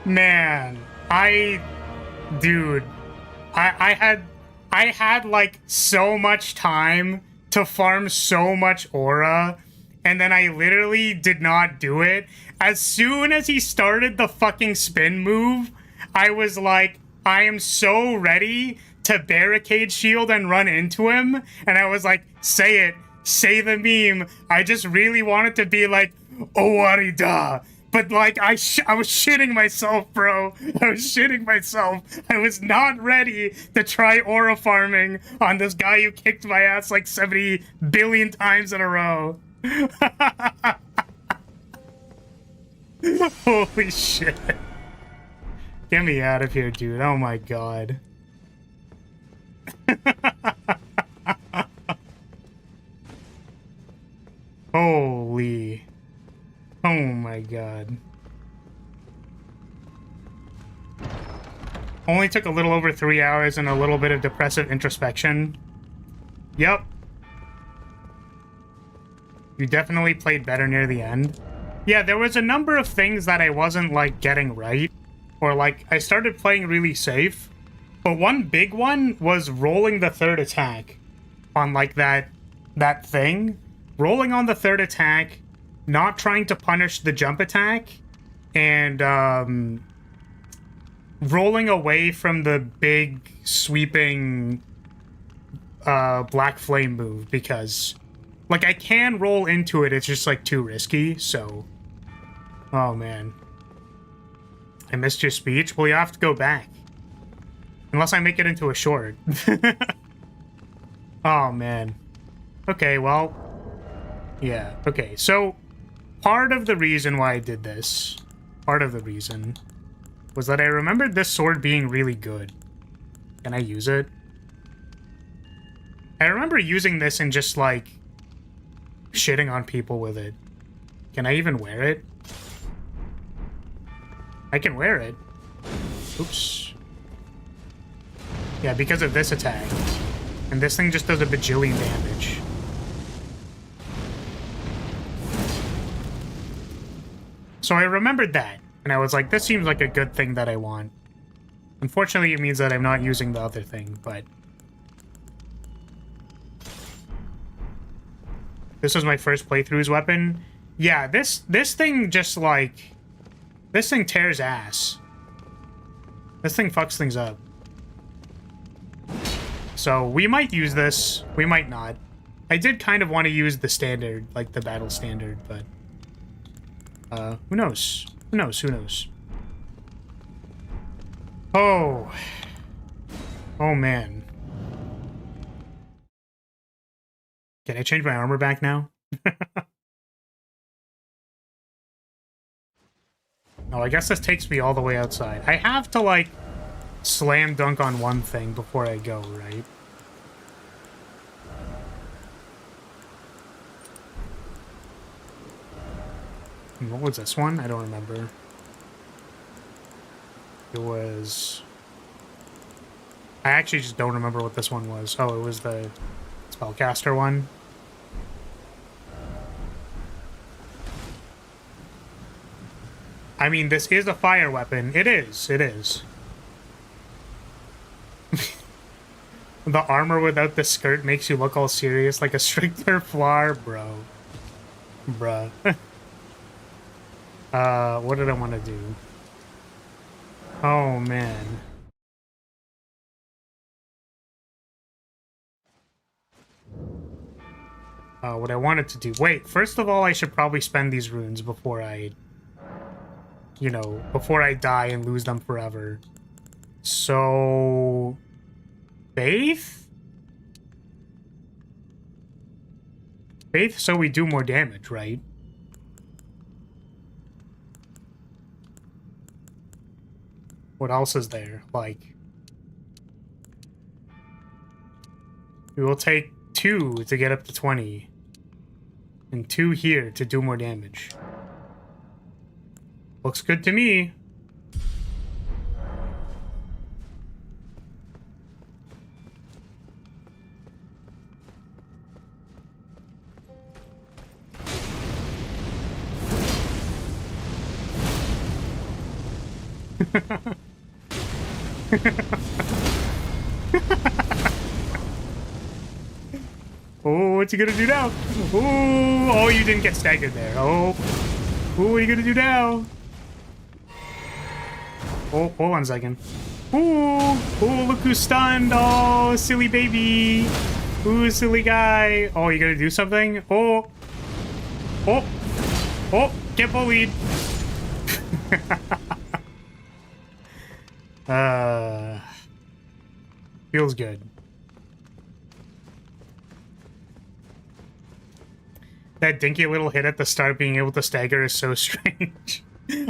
Man, dude, I had like so much time to farm so much aura, and then I literally did not do it. As soon as he started the fucking spin move, I was like, I am so ready to barricade shield and run into him, and I was like, say it, say the meme. I just really wanted to be like, Owarida. But like, I was shitting myself, bro. I was shitting myself. I was not ready to try aura farming on this guy who kicked my ass like 70 billion times in a row. Holy shit. Get me out of here, dude. Oh my god. Holy. Oh my god. Only took a little over 3 hours and a little bit of depressive introspection. Yep. You definitely played better near the end. Yeah, there was a number of things that I wasn't, like, getting right. Or, like, I started playing really safe. But one big one was rolling the third attack on, like, that thing. Rolling on the third attack, not trying to punish the jump attack, and, rolling away from the big, sweeping, Black Flame move, because, like, I can roll into it, it's just, like, too risky, so... Oh, man. I missed your speech? Well, you have to go back. Unless I make it into a short. Oh, man. Okay, well... Yeah, okay, so... Part of the reason why I did this... Part of the reason... was that I remembered this sword being really good. Can I use it? I remember using this and just, like... shitting on people with it. Can I even wear it? I can wear it. Oops. Yeah, because of this attack. And this thing just does a bajillion damage. So I remembered that. And I was like, this seems like a good thing that I want. Unfortunately, it means that I'm not using the other thing, but... This was my first playthrough's weapon. Yeah, this thing just, like... This thing tears ass. This thing fucks things up. So, we might use this. We might not. I did kind of want to use the standard, like the battle standard, but... who knows? Who knows? Who knows? Oh. Oh, man. Can I change my armor back now? Oh, I guess this takes me all the way outside. I have to, like, slam dunk on one thing before I go, right? And what was this one? I don't remember. It was... I actually just don't remember what this one was. Oh, it was the spellcaster one. I mean, this is a fire weapon. It is. It is. The armor without the skirt makes you look all serious like a stricter flower, bro. Bruh. What did I want to do? Oh, man. What I wanted to do... Wait, first of all, I should probably spend these runes before I... You know, before I die and lose them forever. So... Faith? Faith, so we do more damage, right? What else is there? Like... We will take 2 to get up to 20. And 2 here to do more damage. Looks good to me. Oh, what's he gonna do now? Oh, you didn't get staggered there. Oh, what are you gonna do now? Oh, hold on a second. Look who's stunned. Oh, silly baby. Ooh, silly guy. Oh, you gonna do something? Oh, get bullied. Feels good. That dinky little hit at the start being able to stagger is so strange.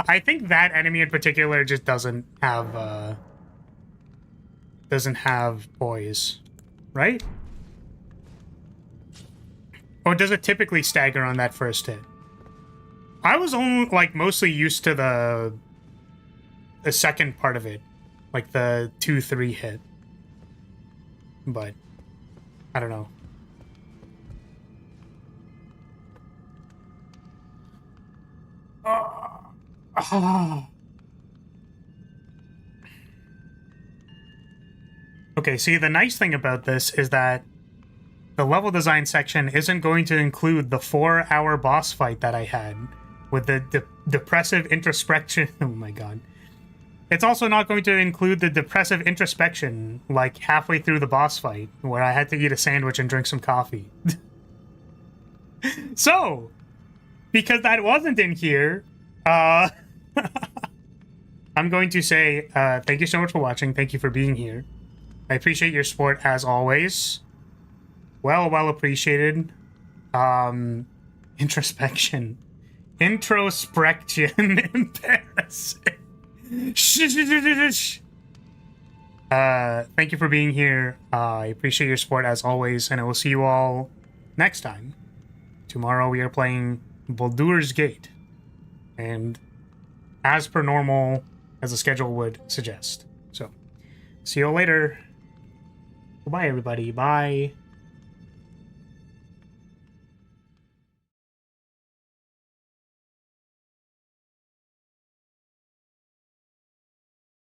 I think that enemy in particular just doesn't have poise, right? Or does it typically stagger on that first hit? I was only like mostly used to the second part of it, like the 2-3 hit. But I don't know. Okay, see, the nice thing about this is that the level design section isn't going to include the 4-hour boss fight that I had with the depressive introspection. Oh my god. It's also not going to include the depressive introspection, like halfway through the boss fight, where I had to eat a sandwich and drink some coffee. So, because that wasn't in here, I'm going to say thank you so much for watching. Thank you for being here. I appreciate your support as always. Well appreciated. Introspection. Embarrassing. Thank you for being here. I appreciate your support as always, and I will see you all next time. Tomorrow we are playing Baldur's Gate. And as per normal, as the schedule would suggest. So, see you all later. Bye, everybody. Bye.